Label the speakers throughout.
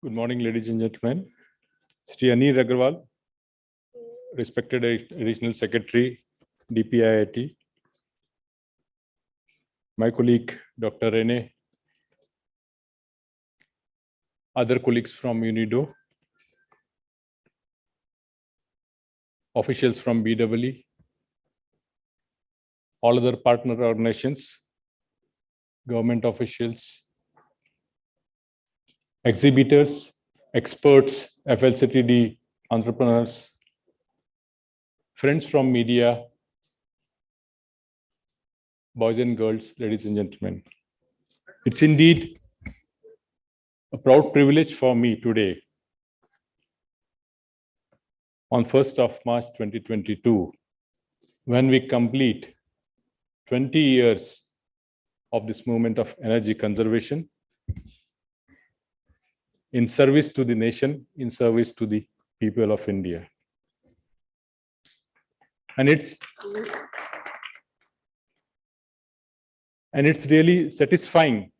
Speaker 1: Good morning, ladies and gentlemen. Sri Anil Agarwal, respected Regional Secretary, DPIIT. My colleague, Dr. Rene, other colleagues from UNIDO, officials from BEE, all other partner organizations, government officials, exhibitors, experts, FLCTD, entrepreneurs, friends from media, boys and girls, ladies and gentlemen. It's indeed a proud privilege for me today, on 1st of March 2022, when we complete 20 years of this movement of energy conservation in service to the nation, in service to the people of India. And it's really satisfying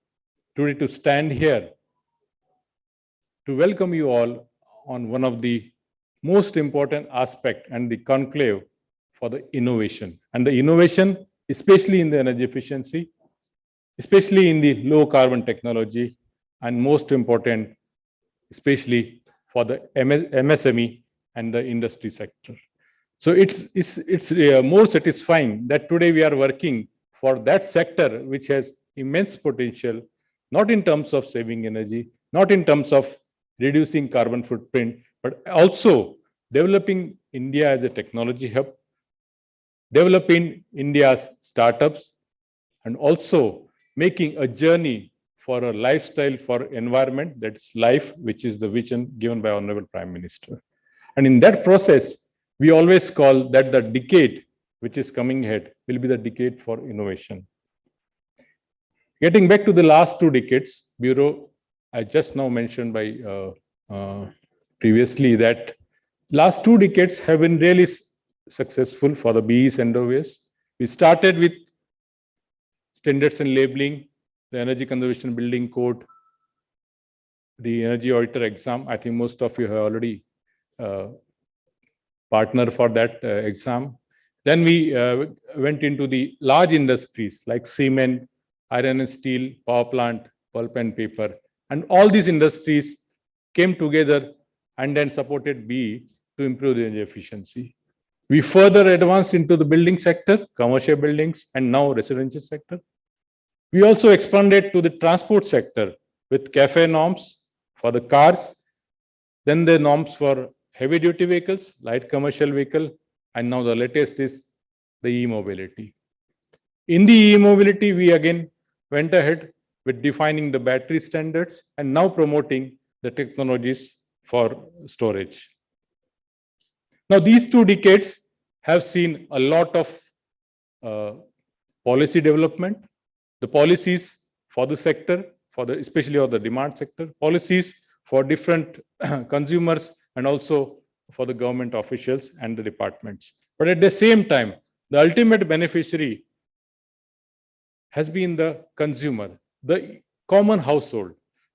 Speaker 1: today to stand here to welcome you all on one of the most important aspect and the conclave for the innovation. And the innovation, especially in the energy efficiency, especially in the low carbon technology, and most important, especially for the MSME and the industry sector. So it's more satisfying that today we are working for that sector which has immense potential, not in terms of saving energy, not in terms of reducing carbon footprint, but also developing India as a technology hub, developing India's startups, and also making a journey for a lifestyle for environment, that's life, which is the vision given by Honorable Prime Minister. And in that process, we always call that the decade which is coming ahead will be the decade for innovation. Getting back to the last 2 decades, Bureau, I just now mentioned by previously that last 2 decades have been really successful for the BEs and OVs. We started with standards and labeling, the Energy Conservation Building Code, the Energy Auditor exam. I think most of you have already partnered for that exam. Then we went into the large industries like cement, iron and steel, power plant, pulp and paper. And all these industries came together and then supported BE to improve the energy efficiency. We further advanced into the building sector, commercial buildings, and now residential sector. We also expanded to the transport sector with CAFE norms for the cars, then the norms for heavy duty vehicles, light commercial vehicle, and now the latest is the e-mobility. In the e-mobility, we again went ahead with defining the battery standards and now promoting the technologies for storage. Now, these 2 decades have seen a lot of policy development. The policies for the sector, especially for the demand sector, policies for different consumers, and also for the government officials and the departments. But at the same time, the ultimate beneficiary has been the consumer, the common household,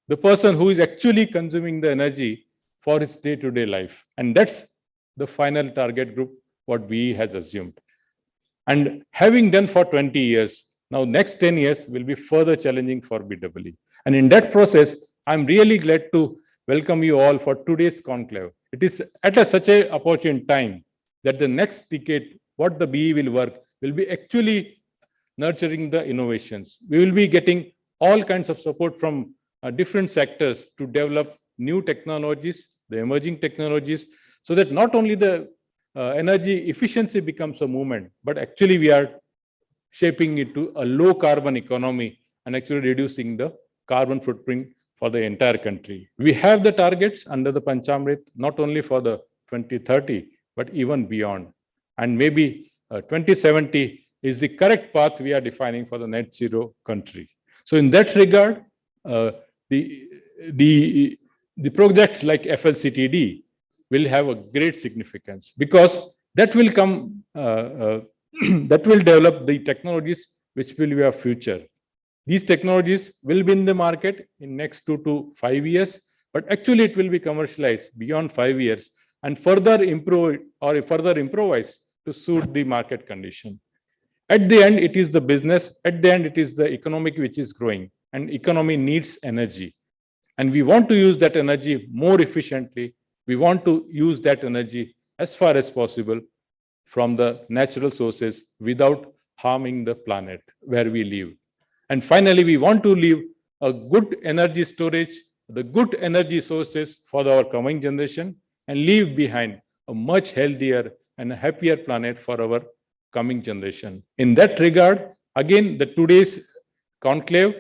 Speaker 1: the person who is actually consuming the energy for his day-to-day life. And that's the final target group, what BE has assumed. And having done for 20 years, now next 10 years will be further challenging for BEE. And in that process, I'm really glad to welcome you all for today's conclave. It is at such an opportune time that the next decade, what the BE will work, will be actually nurturing the innovations. We will be getting all kinds of support from different sectors to develop new technologies, the emerging technologies, so that not only the energy efficiency becomes a movement, but actually we are shaping it to a low carbon economy and actually reducing the carbon footprint for the entire country. We have the targets under the Panchamrit, not only for the 2030, but even beyond. And maybe 2070 is the correct path we are defining for the net zero country. So in that regard, the projects like FLCTD will have a great significance, because that will come, that will develop the technologies which will be our future. These technologies will be in the market in next 2 to 5 years. but actually it will be commercialized beyond 5 years and further improve or further improvised to suit the market condition. At the end, it is the business. At the end, it is the economic which is growing, and economy needs energy. And we want to use that energy more efficiently. We want to use that energy as far as possible from the natural sources without harming the planet where we live. And finally, we want to leave a good energy storage, the good energy sources for our coming generation, and leave behind a much healthier and a happier planet for our coming generation. In that regard, again, the today's conclave,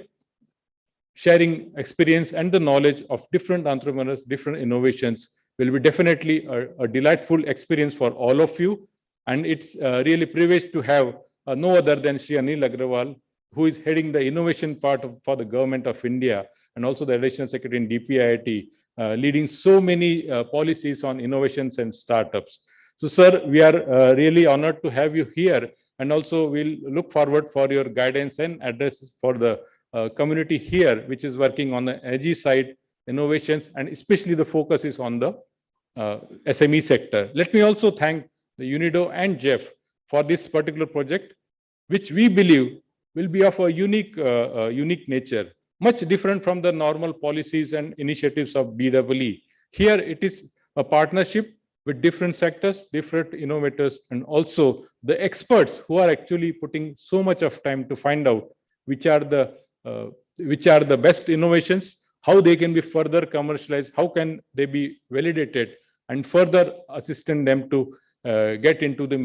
Speaker 1: sharing experience and the knowledge of different entrepreneurs, different innovations will be definitely a delightful experience for all of you. And it's really privileged to have no other than Shri Anil Agrawal, who is heading the innovation part for the Government of India and also the Additional Secretary in DPIIT, leading so many policies on innovations and startups. So, sir, we are really honored to have you here, and also we'll look forward for your guidance and addresses for the community here, which is working on the energy side, innovations, and especially the focus is on the SME sector. Let me also thank the UNIDO and Jeff for this particular project, which we believe will be of a unique nature, much different from the normal policies and initiatives of BEE. Here, it is a partnership with different sectors, different innovators, and also the experts who are actually putting so much of time to find out which are the best innovations, how they can be further commercialized, how can they be validated, and further assisting them to get into the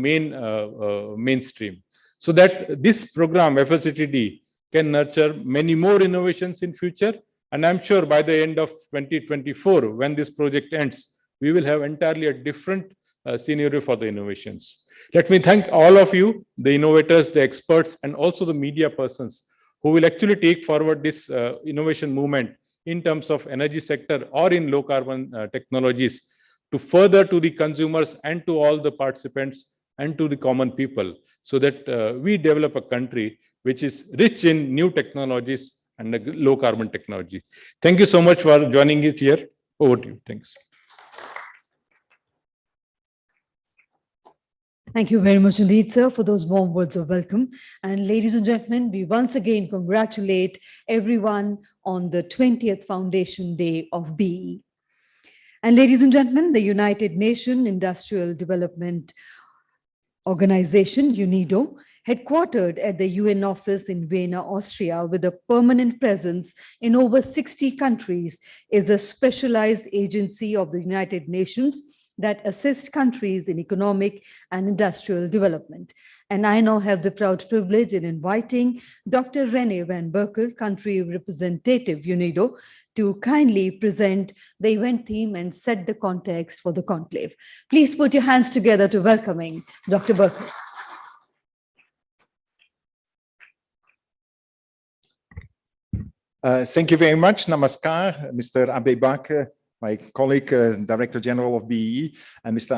Speaker 1: mainstream. So that this program, FSCTD, can nurture many more innovations in future. And I'm sure by the end of 2024, when this project ends, we will have entirely a different scenario for the innovations. Let me thank all of you, the innovators, the experts, and also the media persons who will actually take forward this innovation movement in terms of energy sector or in low carbon technologies to further to the consumers and to all the participants and to the common people, so that we develop a country which is rich in new technologies and low carbon technology. Thank you so much for joining us here. Over to you. Thanks.
Speaker 2: Thank you very much indeed, sir, for those warm words of welcome. And ladies and gentlemen, we once again congratulate everyone on the 20th Foundation Day of BE. And ladies and gentlemen, the United Nations Industrial Development Organization, UNIDO, headquartered at the UN office in Vienna, Austria, with a permanent presence in over 60 countries, is a specialized agency of the United Nations that assists countries in economic and industrial development. And I now have the proud privilege in inviting Dr. René van Berkel, country representative UNIDO, to kindly present the event theme and set the context for the conclave. Please put your hands together to welcoming Dr. Berkel.
Speaker 3: Thank you very much. Namaskar, Mr. Abe Bakr, my colleague, Director General of BEE, and Mr.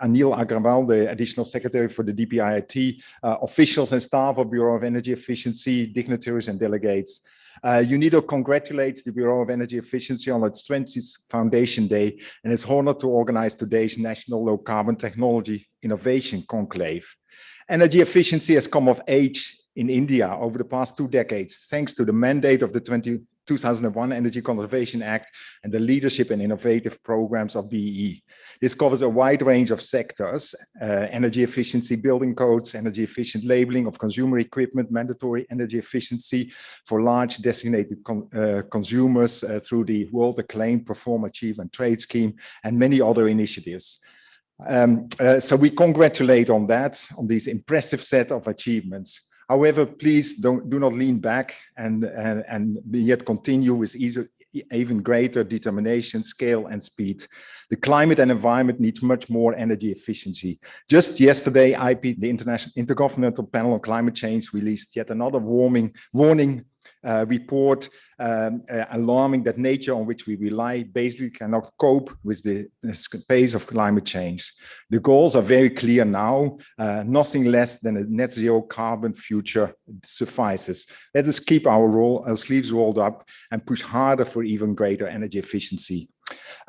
Speaker 3: Anil Agrawal, the Additional Secretary for the DPIIT, officials and staff of Bureau of Energy Efficiency, dignitaries and delegates. UNIDO congratulates the Bureau of Energy Efficiency on its 20th Foundation Day and is honored to organize today's National Low Carbon Technology Innovation Conclave. Energy efficiency has come of age in India over the past 2 decades, thanks to the mandate of the 2001 Energy Conservation Act and the leadership and innovative programs of BEE. This covers a wide range of sectors: energy efficiency building codes, energy efficient labeling of consumer equipment, mandatory energy efficiency for large designated consumers through the world acclaimed Perform, Achieve and Trade scheme, and many other initiatives. So we congratulate on that, on this impressive set of achievements. However, please do not lean back and yet continue with even greater determination, scale, and speed. The climate and environment needs much more energy efficiency. Just yesterday, IP, the International Intergovernmental Panel on Climate Change, released yet another warning report alarming that nature on which we rely basically cannot cope with the pace of climate change. The goals are very clear now. Nothing less than a net zero carbon future suffices. Let us keep our sleeves rolled up and push harder for even greater energy efficiency.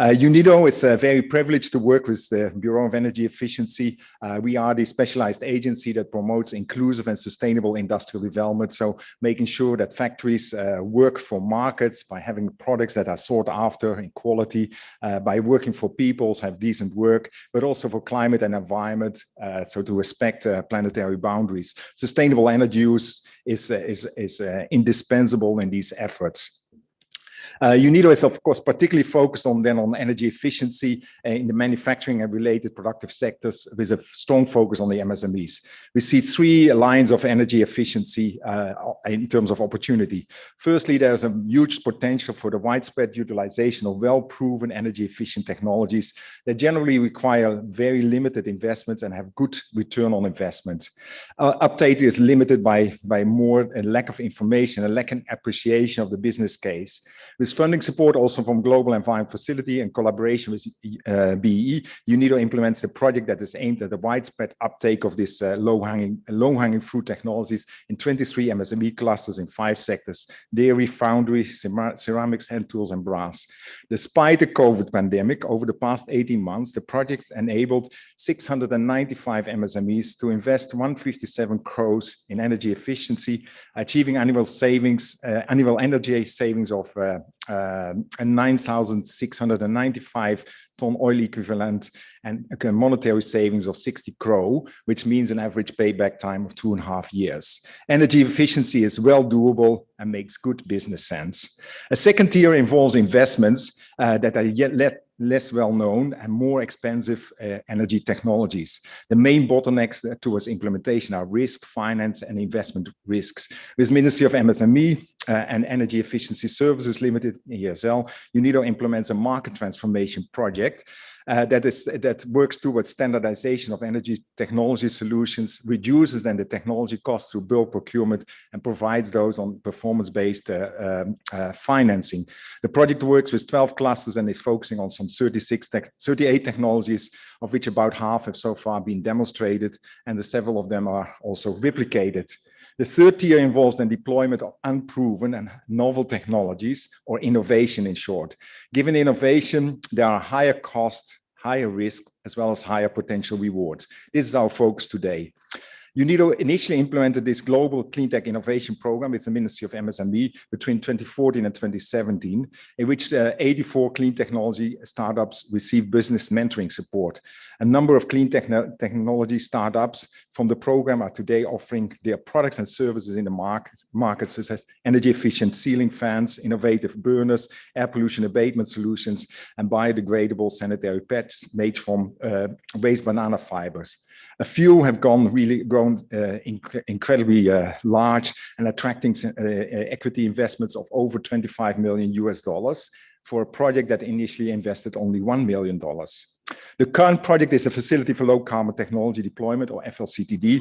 Speaker 3: UNIDO is very privileged to work with the Bureau of Energy Efficiency. We are the specialized agency that promotes inclusive and sustainable industrial development. So making sure that factories work for markets by having products that are sought after in quality, by working for peoples, have decent work, but also for climate and environment, so to respect planetary boundaries. Sustainable energy use is indispensable in these efforts. UNIDO is, of course, particularly focused on energy efficiency in the manufacturing and related productive sectors with a strong focus on the MSMEs. We see three lines of energy efficiency in terms of opportunity. Firstly, there's a huge potential for the widespread utilization of well-proven energy efficient technologies that generally require very limited investments and have good return on investment. Uptake is limited by more a lack of information, a lack of appreciation of the business case. With funding support also from Global Environment Facility and collaboration with BEE, UNIDO implements a project that is aimed at the widespread uptake of this low-hanging fruit technologies in 23 MSME clusters in 5 sectors: dairy, foundry, ceramics, hand tools, and brass. Despite the COVID pandemic, over the past 18 months, the project enabled 695 MSMEs to invest 157 crores in energy efficiency, achieving annual energy savings of 9,695 ton oil equivalent and a monetary savings of 60 crore, which means an average payback time of 2.5 years. Energy efficiency is well doable and makes good business sense. A second tier involves investments that are yet less well known and more expensive energy technologies. The main bottlenecks towards implementation are risk, finance, and investment risks. With Ministry of MSME and Energy Efficiency Services Limited, ESL, UNIDO implements a market transformation project that works towards standardization of energy technology solutions, reduces then the technology costs through bulk procurement, and provides those on performance-based financing. The project works with 12 clusters and is focusing on some 38 technologies, of which about half have so far been demonstrated, and several of them are also replicated. The third tier involves the deployment of unproven and novel technologies, or innovation in short. Given innovation, there are higher costs, higher risk, as well as higher potential rewards. This is our focus today. UNIDO initially implemented this global clean tech innovation program with the Ministry of MSME between 2014 and 2017, in which 84 clean technology startups received business mentoring support. A number of clean technology startups from the program are today offering their products and services in the markets, such as energy efficient ceiling fans, innovative burners, air pollution abatement solutions, and biodegradable sanitary pads made from waste banana fibers. A few have grown incredibly large and attracting equity investments of over $25 million for a project that initially invested only $1 million. The current project is the Facility for Low Carbon Technology Deployment, or FLCTD,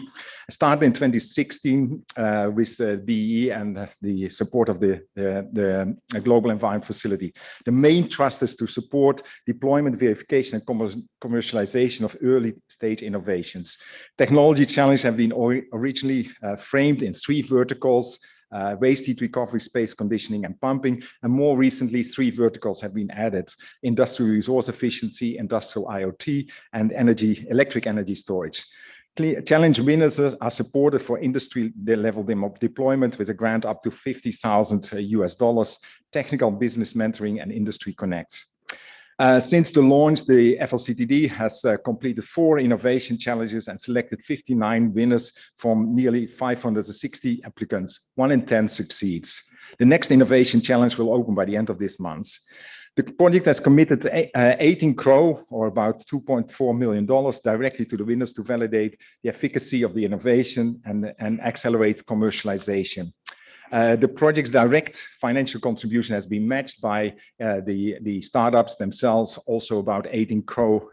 Speaker 3: started in 2016 with BEE and the support of the Global Environment Facility. The main thrust is to support deployment, verification, and commercialization of early stage innovations. Technology challenges have been originally framed in 3 verticals: waste heat recovery, space conditioning, and pumping. And more recently, 3 verticals have been added: industrial resource efficiency, industrial IoT, and electric energy storage. Challenge winners are supported for industry level deployment with a grant up to $50,000, technical business mentoring, and industry connects. Since the launch, the FLCTD has completed 4 innovation challenges and selected 59 winners from nearly 560 applicants. 1 in 10 succeeds. The next innovation challenge will open by the end of this month. The project has committed 18 crore, or about $2.4 million, directly to the winners to validate the efficacy of the innovation and accelerate commercialization. The project's direct financial contribution has been matched by the startups themselves, also about 18 crore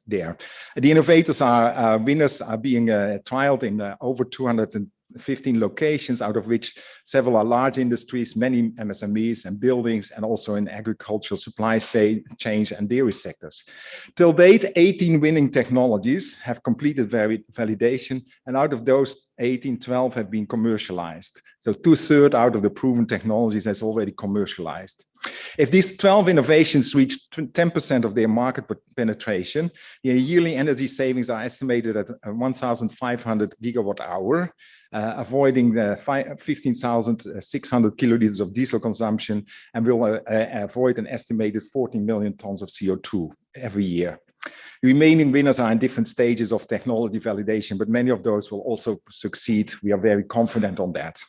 Speaker 3: there. The innovators winners are being trialed in over 15 locations, out of which several are large industries, many MSMEs and buildings, and also in agricultural supply chains and dairy sectors. Till date, 18 winning technologies have completed validation, and out of those 18, 12 have been commercialized. So 2/3 out of the proven technologies has already commercialized. If these 12 innovations reach 10% of their market penetration, the yearly energy savings are estimated at 1,500 gigawatt hour, avoiding 15,600 kiloliters of diesel consumption, and will avoid an estimated 14 million tons of CO2 every year. The remaining winners are in different stages of technology validation, but many of those will also succeed. We are very confident on that.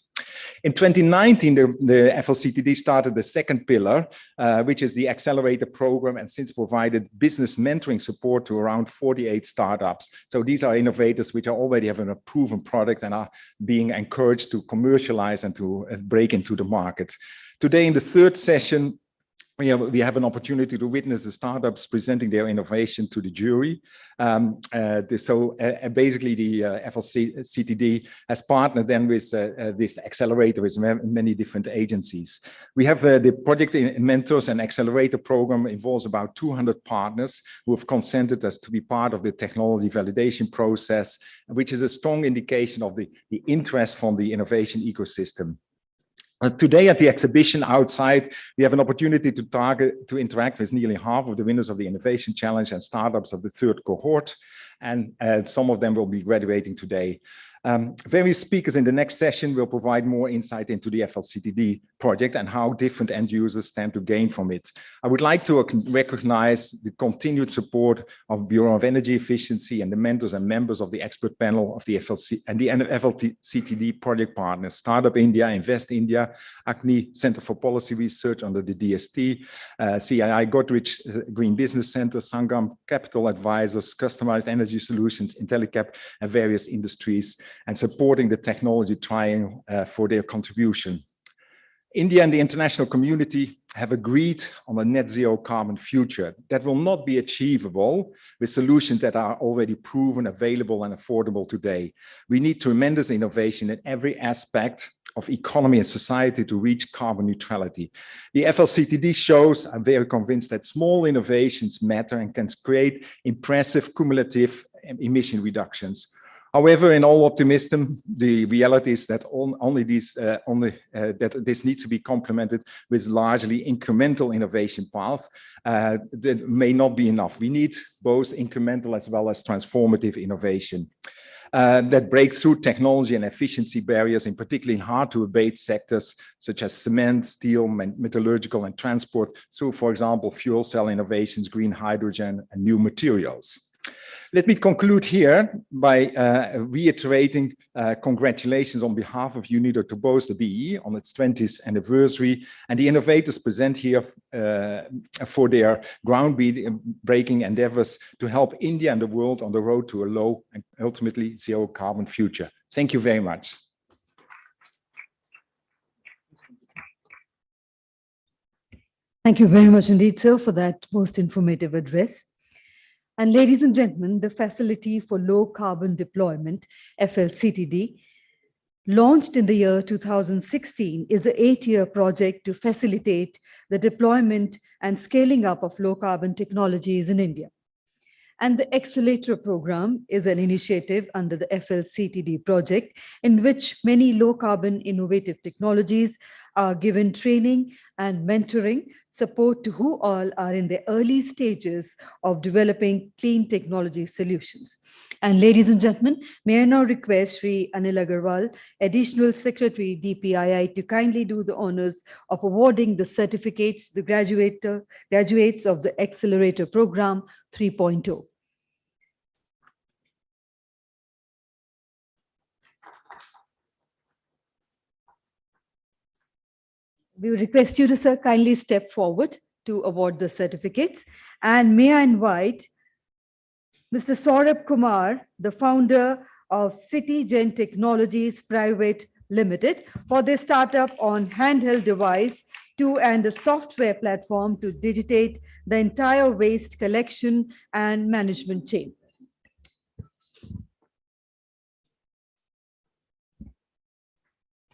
Speaker 3: In 2019, the FLCTD started the second pillar, which is the accelerator program, and since provided business mentoring support to around 48 startups. So these are innovators which are already having a proven product and are being encouraged to commercialize and to break into the market. Today, in the third session, we have an opportunity to witness the startups presenting their innovation to the jury. Basically, the FLCTD has partnered then with this accelerator with many different agencies. We have the project mentors and accelerator program involves about 200 partners who have consented us to be part of the technology validation process, which is a strong indication of the interest from the innovation ecosystem. Today at the exhibition outside, we have an opportunity to interact with nearly half of the winners of the Innovation Challenge and startups of the third cohort, and some of them will be graduating today. Various speakers in the next session will provide more insight into the FLCTD project and how different end users stand to gain from it. I would like to recognize the continued support of Bureau of Energy Efficiency and the mentors and members of the expert panel of the FLCTD project partners, Startup India, Invest India, ACNI, Center for Policy Research under the DST, CII Godrich Green Business Center, Sangam Capital Advisors, Customized Energy Solutions, Intellicap, and various industries, and supporting the technology triangle for their contribution. India and the international community have agreed on a net zero carbon future that will not be achievable with solutions that are already proven, available, and affordable today. We need tremendous innovation in every aspect of economy and society to reach carbon neutrality. The FLCTD shows, I'm very convinced, that small innovations matter and can create impressive cumulative emission reductions. However, in all optimism, the reality is that that this needs to be complemented with largely incremental innovation paths that may not be enough. We need both incremental as well as transformative innovation that breaks through technology and efficiency barriers, in particular in hard to abate sectors such as cement, steel, metallurgical, and transport. So, for example, fuel cell innovations, green hydrogen, and new materials. Let me conclude here by reiterating congratulations on behalf of UNIDO to both the BE on its 20th anniversary and the innovators present here for their groundbreaking endeavors to help India and the world on the road to a low and ultimately zero carbon future. Thank you very much.
Speaker 2: Thank you very much indeed, sir, for that most informative address. And ladies and gentlemen, the Facility for Low Carbon Deployment, FLCTD, launched in the year 2016, is an 8-year project to facilitate the deployment and scaling up of low carbon technologies in India. And the Accelerator Program is an initiative under the FLCTD project in which many low carbon innovative technologies are given training and mentoring support to who all are in the early stages of developing clean technology solutions. And ladies and gentlemen, may I now request Sri Anil Agarwal, Additional Secretary, DPII, to kindly do the honors of awarding the certificates to the graduates of the Accelerator Program 3.0. We would request you to, sir, kindly step forward to award the certificates. And may I invite Mr. Saurabh Kumar, the founder of City Gen Technologies Private Limited, for their startup on handheld device and a software platform to digitate the entire waste collection and management chain.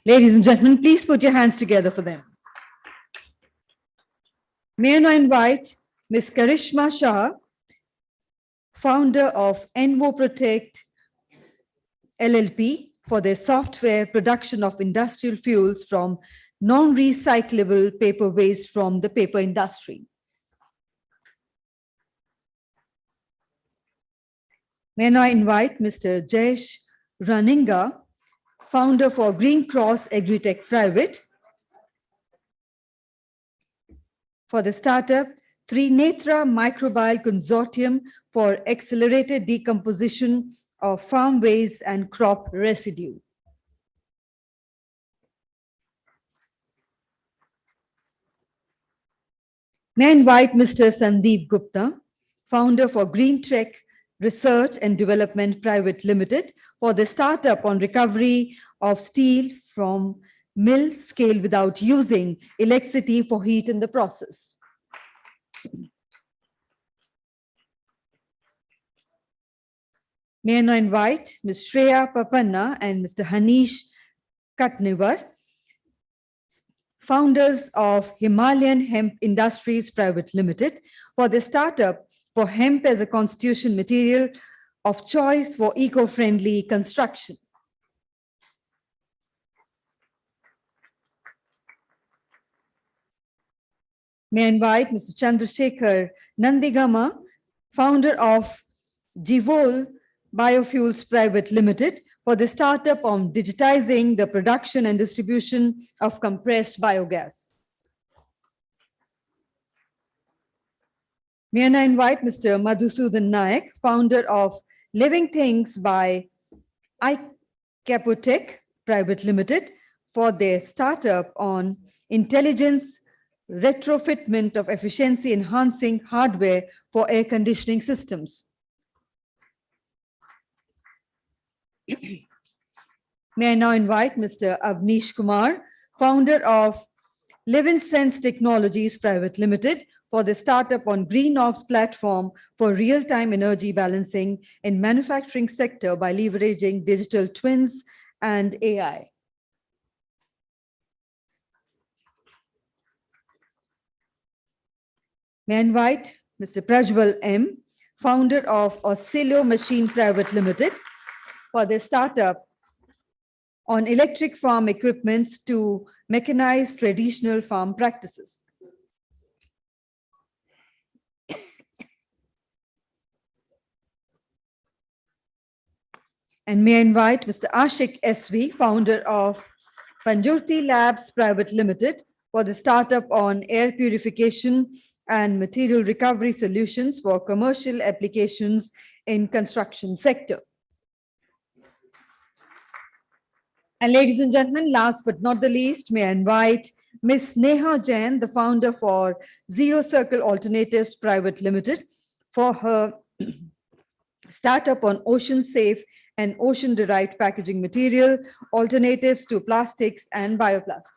Speaker 2: Ladies and gentlemen, please put your hands together for them. May I now invite Ms. Karishma Shah, founder of Envo Protect LLP, for their software production of industrial fuels from non-recyclable paper waste from the paper industry. May I now invite Mr. Jayesh Raninga, founder for Green Cross Agritech Private, for the startup Trinetra Microbial Consortium for accelerated decomposition of farm waste and crop residue. May I invite Mr. Sandeep Gupta, founder for Green Trek Research and Development Private Limited, for the startup on recovery of steel from mill scale without using electricity for heat in the process. May I now invite Ms. Shreya Papanna and Mr. Hanish Katniwar, founders of Himalayan Hemp Industries Private Limited, for the startup for hemp as a constitution material of choice for eco-friendly construction. May I invite Mr. Chandrasekhar Nandigama, founder of Jivol Biofuels Private Limited, for the startup on digitizing the production and distribution of compressed biogas. May I now invite Mr. Madhusudan Naik, founder of Living Things by iCapotech Private Limited, for their startup on intelligence retrofitment of efficiency enhancing hardware for air conditioning systems. May I now invite Mr. Avnish Kumar, founder of Living Sense Technologies Private Limited, for the startup on GreenOps platform for real-time energy balancing in manufacturing sector by leveraging digital twins and AI. May I invite Mr. Prajwal M, founder of Oscillo Machine Private Limited, for their startup on electric farm equipments to mechanize traditional farm practices. And may I invite Mr. Ashik SV, founder of Panjurti Labs Private Limited, for the startup on air purification and material recovery solutions for commercial applications in construction sector. And ladies and gentlemen, last but not the least, may I invite Ms. Neha Jain, the founder for Zero Circle Alternatives Private Limited, for her startup on ocean safe and ocean derived packaging material, alternatives to plastics and bioplastics.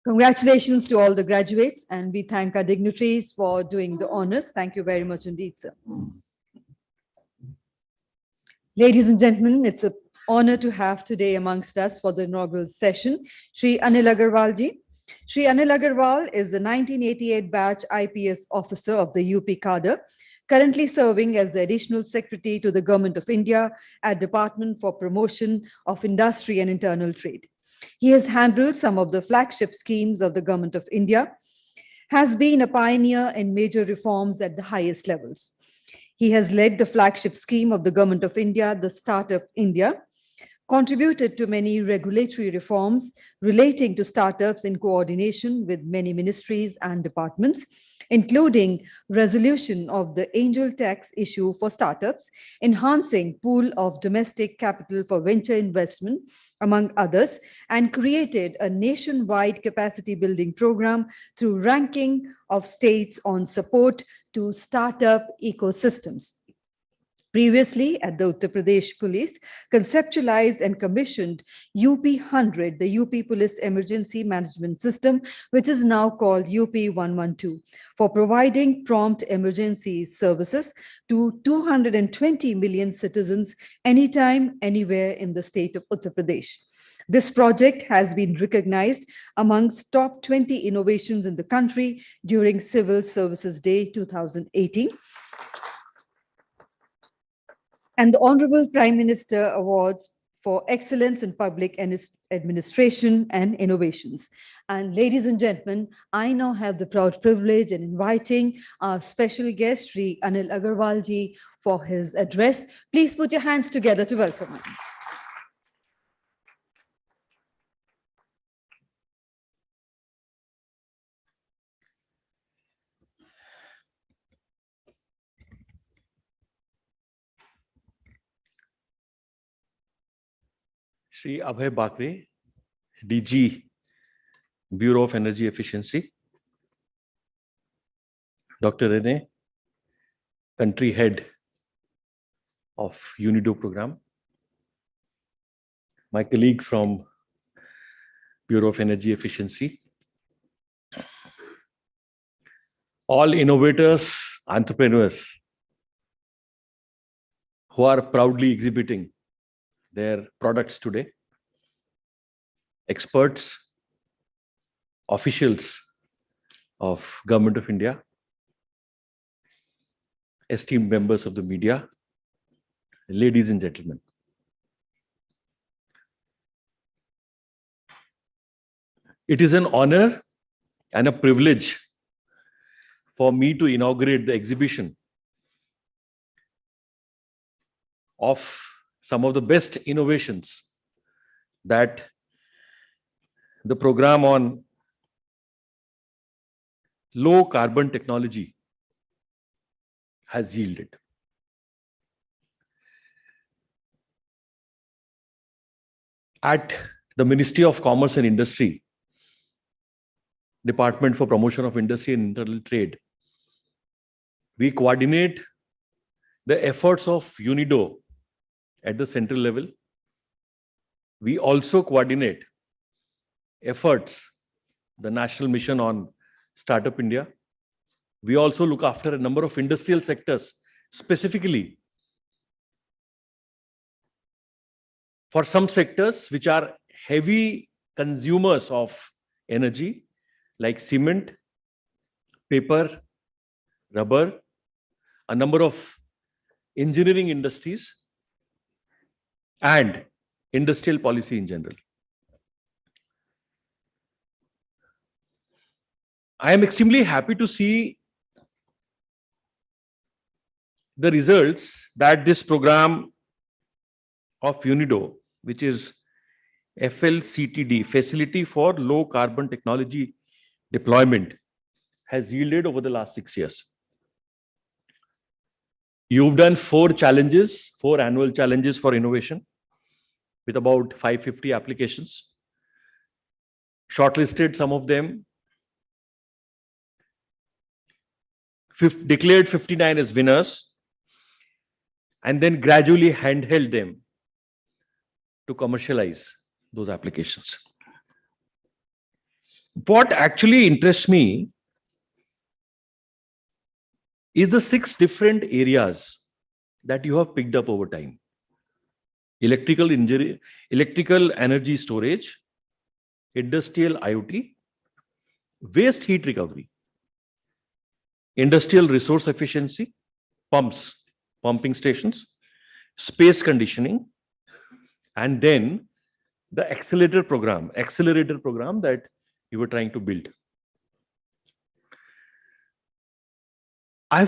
Speaker 2: Congratulations to all the graduates, and we thank our dignitaries for doing the honors. Thank you very much indeed, sir. Ladies and gentlemen, it's an honor to have today amongst us for the inaugural session, Shri Anil Agarwal ji. Shri Anil Agarwal is the 1988 batch IPS officer of the UP cadre, currently serving as the Additional Secretary to the Government of India at Department for Promotion of Industry and Internal Trade. He has handled some of the flagship schemes of the Government of India, has been a pioneer in major reforms at the highest levels. He has led the flagship scheme of the Government of India, the Startup India, contributed to many regulatory reforms relating to startups in coordination with many ministries and departments, including resolution of the angel tax issue for startups, enhancing pool of domestic capital for venture investment, among others, and created a nationwide capacity building program through ranking of states on support to startup ecosystems. Previously, at the Uttar Pradesh Police, conceptualized and commissioned UP 100, the UP Police Emergency Management System, which is now called UP 112, for providing prompt emergency services to 220 million citizens anytime, anywhere in the state of Uttar Pradesh. This project has been recognized amongst top 20 innovations in the country during Civil Services Day 2018. And the Honorable Prime Minister Awards for Excellence in Public Administration and Innovations. And ladies and gentlemen, I now have the proud privilege in inviting our special guest, Sri Anil Agarwal ji, for his address. Please put your hands together to welcome him.
Speaker 4: Shri Abhay Bakre, DG, Bureau of Energy Efficiency. Dr. Rene, Country Head of UNIDO Program. My colleague from Bureau of Energy Efficiency. All innovators, entrepreneurs who are proudly exhibiting their products today, experts, officials of Government of India, esteemed members of the media, ladies and gentlemen. It is an honor and a privilege for me to inaugurate the exhibition of some of the best innovations that the program on low carbon technology has yielded. At the Ministry of Commerce and Industry, Department for Promotion of Industry and Internal Trade, we coordinate the efforts of UNIDO at the central level. We also coordinate efforts, the National Mission on Startup India. We also look after a number of industrial sectors, specifically for some sectors which are heavy consumers of energy, like cement, paper, rubber, a number of engineering industries, and industrial policy in general. I am extremely happy to see the results that this program of UNIDO, which is FLCTD, Facility for Low Carbon Technology Deployment, has yielded over the last 6 years. You've done 4 annual challenges for innovation with about 550 applications, shortlisted some of them, declared 59 as winners, and then gradually handheld them to commercialize those applications. What actually interests me is the 6 different areas that you have picked up over time. Electrical energy storage, industrial IoT, waste heat recovery, industrial resource efficiency, pumping stations, space conditioning, and then the accelerator program that you were trying to build. I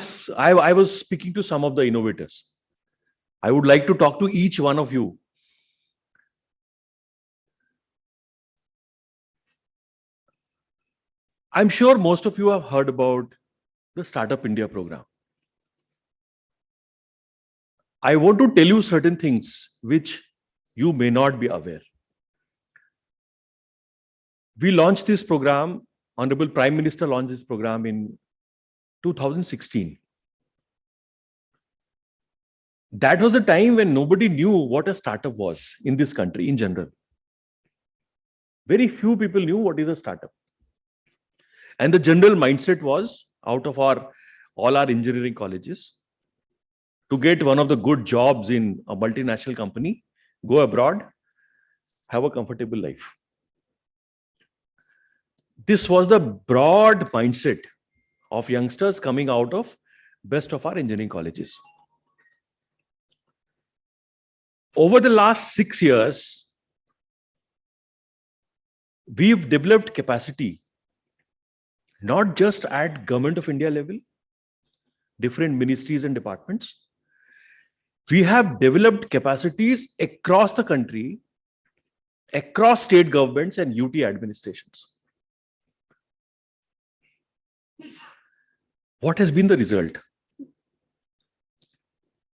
Speaker 4: was speaking to some of the innovators. I would like to talk to each one of you. I'm sure most of you have heard about the Startup India program. I want to tell you certain things which you may not be aware. We launched this program, Honorable Prime Minister launched this program in 2016. That was a time when nobody knew what a startup was in this country in general. Very few people knew what is a startup. And the general mindset was, out of all our engineering colleges, to get one of the good jobs in a multinational company, go abroad, have a comfortable life. This was the broad mindset of youngsters coming out of best of our engineering colleges. Over the last 6 years, we've developed capacity, not just at Government of India level, different ministries and departments. We have developed capacities across the country, across state governments and UT administrations. What has been the result?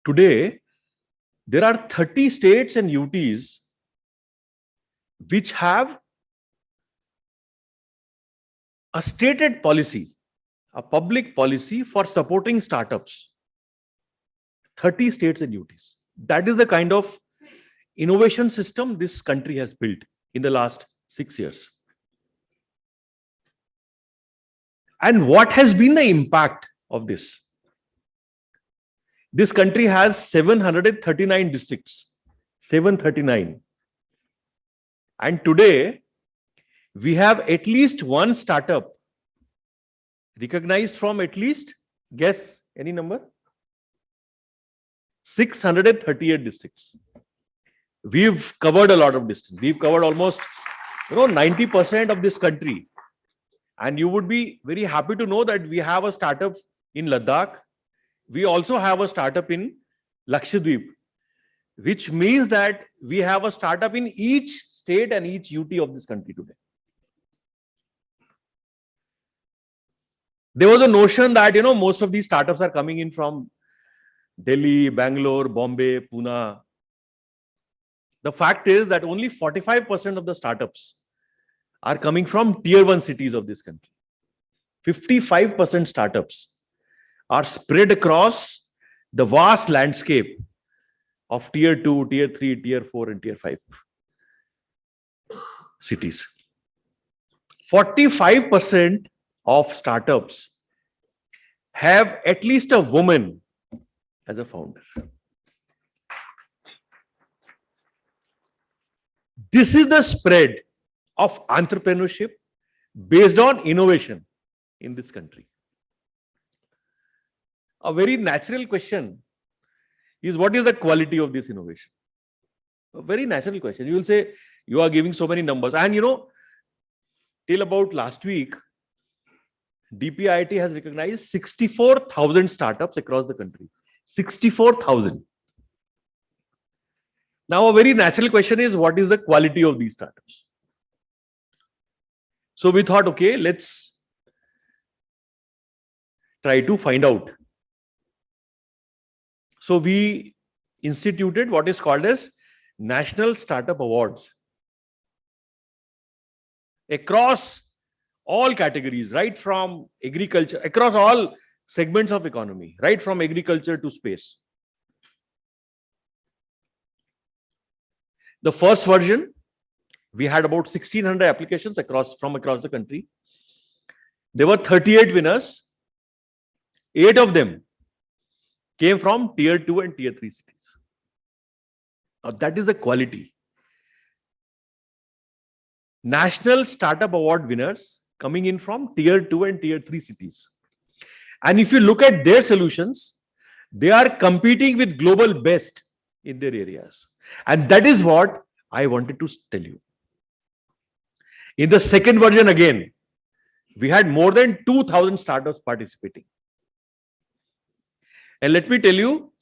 Speaker 4: Today, there are 30 states and UTs which have a stated policy, a public policy for supporting startups. 30 states and UTs. That is the kind of innovation system this country has built in the last 6 years. And what has been the impact of this? This country has 739 districts, 739. And today, we have at least one startup recognized from at least, guess any number? 638 districts. We've covered a lot of distance. We've covered almost 90% of this country. And you would be very happy to know that we have a startup in Ladakh. We also have a startup in Lakshadweep, which means that we have a startup in each state and each UT of this country today. There was a notion that, most of these startups are coming in from Delhi, Bangalore, Bombay, Pune. The fact is that only 45% of the startups are coming from tier 1 cities of this country. 55% startups are spread across the vast landscape of tier 2, tier 3, tier 4, and tier 5 cities. 45% of startups have at least a woman as a founder. This is the spread of entrepreneurship based on innovation in this country. A very natural question is, what is the quality of this innovation? A very natural question. You will say, you are giving so many numbers. And till about last week, DPIIT has recognized 64,000 startups across the country. 64,000. Now, a very natural question is, what is the quality of these startups? So we thought, okay, let's try to find out. So we instituted what is called as National Startup Awards across all categories, right from agriculture, across all segments of economy, right from agriculture to space. The first version, we had about 1,600 applications from across the country. There were 38 winners. 8 of them came from tier 2 and tier 3 cities. Now that is the quality. National Startup Award winners coming in from tier 2 and tier 3 cities. And if you look at their solutions, they are competing with global best in their areas. And that is what I wanted to tell you. In the second version again, we had more than 2,000 startups participating. And let me tell you,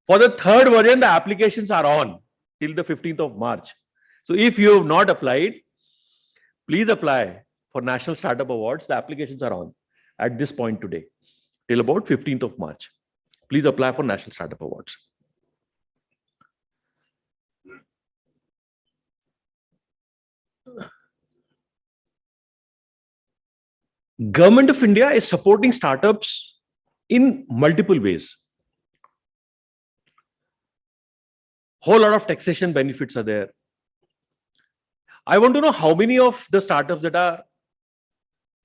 Speaker 4: for the third version, the applications are on till the 15th of March. So if you have not applied, please apply for National Startup Awards. The applications are on at this point today, till about 15th of March. Please apply for National Startup Awards. Government of India is supporting startups in multiple ways. Whole lot of taxation benefits are there. I want to know how many of the startups that are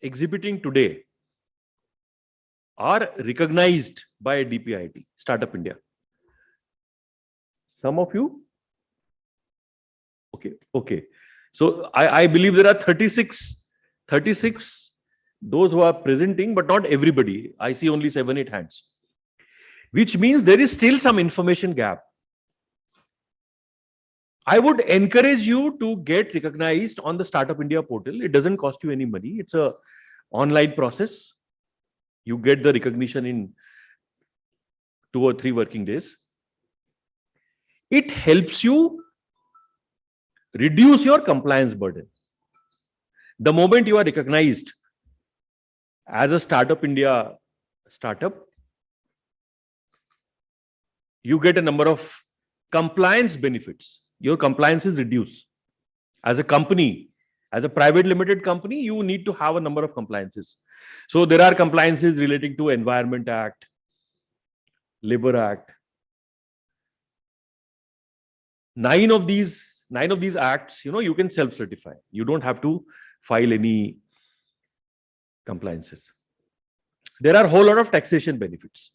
Speaker 4: exhibiting today are recognized by DPIIT, Startup India. Some of you? Okay. So I believe there are 36 those who are presenting, but not everybody. I see only 7-8 hands, which means there is still some information gap. I would encourage you to get recognized on the Startup India portal. It doesn't cost you any money. It's a online process. You get the recognition in 2 or 3 working days. It helps you reduce your compliance burden. The moment you are recognized as a Startup India startup, you get a number of compliance benefits. Your compliance is reduced. As a company, as a private limited company, you need to have a number of compliances. So there are compliances relating to Environment Act, Labor Act. 9 of these acts, you can self-certify. You don't have to file any compliances. There are a whole lot of taxation benefits.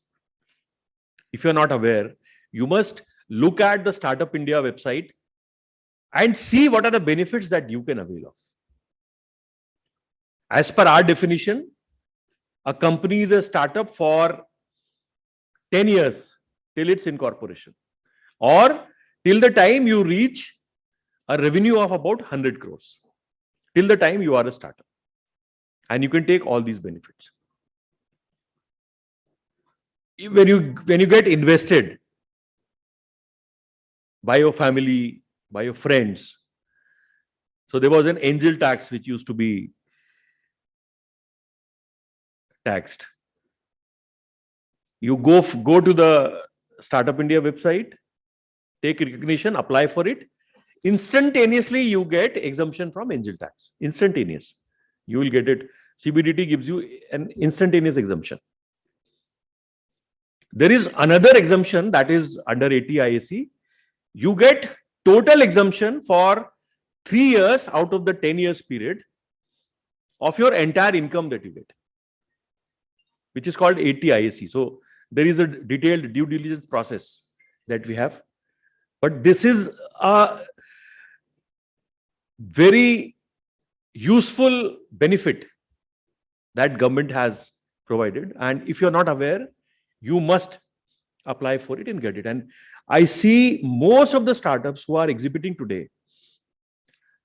Speaker 4: If you're not aware, you must look at the Startup India website and see what are the benefits that you can avail of. As per our definition, a company is a startup for 10 years till its incorporation, or till the time you reach a revenue of about 100 crores. Till the time you are a startup. And you can take all these benefits. When you get invested by your family, by your friends. So there was an angel tax which used to be taxed. You go to the Startup India website, take recognition, apply for it. Instantaneously, you get exemption from angel tax. Instantaneous. You will get it. CBDT gives you an instantaneous exemption. There is another exemption that is under 80 IAC. You get total exemption for 3 years out of the 10 years period of your entire income that you get, which is called 80 IAC. So there is a detailed due diligence process that we have. But this is a very useful benefit that government has provided. And if you're not aware, you must apply for it and get it. And I see most of the startups who are exhibiting today,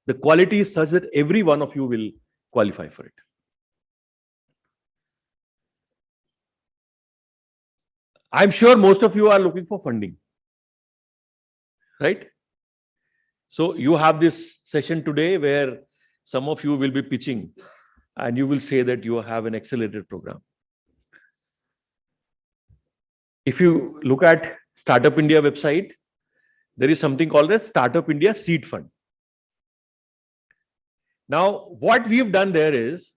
Speaker 4: the quality is such that every one of you will qualify for it. I'm sure most of you are looking for funding, right? So you have this session today where some of you will be pitching and you will say that you have an accelerated program. If you look at Startup India website, there is something called a Startup India Seed Fund. Now, what we've done there is,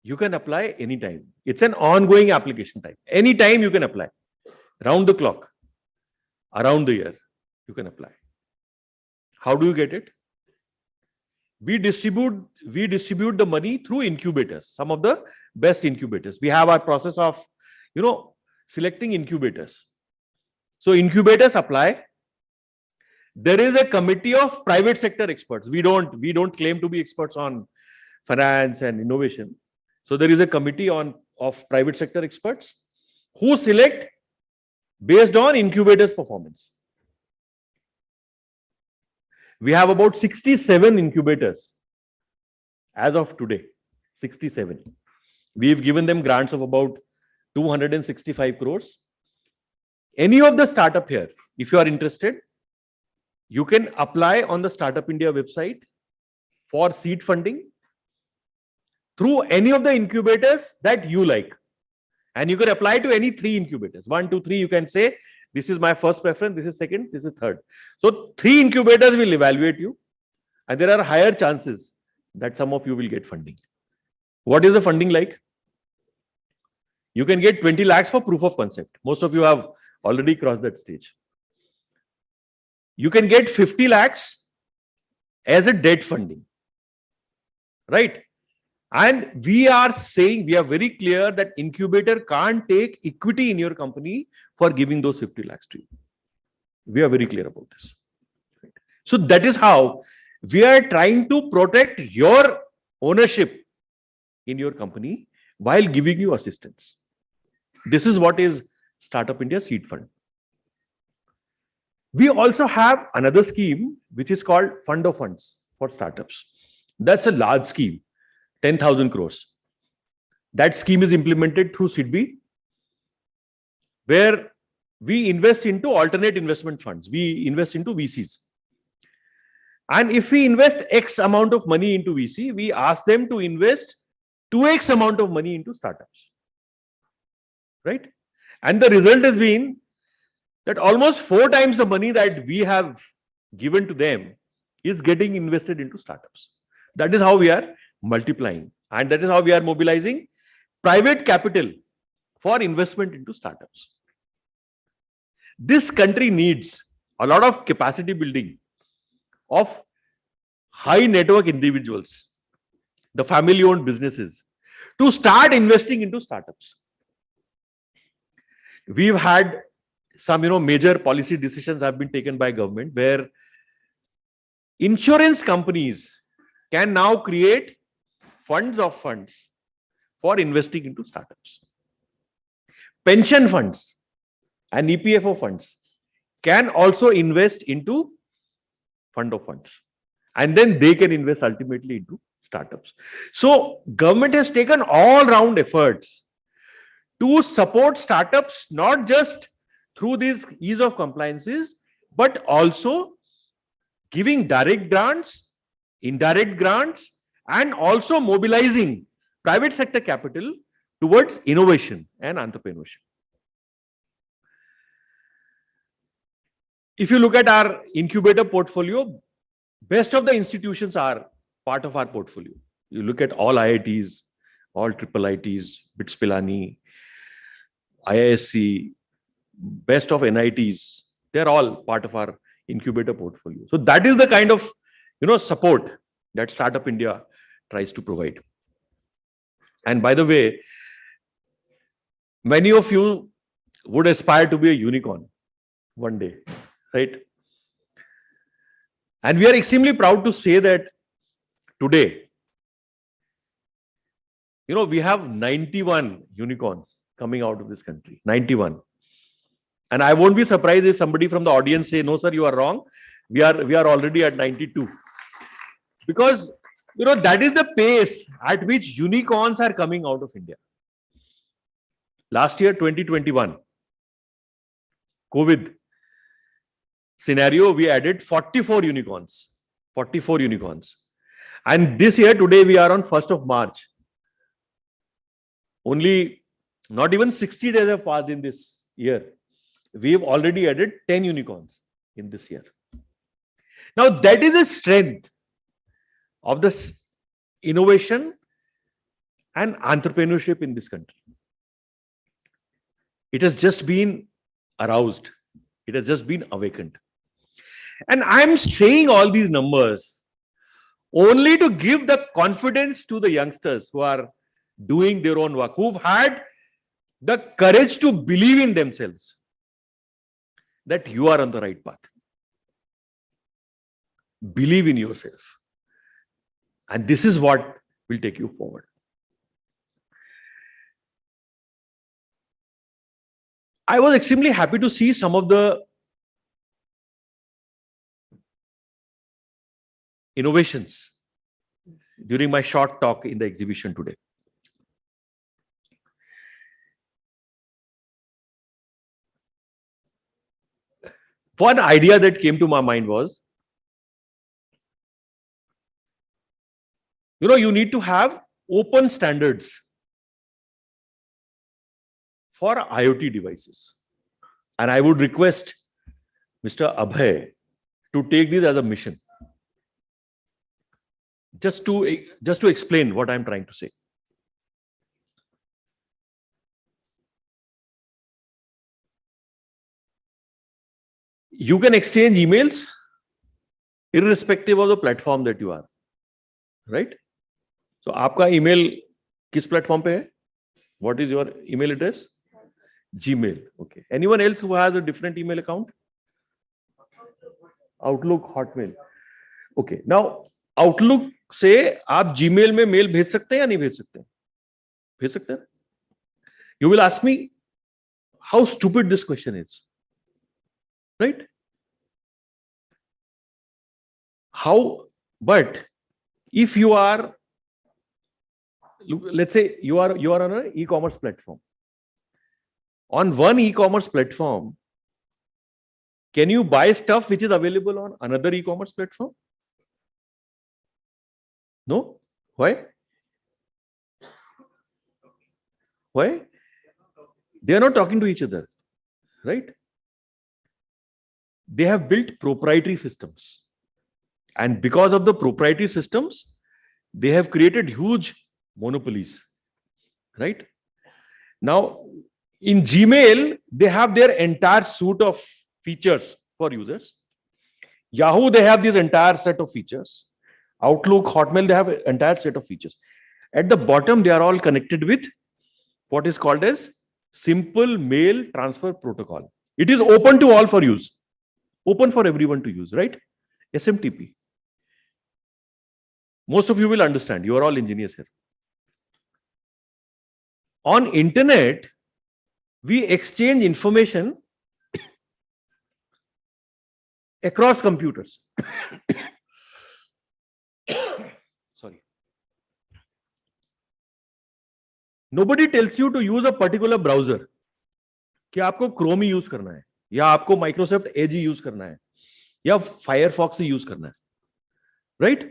Speaker 4: you can apply anytime. It's an ongoing application time. Anytime you can apply. Round the clock, around the year, you can apply. How do you get it? We distribute the money through incubators, some of the best incubators. We have our process of, selecting incubators. So incubators apply. There is a committee of private sector experts. We don't claim to be experts on finance and innovation. So there is a committee of private sector experts who select based on incubators' performance. We have about 67 incubators as of today. 67. We've given them grants of about 265 crores. Any of the startup here, if you are interested, you can apply on the Startup India website for seed funding through any of the incubators that you like. And you can apply to any 3 incubators. 1, 2, 3, you can say, this is my first preference, this is second, this is third. So 3 incubators will evaluate you. And there are higher chances that some of you will get funding. What is the funding like? You can get 20 lakhs for proof of concept. Most of you have already crossed that stage. you can get 50 lakhs as a debt funding, right? And we are saying, we are very clear that incubator can't take equity in your company for giving those 50 lakhs to you. We are very clear about this. So that is how we are trying to protect your ownership in your company while giving you assistance. This is what is Startup India Seed Fund. We also have another scheme which is called Fund of Funds for Startups. That's a large scheme, 10,000 crores. That scheme is implemented through SIDBI, where we invest into alternate investment funds. We invest into VCs. And if we invest X amount of money into VC, we ask them to invest 2X amount of money into startups. Right? And the result has been that almost 4 times the money that we have given to them is getting invested into startups. That is how we are multiplying. And that is how we are mobilizing private capital for investment into startups. This country needs a lot of capacity building of high network individuals, the family-owned businesses, to start investing into startups. We've had some, major policy decisions have been taken by government where insurance companies can now create funds of funds for investing into startups. Pension funds and EPFO funds can also invest into fund of funds, and then they can invest ultimately into startups. So government has taken all round efforts to support startups, not just through these ease of compliances, but also giving direct grants, indirect grants, and also mobilizing private sector capital towards innovation and entrepreneurship. If you look at our incubator portfolio, best of the institutions are part of our portfolio. You look at all IITs, all triple ITs, BITS Pilani, IISc, best of NITs, they're all part of our incubator portfolio. So that is the kind of support that Startup India tries to provide. And by the way, many of you would aspire to be a unicorn one day, right? And we are extremely proud to say that today, we have 91 unicorns coming out of this country, 91. And I won't be surprised if somebody from the audience say, no, sir, you are wrong. We are already at 92. Because, that is the pace at which unicorns are coming out of India. Last year, 2021, COVID scenario, we added 44 unicorns. 44 unicorns. And this year, today, we are on 1st of March. Only not even 60 days have passed in this year. We have already added 10 unicorns in this year. Now, that is the strength of this innovation and entrepreneurship in this country. It has just been aroused. It has just been awakened. And I'm saying all these numbers only to give the confidence to the youngsters who are doing their own work, who've had the courage to believe in themselves that you are on the right path. Believe in yourself. And this is what will take you forward. I was extremely happy to see some of the innovations during my short talk in the exhibition today. One idea that came to my mind was, you need to have open standards for IoT devices. And I would request Mr. Abhay to take this as a mission. Just to explain what I'm trying to say. You can exchange emails irrespective of the platform that you are, right? So आपका email किस platform पे है? What is your email address? Gmail. Okay. Anyone else who has a different email account? Outlook, Hotmail. Okay. Now Outlook से आप Gmail में mail भेज सकते हैं या नहीं भेज सकते? भेज सकते हैं? You will ask me how stupid this question is, right? How? But if you are, let's say you are on an e-commerce platform. On one e-commerce platform, can you buy stuff which is available on another e-commerce platform? No? Why? Why? They are not talking to each other, right? They have built proprietary systems. And because of the proprietary systems, they have created huge monopolies, right? Now, in Gmail, they have their entire suite of features for users. Yahoo, they have this entire set of features. Outlook, Hotmail, they have an entire set of features. At the bottom, they are all connected with what is called as Simple Mail Transfer Protocol. It is open to all for use. Open for everyone to use, right? SMTP. Most of you will understand. You are all engineers here. On internet, we exchange information across computers. Sorry. Nobody tells you to use a particular browser. कि आपको Chrome ही use करना है, या आपको Microsoft Edge ही use करना है, या Firefox ही use करना है, right?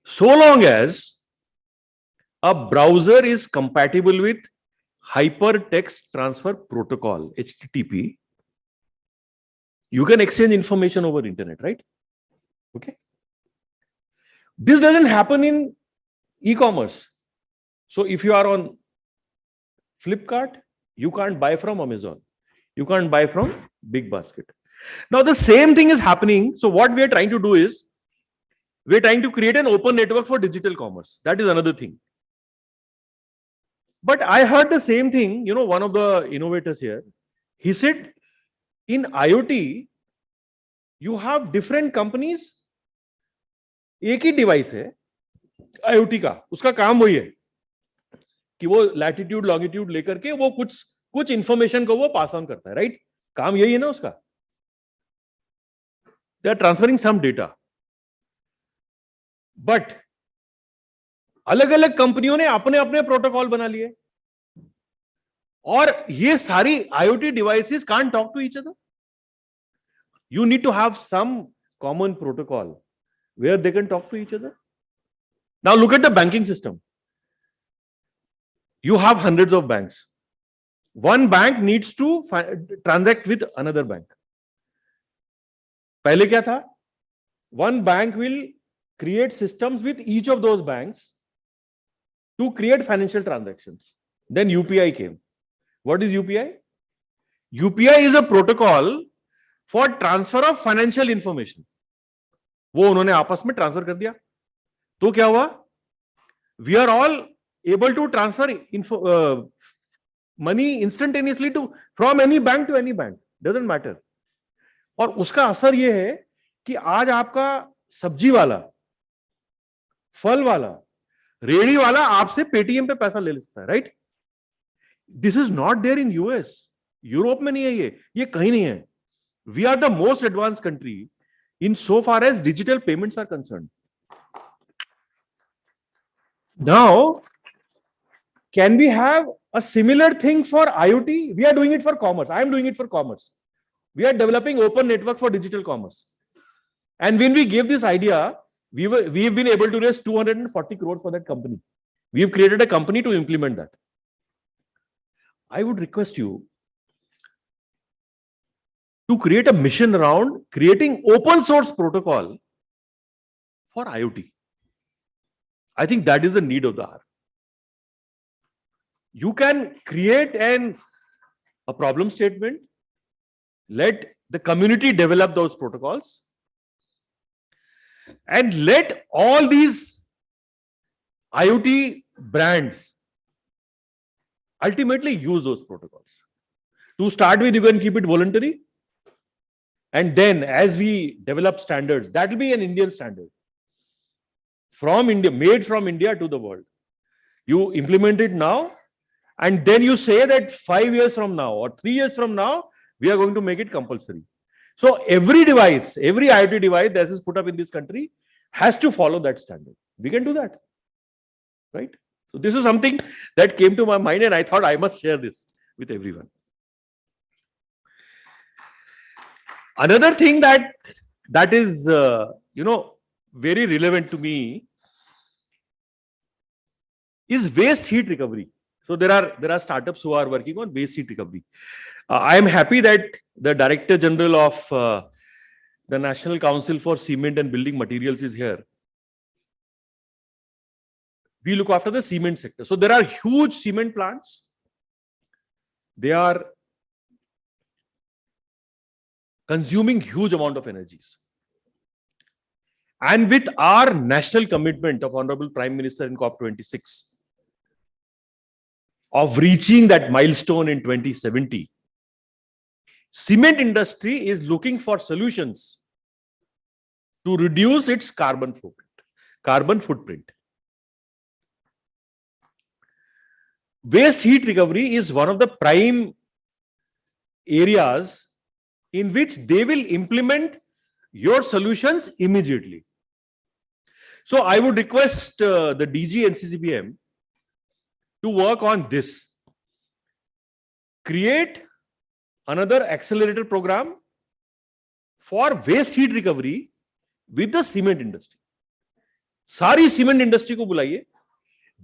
Speaker 4: So long as a browser is compatible with Hypertext Transfer Protocol, HTTP, you can exchange information over internet, right? Okay. This doesn't happen in e-commerce. So if you are on Flipkart, you can't buy from Amazon. You can't buy from Big Basket. Now the same thing is happening. So what we are trying to do is, we're trying to create an open network for digital commerce. That is another thing. But I heard the same thing, you know, one of the innovators here, he said, in IoT, you have different companies, एक ही device है IoT का, उसका काम वही है कि वो latitude longitude लेकर के वो कुछ इंफॉर्मेशन को वो पास ऑन करता है, राइट? काम यही है ना उसका. They are transferring some data. But अलग अलग कंपनियों ने अपने अपने प्रोटोकॉल बना लिए, और ये सारी IoT devices can't talk to each other. You need to have some common protocol where they can talk to each other. Now look at the banking system. You have hundreds of banks. One bank needs to transact with another bank. पहले क्या था? One bank will create systems with each of those banks to create financial transactions. Then UPI came. What is UPI? UPI is a protocol for transfer of financial information. वो उन्होंने आपस में transfer कर दिया, तो क्या हुआ? We are all able to transfer money instantaneously from any bank to any bank. Doesn't matter. और उसका असर ये है कि आज आपका सब्जी वाला, फल वाला, रेडी वाला आपसे पेटीएम पे पैसा ले सकता है, right? This is not there in US. Europe में नहीं है ये कहीं नहीं है. We are the most advanced country in so far as digital payments are concerned. Now, can we have a similar thing for IoT? We are doing it for commerce. I am doing it for commerce. We are developing open network for digital commerce. And when we gave this idea, we have been able to raise 240 crores for that company. We have created a company to implement that. I would request you to create a mission around creating open source protocol for IoT. I think that is the need of the hour. You can create a problem statement, let the community develop those protocols, and let all these IoT brands ultimately use those protocols. To start with, you can keep it voluntary. And then as we develop standards, that will be an Indian standard. From India, made from India to the world. You implement it now, and then you say that 5 years from now or 3 years from now, we are going to make it compulsory. So every device, every IoT device that is put up in this country has to follow that standard. We can do that, right? So this is something that came to my mind, and I thought I must share this with everyone. Another thing that is, very relevant to me is waste heat recovery. So there are startups who are working on waste heat recovery. I am happy that the Director General of the National Council for Cement and Building Materials is here. We look after the cement sector. So there are huge cement plants. They are consuming huge amount of energies. And with our national commitment of Honorable Prime Minister in COP26 of reaching that milestone in 2070, cement industry is looking for solutions to reduce its carbon footprint. Waste heat recovery is one of the prime areas in which they will implement your solutions immediately. So I would request the DG NCCBM to work on this. Create another accelerator program for waste heat recovery with the cement industry. सारी cement industry को बुलाइए,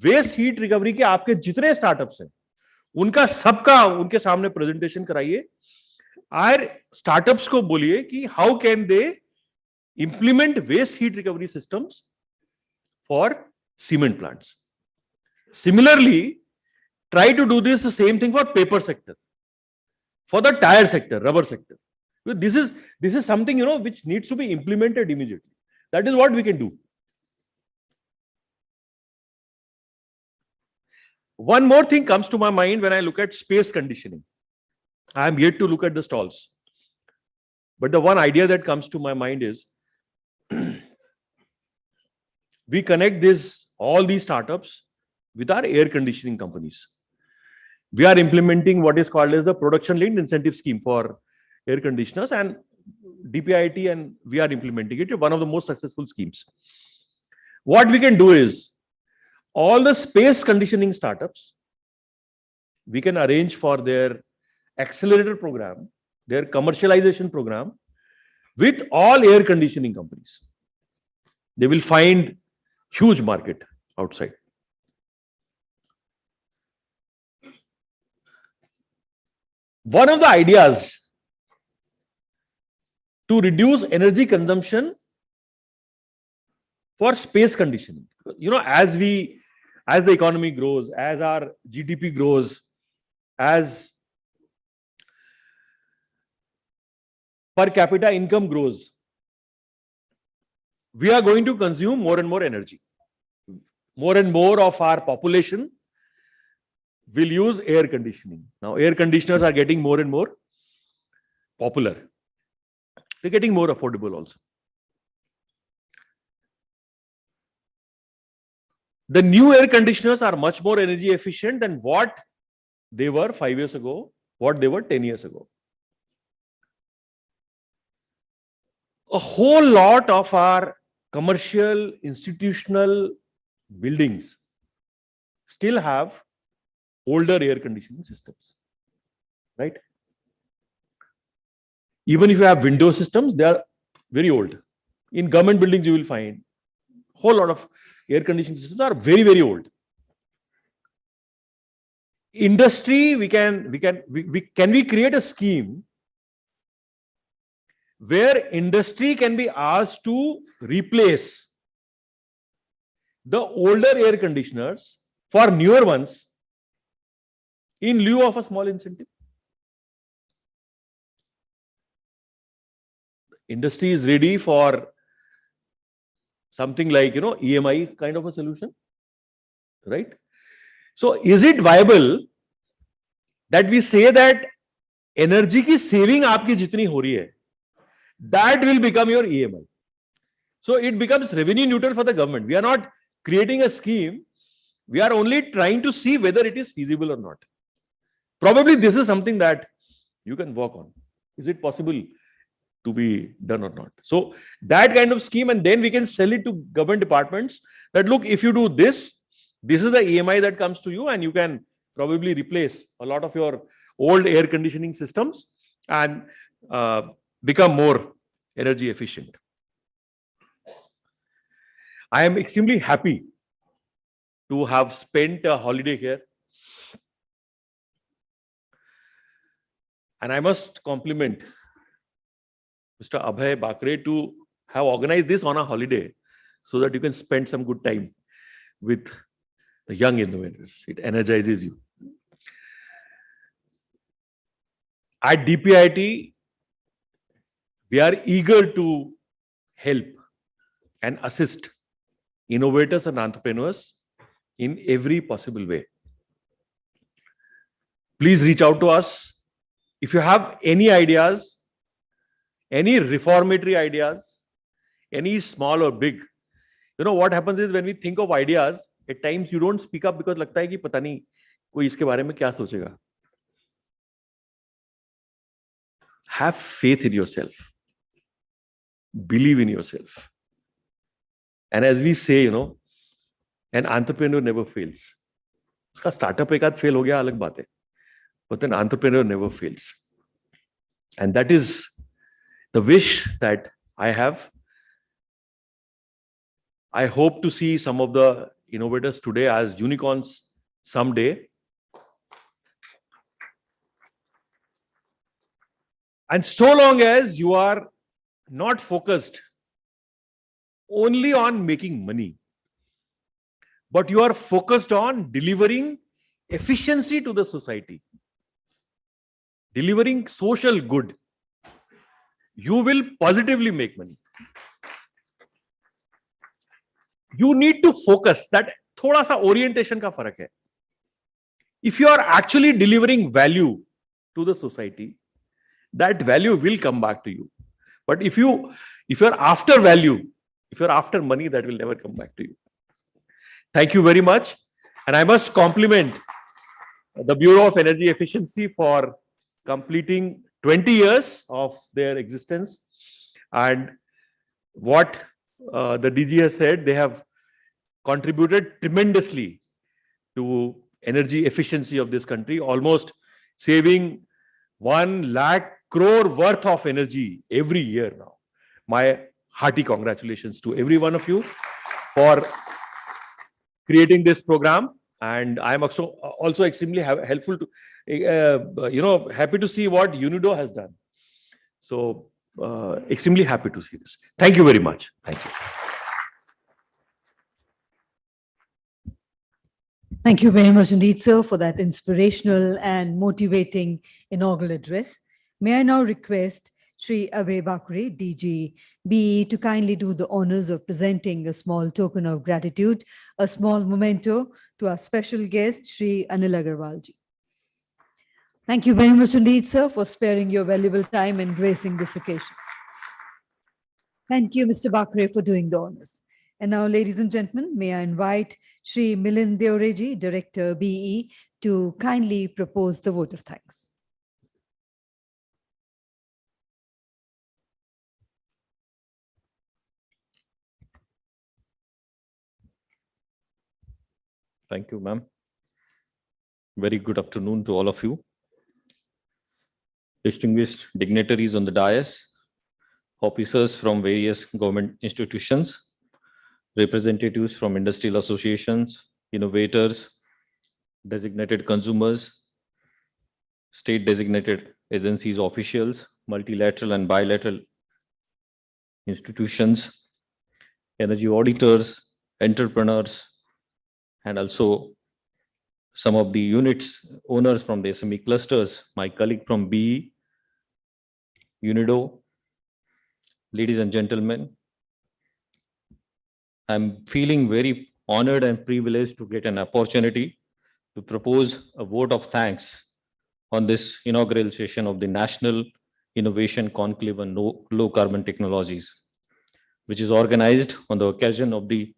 Speaker 4: waste heat recovery के आपके जितने startups हैं, उनका सबका उनके सामने presentation कराइए. और startups को बोलिए कि how can they implement waste heat recovery systems for cement plants. Similarly, try to do this the same thing for paper sector, for the tire sector, rubber sector. This is something which needs to be implemented immediately. That is what we can do. One more thing comes to my mind when I look at space conditioning. I am yet to look at the stalls, but the one idea that comes to my mind is we connect all these startups with our air conditioning companies. We are implementing what is called as the production linked incentive scheme for air conditioners, and DPIIT and we are implementing it. One of the most successful schemes. What we can do is all the space conditioning startups, we can arrange for their accelerator program, their commercialization program with all air conditioning companies. They will find huge market outside. One of the ideas to reduce energy consumption for space conditioning, as the economy grows, as our GDP grows, as per capita income grows, we are going to consume more and more energy. More and more of our population will use air conditioning. Now, air conditioners are getting more and more popular. They're getting more affordable also. The new air conditioners are much more energy efficient than what they were 5 years ago, what they were 10 years ago. A whole lot of our commercial, institutional buildings still have older air conditioning systems, right? Even if you have window systems, they are very old. In government buildings, you will find a whole lot of air conditioning systems are very, very old. Industry, can we create a scheme where industry can be asked to replace the older air conditioners for newer ones in lieu of a small incentive? Industry is ready for something like, EMI kind of a solution, right? So is it viable that we say that energy ki saving aapki jitni ho rahi hai, that will become your EMI? So it becomes revenue neutral for the government. We are not creating a scheme. We are only trying to see whether it is feasible or not. Probably this is something that you can work on. Is it possible to be done or not? So that kind of scheme, and then we can sell it to government departments that, look, if you do this, this is the EMI that comes to you, and you can probably replace a lot of your old air conditioning systems and become more energy efficient. I am extremely happy to have spent a holiday here. And I must compliment Mr. Abhay Bakre to have organized this on a holiday so that you can spend some good time with the young innovators. It energizes you. At DPIT, we are eager to help and assist innovators and entrepreneurs in every possible way. Please reach out to us. If you have any ideas, any reformatory ideas, any small or big, what happens is when we think of ideas, at times you don't speak up because लगता है कि पता नहीं कोई इसके बारे में क्या सोचेगा. Have faith in yourself. Believe in yourself. And as we say, an entrepreneur never fails. उसका startup एक आध fail हो गया अलग बात है. But an entrepreneur never fails. And that is the wish that I have. I hope to see some of the innovators today as unicorns someday. And so long as you are not focused only on making money, but you are focused on delivering efficiency to the society, delivering social good, you will positively make money. You need to focus. That thoda sa orientation ka farak hai. If you are actually delivering value to the society, that value will come back to you. But if you're after value, if you're after money, that will never come back to you. Thank you very much. And I must compliment the Bureau of Energy Efficiency for completing 20 years of their existence. And what the DG has said, they have contributed tremendously to energy efficiency of this country, almost saving 1 lakh crore worth of energy every year now. My hearty congratulations to every one of you for creating this program. And I am also extremely helpful to, happy to see what UNIDO has done. So extremely happy to see this. Thank you very much. Thank you.
Speaker 2: Thank you very much indeed, sir, for that inspirational and motivating inaugural address. May I now request Shri Abhay Bakre, DG BE, to kindly do the honors of presenting a small token of gratitude, a small memento to our special guest, Shri Anil Agarwalji. Thank you very much indeed, sir, for sparing your valuable time and gracing this occasion. Thank you, Mr. Bakre, for doing the honors. And now, ladies and gentlemen, may I invite Shri Milind Deoreji, Director BE, to kindly propose the vote of thanks.
Speaker 5: Thank you, ma'am. Very good afternoon to all of you. Distinguished dignitaries on the dais, officers from various government institutions, representatives from industrial associations, innovators, designated consumers, state designated agencies, officials, multilateral and bilateral institutions, energy auditors, entrepreneurs, and also some of the units owners from the SME clusters, my colleague from BE, UNIDO, ladies and gentlemen, I'm feeling very honored and privileged to get an opportunity to propose a vote of thanks on this inaugural session of the National Innovation Conclave on Low Carbon Technologies, which is organized on the occasion of the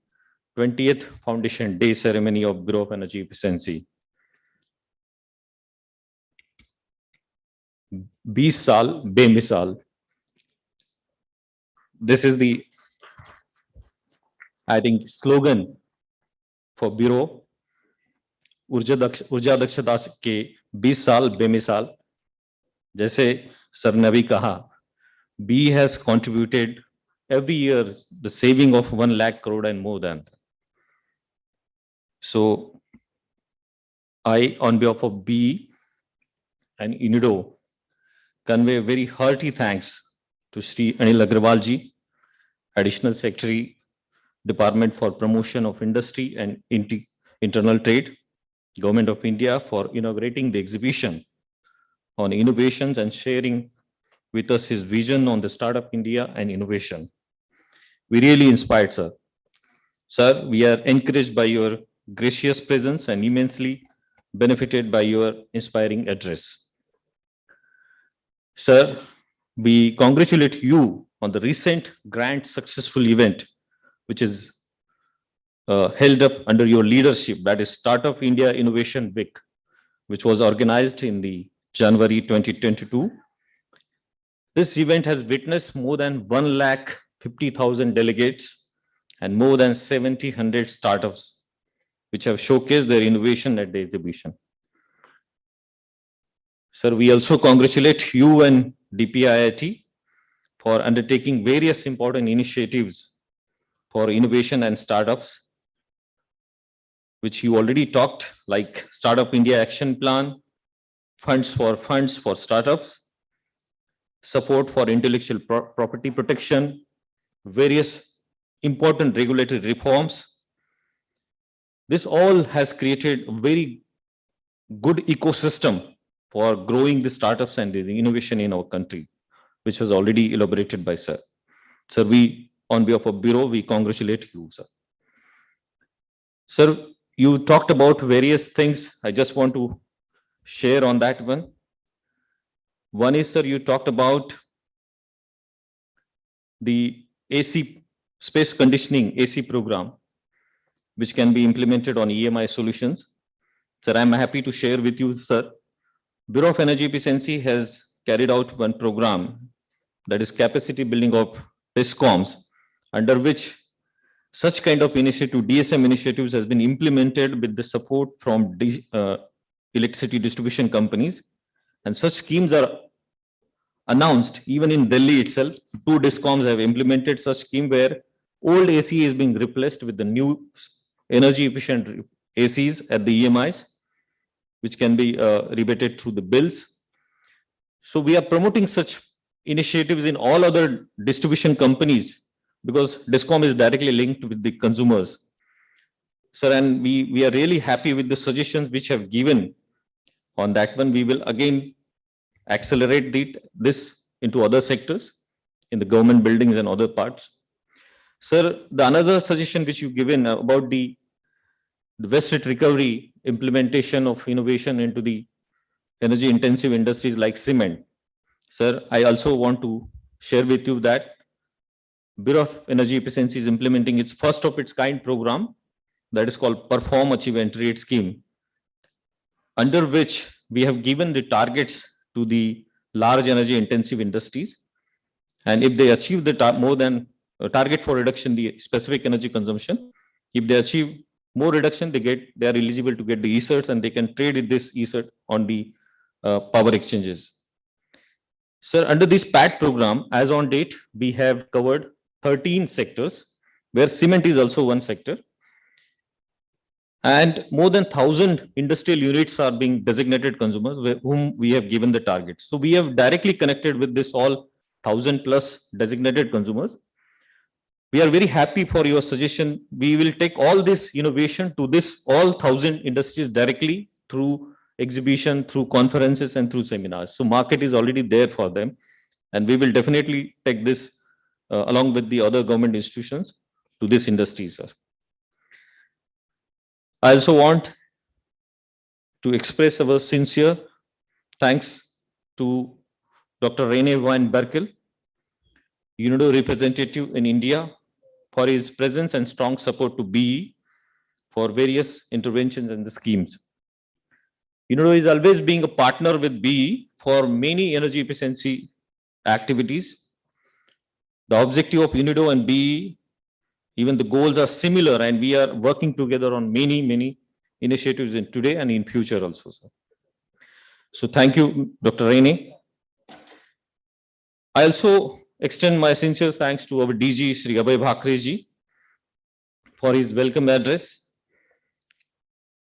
Speaker 5: 20th Foundation Day ceremony of Bureau of Energy Efficiency. 20 साल बेमिसाल. This is the, I think, slogan for Bureau. ऊर्जा दक्षता के 20 साल बेमिसाल. जैसे sir ने भी कहा, B has contributed every year the saving of 1 lakh crore and more than that. So I, on behalf of B and UNIDO, convey very hearty thanks to Sri Anil Agrawal ji, Additional Secretary, Department for Promotion of Industry and Internal Trade, Government of India, for inaugurating the exhibition on innovations and sharing with us his vision on the Startup India and innovation. We really inspired, sir. Sir, we are encouraged by your gracious presence and immensely benefited by your inspiring address. Sir, we congratulate you on the recent grand successful event, which is held up under your leadership, that is Startup India Innovation Week, which was organized in the January 2022. This event has witnessed more than 150,000 delegates and more than 700 startups, which have showcased their innovation at the exhibition. Sir, we also congratulate you and DPIIT for undertaking various important initiatives for innovation and startups, which you already talked, like Startup India Action Plan, funds for startups, support for intellectual property protection, various important regulatory reforms. This all has created a very good ecosystem for growing the startups and the innovation in our country, which was already elaborated by sir. Sir, we, on behalf of Bureau, we congratulate you, sir. Sir, you talked about various things. I just want to share on that one. One is, sir, you talked about the AC, space conditioning AC program, which can be implemented on EMI solutions. Sir, I'm happy to share with you, sir, Bureau of Energy Efficiency has carried out one program, that is capacity building of DISCOMs, under which such kind of initiative, DSM initiatives, has been implemented with the support from electricity distribution companies. And such schemes are announced even in Delhi itself. 2 DISCOMs have implemented such scheme where old AC is being replaced with the new energy efficient ACs at the EMIs, which can be rebated through the bills. So we are promoting such initiatives in all other distribution companies because DISCOM is directly linked with the consumers. Sir, and we are really happy with the suggestions which have given on that one. We will again accelerate this into other sectors in the government buildings and other parts. Sir, the another suggestion which you've given about the wasted recovery implementation of innovation into the energy intensive industries like cement. Sir, I also want to share with you that Bureau of Energy Efficiency is implementing its first of its kind program that is called Perform, Achieve and Trade Scheme, under which we have given the targets to the large energy intensive industries. And if they achieve the more than target for reduction, the specific energy consumption, if they achieve more reduction, they are eligible to get the e-certs and they can trade this e-cert on the power exchanges. Sir, under this PAT program, as on date, we have covered 13 sectors, where cement is also one sector. And more than 1,000 industrial units are being designated consumers, whom we have given the targets. So we have directly connected with this all 1,000 plus designated consumers. We are very happy for your suggestion. We will take all this innovation to this all 1,000 industries directly through exhibition, through conferences and through seminars. So market is already there for them. And we will definitely take this along with the other government institutions to this industry, sir. I also want to express our sincere thanks to Dr. Rene van Berkel, UNIDO representative in India, for his presence and strong support to BE for various interventions and the schemes. UNIDO is always being a partner with BE for many energy efficiency activities. The objective of UNIDO and BE, even the goals are similar, and we are working together on many initiatives in today and in future also, sir. So thank you, Dr. Rene. I also extend my sincere thanks to our DG, Sri Abhay Bhakreji, for his welcome address.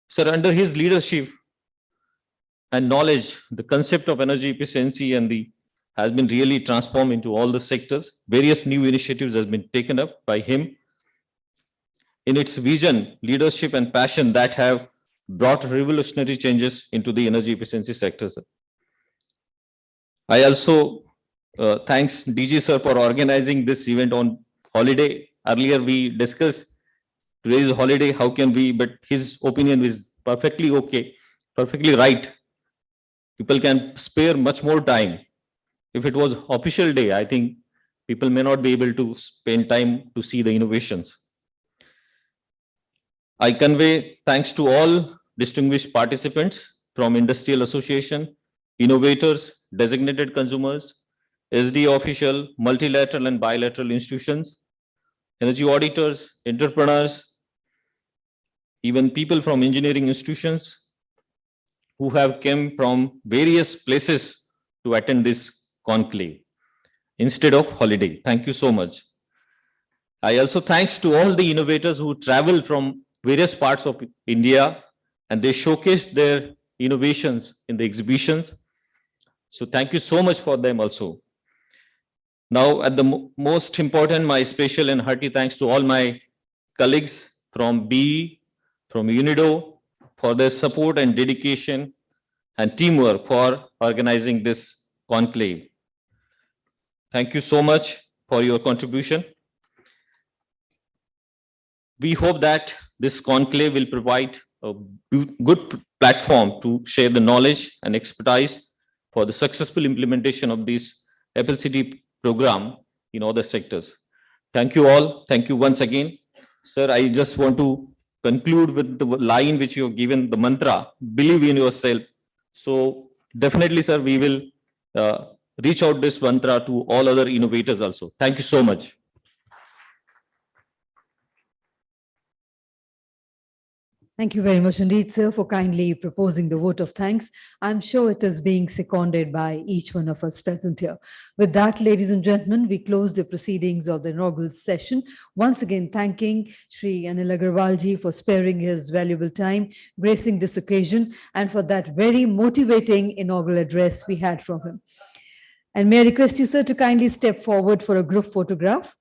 Speaker 5: Sir, under his leadership and knowledge, the concept of energy efficiency has been really transformed into all the sectors. Various new initiatives has been taken up by him in its vision, leadership, and passion that have brought revolutionary changes into the energy efficiency sectors. I also thanks DG sir for organizing this event on holiday. Earlier we discussed today is a holiday, how can we, but his opinion is perfectly okay, perfectly right. People can spare much more time. If it was official day, I think people may not be able to spend time to see the innovations. I convey thanks to all distinguished participants from industrial association, innovators, designated consumers, SD official, multilateral and bilateral institutions, energy auditors, entrepreneurs, even people from engineering institutions who have come from various places to attend this conclave instead of holiday. Thank you so much. I also thanks to all the innovators who travel from various parts of India and they showcased their innovations in the exhibitions. So thank you so much for them also. Now, at the most important, my special and hearty thanks to all my colleagues from BE, from UNIDO, for their support and dedication and teamwork for organizing this conclave. Thank you so much for your contribution. We hope that this conclave will provide a good platform to share the knowledge and expertise for the successful implementation of this FLCD program in other sectors. Thank you all. Thank you once again. Sir, I just want to conclude with the line which you have given, the mantra, believe in yourself. So definitely, sir, we will reach out this mantra to all other innovators also. Thank you so much.
Speaker 2: Thank you very much indeed, sir, for kindly proposing the vote of thanks. I'm sure it is being seconded by each one of us present here. With that, ladies and gentlemen, we close the proceedings of the inaugural session. Once again, thanking Sri Anil Agarwalji for sparing his valuable time, gracing this occasion, and for that very motivating inaugural address we had from him. And may I request you, sir, to kindly step forward for a group photograph.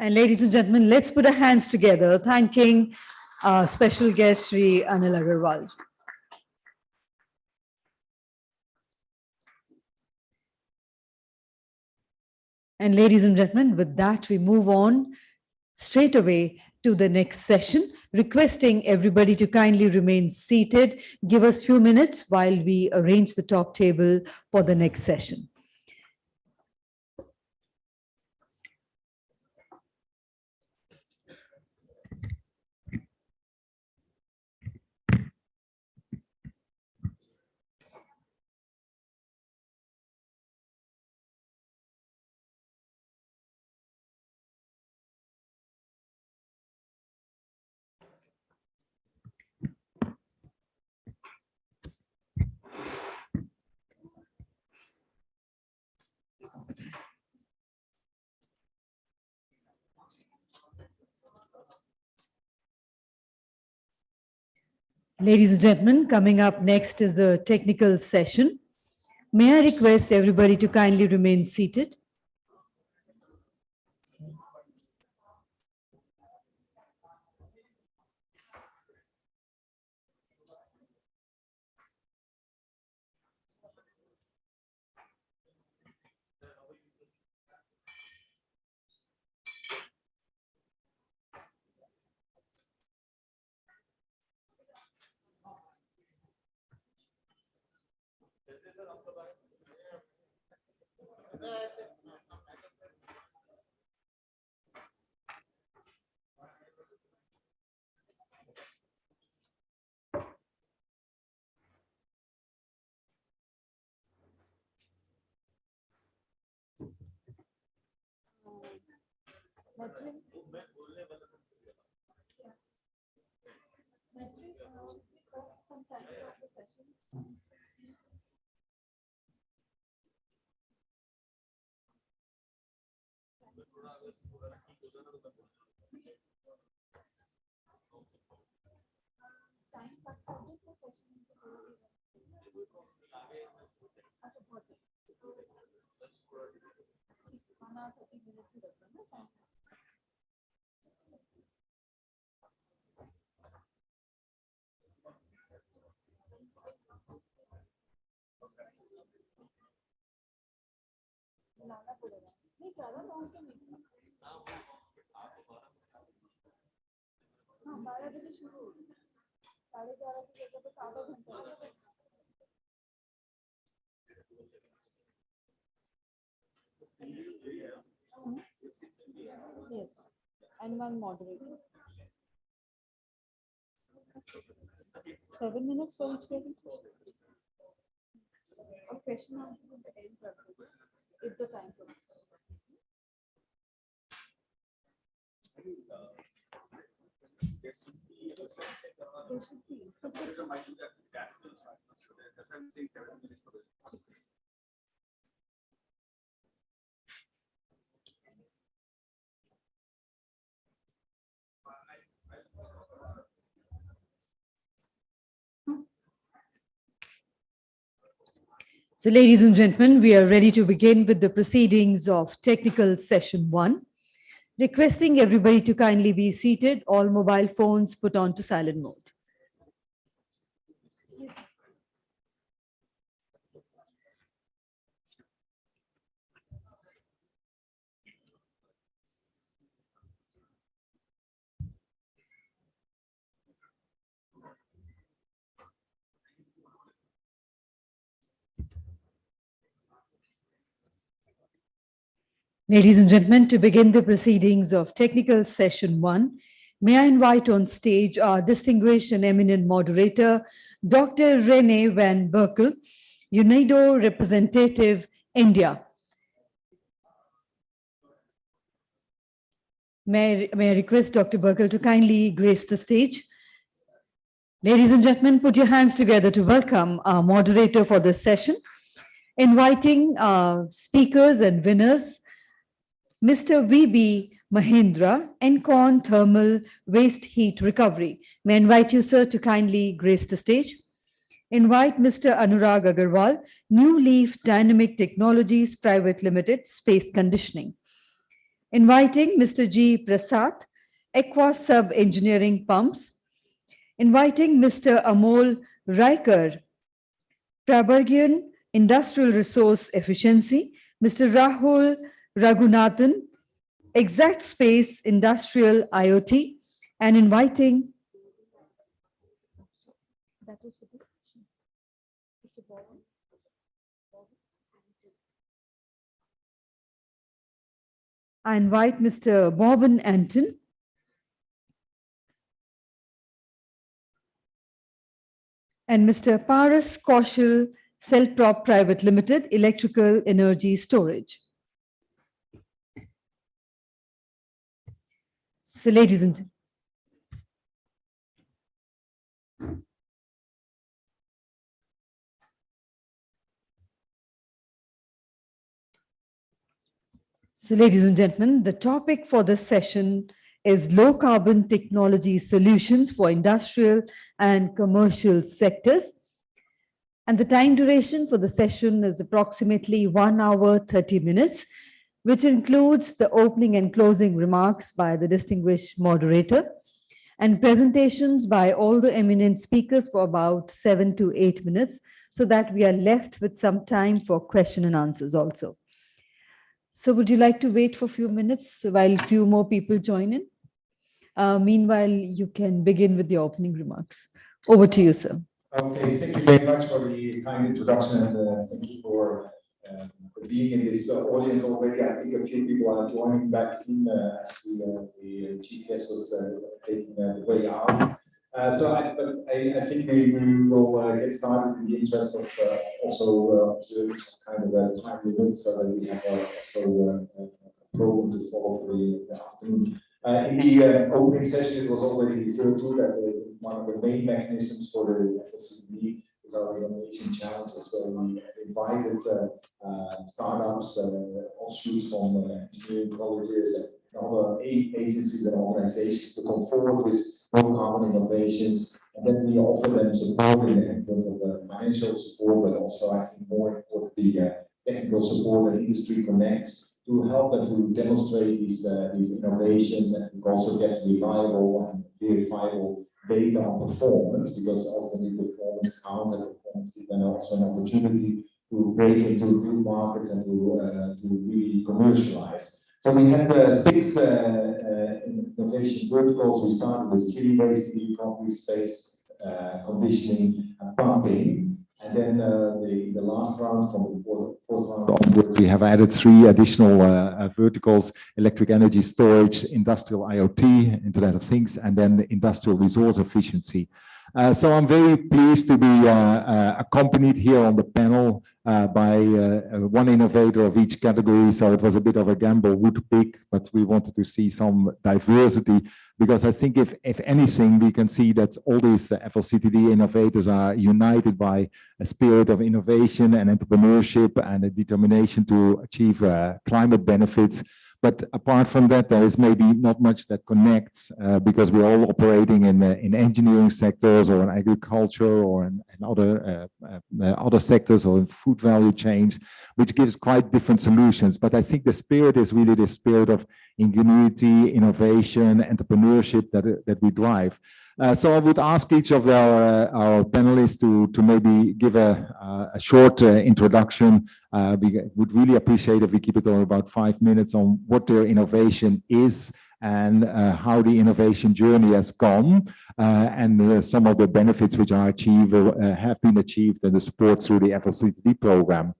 Speaker 2: And ladies and gentlemen, let's put our hands together, thanking our special guest, Sri Anil Agarwal. And ladies and gentlemen, with that, we move on straight away to the next session, requesting everybody to kindly remain seated. Give us a few minutes while we arrange the top table for the next session. Ladies and gentlemen, coming up next is the technical session. May I request everybody to kindly remain seated?
Speaker 6: Yes, and one moderator. 7 minutes for each presentation. A question answer at the end, if the time permits. There should be.
Speaker 2: So, ladies and gentlemen, we are ready to begin with the proceedings of technical session 1. Requesting everybody to kindly be seated, all mobile phones put on to silent mode. Ladies and gentlemen, to begin the proceedings of technical session 1, may I invite on stage our distinguished and eminent moderator, Dr. Rene van Berkel, UNIDO representative, India. May I request Dr. Berkel to kindly grace the stage. Ladies and gentlemen, put your hands together to welcome our moderator for this session, inviting speakers and winners, Mr. V.B. Mahindra, Encon Thermal Waste Heat Recovery. May I invite you, sir, to kindly grace the stage. Invite Mr. Anurag Agarwal, New Leaf Dynamic Technologies Private Limited, Space Conditioning. Inviting Mr. G. Prasad, Aqua Sub Engineering Pumps. Inviting Mr. Amol Raikar, Prabargian Industrial Resource Efficiency. Mr. Rahul Raghunathan, Exact Space Industrial IoT, and inviting
Speaker 6: That was for this session. Mr. Bowen.
Speaker 2: I invite Mr. Bobbin Anton, and Mr. Paras Kaushal Cellprop Private Limited, Electrical Energy Storage. So, ladies and gentlemen, the topic for this session is low carbon technology solutions for industrial and commercial sectors. And the time duration for the session is approximately 1 hour, 30 minutes, which includes the opening and closing remarks by the distinguished moderator and presentations by all the eminent speakers for about 7 to 8 minutes, so that we are left with some time for question and answers also. So would you like to wait for a few minutes while a few more people join in? Meanwhile, you can begin with the opening remarks. Over to you, sir.
Speaker 3: Okay, thank you very much for the kind introduction and thank you for being in this audience already. I think a few people are joining back in as the GPS was taking the way out. I think we will get started in the interest of also observing some kind of time limit so that we have also a program to follow for the afternoon. In the opening session, it was already referred to that one of the main mechanisms for the FLCD is our innovation challenges. So we invited startups, offshoots from engineering colleges and other agencies and organizations to come forward with low carbon innovations. And then we offer them support in terms of financial support, but also I think more importantly, technical support and industry connects to help them to demonstrate these innovations and also get reliable and verifiable data on performance, because ultimately performance counts and performance is then also an opportunity to break into new markets and to really commercialize. So we had 6 innovation verticals. We started with 3 waste heat recovery, space conditioning, and pumping. And then the last round, from the fourth round onwards, we have added 3 additional verticals: electric energy storage, industrial IoT, Internet of Things, and then industrial resource efficiency. So I'm very pleased to be accompanied here on the panel by one innovator of each category. So it was a bit of a gamble who to pick, but we wanted to see some diversity, because I think if anything, we can see that all these FLCTD innovators are united by a spirit of innovation and entrepreneurship and a determination to achieve climate benefits. But apart from that, there is maybe not much that connects because we're all operating in engineering sectors or in agriculture or in other sectors or in food value chains, which gives quite different solutions. But I think the spirit is really the spirit of ingenuity, innovation, entrepreneurship that we drive. So I would ask each of our panelists to maybe give a short introduction. We would really appreciate if we keep it on about 5 minutes on what their innovation is and how the innovation journey has gone, and some of the benefits which are have been achieved and the support through the FLCTD program.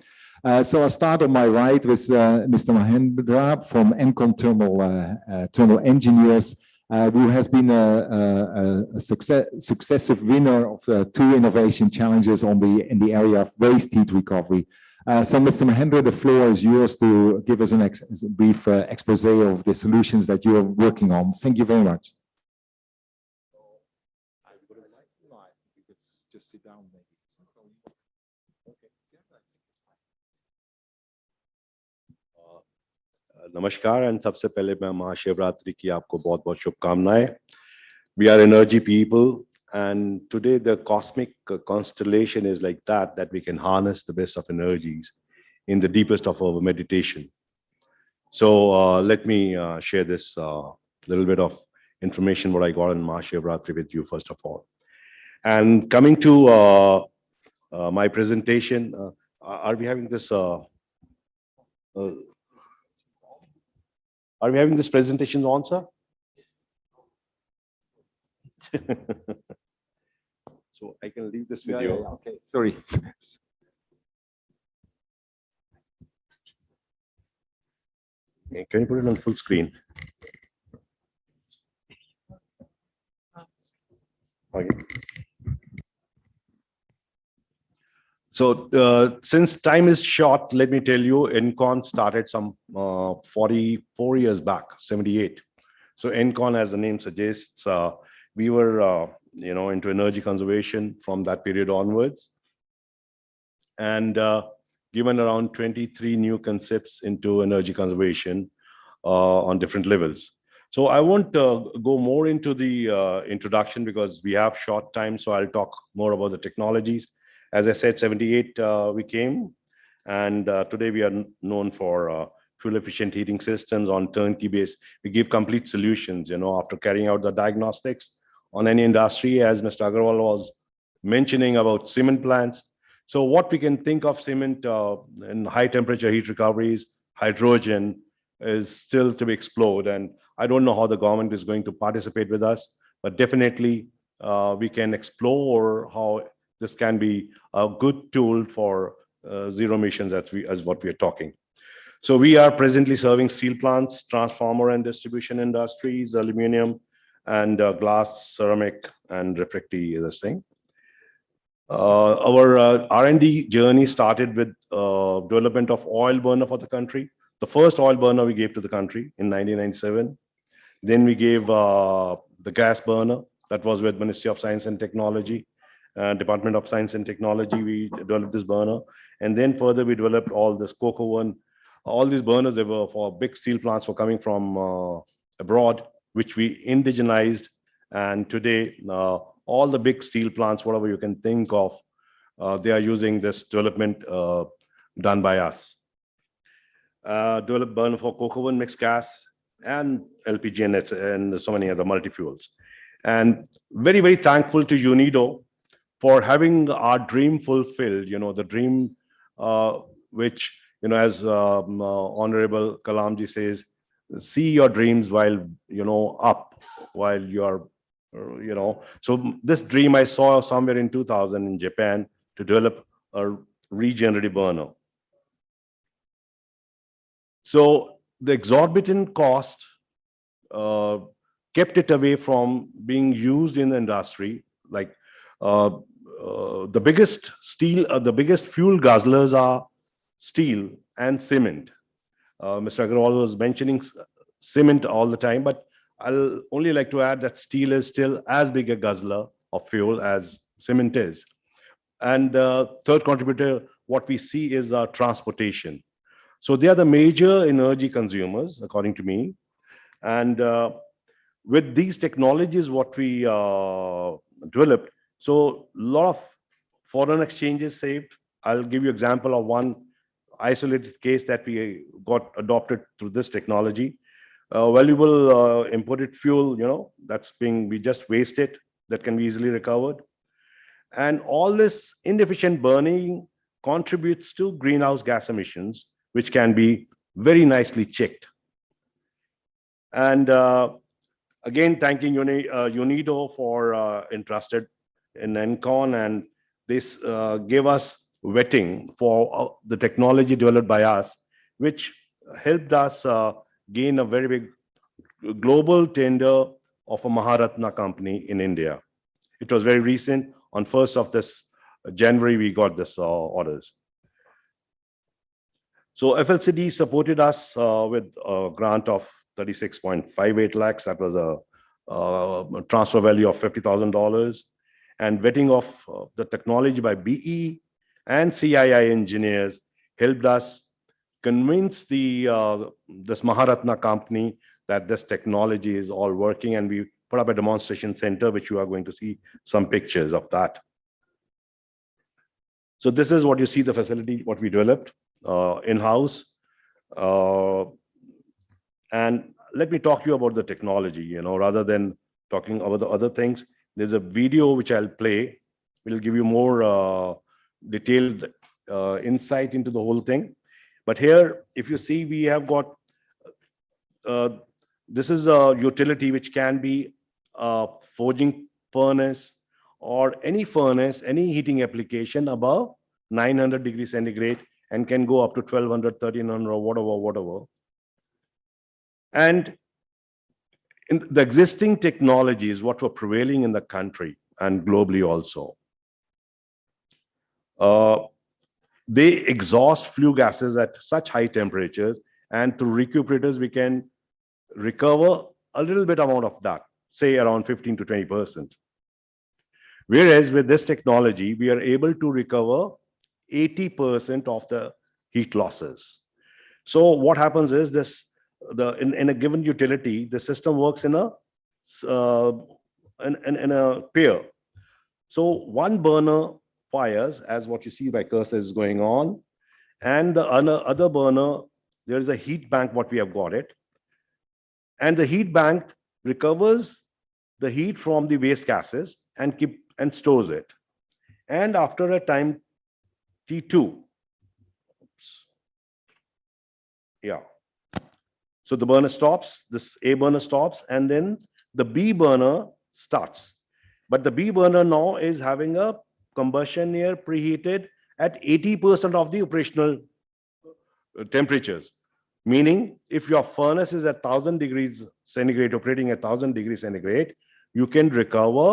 Speaker 3: So I'll start on my right with Mr. Mahendra from Encon Thermal Engineers, who has been a successive winner of 2 innovation challenges in the area of waste heat recovery. So Mr. Mahendra, the floor is yours to give us a brief expose of the solutions that you are working on. Thank you very much. Just sit down, maybe.
Speaker 4: नमस्कार and सबसे पहले मैं महाशिवरात्रि की आपको बहुत-बहुत शुभकामनाएं. We are energy people, and today the cosmic constellation is like that we can harness the best of energies in the deepest of our meditation. So let me share this little bit of information what I got on Mahashivratri with you first of all. And coming to my presentation, are we having this are we having this presentation on, sir? So I can leave this with you.
Speaker 3: Yeah, okay, sorry.
Speaker 4: Can you put it on full screen? Okay. So since time is short, let me tell you, Encon started some 44 years back, 78. So Encon, as the name suggests, we were into energy conservation from that period onwards, and given around 23 new concepts into energy conservation on different levels. So I won't go more into the introduction because we have short time, so I'll talk more about the technologies. As I said, 78 we came, and today we are known for fuel efficient heating systems on turnkey base. We give complete solutions, after carrying out the diagnostics on any industry, as Mr. Agarwal was mentioning about cement plants. So what we can think of cement in high temperature heat recoveries, hydrogen is still to be explored. And I don't know how the government is going to participate with us, but definitely we can explore how
Speaker 7: this can be a good tool for zero emissions as what we are talking. So we are presently serving steel plants, transformer and distribution industries, aluminum and glass, ceramic and refractory, this thing. Our R&D journey started with development of oil burner for the country. The first oil burner we gave to the country in 1997. Then we gave the gas burner, that was with Ministry of Science and Technology, Department of Science and Technology. We developed this burner. And then further we developed all this coke oven. All these burners, they were for big steel plants were coming from abroad, which we indigenized. And today, all the big steel plants, whatever you can think of, they are using this development done by us. Developed burner for coke oven, mixed gas, and LPG and so many other multi-fuels. And very, very thankful to UNIDO for having our dream fulfilled, the dream which, as Honorable Kalamji says, see your dreams while, up, while you're, So this dream I saw somewhere in 2000 in Japan to develop a regenerative burner. So the exorbitant cost kept it away from being used in the industry. Like the biggest fuel guzzlers are steel and cement. Mr. Agarwal was mentioning cement all the time, but I'll only like to add that steel is still as big a guzzler of fuel as cement is. And the third contributor, what we see is transportation. So they are the major energy consumers, according to me. And with these technologies, what we developed, so a lot of foreign exchanges saved. I'll give you example of one isolated case that we got adopted through this technology. Valuable imported fuel, we just waste it, that can be easily recovered. And all this inefficient burning contributes to greenhouse gas emissions, which can be very nicely checked. And again, thanking UNIDO for interested in NCON, and this gave us vetting for the technology developed by us, which helped us gain a very big global tender of a Maharatna company in India. It was very recent. On 1st of this January, we got this orders. So FLCD supported us with a grant of 36.58 lakhs. That was a transfer value of $50,000. And vetting of the technology by BE and CII engineers helped us convince this Maharatna company that this technology is all working, and we put up a demonstration center, which you are going to see some pictures of that. So this is what you see, the facility, what we developed in-house. And let me talk to you about the technology, rather than talking about the other things. There's a video which I'll play. Will give you more detailed insight into the whole thing. But here, if you see, we have got, this is a utility which can be a forging furnace or any furnace, any heating application above 900 degrees centigrade, and can go up to 1200, 1300 or whatever. And in the existing technologies, what were prevailing in the country and globally also, they exhaust flue gases at such high temperatures, and through recuperators, we can recover a little bit amount of that, say around 15 to 20%. Whereas with this technology, we are able to recover 80% of the heat losses. So what happens is this, in a given utility, the system works in a pair. So one burner fires, as what you see by cursor is going on, and the other burner, there is a heat bank, what we have got it. And the heat bank recovers the heat from the waste gases and stores it. And after a time T2, so the burner stops, this A burner stops, and then the B burner starts. But the B burner now is having a combustion air preheated at 80% of the operational temperatures. Meaning, if your furnace is at 1000 degrees centigrade, operating at 1000 degrees centigrade, you can recover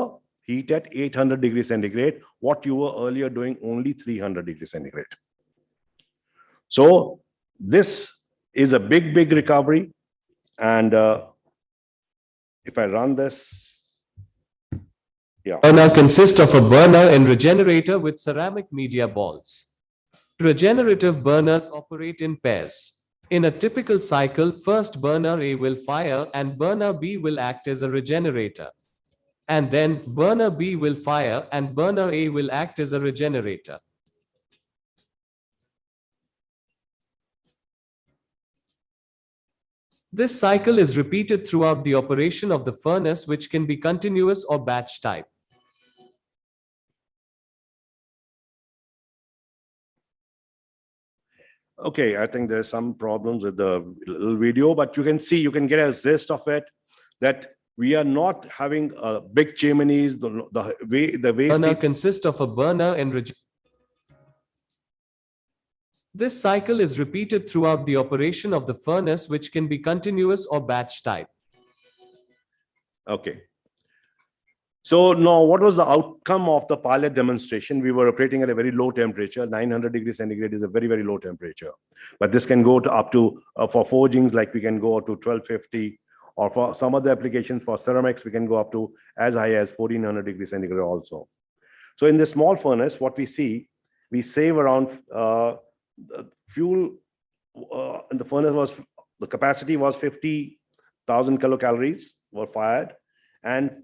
Speaker 7: heat at 800 degrees centigrade, what you were earlier doing only 300 degrees centigrade. So this is a big, big recovery. And if I run this, yeah.
Speaker 8: Burner consists of a burner and regenerator with ceramic media balls. Regenerative burners operate in pairs. In a typical cycle, first burner A will fire and burner B will act as a regenerator. And then burner B will fire and burner A will act as a regenerator. This cycle is repeated throughout the operation of the furnace, which can be continuous or batch type.
Speaker 7: Okay, I think there's some problems with the little video, but you can see, you can get a gist of it, that we are not having big chimneys, the waste
Speaker 8: Burner
Speaker 7: heat.
Speaker 8: consists of a burner and This cycle is repeated throughout the operation of the furnace, which can be continuous or batch type.
Speaker 7: Okay. So now what was the outcome of the pilot demonstration? We were operating at a very low temperature. 900 degrees centigrade is a very, very low temperature. But this can go to up to, for forgings, like we can go to 1250, or for some other applications for ceramics, we can go up to as high as 1400 degrees centigrade also. So in this small furnace, what we see, we save around fuel, and the furnace was, the capacity was 50,000 kilocalories were fired, and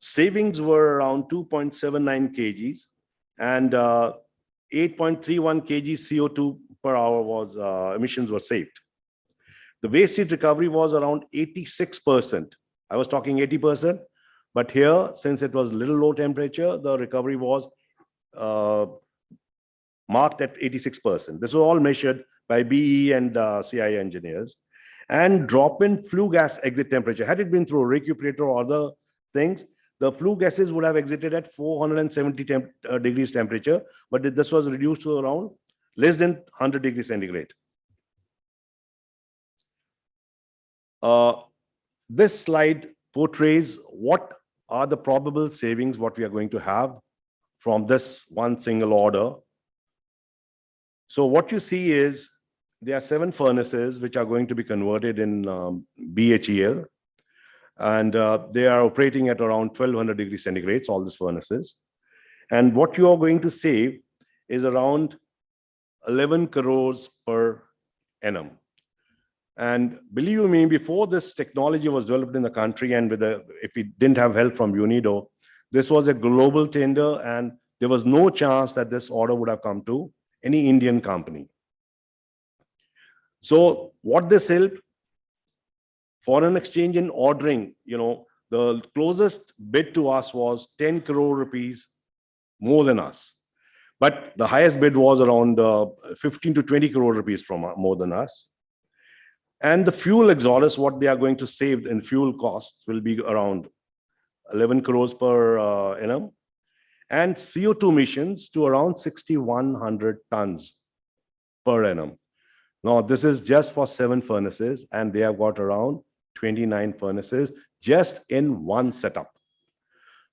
Speaker 7: savings were around 2.79 kgs, and 8.31 kg CO2 per hour was emissions were saved. The waste heat recovery was around 86%. I was talking 80%, but here, since it was little low temperature, the recovery was marked at 86%. This was all measured by BE and CI engineers. And drop in flue gas exit temperature. Had it been through a recuperator or other things, the flue gases would have exited at 470 degrees temperature, but this was reduced to around less than 100 degrees centigrade. This slide portrays what are the probable savings, what we are going to have from this one single order. So what you see is there are 7 furnaces which are going to be converted in BHEL. And they are operating at around 1200 degrees centigrade, all these furnaces. And what you are going to save is around 11 crores per annum. And believe me, before this technology was developed in the country, and if we didn't have help from UNIDO, this was a global tender, and there was no chance that this order would have come to any Indian company. So what this helped? Foreign exchange in ordering, the closest bid to us was 10 crore rupees more than us. But the highest bid was around 15 to 20 crore rupees from more than us. And the fuel exodus, what they are going to save in fuel costs will be around 11 crores per annum. And CO2 emissions to around 6,100 tons per annum. Now, this is just for 7 furnaces, and they have got around 29 furnaces just in one setup.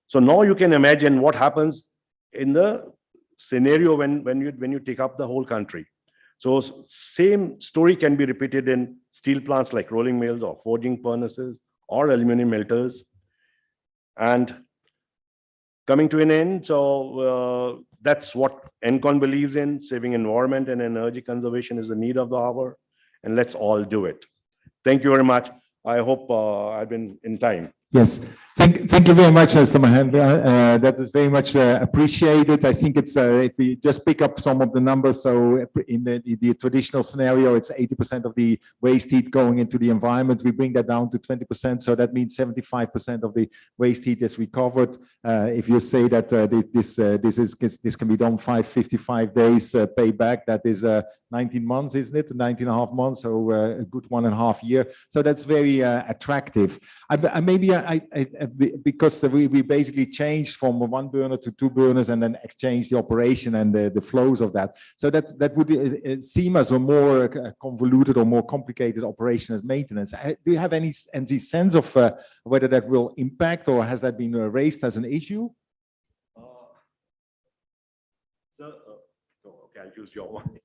Speaker 7: So now you can imagine what happens in the scenario when you take up the whole country. So same story can be repeated in steel plants like rolling mills or forging furnaces or aluminum melters. And coming to an end, so that's what ENCON believes in. Saving environment and energy conservation is the need of the hour, and let's all do it. Thank you very much. I hope I've been in time.
Speaker 3: Yes, thank you very much, Mr. Mahendra. That is very much appreciated. I think it's if we just pick up some of the numbers. So in the traditional scenario, it's 80% of the waste heat going into the environment. We bring that down to 20%. So that means 75% of the waste heat is recovered. If you say that this can be done 555 days payback, that is 19 months, isn't it? 19 and a half months, so a good 1.5 years. So that's very attractive. because we basically changed from one burner to two burners and then exchanged the operation and the flows of that. So that would seem as a more convoluted or more complicated operation as maintenance. Do you have any sense of whether that will impact, or has that been raised as an issue?
Speaker 7: Okay, I'll use your one.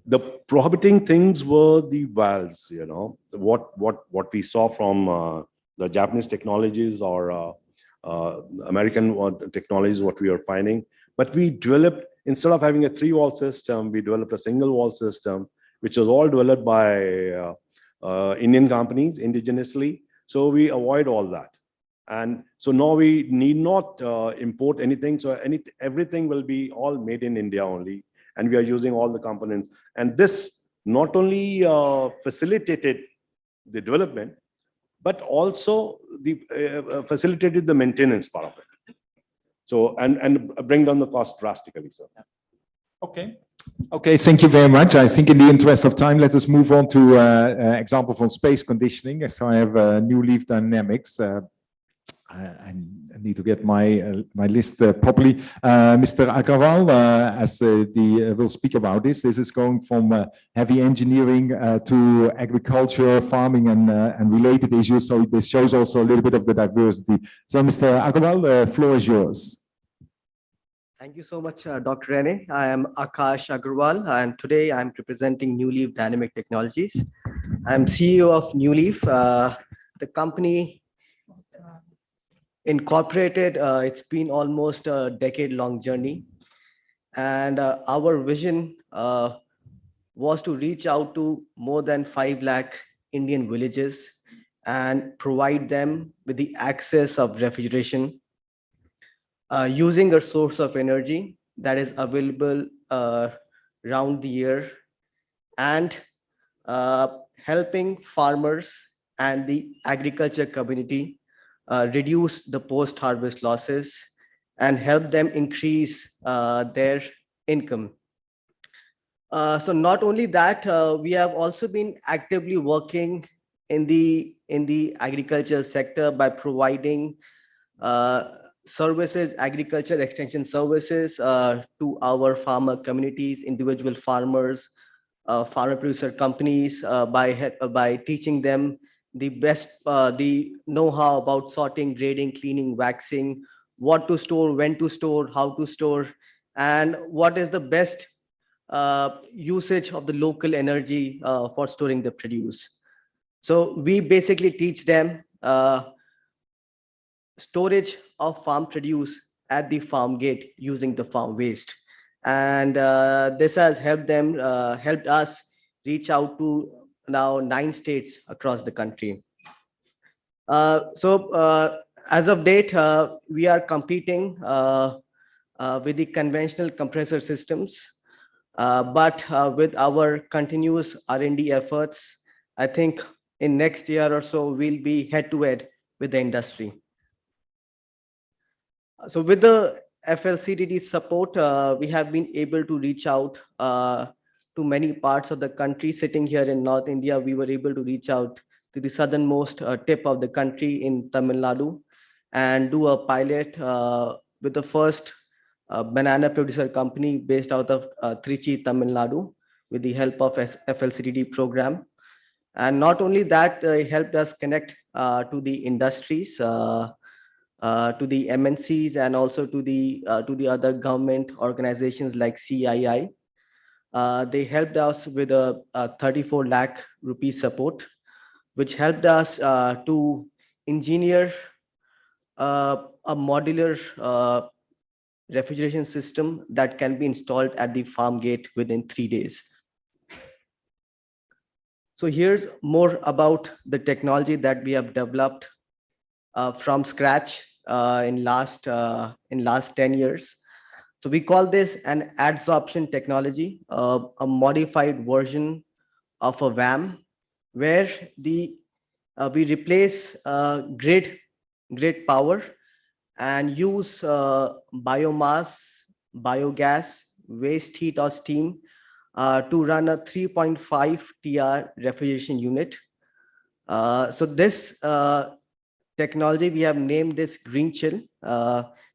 Speaker 7: The prohibiting things were the valves, you know, what we saw from the Japanese technologies or American technologies, what we are finding. But we developed, instead of having a 3-valve system, we developed a single valve system, which was all developed by Indian companies indigenously. So we avoid all that. And so now we need not import anything. So everything will be all made in India only. And we are using all the components. And this not only facilitated the development, but also facilitated the maintenance part of it. So, and bring down the cost drastically, sir.
Speaker 3: Okay. Okay, thank you very much. I think in the interest of time, let us move on to example from space conditioning. So I have New Leaf Dynamics. I need to get my list properly. Mr. Agrawal, will speak about this. This is going from heavy engineering to agriculture, farming, and related issues. So this shows also a little bit of the diversity. So, Mr. Agrawal, the floor is yours.
Speaker 9: Thank you so much, Dr. Rene. I am Akash Agarwal, and today I'm representing New Leaf Dynamic Technologies. I'm CEO of New Leaf. The company incorporated, it's been almost a decade-long journey. And our vision was to reach out to more than 5 lakh Indian villages and provide them with the access of refrigeration using a source of energy that is available round the year, and helping farmers and the agriculture community reduce the post-harvest losses and help them increase their income. So not only that, we have also been actively working in the agriculture sector by providing services, agriculture extension services to our farmer communities, individual farmers, farmer producer companies, by teaching them the best, the know-how about sorting, grading, cleaning, waxing, what to store, when to store, how to store, and what is the best usage of the local energy for storing the produce. So we basically teach them storage of farm produce at the farm gate using the farm waste. And this has helped them, helped us reach out to now 9 states across the country. As of date, we are competing with the conventional compressor systems, but with our continuous R&D efforts, I think in next year or so, we'll be head-to-head with the industry. So with the FLCDD support, we have been able to reach out to many parts of the country. Sitting here in North India, we were able to reach out to the southernmost tip of the country in Tamil Nadu and do a pilot with the first banana producer company based out of Trichy, Tamil Nadu, with the help of FLCDD program. And not only that, it helped us connect to the industries, to the MNCs, and also to the other government organizations like CII. They helped us with a 34 lakh rupee support, which helped us to engineer a modular refrigeration system that can be installed at the farm gate within 3 days. So here's more about the technology that we have developed from scratch in last 10 years. So we call this an adsorption technology, a modified version of a VAM, where we replace grid power and use biomass, biogas, waste heat or steam to run a 3.5 TR refrigeration unit. So this technology, we have named this Green Chill.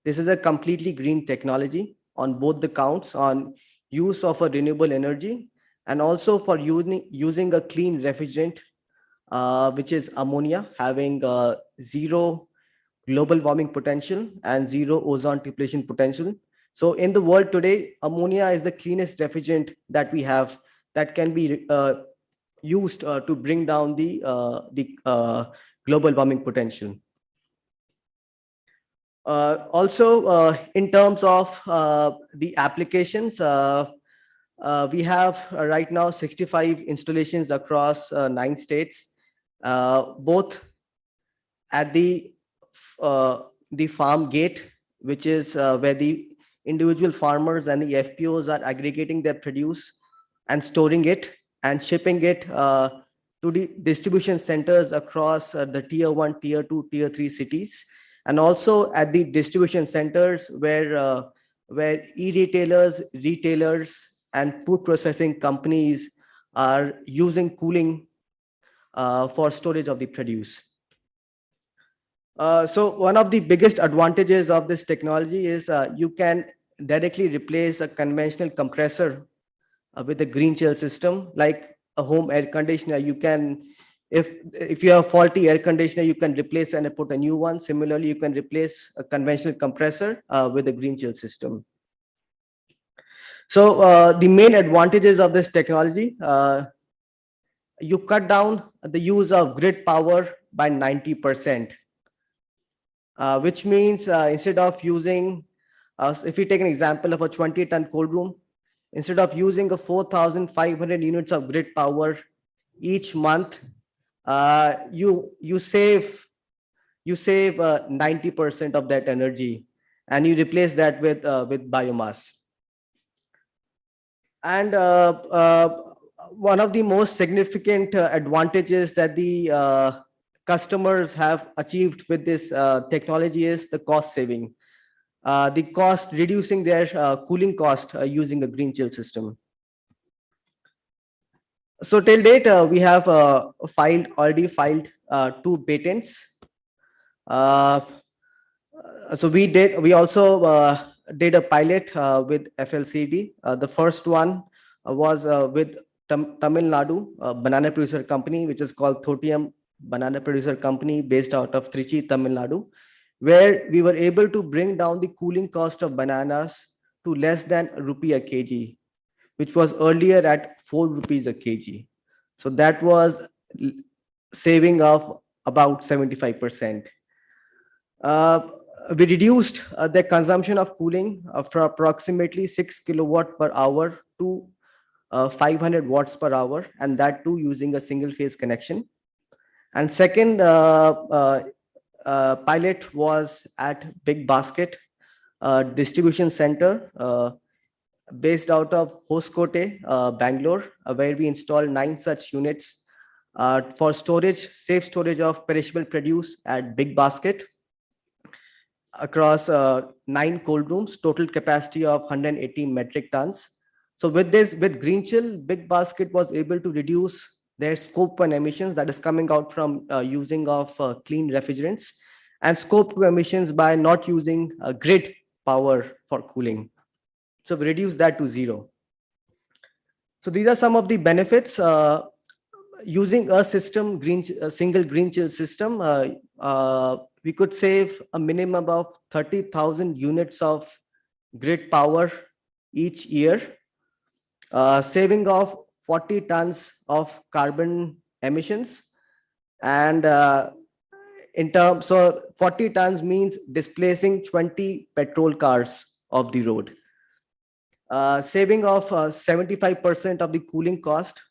Speaker 9: This is a completely green technology on both the counts, on use of a renewable energy and also for using a clean refrigerant, which is ammonia, having zero global warming potential and zero ozone depletion potential. So in the world today, ammonia is the cleanest refrigerant that we have that can be used to bring down the global warming potential. Also, in terms of the applications, we have right now 65 installations across 9 states, both at the farm gate, which is where the individual farmers and the FPOs are aggregating their produce and storing it and shipping it to the distribution centers across the tier 1, tier 2, tier 3 cities, and also at the distribution centers where e-retailers, retailers, and food processing companies are using cooling for storage of the produce. So one of the biggest advantages of this technology is you can directly replace a conventional compressor with a green chill system. Like a home air conditioner, you can, if you have faulty air conditioner, you can replace and put a new one. Similarly, you can replace a conventional compressor with a green chill system. So the main advantages of this technology, you cut down the use of grid power by 90%. Which means instead of using, if we take an example of a 20-ton cold room, instead of using a 4,500 units of grid power each month, you save 90% of that energy, and you replace that with biomass. And one of the most significant advantages that the customers have achieved with this technology is the cost saving, reducing their cooling cost using a green chill system. So till date, we have already filed 2 patents. So we also did a pilot with FLCD. The first one was with Tamil Nadu banana producer company, which is called Thotium Banana Producer Company, based out of Trichy, Tamil Nadu, where we were able to bring down the cooling cost of bananas to less than ₹1 a kg, which was earlier at ₹4 a kg. So that was saving of about 75%. We reduced the consumption of cooling from approximately 6 kilowatt per hour to 500 watts per hour, and that too using a single phase connection. And second pilot was at Big Basket distribution center based out of Hoskote, Bangalore, where we installed 9 such units for storage, safe storage of perishable produce at Big Basket across 9 cold rooms, total capacity of 180 metric tons. So with Green Chill, Big Basket was able to reduce their scope 1 emissions, that is coming out from using of clean refrigerants, and scope 2 emissions by not using grid power for cooling. So we reduced that to 0. So these are some of the benefits. Using a system, single green chill system, we could save a minimum of 30,000 units of grid power each year, saving of 40 tons of carbon emissions. And so 40 tons means displacing 20 petrol cars off the road. Saving of 75% of the cooling cost.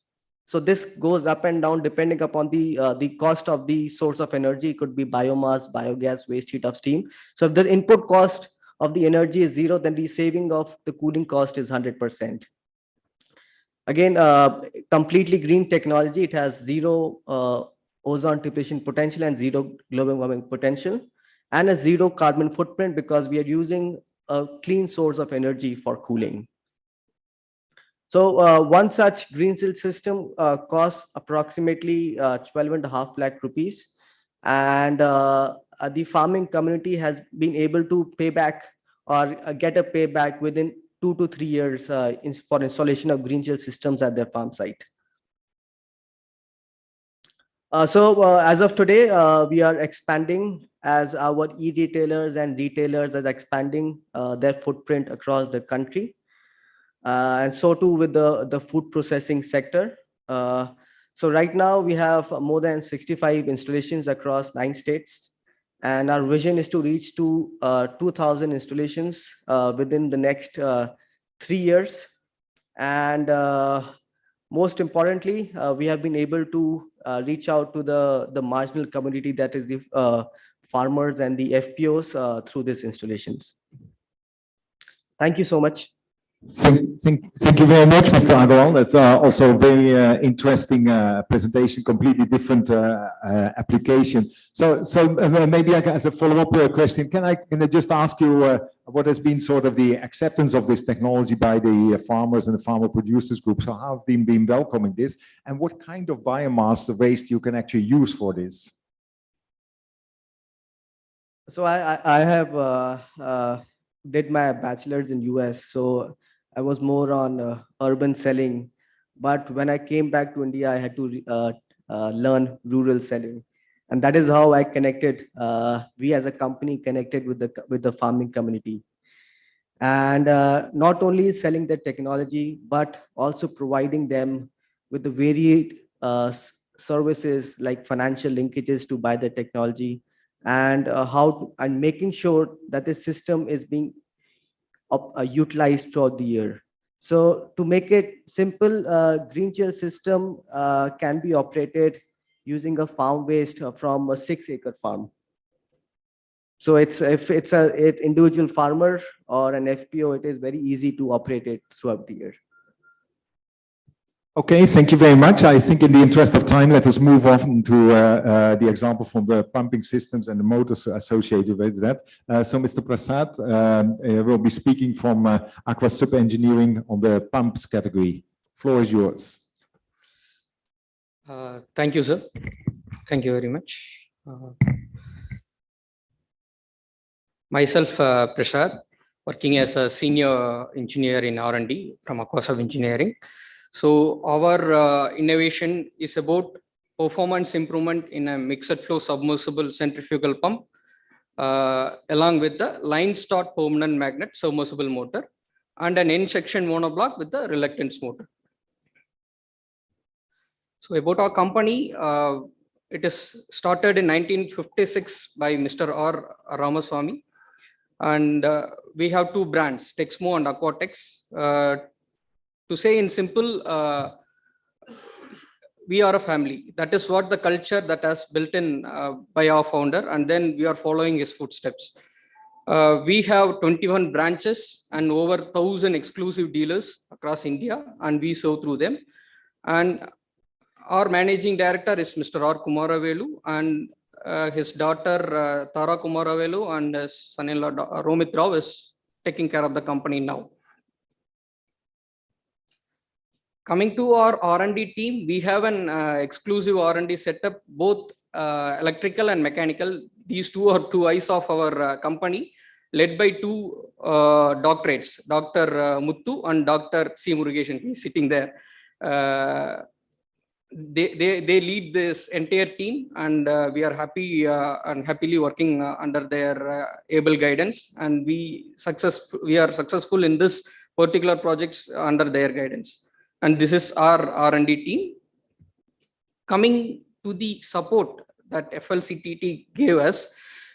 Speaker 9: So this goes up and down depending upon the cost of the source of energy. It could be biomass, biogas, waste heat of steam. So if the input cost of the energy is 0, then the saving of the cooling cost is 100%. Again, completely green technology. It has 0 ozone depletion potential and 0 global warming potential, and a 0 carbon footprint because we are using a clean source of energy for cooling. So one such green chill system costs approximately 12.5 lakh rupees, and the farming community has been able to pay back or get a payback within 2 to 3 years for installation of green shell systems at their farm site. As of today, we are expanding as our e-retailers and retailers are expanding their footprint across the country. And so too with the food processing sector. So right now we have more than 65 installations across 9 states. And our vision is to reach to 2,000 installations within the next 3 years. And most importantly, we have been able to reach out to the marginal community, that is the farmers and the FPOs through these installations. Thank you so much.
Speaker 3: Thank you very much, Mr. Agarwal. That's also a very interesting presentation, completely different application. So maybe as a follow-up question, can I just ask you what has been sort of the acceptance of this technology by the farmers and the farmer producers group? So how have they been welcoming this, and what kind of biomass waste you can actually use for this?
Speaker 9: So I have did my bachelor's in US, so I was more on urban selling. But when I came back to India, I had to learn rural selling, and that is how I connected. We as a company connected with the farming community, and not only selling the technology, but also providing them with the varied services like financial linkages to buy the technology, and and making sure that the system is being utilized throughout the year. So to make it simple, green shell system can be operated using a farm waste from a 6-acre farm. So if it's an individual farmer or an FPO, it is very easy to operate it throughout the year.
Speaker 3: Okay, thank you very much. I think in the interest of time, let us move on to the example from the pumping systems and the motors associated with that. So Mr. Prasad will be speaking from Aqua Sub Engineering on the pumps category. Floor is yours.
Speaker 10: Thank you, sir. Thank you very much. Myself, Prasad, working as a senior engineer in R&D from Aqua Sub Engineering. So our innovation is about performance improvement in a mixed flow submersible centrifugal pump, along with the line start permanent magnet submersible motor and an end section monoblock with the reluctance motor. So about our company, it is started in 1956 by Mr. R. Ramaswamy, and we have 2 brands, Texmo and Aquatex. To say in simple, we are a family. That is what the culture that has built in by our founder, and then we are following his footsteps. We have 21 branches and over 1,000 exclusive dealers across India, and we serve through them. And our managing director is Mr. R. Kumaravelu, and his daughter Tara Kumaravelu and his son-in-law Romit Rao is taking care of the company now. Coming to our R&D team, we have an exclusive R&D setup, both electrical and mechanical. These 2 are 2 eyes of our company, led by 2 doctorates, Dr. Muthu and Dr. C. Murugeshan. He's sitting there. They lead this entire team, and we are happy and happily working under their able guidance, and we are successful in this particular projects under their guidance. And this is our R&D team. Coming to the support that FLCTT gave us,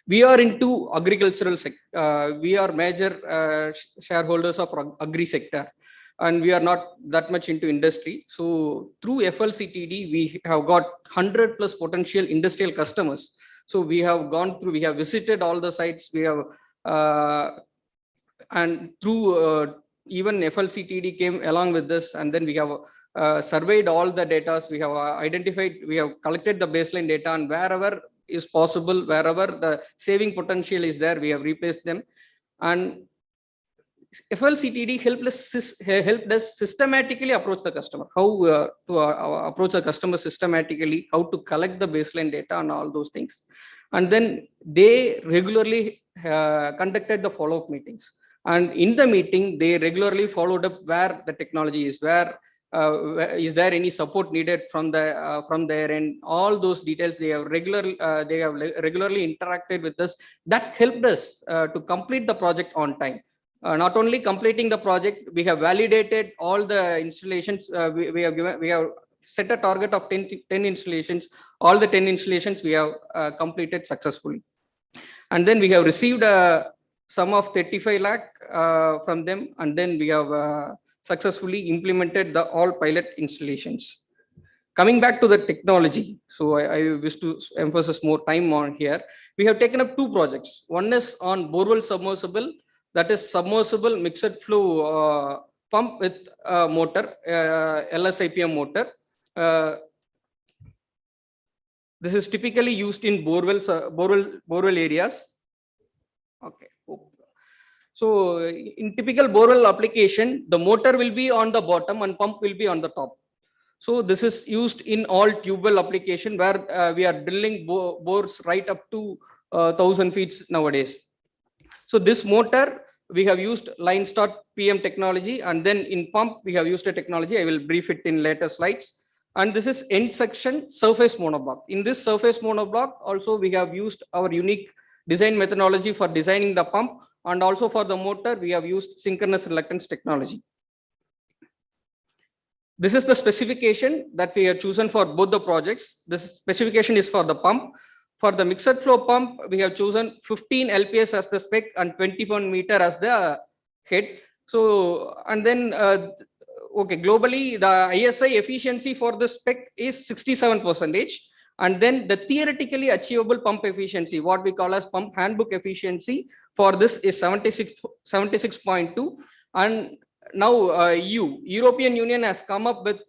Speaker 10: we are into agricultural sector. We are major shareholders of agri sector, and we are not that much into industry. So through FLCTD, we have got 100+ potential industrial customers. So we have gone through, we have visited all the sites. We have, and through even FLCTD came along with this, and then we have surveyed all the data. We have identified, we have collected the baseline data, and wherever is possible, wherever the saving potential is there, we have replaced them. And FLCTD helped us systematically approach the customer, how to approach the customer systematically, how to collect the baseline data and all those things. And then they regularly conducted the follow-up meetings. And in the meeting, they regularly followed up where the technology is, where is there any support needed from their end. All those details they have regularly interacted with us. That helped us to complete the project on time. Not only completing the project, we have validated all the installations. We have set a target of 10 installations. All the 10 installations we have completed successfully. And then we have received a sum of 35 lakh from them. And then we have successfully implemented all pilot installations. Coming back to the technology, so I wish to emphasize more time on here. We have taken up 2 projects. One is on borewell submersible, that is submersible mixed flow pump with motor, LSIPM motor. This is typically used in borewell areas. Okay. So in typical borewell application, the motor will be on the bottom and pump will be on the top. So this is used in all tube well application where we are drilling bores right up to 1000 feet nowadays. So this motor, we have used line start PM technology, and then in pump, we have used a technology. I will brief it in later slides. And this is end section surface monoblock. In this surface monoblock, also we have used our unique design methodology for designing the pump, and also for the motor, we have used synchronous reluctance technology. This is the specification that we have chosen for both the projects. This specification is for the pump. For the mixed flow pump, we have chosen 15 LPS as the spec and 21 meter as the head. So, and then, okay, globally, the ISI efficiency for the spec is 67%. And then the theoretically achievable pump efficiency, what we call as pump handbook efficiency for this is 76.2. And now European Union has come up with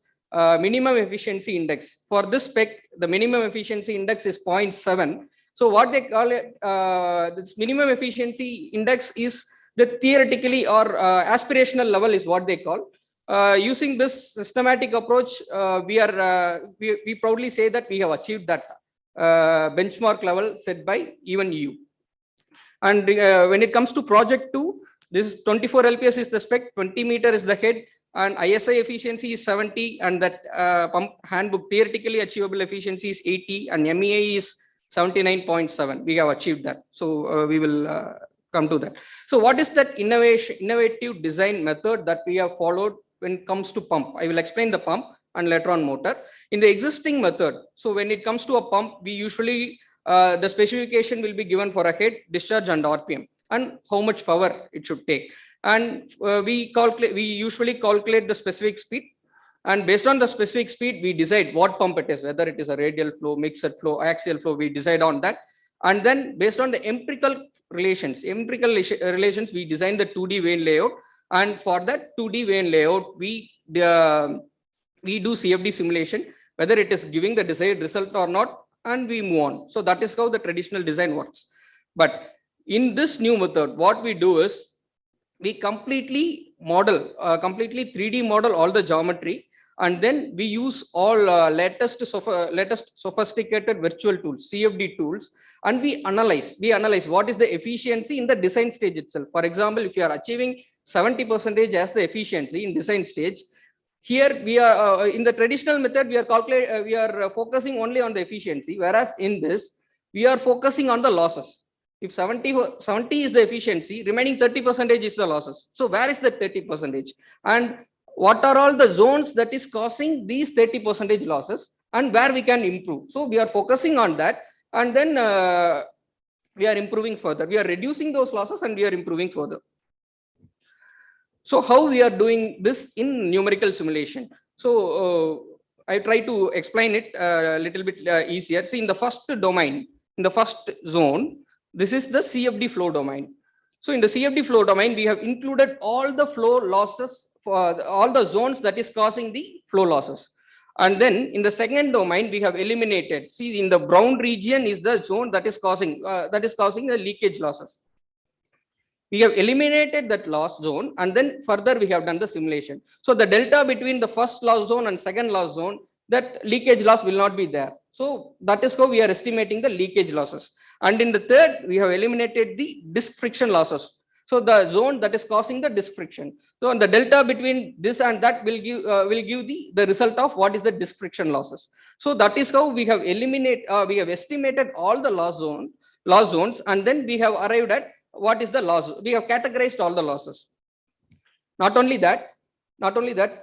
Speaker 10: minimum efficiency index. For this spec, the minimum efficiency index is 0.7. So what they call it, this minimum efficiency index is the theoretically or aspirational level is what they call. Using this systematic approach, we proudly say that we have achieved that benchmark level set by even EU. And when it comes to project 2, this 24 LPS is the spec, 20 meter is the head, and ISI efficiency is 70, and that pump handbook theoretically achievable efficiency is 80, and MEA is 79.7. We have achieved that. So we will come to that. So what is that innovative design method that we have followed when it comes to pump? I will explain the pump and later on motor. In the existing method, so when it comes to a pump, we usually, the specification will be given for a head, discharge and RPM, and how much power it should take. And we usually calculate the specific speed. And based on the specific speed, we decide what pump it is, whether it is a radial flow, mixed flow, axial flow, we decide on that. And then based on the empirical relations, we design the 2D vane layout. And for that 2D vane layout, we do CFD simulation, whether it is giving the desired result or not, and we move on. So that is how the traditional design works. But in this new method, what we do is we completely model, completely 3D model all the geometry, and then we use all latest sophisticated virtual tools, CFD tools, and we analyze what is the efficiency in the design stage itself. For example, if you are achieving 70% as the efficiency in design stage, here we are in the traditional method, we are focusing only on the efficiency, whereas in this we are focusing on the losses. If 70 is the efficiency, remaining 30% is the losses. So where is the 30%? And what are all the zones that is causing these 30% losses, and where we can improve? So we are focusing on that, and then we are improving further. We are reducing those losses and we are improving further. So how we are doing this in numerical simulation? So I try to explain it a little bit easier. See, in the first domain, in the first zone, this is the CFD flow domain. So in the CFD flow domain, we have included all the flow losses for all the zones that is causing the flow losses. And then in the second domain, we have eliminated. See, in the brown region is the zone that is causing the leakage losses. we have eliminated that loss zone, and then further we have done the simulation. So the delta between the first loss zone and second loss zone, that leakage loss will not be there. So that is how we are estimating the leakage losses. And in the third, we have eliminated the disk friction losses. So the zone that is causing the disk friction. So the delta between this and that will give the result of what is the disk friction losses. So that is how we have we have estimated all the loss zones, and then we have arrived at what is the loss. We have categorized all the losses. Not only that,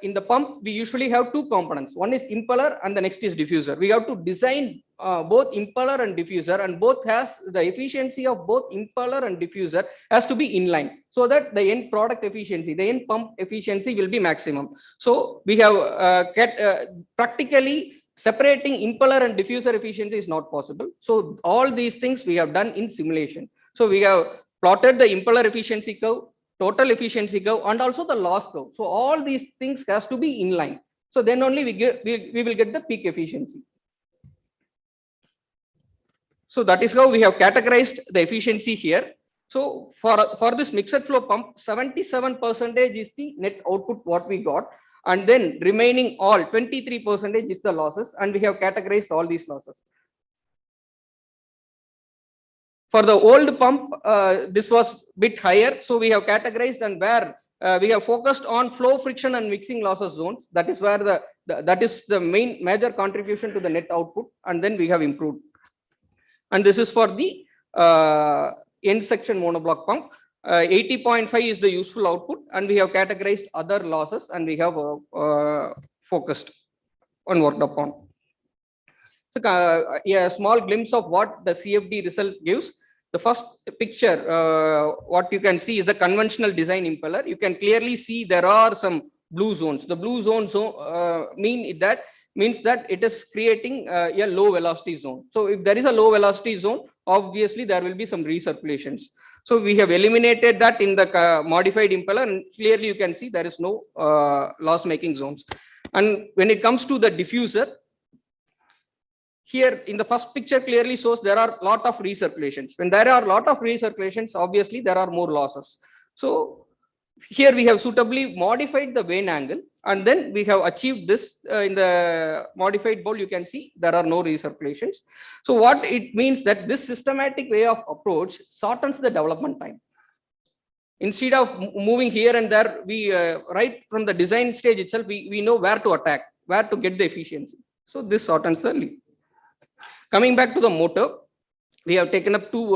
Speaker 10: in the pump, we usually have two components. One is impeller and the next is diffuser. We have to design both impeller and diffuser, and both has the efficiency of both impeller and diffuser has to be in line, so that the end product efficiency, the end pump efficiency will be maximum. So we have practically separating impeller and diffuser efficiency is not possible. So all these things we have done in simulation. So we have plotted the impeller efficiency curve, total efficiency curve, and also the loss curve. So all these things has to be in line. So then only we will get the peak efficiency. So that is how we have categorized the efficiency here. So for this mixed flow pump, 77% is the net output what we got, and then remaining all 23% is the losses, and we have categorized all these losses. For the old pump, this was bit higher, so we have categorized, and where we have focused on flow friction and mixing losses zones. That is where that is the major contribution to the net output, and then we have improved. And this is for the end section monoblock pump. 80.5 is the useful output, and we have categorized other losses, and we have focused on worked upon. So a small glimpse of what the CFD result gives. The first picture, what you can see is the conventional design impeller. You can clearly see there are some blue zones. The blue zones means that it is creating a low velocity zone. So if there is a low velocity zone, obviously there will be some recirculations. So we have eliminated that in the modified impeller, and clearly you can see there is no loss making zones. And when it comes to the diffuser, here in the first picture clearly shows there are a lot of recirculations. When there are a lot of recirculations, obviously there are more losses. So here we have suitably modified the vane angle, and then we have achieved this in the modified bowl. You can see there are no recirculations. So what it means that this systematic way of approach shortens the development time. Instead of moving here and there, we right from the design stage itself, we know where to attack, where to get the efficiency. So this shortens the lead. Coming back to the motor, we have taken up two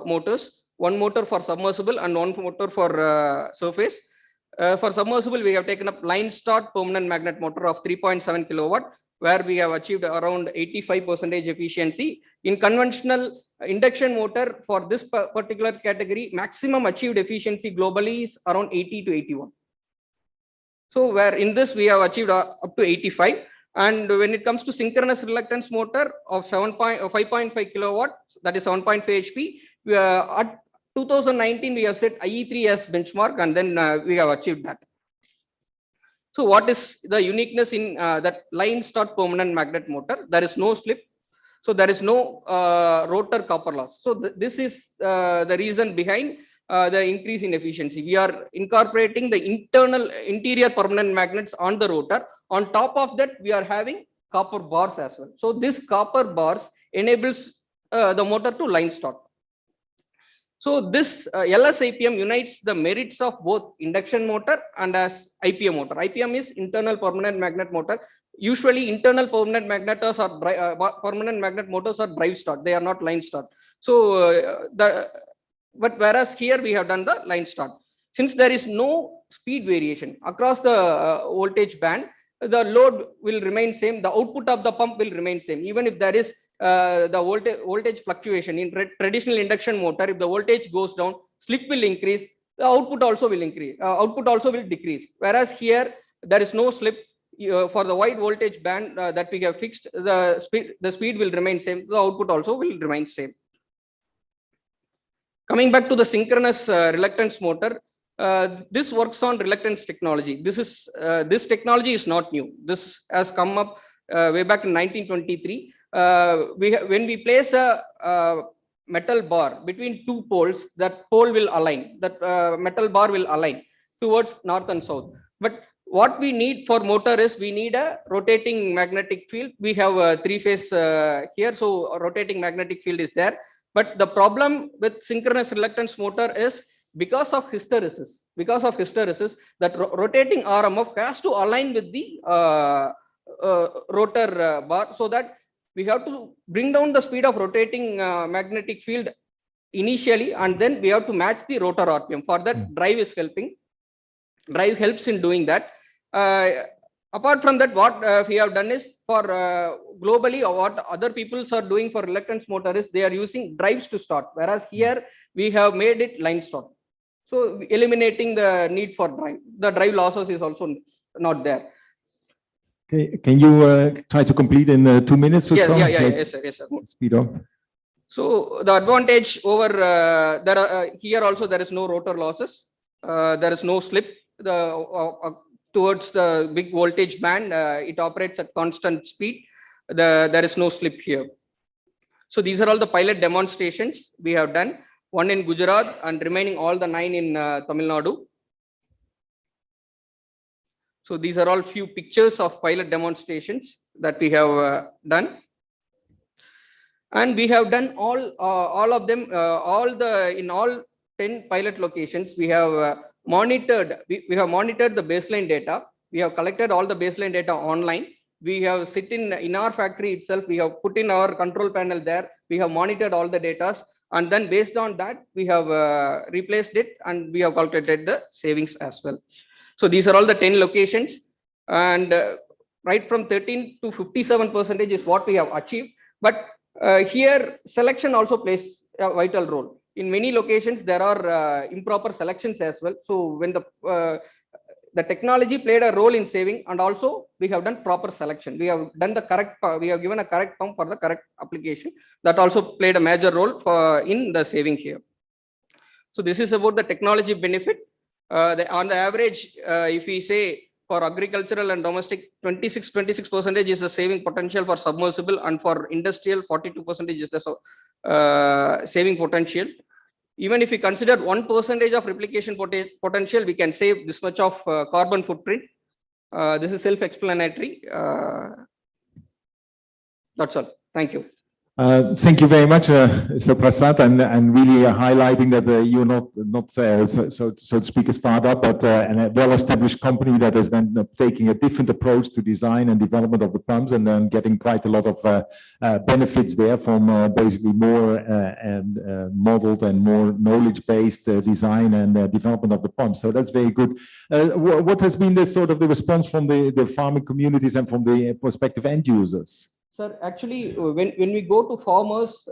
Speaker 10: motors, one motor for submersible and one motor for surface. For submersible, we have taken up line start permanent magnet motor of 3.7 kilowatt, where we have achieved around 85% efficiency. In conventional induction motor for this particular category, maximum achieved efficiency globally is around 80 to 81. So where in this we have achieved up to 85. And when it comes to synchronous reluctance motor of 5.5 kilowatt, that is 7.5 HP, at 2019 we have set IE3 as benchmark, and then we have achieved that. So what is the uniqueness in that line start permanent magnet motor? There is no slip, so there is no rotor copper loss. So this is the reason behind the increase in efficiency. We are incorporating the interior permanent magnets on the rotor. On top of that, we are having copper bars as well. So this copper bars enables the motor to line start. So this LS IPM unites the merits of both induction motor and as IPM motor. IPM is internal permanent magnet motor. Usually internal permanent magnetors or permanent magnet motors are drive start. They are not line start. So but whereas here we have done the line start. Since there is no speed variation across the voltage band, the load will remain same. The output of the pump will remain same. Even if there is the voltage fluctuation in traditional induction motor, if the voltage goes down, slip will increase, the output also will increase. Output also will decrease. Whereas here there is no slip. For the wide voltage band that we have fixed, the speed will remain same. The output also will remain same. Coming back to the synchronous reluctance motor, this works on reluctance technology. This technology is not new. This has come up way back in 1923. When we place a metal bar between two poles, that pole will align, that metal bar will align towards north and south. But what we need for motor is we need a rotating magnetic field. We have a three-phase here, so a rotating magnetic field is there. But the problem with synchronous reluctance motor is because of hysteresis, that rotating RMF has to align with the rotor bar, so that we have to bring down the speed of rotating magnetic field initially, and then we have to match the rotor RPM. For that, drive is helping. Drive helps in doing that. Apart from that, what we have done is for globally, what other peoples are doing for reluctance motor is they are using drives to start, whereas here we have made it line start. So eliminating the need for drive. The drive losses is also not there.
Speaker 3: Okay, can you try to complete in 2 minutes or so?
Speaker 10: Yes, sir.
Speaker 3: Speed up.
Speaker 10: So the advantage over here also there is no rotor losses. There is no slip. Towards the big voltage band, it operates at constant speed. There is no slip here. So these are all the pilot demonstrations we have done. One in Gujarat and remaining all the 9 in Tamil Nadu. So these are all few pictures of pilot demonstrations that we have done. And we have done all of them, in all 10 pilot locations, we have monitored. We have monitored the baseline data. We have collected all the baseline data online. We have sit in our factory itself. We have put in our control panel there. We have monitored all the data, and then based on that, we have replaced it, and we have calculated the savings as well. So these are all the 10 locations, and right from 13 to 57% is what we have achieved. But here selection also plays a vital role. In many locations, there are improper selections as well. So when the technology played a role in saving, and also we have done proper selection. We have done the correct. We have given a correct pump for the correct application. That also played a major role in the saving here. So this is about the technology benefit. On the average, if we say for agricultural and domestic, 26% is the saving potential for submersible, and for industrial, 42% is the saving potential. Even if we consider 1% of replication potential, we can save this much of carbon footprint. This is self-explanatory. That's all. Thank you.
Speaker 3: Thank you very much, Mr. Prasad, and really highlighting that you're not so to speak a startup, but a well-established company that is then taking a different approach to design and development of the pumps, and then getting quite a lot of benefits there from basically more modeled and more knowledge-based design and development of the pumps. So that's very good. What has been the sort of the response from the farming communities and from the prospective end users?
Speaker 10: Sir, actually, when we go to farmers,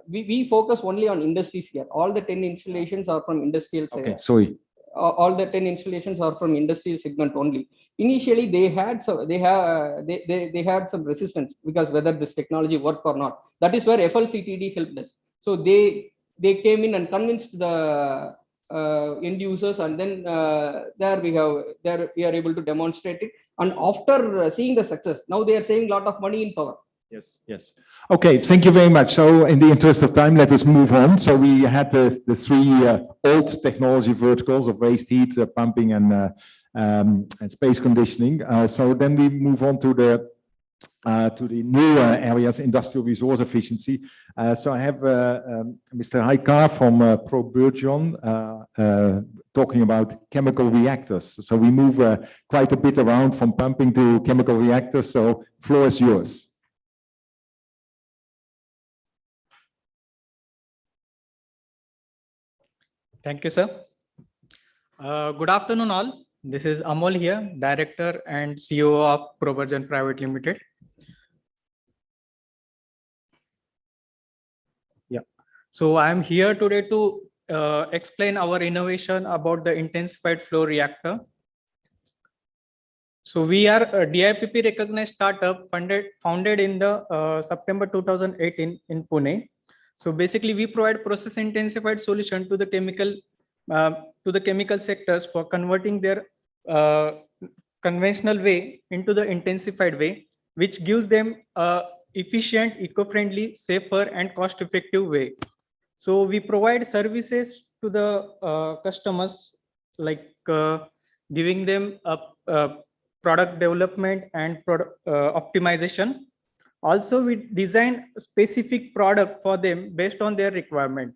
Speaker 10: we focus only on industries here. All the 10 installations are from industrial side.
Speaker 3: Okay, sorry.
Speaker 10: All the 10 installations are from industrial segment only. Initially, they had some resistance because whether this technology worked or not. That is where FLCTD helped us. So they came in and convinced the end users, and then there we are able to demonstrate it. And after seeing the success, now they are saving a lot of money in power.
Speaker 3: Yes, yes. Okay, thank you very much. So in the interest of time, let us move on. So we had the three old technology verticals of waste heat, pumping, and space conditioning. So then we move on to the new areas, industrial resource efficiency. So I have Mr. Haikar from ProBurgeon talking about chemical reactors. So we move quite a bit around from pumping to chemical reactors. So floor is yours.
Speaker 11: Thank you, sir. Good afternoon, all. This is Amol here, Director and CEO of ProBurgeon Private Limited. Yeah. So I'm here today to explain our innovation about the intensified flow reactor. So we are a DIPP recognized startup founded in the September 2018 in Pune. So basically, we provide process intensified solution to the chemical sectors for converting their conventional way into the intensified way, which gives them efficient, eco-friendly, safer, and cost-effective way. So we provide services to the customers, like giving them a product development and product optimization. Also, we design specific product for them based on their requirement.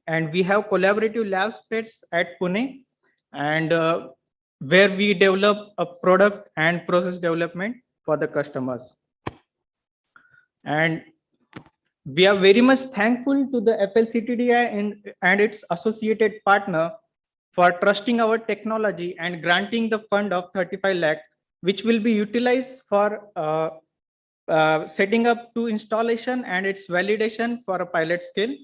Speaker 11: And we have collaborative lab space at Pune, and where we develop a product and process development for the customers. And we are very much thankful to the FLCTDI and its associated partner for trusting our technology and granting the fund of 35 lakh, which will be utilized for setting up to installation and its validation for a pilot scale.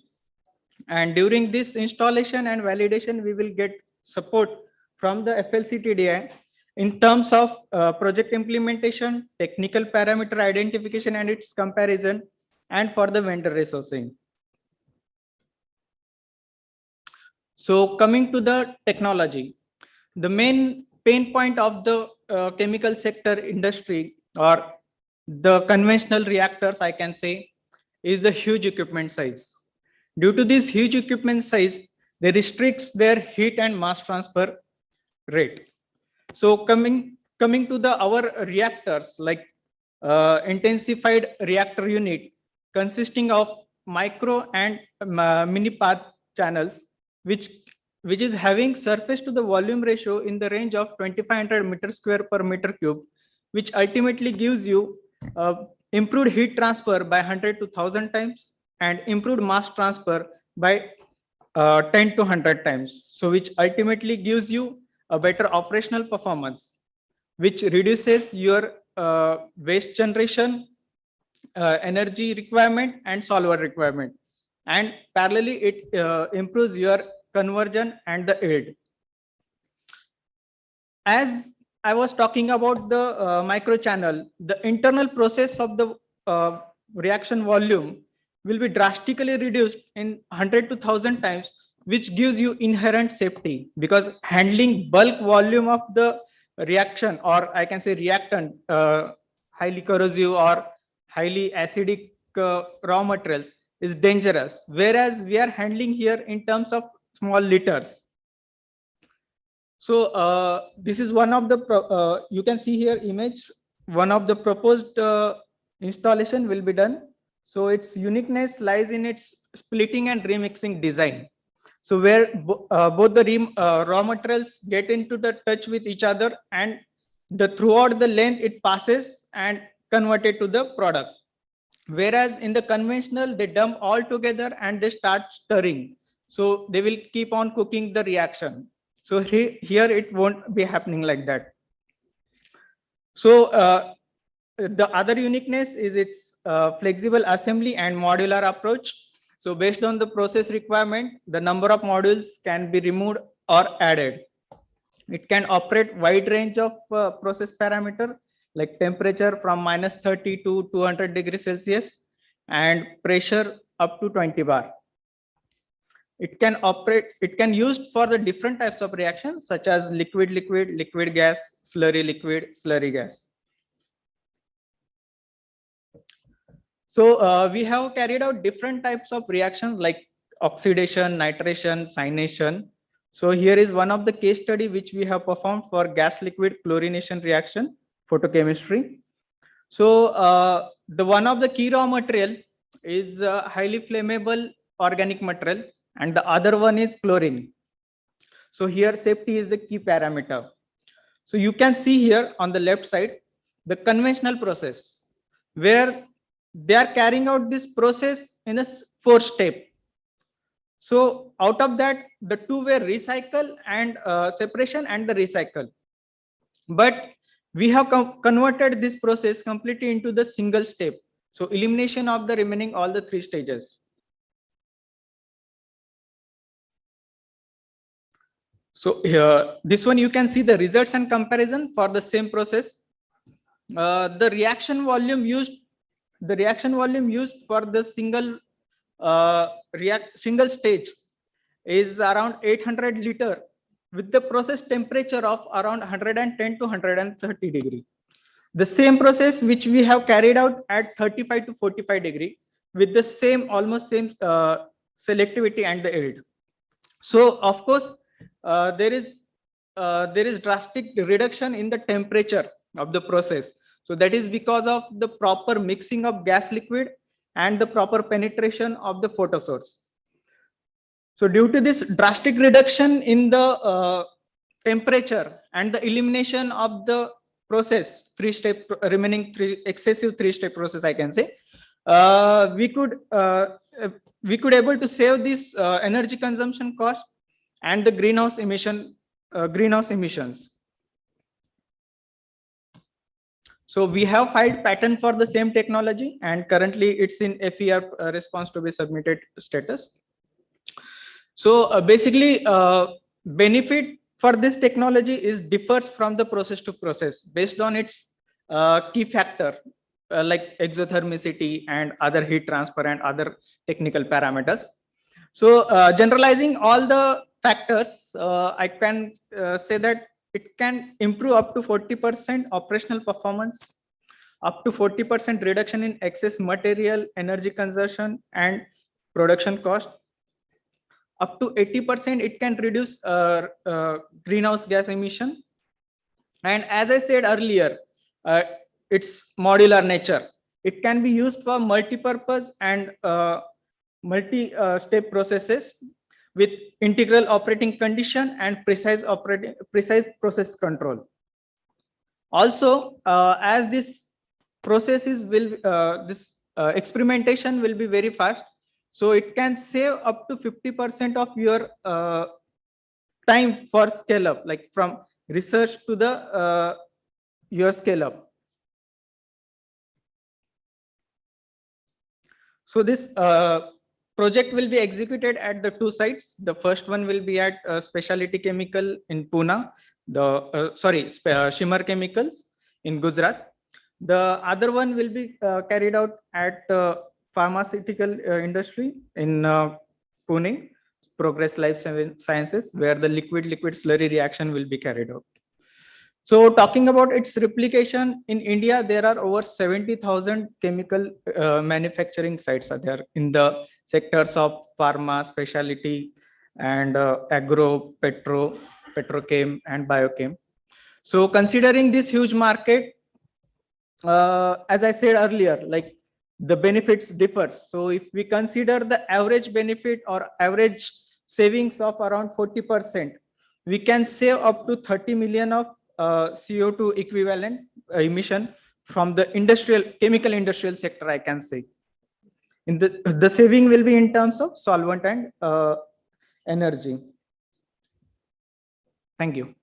Speaker 11: And during this installation and validation, we will get support from the FLCTDI in terms of project implementation, technical parameter identification and its comparison, and for the vendor resourcing. So coming to the technology, the main pain point of the chemical sector industry, or the conventional reactors, I can say, is the huge equipment size. Due to this huge equipment size, they restricts their heat and mass transfer rate. So coming to our reactors, like intensified reactor unit, consisting of micro and mini path channels, which is having surface to the volume ratio in the range of 2500 meters square per meter cube, which ultimately gives you improved heat transfer by 100 to 1000 times and improved mass transfer by 10 to 100 times. So which ultimately gives you a better operational performance, which reduces your waste generation, energy requirement and solver requirement. And parallelly, it improves your conversion and the yield. As I was talking about the micro channel, the internal process of the reaction volume will be drastically reduced in 100 to 1000 times, which gives you inherent safety, because handling bulk volume of the reaction, or I can say reactant, highly corrosive or highly acidic raw materials, is dangerous, whereas we are handling here in terms of small liters. So this is one of the you can see here image, one of the proposed installation will be done. So its uniqueness lies in its splitting and remixing design. So where both the raw materials get into the touch with each other, and throughout the length it passes and converted to the product. Whereas in the conventional, they dump all together and they start stirring. So they will keep on cooking the reaction. So here it won't be happening like that. So the other uniqueness is its flexible assembly and modular approach. So based on the process requirement, the number of modules can be removed or added. It can operate wide range of process parameter, like temperature from -30 to 200 degrees Celsius and pressure up to 20 bar. It can used for the different types of reactions, such as liquid, liquid gas, slurry liquid, slurry gas. So we have carried out different types of reactions like oxidation, nitration, cyanation. So here is one of the case study which we have performed for gas liquid chlorination reaction, photochemistry. So the one of the key raw material is highly flammable organic material, and the other one is chlorine. So here safety is the key parameter. So you can see here on the left side, the conventional process, where they are carrying out this process in a 4-step. So out of that, the 2 were recycle and separation and the recycle. But we have converted this process completely into the single step. So elimination of the remaining all the 3 stages. So here, this one you can see the results and comparison for the same process. The reaction volume used for the single stage is around 800 liter with the process temperature of around 110 to 130 degree. The same process which we have carried out at 35 to 45 degree with the same, almost same selectivity and the yield. So of course, there is drastic reduction in the temperature of the process. So that is because of the proper mixing of gas liquid and the proper penetration of the photo source. So due to this drastic reduction in the temperature and the elimination of the process, remaining excessive three-step process, I can say, we could able to save this energy consumption cost and the greenhouse emissions. So we have filed patent for the same technology, and currently it's in FER response to be submitted status. So basically, benefit for this technology is differs from the process to process based on its key factor like exothermicity and other heat transfer and other technical parameters. So generalizing all the factors, I can say that it can improve up to 40% operational performance, up to 40% reduction in excess material, energy consumption and production cost. Up to 80% it can reduce greenhouse gas emission. And as I said earlier, its modular nature. It can be used for multi-purpose and multi-step processes with integral operating condition and precise process control. Also, as this processes will this experimentation will be very fast, so it can save up to 50% of your time for scale up, like from research to the your scale up. So this project will be executed at the two sites. The first one will be at Specialty Chemical in Pune, Shimmer Chemicals in Gujarat. The other one will be carried out at pharmaceutical industry in Pune, Progress Life Sciences, where the liquid slurry reaction will be carried out. So talking about its replication in India, there are over 70,000 chemical manufacturing sites are there in the sectors of pharma, specialty, and agro, petrochem, and biochem. So considering this huge market, as I said earlier, like the benefits differs. So if we consider the average benefit or average savings of around 40%, we can save up to 30 million of CO2 equivalent emission from the chemical industrial sector, I can say. In the saving will be in terms of solvent and energy. Thank you.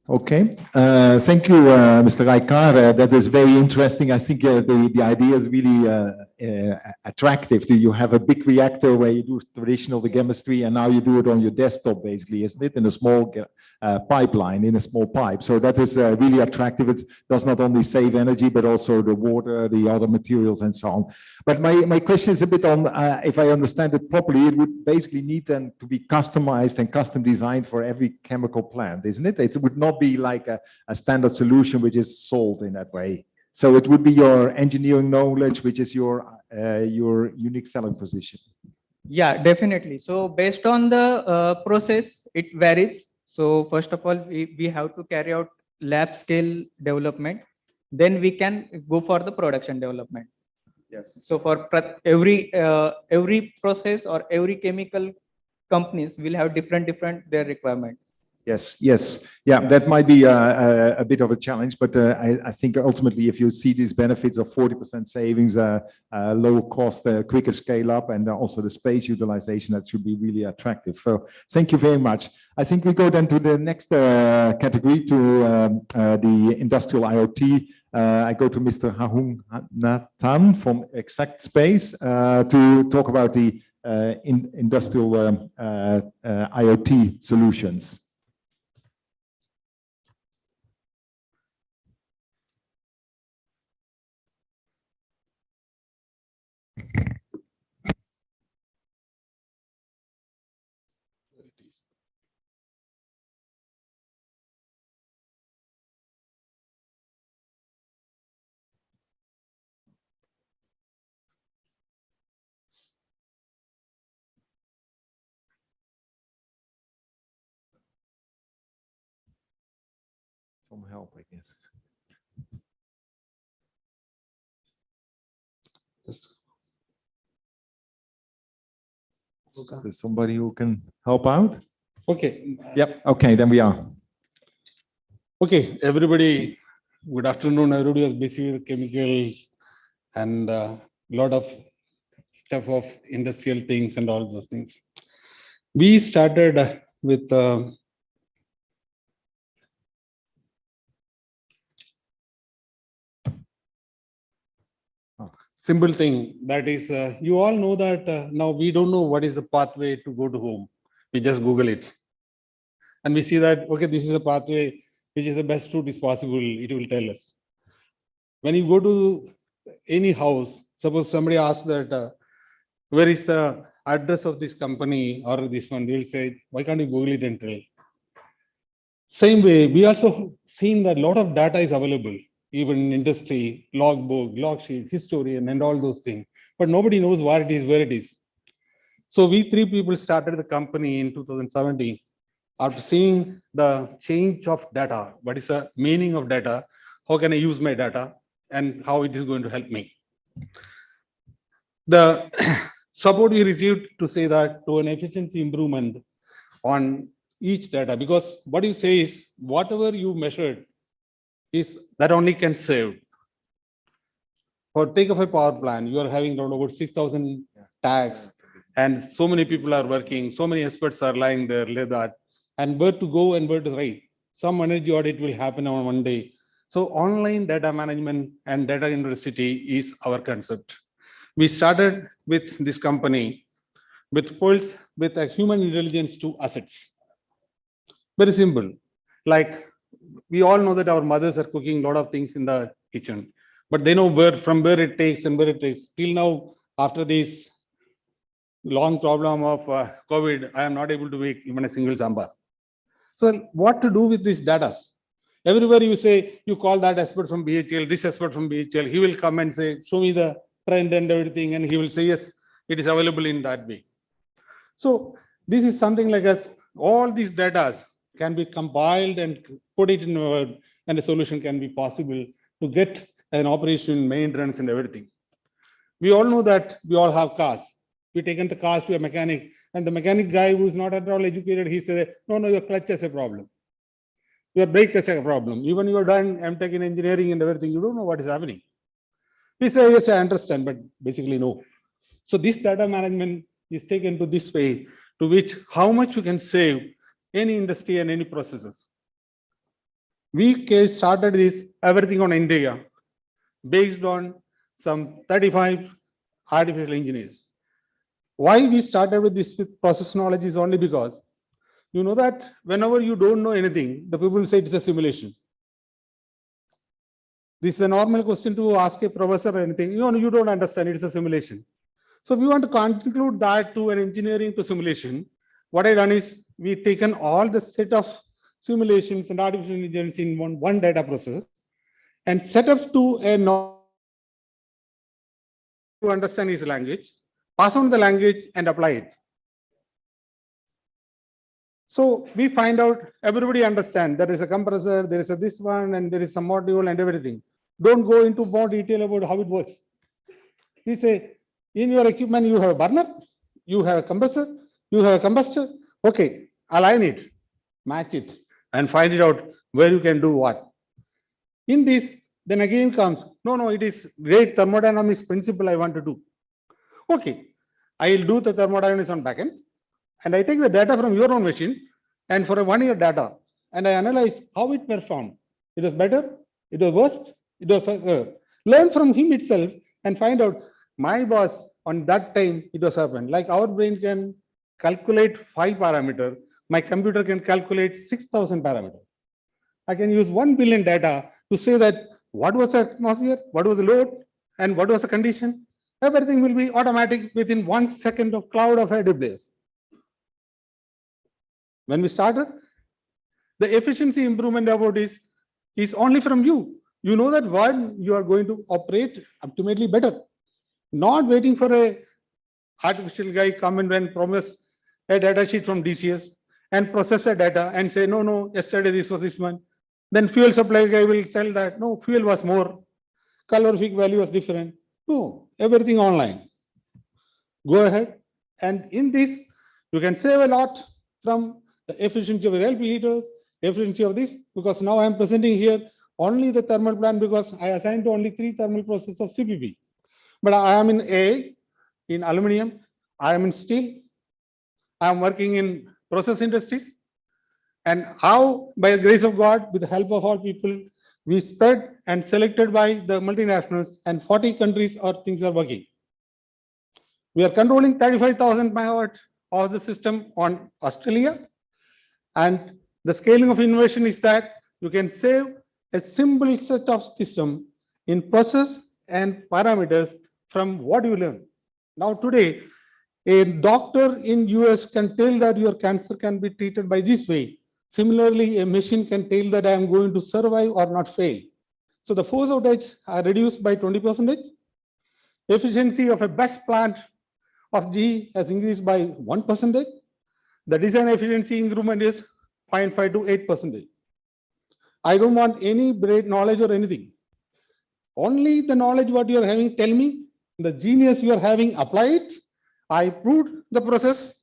Speaker 3: Okay, thank you, Mr. Raikar. That is very interesting. I think the idea is really attractive. You have a big reactor where you do traditional chemistry, and now you do it on your desktop, basically, isn't it? In a small pipeline, in a small pipe. So that is really attractive. It does not only save energy, but also the water, the other materials, and so on. But my question is a bit on, if I understand it properly, it would basically need then to be customized and custom designed for every chemical plant, isn't it? It would not be like a standard solution which is sold in that way. So it would be your engineering knowledge, which is your unique selling position.
Speaker 11: Yeah, definitely. So based on the process, it varies. So first of all, we have to carry out lab scale development. Then we can go for the production development.
Speaker 3: Yes.
Speaker 11: So for every process or every chemical companies will have different their requirement.
Speaker 3: Yes, yes. Yeah, that might be a bit of a challenge, but I think ultimately if you see these benefits of 40% savings, low cost, quicker scale up, and also the space utilization, that should be really attractive. So thank you very much. I think we go then to the next category, to the industrial IoT. I go to Mr. Hahung Nathan from Exact Space to talk about the industrial IoT solutions. some help, I guess. There's somebody who can help out?
Speaker 12: Okay.
Speaker 3: Yep. Okay, then we are.
Speaker 12: Okay, everybody, good afternoon. Everybody was busy with chemicals and a lot of stuff of industrial things and all those things. We started with simple thing, that is, you all know that now we don't know what is the pathway to go to home. We just Google it. And we see that, okay, this is a pathway which is the best route is possible, it will tell us. When you go to any house, suppose somebody asks that, where is the address of this company or this one, they will say, why can't you Google it and tell? Same way, we also seen that a lot of data is available, even in industry, logbook, log sheet, historian, and all those things. But nobody knows where it is. So we three people started the company in 2017. After seeing the change of data, what is the meaning of data, how can I use my data, and how it is going to help me. The support we received to say that to an efficiency improvement on each data, because what you say is whatever you measured is that only can save. For take of a power plant, you are having around about 6,000 tags, and so many people are working, so many experts are lying there, like that, and where to go and where to write. Some energy audit will happen on one day. So online data management and data university is our concept. We started with this company with pulse with a human intelligence to assets. Very simple. Like we all know that our mothers are cooking a lot of things in the kitchen, but they know from where it takes and where it takes. Till now, after this long problem of COVID, I am not able to make even a single sambar. So what to do with these data? Everywhere you say, you call that expert from BHL, this expert from BHL, he will come and say, show me the trend and everything, and he will say, yes, it is available in that way. So this is something like all these data can be compiled and put it in a word, and a solution can be possible to get an operation, maintenance, and everything. We all know that we all have cars. We taken the cars to a mechanic, and the mechanic guy who is not at all educated, he said, no, your clutch has a problem. Your brake has a problem. Even you are done MTech in engineering and everything, you don't know what is happening. We say, yes, I understand, but basically no. So this data management is taken to this way, to which how much you can save any industry and any processes. We started this everything on India, based on some 35 artificial engineers. Why we started with this process knowledge is only because you know that whenever you don't know anything, the people say it's a simulation. This is a normal question to ask a professor or anything. You don't understand, it's a simulation. So we want to conclude that to an engineering to simulation. What I done is we've taken all the set of simulations and artificial intelligence in one data process and set up to a to understand his language, pass on the language and apply it. So we find out everybody understand there is a compressor, there is a this one, and there is some module and everything. Don't go into more detail about how it works. We say, in your equipment, you have a burner, you have a compressor, you have a combustor. Okay, align it, match it, and find it out where you can do what. In this, then again comes, no, it is great thermodynamics principle I want to do. Okay, I will do the thermodynamics on backend, and I take the data from your own machine and for a 1 year data, and I analyze how it performed. It was better, it was worse, it was learn from him itself and find out my boss on that time it was happened. Like our brain can calculate 5 parameters, my computer can calculate 6,000 parameters. I can use 1 billion data to say that what was the atmosphere, what was the load, and what was the condition. Everything will be automatic within 1 second of cloud of AWS. When we started, the efficiency improvement about is only from you. You know that what you are going to operate ultimately better. Not waiting for a artificial guy come in and promise a data sheet from DCS and process the data and say, no, yesterday this was this one. Then fuel supply guy will tell that, no, fuel was more, calorific value was different. No, everything online. Go ahead. And in this, you can save a lot from the efficiency of your LP heaters, efficiency of this, because now I am presenting here only the thermal plant because I assigned to only 3 thermal processes of CPP. But I am in A, in aluminum, I am in steel, I am working in process industries. And how, by the grace of God, with the help of all people, we spread and selected by the multinationals, and 40 countries or things are working. We are controlling 35,000 megawatt of the system on Australia. And the scaling of innovation is that you can save a simple set of system in process and parameters from what you learn. Now today, a doctor in US can tell that your cancer can be treated by this way. Similarly, a machine can tell that I am going to survive or not fail. So the force outage are reduced by 20%. Efficiency of a best plant of G has increased by 1%. The design efficiency improvement is 0.5 to 8%. I don't want any great knowledge or anything. Only the knowledge what you are having, tell me, the genius you are having, apply it. I proved the process.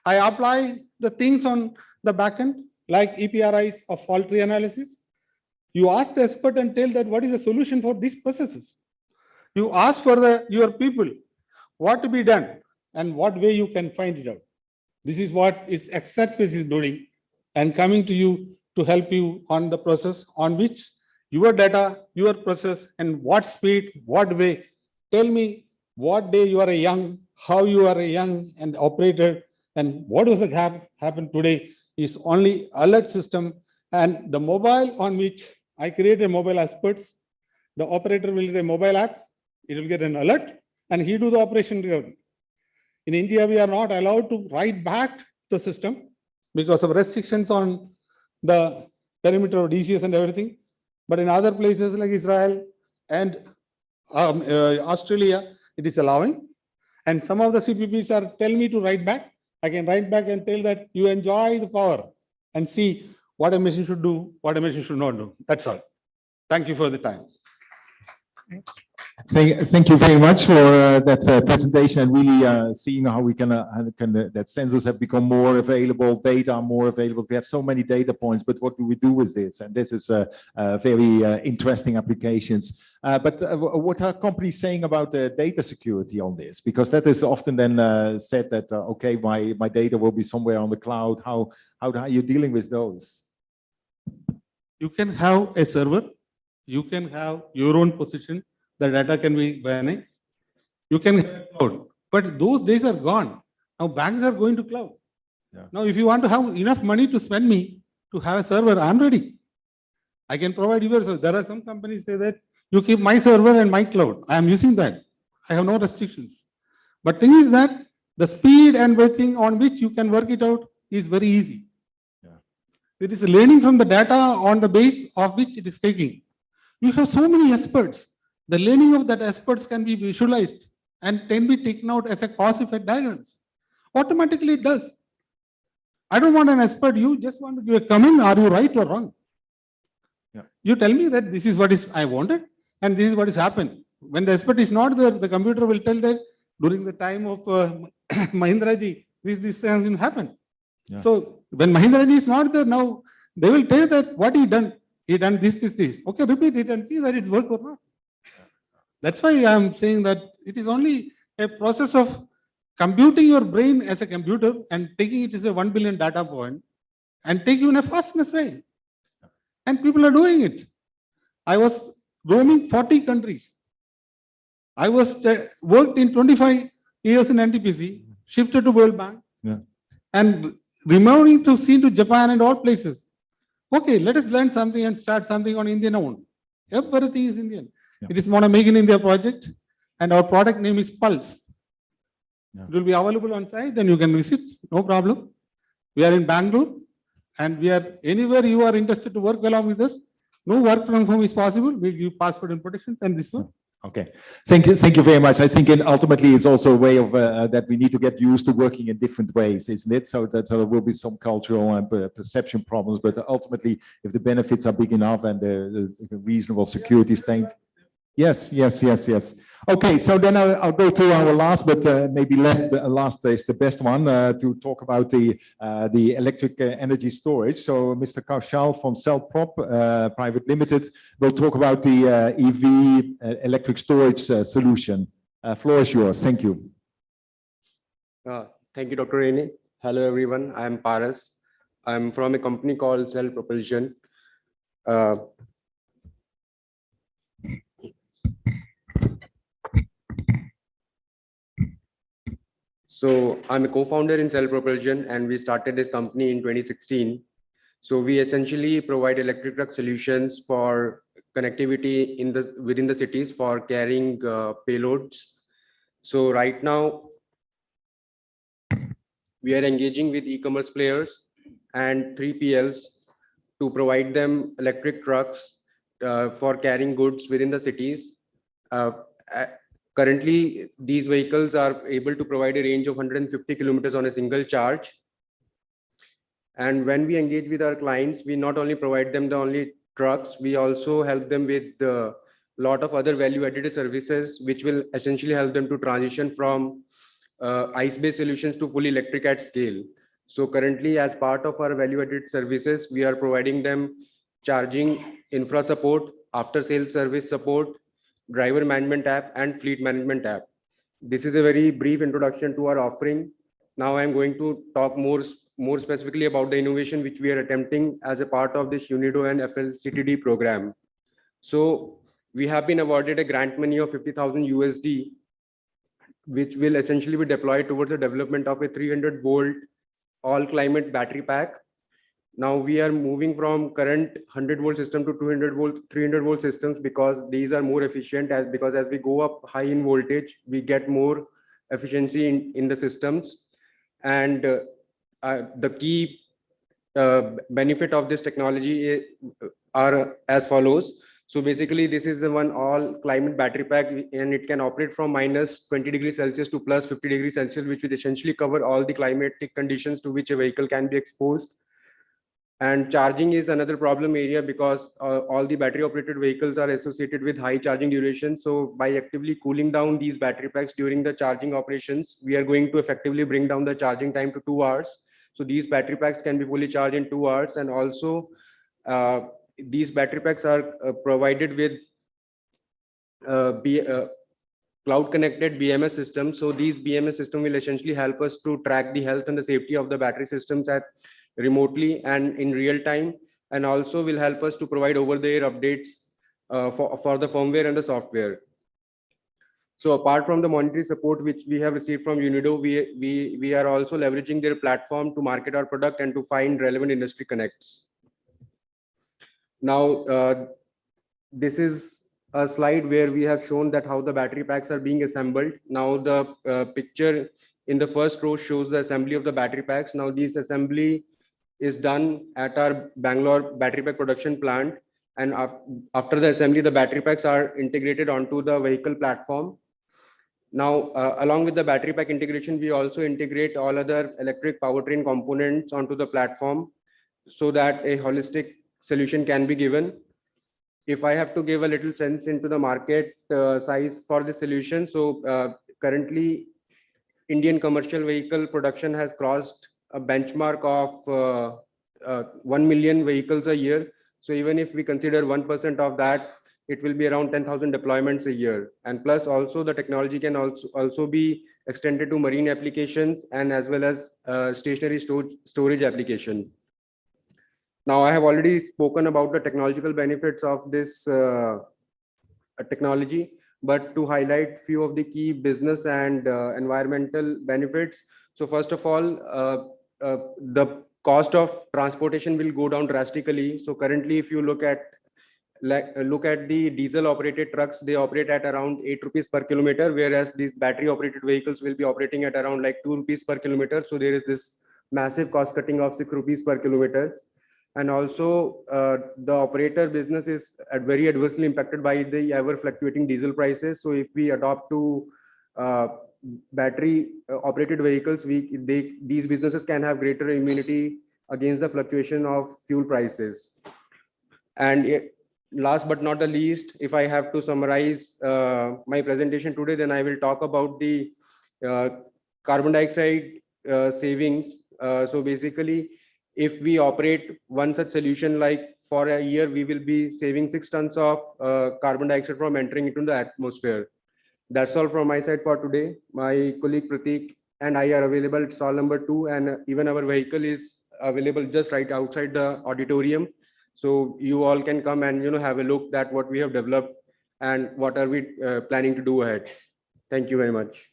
Speaker 12: I apply the things on the back end, like EPRIs of fault tree analysis. You ask the expert and tell that what is the solution for these processes. You ask for your people what to be done and what way you can find it out. This is what is ExactSpace is doing and coming to you to help you on the process on which your data, your process, and what speed, what way. Tell me what day you are a young, how you are a young and operator, and what was the gap happened today is only alert system, and the mobile on which I created mobile experts. The operator will get a mobile app, it will get an alert, and he do the operation. In India, we are not allowed to write back the system because of restrictions on the perimeter of DCS and everything. But in other places like Israel and Australia, it is allowing. And some of the CPPs are telling me to write back. I can write back and tell that you enjoy the power and see what a machine should do, what a machine should not do. That's all. Thank you for the time.
Speaker 3: Thank you very much for that presentation and really seeing how we can that sensors have become more available, data more available. We have so many data points, but what do we do with this? And this is very interesting applications. But what are companies saying about data security on this? Because that is often then said that, okay, my data will be somewhere on the cloud. How are you dealing with those?
Speaker 12: You can have a server. You can have your own position. The data can be managed. You can have cloud, but those days are gone. Now banks are going to cloud. Yeah. Now, if you want to have enough money to spend me to have a server, I'm ready. I can provide you a server. There are some companies say that you keep my server and my cloud. I am using that. I have no restrictions. But thing is that the speed and everything on which you can work it out is very easy. Yeah. It is learning from the data on the base of which it is taking. You have so many experts. The learning of that experts can be visualized and can be taken out as a cause effect diagrams. Automatically it does. I don't want an expert. You just want to give a comment. Are you right or wrong? Yeah. You tell me that this is what is I wanted and this is what has happened. When the expert is not there, the computer will tell that during the time of Mahindraji, this hasn't happened. Yeah. So when Mahindraji is not there now, they will tell that what he done. He done this. Okay, repeat it and see that it works or not. That's why I am saying that it is only a process of computing your brain as a computer and taking it as a 1 billion data point and take you in a fastness way. And people are doing it. I was roaming 40 countries. I was worked in 25 years in NTPC, shifted to World Bank, and remoting to see to Japan and all places. Okay, let us learn something and start something on Indian own. Everything is Indian. Yeah. It is not a Make in India project, and our product name is Pulse. Yeah. It will be available on site, and you can visit, no problem. We are in Bangalore, and we are anywhere you are interested to work along with us. No work from home is possible. We'll give passport and protections and this one.
Speaker 3: Okay, thank you very much. I think ultimately it's also a way of that we need to get used to working in different ways, isn't it? So that there will be some cultural and perception problems, but ultimately, if the benefits are big enough and the reasonable security state. Yes. Okay, so then I'll go to our last, but maybe last is the best one to talk about the electric energy storage. So Mr. Kaushal from Cellprop Private Limited will talk about the EV electric storage solution. Floor is yours. Thank you.
Speaker 13: Thank you, Dr. Rene. Hello, everyone. I am Paras. I'm from a company called Cell Propulsion. So I'm a co-founder in Cell Propulsion, and we started this company in 2016. So we essentially provide electric truck solutions for connectivity within the cities for carrying payloads. So right now, we are engaging with e-commerce players and 3PLs to provide them electric trucks for carrying goods within the cities. Currently, these vehicles are able to provide a range of 150 kilometers on a single charge. And when we engage with our clients, we not only provide them the only trucks, we also help them with a lot of other value-added services, which will essentially help them to transition from ICE-based solutions to fully electric at scale. So currently, as part of our value-added services, we are providing them charging infra support, after-sales service support, driver management app, and fleet management app. This is a very brief introduction to our offering. Now I'm going to talk more specifically about the innovation which we are attempting as a part of this UNIDO and FLCTD program. So we have been awarded a grant money of 50,000 USD, which will essentially be deployed towards the development of a 300 volt all climate battery pack. Now we are moving from current 100 volt system to 200 volt, 300 volt systems, because these are more efficient, because as we go up high in voltage, we get more efficiency in the systems. And the key benefit of this technology are as follows. So basically, this is the one all climate battery pack, and it can operate from minus 20 degrees Celsius to plus 50 degrees Celsius, which will essentially cover all the climatic conditions to which a vehicle can be exposed. And charging is another problem area, because all the battery operated vehicles are associated with high charging duration. So by actively cooling down these battery packs during the charging operations, we are going to effectively bring down the charging time to 2 hours. So these battery packs can be fully charged in 2 hours. And also these battery packs are provided with cloud connected BMS systems. So these BMS system will essentially help us to track the health and the safety of the battery systems remotely and in real time, and also will help us to provide over-the-air updates for the firmware and the software. So apart from the monetary support which we have received from UNIDO, we are also leveraging their platform to market our product and to find relevant industry connects. Now, this is a slide where we have shown that how the battery packs are being assembled. Now the picture in the first row shows the assembly of the battery packs. Now this assembly is done at our Bangalore battery pack production plant, and after the assembly, the battery packs are integrated onto the vehicle platform. Now, along with the battery pack integration, we also integrate all other electric powertrain components onto the platform so that a holistic solution can be given. If I have to give a little sense into the market size for the solution, so currently Indian commercial vehicle production has crossed a benchmark of 1 million vehicles a year. So even if we consider 1% of that, it will be around 10,000 deployments a year. And plus also the technology can also be extended to marine applications and as well as stationary storage application. Now I have already spoken about the technological benefits of this technology, but to highlight few of the key business and environmental benefits. So first of all, the cost of transportation will go down drastically. So currently, if you look at the diesel operated trucks, they operate at around 8 rupees per kilometer, whereas these battery operated vehicles will be operating at around like 2 rupees per kilometer. So there is this massive cost cutting of 6 rupees per kilometer. And also the operator business is very adversely impacted by the ever fluctuating diesel prices. So if we adopt to battery operated vehicles, these businesses can have greater immunity against the fluctuation of fuel prices. And last but not the least, if I have to summarize my presentation today, then I will talk about the carbon dioxide savings. So basically, if we operate one such solution, like for a year, we will be saving 6 tons of carbon dioxide from entering into the atmosphere. That's all from my side for today. My colleague Pratik and I are available at stall number 2, and even our vehicle is available just right outside the auditorium. So you all can come and have a look at what we have developed and what are we planning to do ahead. Thank you very much.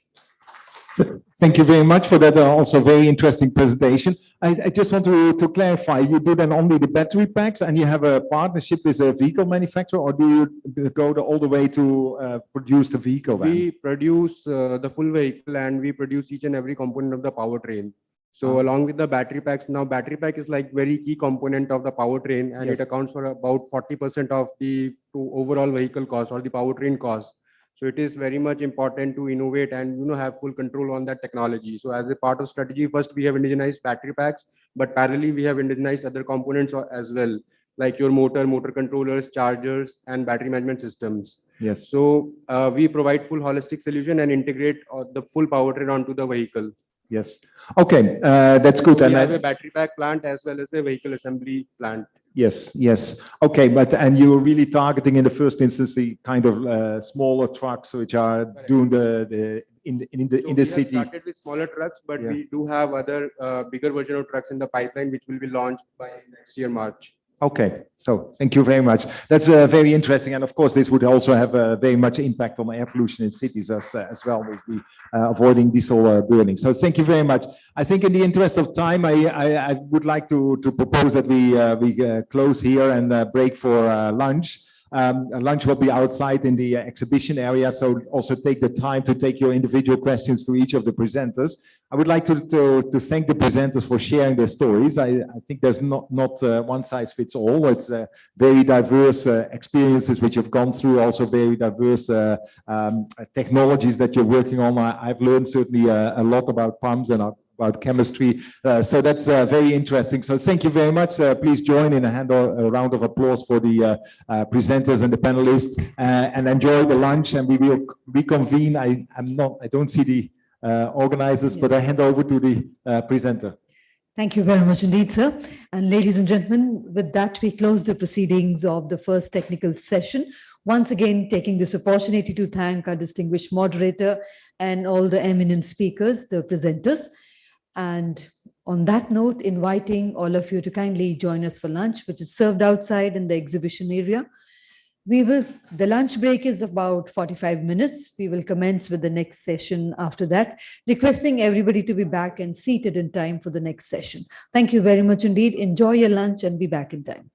Speaker 3: Thank you very much for that also very interesting presentation. I just want to clarify, you do then only the battery packs and you have a partnership with a vehicle manufacturer, or do you go all the way to produce the vehicle then?
Speaker 13: We produce the full vehicle, and we produce each and every component of the powertrain. So along with the battery packs, now battery pack is like very key component of the powertrain, and
Speaker 3: Yes.
Speaker 13: it accounts for about 40% of the overall vehicle cost or the powertrain cost. So it is very much important to innovate and have full control on that technology. So as a part of strategy, first we have indigenized battery packs, but parallelly we have indigenized other components as well, like your motor controllers, chargers, and battery management systems.
Speaker 3: Yes.
Speaker 13: So we provide full holistic solution and integrate the full powertrain onto the vehicle.
Speaker 3: Yes. Okay, that's good.
Speaker 13: We
Speaker 3: And
Speaker 13: have a battery pack plant as well as a vehicle assembly plant.
Speaker 3: yes, yes. Okay, and you're really targeting in the first instance the kind of smaller trucks which are doing in the
Speaker 13: We
Speaker 3: city.
Speaker 13: have started with smaller trucks, but
Speaker 3: Yeah.
Speaker 13: we do have other bigger version of trucks in the pipeline, which will be launched by next year, March.
Speaker 3: Okay, so thank you very much. That's very interesting, and of course, this would also have a very much impact on air pollution in cities as well, with the avoiding diesel burning. So thank you very much. I think in the interest of time, I would like to propose that we close here and break for lunch. Lunch will be outside in the exhibition area, so also take the time to take your individual questions to each of the presenters. I would like to thank the presenters for sharing their stories. I think there's not one size fits all. It's very diverse experiences which you've gone through, also very diverse technologies that you're working on. I've learned certainly a lot about pumps and about chemistry. So that's very interesting. So thank you very much. Please join in a round of applause for the presenters and the panelists, and enjoy the lunch, and we will reconvene. I don't see the organizers, but I hand over to the presenter.
Speaker 2: Thank you very much indeed, sir. And ladies and gentlemen, with that, we close the proceedings of the first technical session. Once again, taking this opportunity to thank our distinguished moderator and all the eminent speakers, the presenters. And on that note, inviting all of you to kindly join us for lunch, which is served outside in the exhibition area. The lunch break is about 45 minutes. We will commence with the next session after that, requesting everybody to be back and seated in time for the next session. Thank you very much indeed. Enjoy your lunch and be back in time.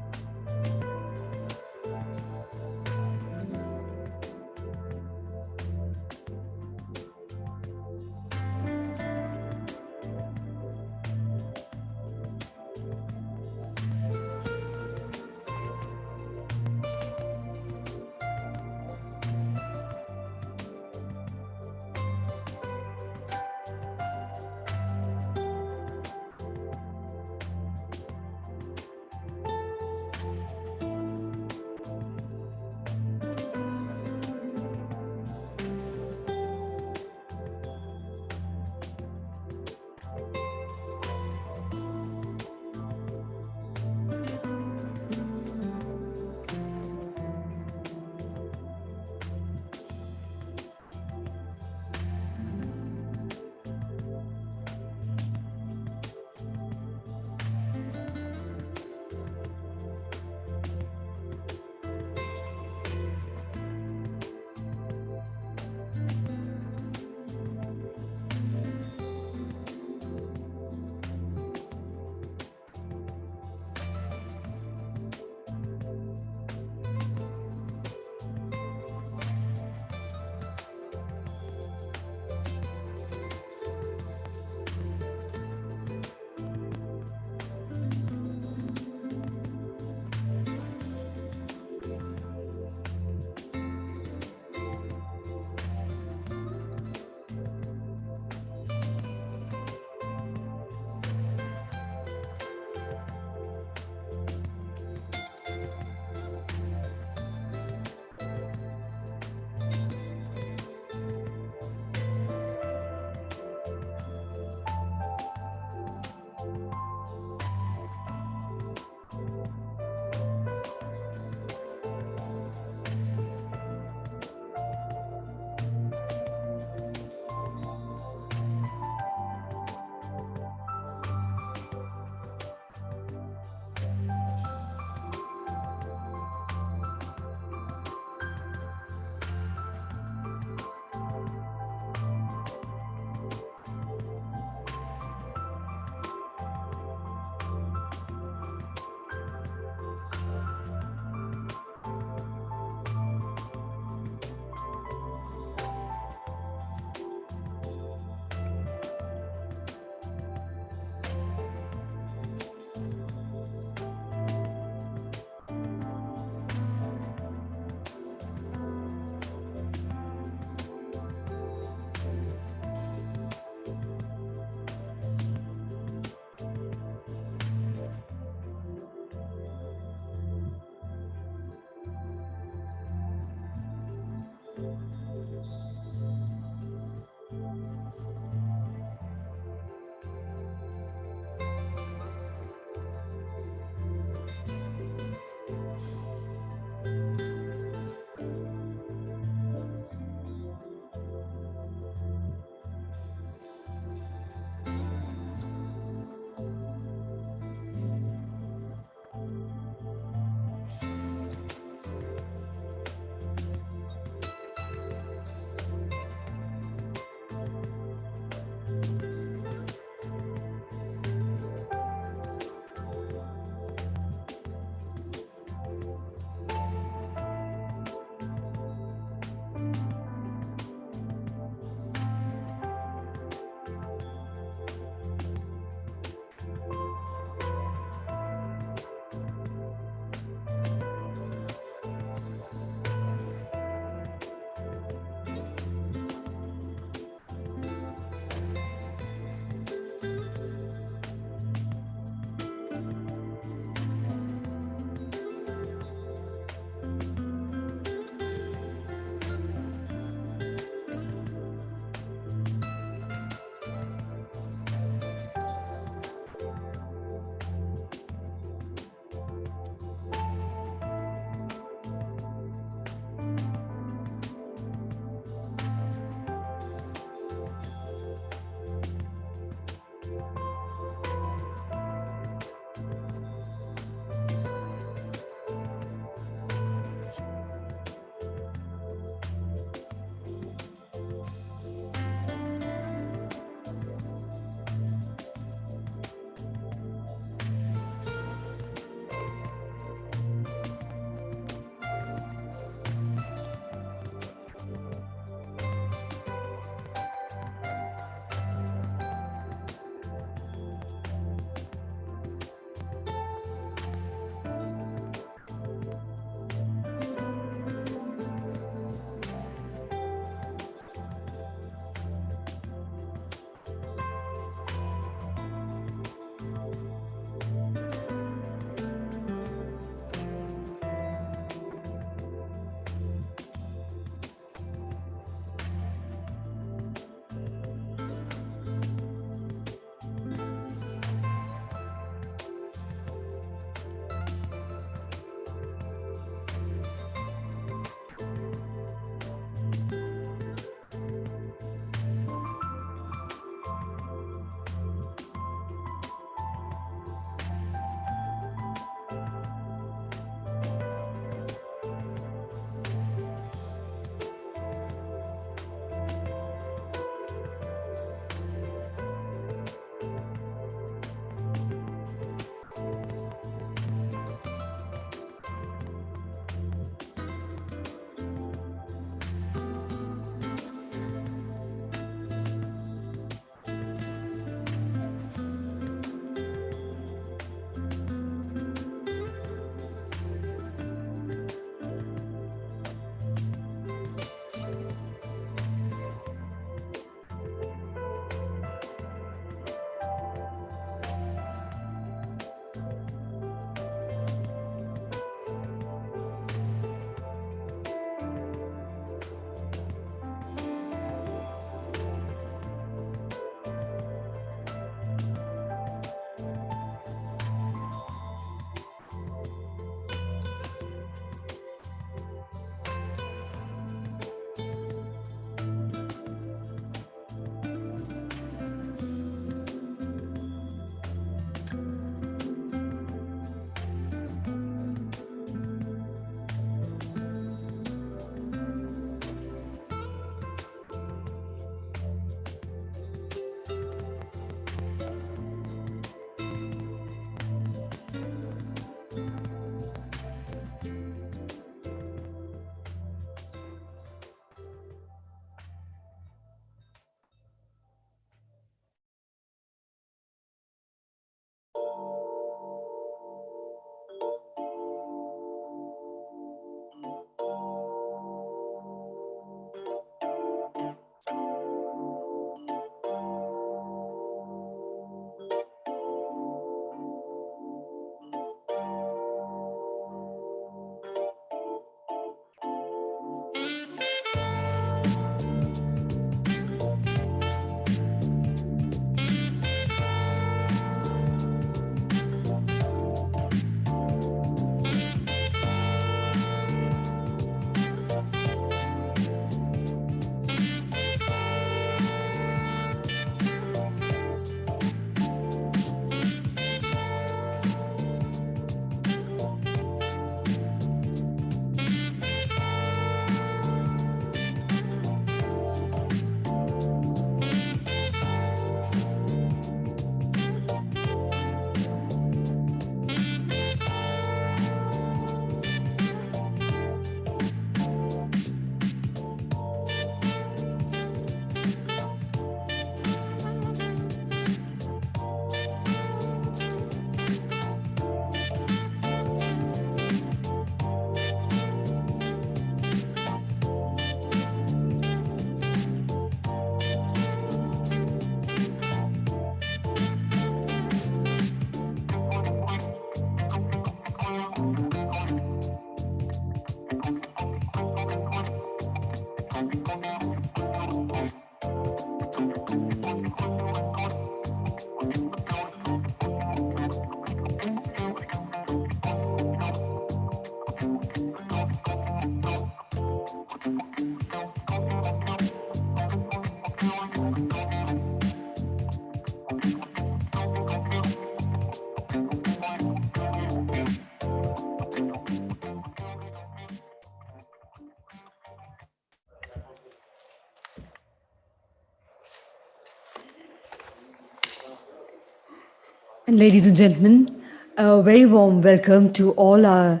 Speaker 2: And ladies and gentlemen, a very warm welcome to all our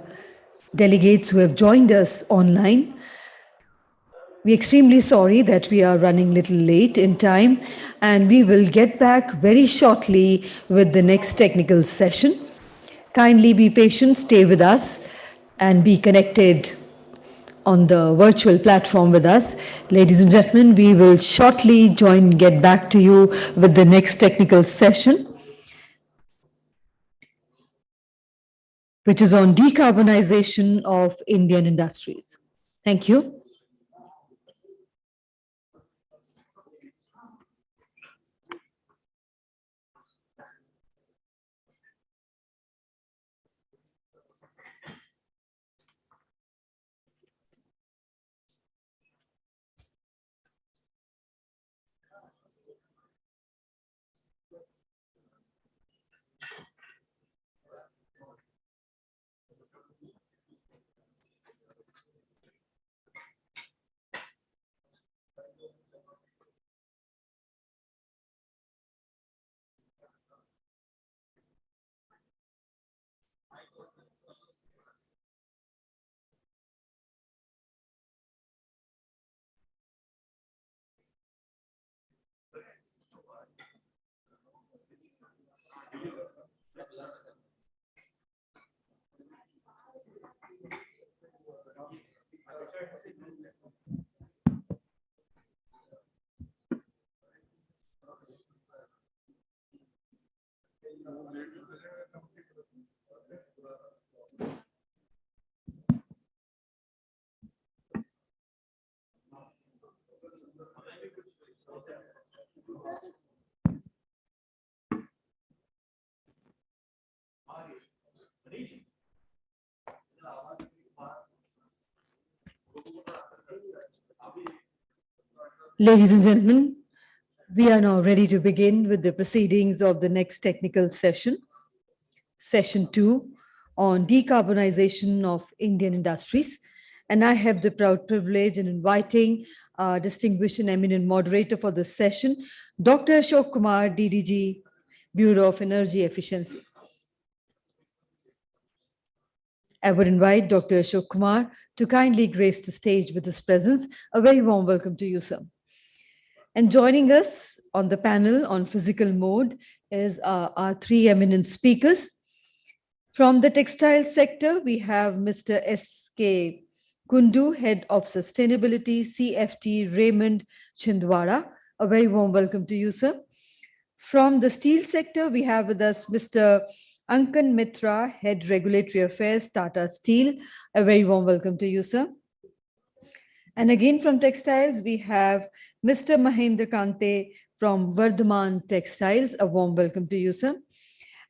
Speaker 2: delegates who have joined us online. We're extremely sorry that we are running a little late in time, and we will get back very shortly with the next technical session. Kindly be patient, stay with us, and be connected on the virtual platform with us. Ladies and gentlemen, we will shortly get back to you with the next technical session, which is on decarbonization of Indian industries. Thank you. Ladies and gentlemen, we are now ready to begin with the proceedings of the next technical session, Session 2 on decarbonization of Indian industries. And I have the proud privilege in inviting our distinguished and eminent moderator for this session, Dr. Ashok Kumar, DDG, Bureau of Energy Efficiency. I would invite Dr. Ashok Kumar to kindly grace the stage with his presence. A very warm welcome to you, sir. And joining us on the panel on physical mode is our three eminent speakers. From the textile sector, we have Mr. S.K. Kundu, Head of Sustainability, CFT, Raymond Chhindwara. A very warm welcome to you, sir. From the steel sector, we have with us Mr. Ankan Mitra, Head Regulatory Affairs, Tata Steel. A very warm welcome to you, sir. And again from textiles, we have Mr. Mahendra Kante from Vardhaman Textiles. A warm welcome to you, sir.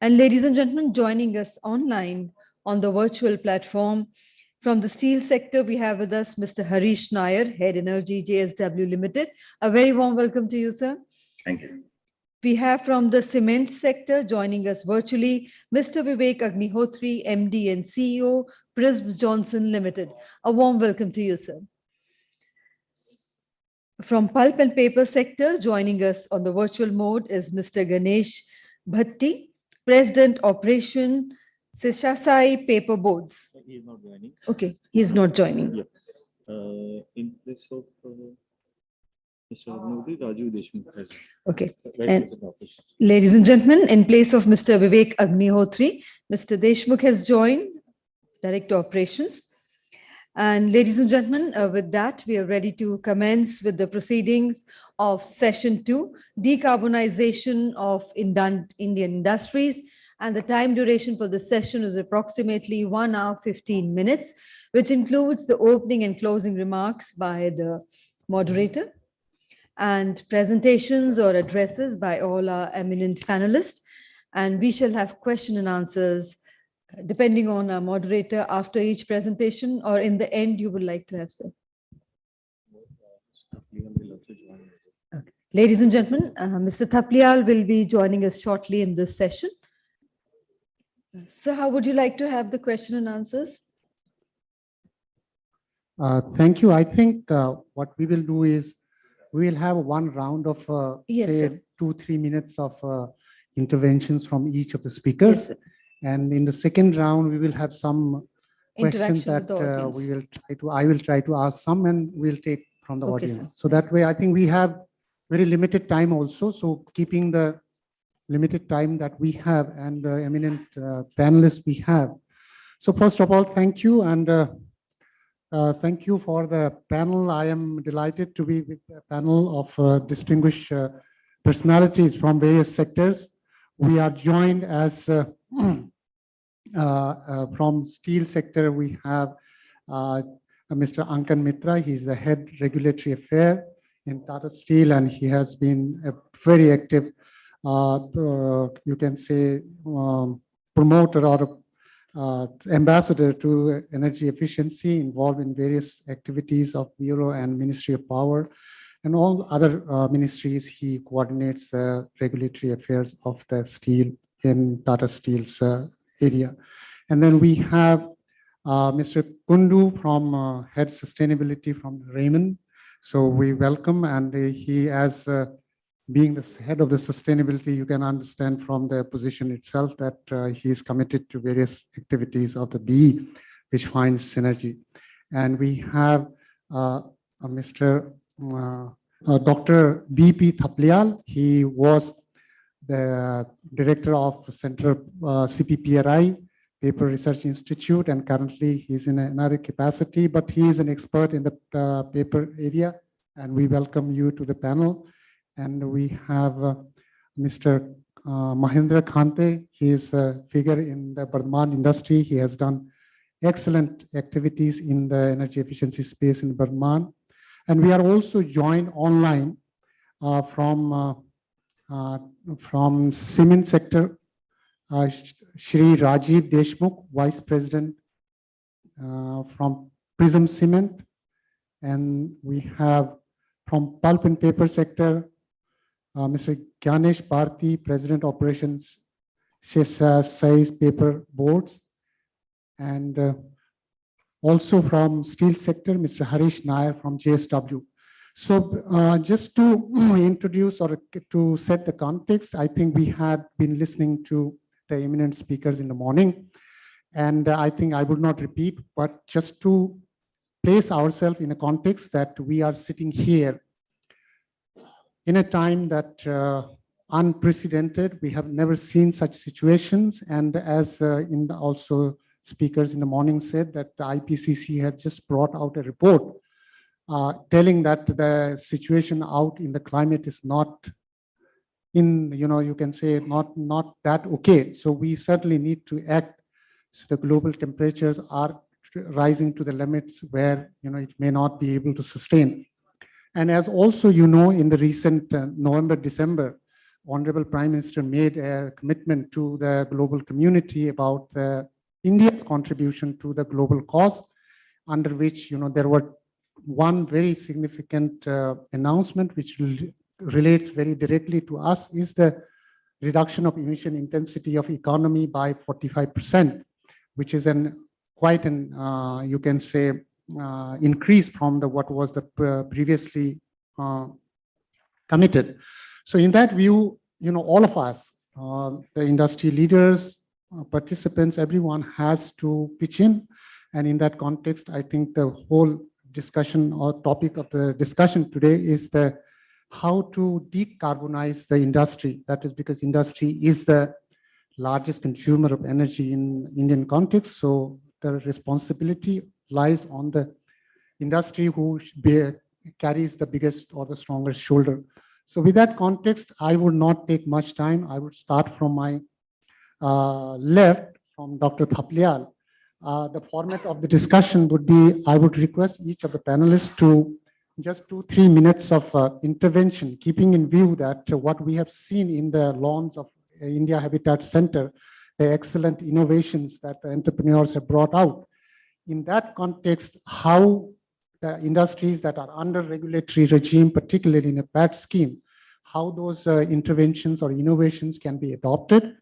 Speaker 2: And ladies and gentlemen, joining us online on the virtual platform, from the steel sector, we have with us Mr. Harish Nair, Head Energy JSW Limited. A very warm welcome to you, sir.
Speaker 14: Thank you.
Speaker 2: We have from the cement sector joining us virtually, Mr. Vivek Agnihotri, MD and CEO, Prism Johnson Limited. A warm welcome to you, sir. From pulp and paper sector, joining us on the virtual mode is Mr. Ganesh Bhatti, President Operation Seshasai Paper Boards.
Speaker 5: He is not joining.
Speaker 2: Okay, he is not joining.
Speaker 5: Yeah. In place of Mr. Agnihotri, Raju Deshmukh has.
Speaker 2: Okay.
Speaker 5: Right,
Speaker 2: And
Speaker 5: Mr. Office.
Speaker 2: ladies and gentlemen, in place of Mr. Vivek Agnihotri, Mr. Deshmukh has joined, Director Operations. And ladies and gentlemen, with that, we are ready to commence with the proceedings of Session 2, Decarbonization of Indian Industries. And the time duration for the session is approximately 1 hour, 15 minutes, which includes the opening and closing remarks by the moderator and presentations or addresses by all our eminent panelists. And we shall have question and answers depending on our moderator after each presentation, or in the end you would like to have, sir. Okay. Ladies and gentlemen, Mr. Thaplial will be joining us shortly in this session. So how would you like to have the question and answers?
Speaker 15: Thank you. I think what we will do is we will have one round of
Speaker 2: Yes,
Speaker 15: say
Speaker 2: sir.
Speaker 15: 2-3 minutes of interventions from each of the speakers.
Speaker 2: Yes, sir.
Speaker 15: And in the second round, we will have some questions
Speaker 2: Interaction
Speaker 15: that
Speaker 2: with the audience.
Speaker 15: I will try to ask some and we'll take from the
Speaker 2: Okay,
Speaker 15: audience.
Speaker 2: sir.
Speaker 15: So that way, I think we have very limited time also. So keeping the limited time that we have and eminent panelists we have. So first of all, thank you. And thank you for the panel. I am delighted to be with a panel of distinguished personalities from various sectors. We are joined as from steel sector, we have Mr. Ankan Mitra. He's the head regulatory affair in Tata Steel, and he has been a very active, you can say, promoter or ambassador to energy efficiency, involved in various activities of Bureau and Ministry of Power and all other ministries. He coordinates the regulatory affairs of the steel in Tata Steel's area. And then we have Mr. Kundu from Head Sustainability from Raymond. So we welcome, and he, as being the head of the sustainability, you can understand from the position itself that he is committed to various activities of the BE, which finds synergy. And we have Mr. Dr. B.P. Thaplial. He was the director of Center CPPRI, Paper Research Institute, and currently he's in another capacity, but he is an expert in the paper area, and we welcome you to the panel. And we have Mr. Mahendra Khante. He is a figure in the Bardhaman industry. He has done excellent activities in the energy efficiency space in Bardhaman. And we are also joined online from cement sector, Shri Rajiv Deshmukh, Vice President from Prism Cement. And we have from pulp and paper sector, Mr. Gyanesh Bharti, President Operations, Size Paper Boards. And also from steel sector, Mr. Harish Nair from JSW. So just to introduce or to set the context, I think we had been listening to the eminent speakers in the morning. And I think I would not repeat, but just to place ourselves in a context that we are sitting here in a time that unprecedented. We have never seen such situations. And as in the also speakers in the morning said, that the IPCC has just brought out a report telling that the situation out in the climate is not in, you can say not that okay. So we certainly need to act. So the global temperatures are rising to the limits where, it may not be able to sustain. And as also, in the recent November, December, Honorable Prime Minister made a commitment to the global community about India's contribution to the global cause, under which, there were one very significant announcement which relates very directly to us is the reduction of emission intensity of economy by 45%, which is quite an, you can say, increase from what was the previously committed. So in that view, all of us, the industry leaders, participants, everyone has to pitch in. And in that context, I think the whole discussion or topic of the discussion today is how to decarbonize the industry. That is because industry is the largest consumer of energy in Indian context. So the responsibility lies on the industry who carries the biggest or the strongest shoulder. So with that context, I would not take much time. I would start from my left, from Dr. Thaplial. The format of the discussion would be, I would request each of the panelists to just 2-3 minutes of intervention, keeping in view that what we have seen in the lawns of India Habitat Center, the excellent innovations that the entrepreneurs have brought out. In that context, how the industries that are under regulatory regime, particularly in a PAT scheme, how those interventions or innovations can be adopted,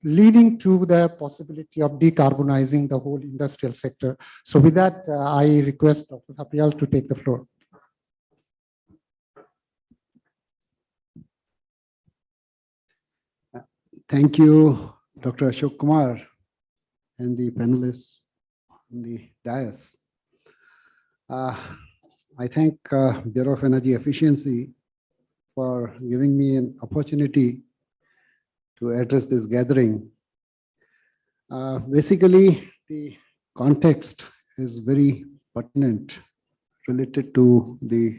Speaker 15: leading to the possibility of decarbonizing the whole industrial sector. So with that, I request Dr. Thaplial to take the floor.
Speaker 14: Thank you, Dr. Ashok Kumar and the panelists on the dais. I thank Bureau of Energy Efficiency for giving me an opportunity to address this gathering. Basically, the context is very pertinent related to the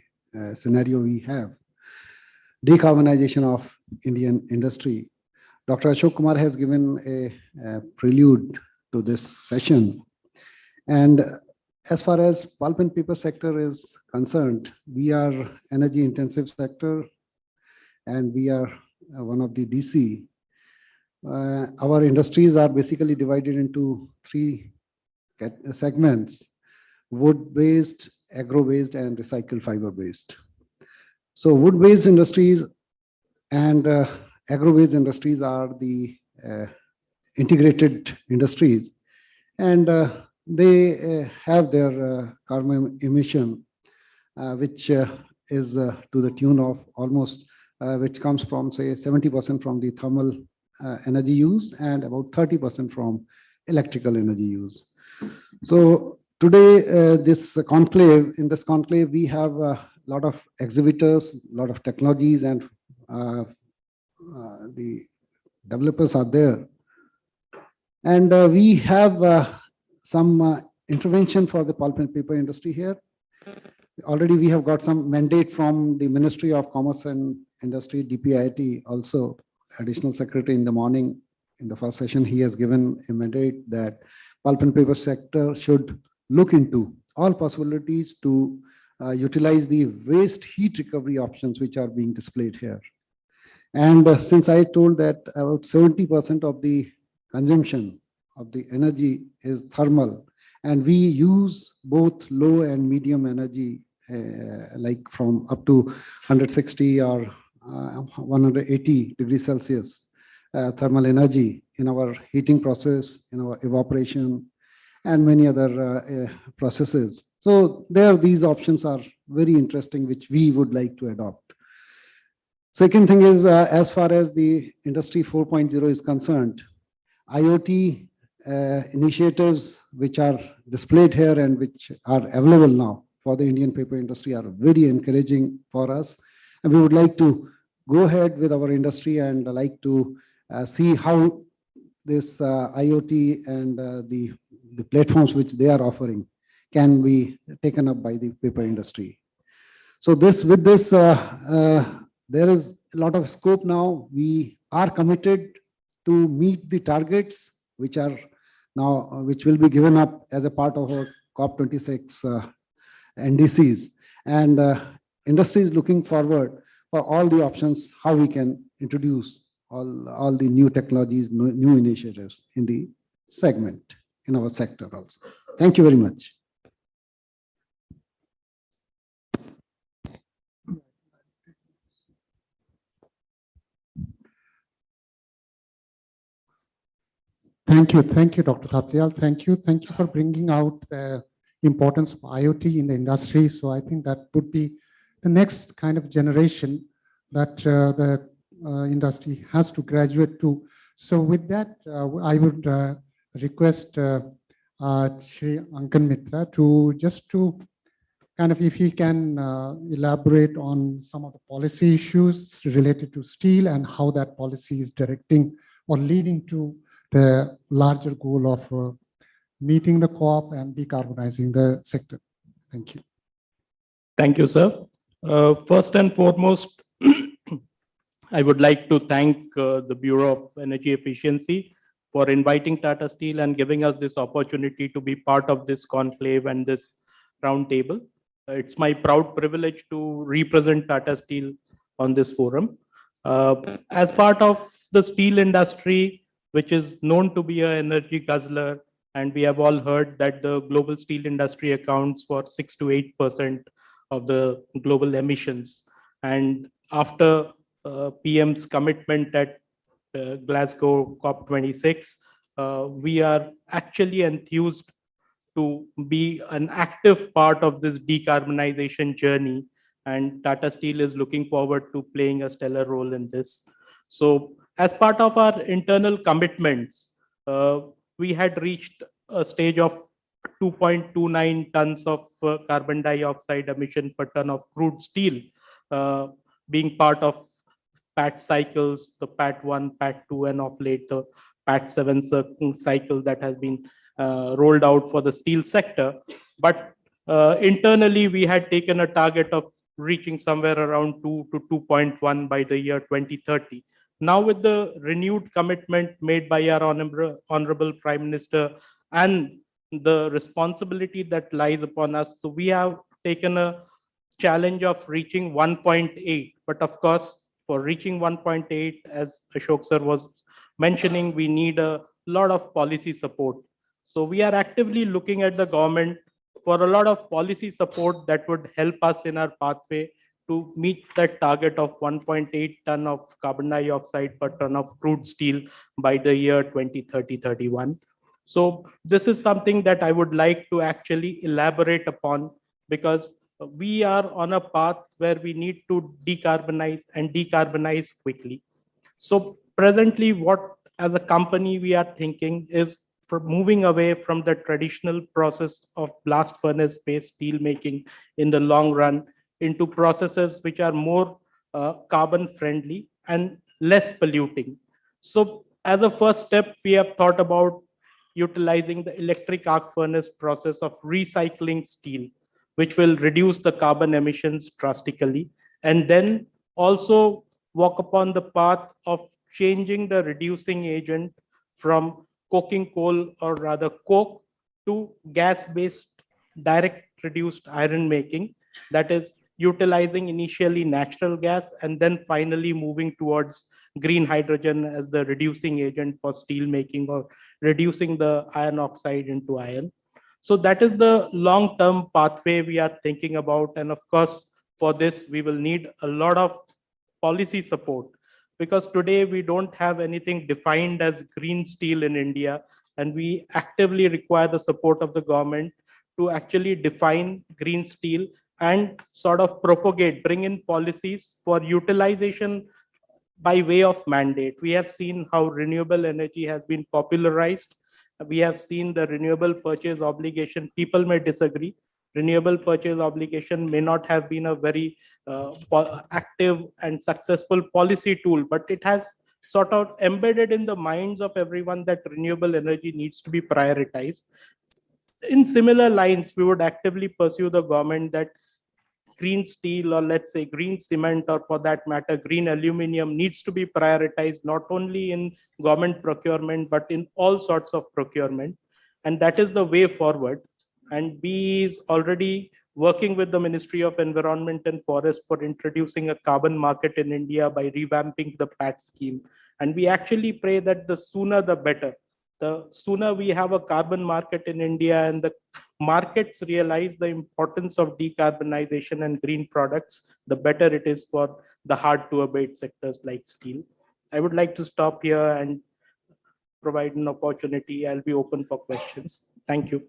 Speaker 14: scenario we have. Decarbonization of Indian industry. Dr. Ashok Kumar has given a prelude to this session. And as far as pulp and paper sector is concerned, we are energy intensive sector and we are one of the DC. Our industries are basically divided into three segments: wood-based, agro-based, and recycled fiber-based. So wood-based industries and agro-based industries are the integrated industries, and they have their carbon emission, which is to the tune of almost, which comes from say 70% from the thermal energy use and about 30% from electrical energy use. So today, in this conclave, we have a lot of exhibitors, a lot of technologies, and the developers are there. And we have some intervention for the pulp and paper industry here. Already we have got some mandate from the Ministry of Commerce and Industry, DPIIT, also additional secretary in the morning. In the first session, he has given a mandate that pulp and paper sector should look into all possibilities to utilize the waste heat recovery options which are being displayed here. And since I told that about 70% of the consumption of the energy is thermal, and we use both low and medium energy, like from up to 160 or 180 degrees Celsius thermal energy in our heating process, in our evaporation, and many other processes. So these options are very interesting, which we would like to adopt. Second thing is, as far as the Industry 4.0 is concerned, IoT initiatives which are displayed here and which are available now for the Indian paper industry are very encouraging for us. And we would like to go ahead with our industry and like to see how this IoT and the platforms which they are offering can be taken up by the paper industry. So with this, there is a lot of scope now. We are committed to meet the targets which will be given up as a part of our COP26 NDCs. And industry is looking forward for all the options, how we can introduce all the new technologies, new initiatives in the segment, in our sector also. Thank you very much.
Speaker 15: Thank you, Dr. Thapliyal. Thank you for bringing out the importance of IoT in the industry. So I think that would be the next kind of generation that the industry has to graduate to. So with that, I would request Shri Ankan Mitra to kind of, if he can elaborate on some of the policy issues related to steel and how that policy is directing or leading to the larger goal of meeting the COP and decarbonizing the sector. Thank you.
Speaker 16: Thank you, sir. First and foremost, I would like to thank the Bureau of Energy Efficiency for inviting Tata Steel and giving us this opportunity to be part of this conclave and this roundtable. It's my proud privilege to represent Tata Steel on this forum. As part of the steel industry, which is known to be an energy guzzler, and we have all heard that the global steel industry accounts for 6 to 8% of the global emissions. And after PM's commitment at Glasgow COP26, we are actually enthused to be an active part of this decarbonization journey. And Tata Steel is looking forward to playing a stellar role in this. So as part of our internal commitments, we had reached a stage of 2.29 tons of carbon dioxide emission per ton of crude steel, being part of PAT cycles, the PAT 1, PAT 2, and of late the PAT 7 cycle that has been rolled out for the steel sector. But internally, we had taken a target of reaching somewhere around 2 to 2.1 by the year 2030. Now, with the renewed commitment made by our Honorable Prime Minister and the responsibility that lies upon us, so we have taken a challenge of reaching 1.8. But of course, for reaching 1.8, as Ashok sir was mentioning, we need a lot of policy support. So we are actively looking at the government for a lot of policy support that would help us in our pathway to meet that target of 1.8 ton of carbon dioxide per ton of crude steel by the year 2030-31. So this is something that I would like to actually elaborate upon, because we are on a path where we need to decarbonize and decarbonize quickly. So presently, what as a company we are thinking is for moving away from the traditional process of blast furnace based steel making in the long run into processes which are more carbon friendly and less polluting. So as a first step, we have thought about utilizing the electric arc furnace process of recycling steel, which will reduce the carbon emissions drastically, and then also walk upon the path of changing the reducing agent from coking coal, or rather coke, to gas-based direct reduced iron making, that is utilizing initially natural gas and then finally moving towards green hydrogen as the reducing agent for steel making, or reducing the iron oxide into iron. So that is the long-term pathway we are thinking about. And of course, for this, we will need a lot of policy support, because today we don't have anything defined as green steel in India, and we actively require the support of the government to actually define green steel and sort of propagate, bring in policies for utilization by way of mandate. We have seen how renewable energy has been popularized. We have seen the renewable purchase obligation. People may disagree. Renewable purchase obligation may not have been a very active and successful policy tool, but it has sort of embedded in the minds of everyone that renewable energy needs to be prioritized. In similar lines, we would actively pursue the government that green steel, or let's say green cement, or for that matter, green aluminum, needs to be prioritized not only in government procurement, but in all sorts of procurement. And that is the way forward. And BE is already working with the Ministry of Environment and Forest for introducing a carbon market in India by revamping the PAT scheme. And we actually pray that the sooner the better. The sooner we have a carbon market in India and the markets realize the importance of decarbonization and green products, the better it is for the hard to abate sectors like steel. I would like to stop here and provide an opportunity. I'll be open for questions. Thank you.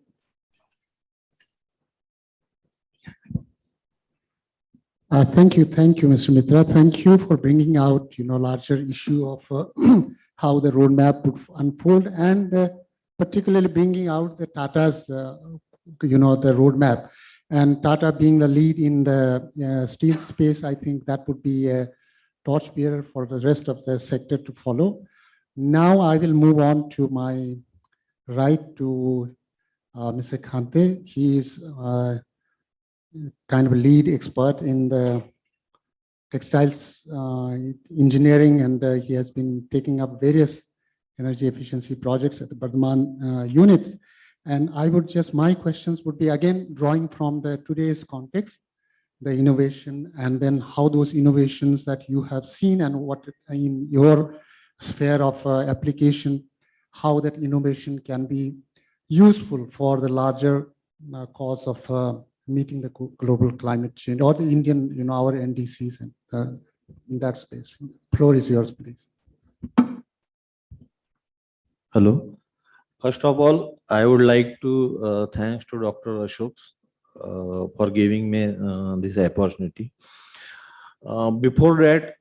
Speaker 15: Thank you, Mr. Mitra. Thank you for bringing out, larger issue of how the roadmap would unfold, and particularly bringing out the Tata's, the roadmap, and Tata being the lead in the steel space. I think that would be a torchbearer for the rest of the sector to follow. Now I will move on to my right to Mr. Khante. He is kind of a lead expert in the textiles engineering, and he has been taking up various energy efficiency projects at the Bardhaman units. And my questions would be again drawing from the today's context, the innovation, and then how those innovations that you have seen and what in your sphere of application, how that innovation can be useful for the larger cause of meeting the global climate change, or the Indian, our NDCs in that space. Floor is yours, please.
Speaker 5: Hello. First of all, I would like to thanks to Dr. Ashok for giving me this opportunity. Before that,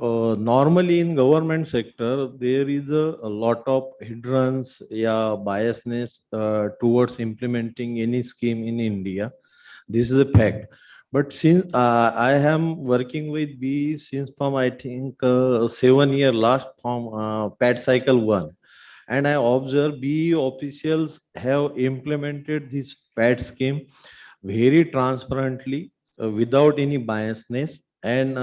Speaker 4: Normally in government sector, there is a lot of hindrance, yeah, biasness towards implementing any scheme in India. This is a fact. But since I am working with B since from I think 7 year last from PAT cycle 1, and I observe B officials have implemented this PAT scheme very transparently, without any biasness, and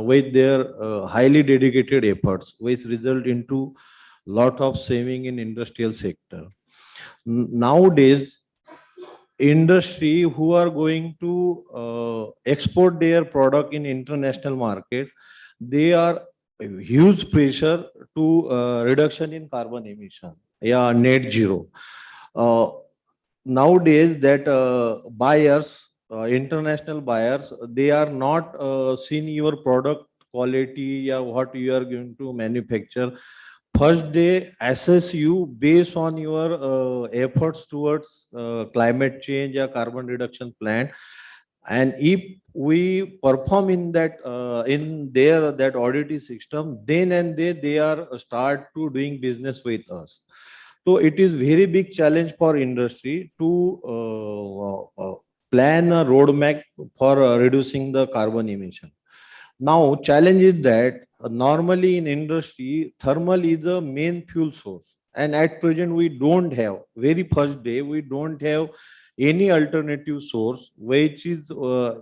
Speaker 4: with their highly dedicated efforts, which result into lot of saving in industrial sector. Nowadays, industry who are going to export their product in international market, they are huge pressure to reduction in carbon emission, yeah, net zero. uh, Nowadays that buyers, international buyers, they are not seeing your product quality, yeah, what you are going to manufacture. First they assess you based on your efforts towards climate change or carbon reduction plan, and if we perform in that in their that auditing system, then and they are start to doing business with us. So it is very big challenge for industry to plan a roadmap for reducing the carbon emission. Now, challenge is that normally in industry, thermal is the main fuel source. And at present, we don't have, very first day, we don't have any alternative source which is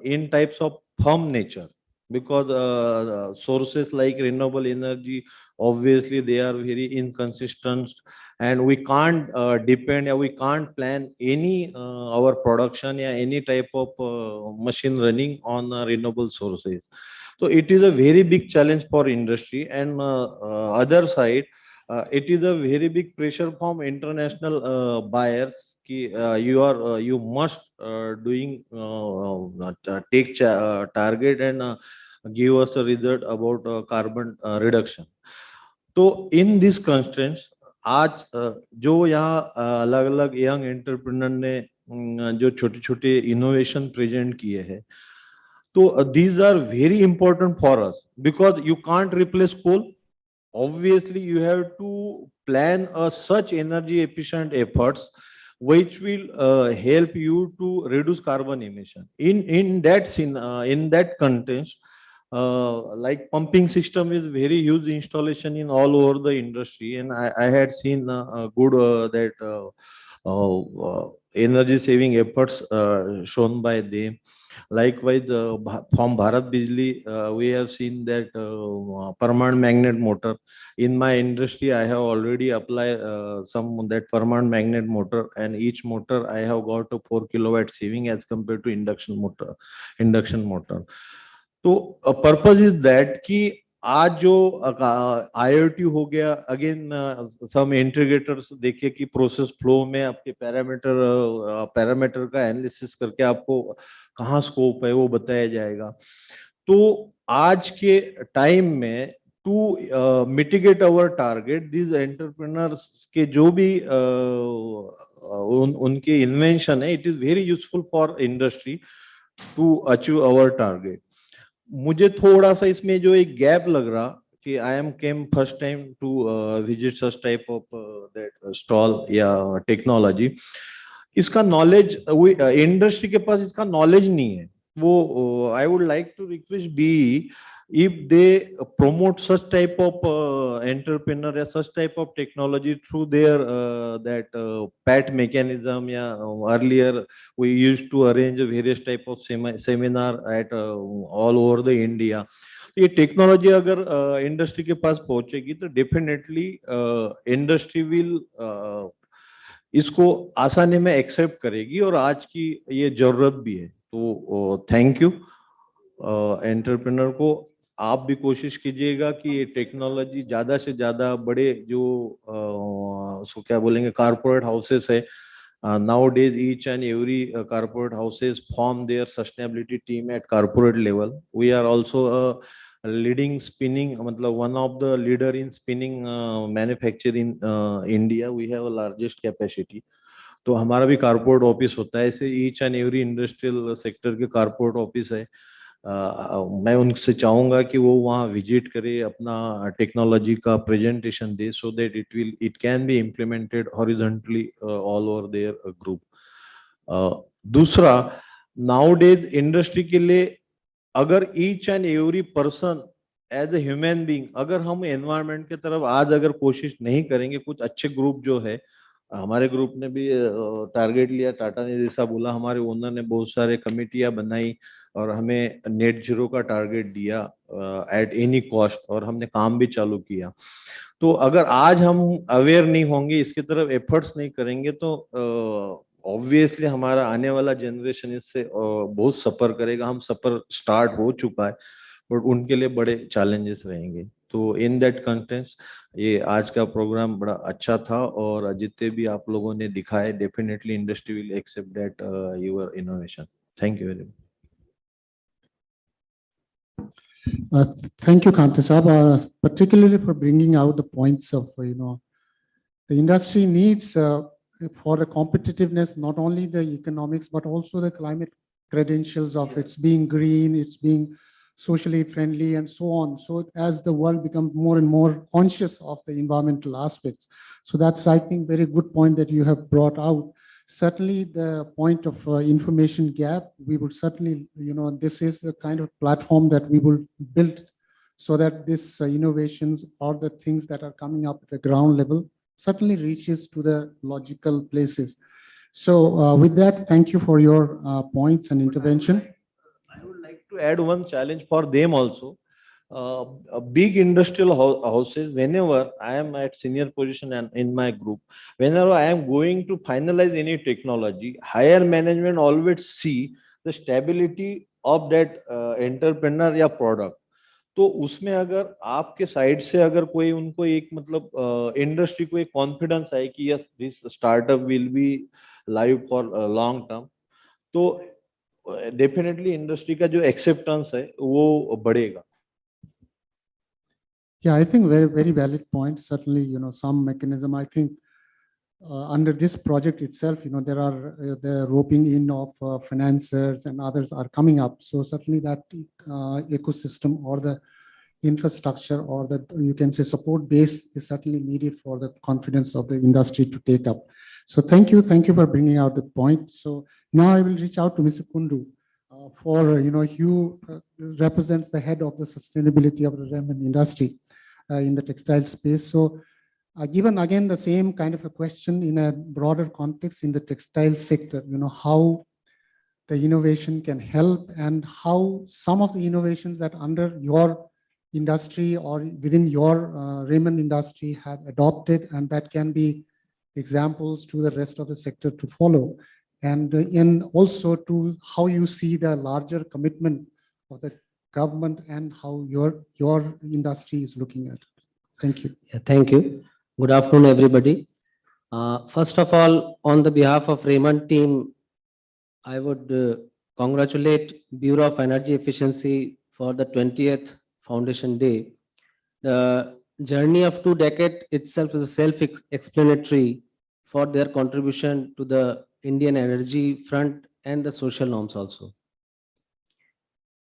Speaker 4: in types of firm nature. Because sources like renewable energy, obviously they are very inconsistent, and we can't depend, or we can't plan any our production or any type of machine running on renewable sources. So it is a very big challenge for industry, and other side, it is a very big pressure from international buyers. You are you must doing take target and give us a result about carbon reduction. तो in this constraints आज जो यहाँ अलग अलग young entrepreneur ने जो छोटे छोटे इनोवेशन प्रेजेंट किए हैं, so these are very important for us because you can't replace coal. Obviously, you have to plan such energy efficient efforts which will help you to reduce carbon emission. In that context, like pumping system is very huge installation in all over the industry, and I had seen good that energy saving efforts shown by them. Likewise, from Bharat Bijli, we have seen that permanent magnet motor. In my industry, I have already applied some that permanent magnet motor, and each motor I have got a 4 kilowatt saving as compared to induction motor. तो purpose is that कि आज जो IoT हो गया, again some integrators देखिए कि process flow में आपके पैरामीटर का एनालिसिस करके आपको कहाँ स्कोप है वो बताया जाएगा. तो आज के टाइम में to mitigate our target, this entrepreneurs के जो भी उनके इन्वेंशन है, it is very useful for industry to achieve our target. मुझे थोड़ा सा इसमें जो एक गैप लग रहा कि I am came first time to visit such type of that stall या टेक्नोलॉजी. इसका नॉलेज इंडस्ट्री के पास इसका नॉलेज नहीं है. वो I would like to request be if they promote such type of entrepreneur or such type of technology through their that PAT mechanism. Yeah, earlier we used to arrange various type of seminar at all over the India. ये technology अगर industry के पास पहुंचेगी तो definitely industry will इसको आसानी में accept करेगी और आज की ये जरूरत भी है. तो थैंक यू एंटरप्रेन्योर को. आप भी कोशिश कीजिएगा कि ये टेक्नोलॉजी ज्यादा से ज्यादा बड़े जो सो क्या बोलेंगे कॉर्पोरेट हाउसेस है. Nowadays each and every corporate houses form their sustainability team at corporate level. We are also a leading spinning, मतलब one of the leader in spinning manufacturing in India. We have a largest capacity. तो हमारा भी corporate office होता है. ऐसे each and every industrial sector के corporate office है. मैं उनसे चाहूंगा कि वो वहाँ विजिट करे, अपना टेक्नोलॉजी का presentation they, so that it can be implemented horizontally all over their group. दूसरा, nowadays इंडस्ट्री के लिए अगर each and every person as a human being, अगर हम एनवायरनमेंट की तरफ आज अगर कोशिश नहीं करेंगे, कुछ अच्छे ग्रुप जो है, हमारे ग्रुप ने भी टारगेट लिया, टाटा ने जैसा बोला, हमारे ओनर ने बहुत सारे कमेटियां बनाई और हमें नेट जीरो का टारगेट दिया एट एनी कॉस्ट, और हमने काम भी चालू किया। तो अगर आज हम अवेयर नहीं होंगे, इसकी तरफ एफर्ट्स नहीं करेंगे, तो ऑब्वियसली हमारा आने वाला जनरेशन इससे बहुत सफर करेगा। हम सफर स्टार्ट हो चुका है, बट उनके लिए बड़े चैलेंजेस रहेंगे। तो इन दैट कंटेंट्स ये आज का प्रोग्राम बड़ा अच्छा था, और जितने भी आप लोगों ने दिखाए, definitely industry will accept that your innovation. Thank you very much.
Speaker 15: Thank you, Kanta Saab, particularly for bringing out the points of, the industry needs for the competitiveness, not only the economics, but also the climate credentials of it's being green, it's being socially friendly, and so on. So as the world becomes more and more conscious of the environmental aspects. So that's, I think, very good point that you have brought out. Certainly the point of information gap, we would certainly, this is the kind of platform that we will build so that this innovations or the things that are coming up at the ground level certainly reaches to the logical places. So with that, thank you for your points and intervention.
Speaker 4: I would like to add one challenge for them also. Big industrial houses, whenever I am at senior position and in my group, whenever I am going to finalize any technology, higher management always see the stability of that entrepreneur या product. तो उसमें अगर आपके side से अगर कोई उनको एक मतलब इंडस्ट्री को एक कॉन्फिडेंस आए कि yes this startup will be live for long term, तो डेफिनेटली इंडस्ट्री का जो एक्सेप्टेंस है वो बढ़ेगा।
Speaker 15: Yeah, I think very valid point. Certainly, some mechanism. I think under this project itself, there are the roping in of financiers and others are coming up. So certainly that ecosystem or the infrastructure or the, you can say, support base is certainly needed for the confidence of the industry to take up. So thank you for bringing out the point. So now I will reach out to Mr. Kundu for, you represents the head of the sustainability of the raiment industry in the textile space. So given again the same kind of a question in a broader context in the textile sector, how the innovation can help and how some of the innovations that under your industry or within your raiment industry have adopted, and that can be examples to the rest of the sector to follow, and in also to how you see the larger commitment of the government and how your industry is looking at it. Thank you.
Speaker 17: Yeah, thank you. Good afternoon, everybody. First of all, on the behalf of Raymond team, I would congratulate Bureau of Energy Efficiency for the 20th Foundation Day. The journey of 2 decades itself is self-explanatory for their contribution to the Indian energy front and the social norms also.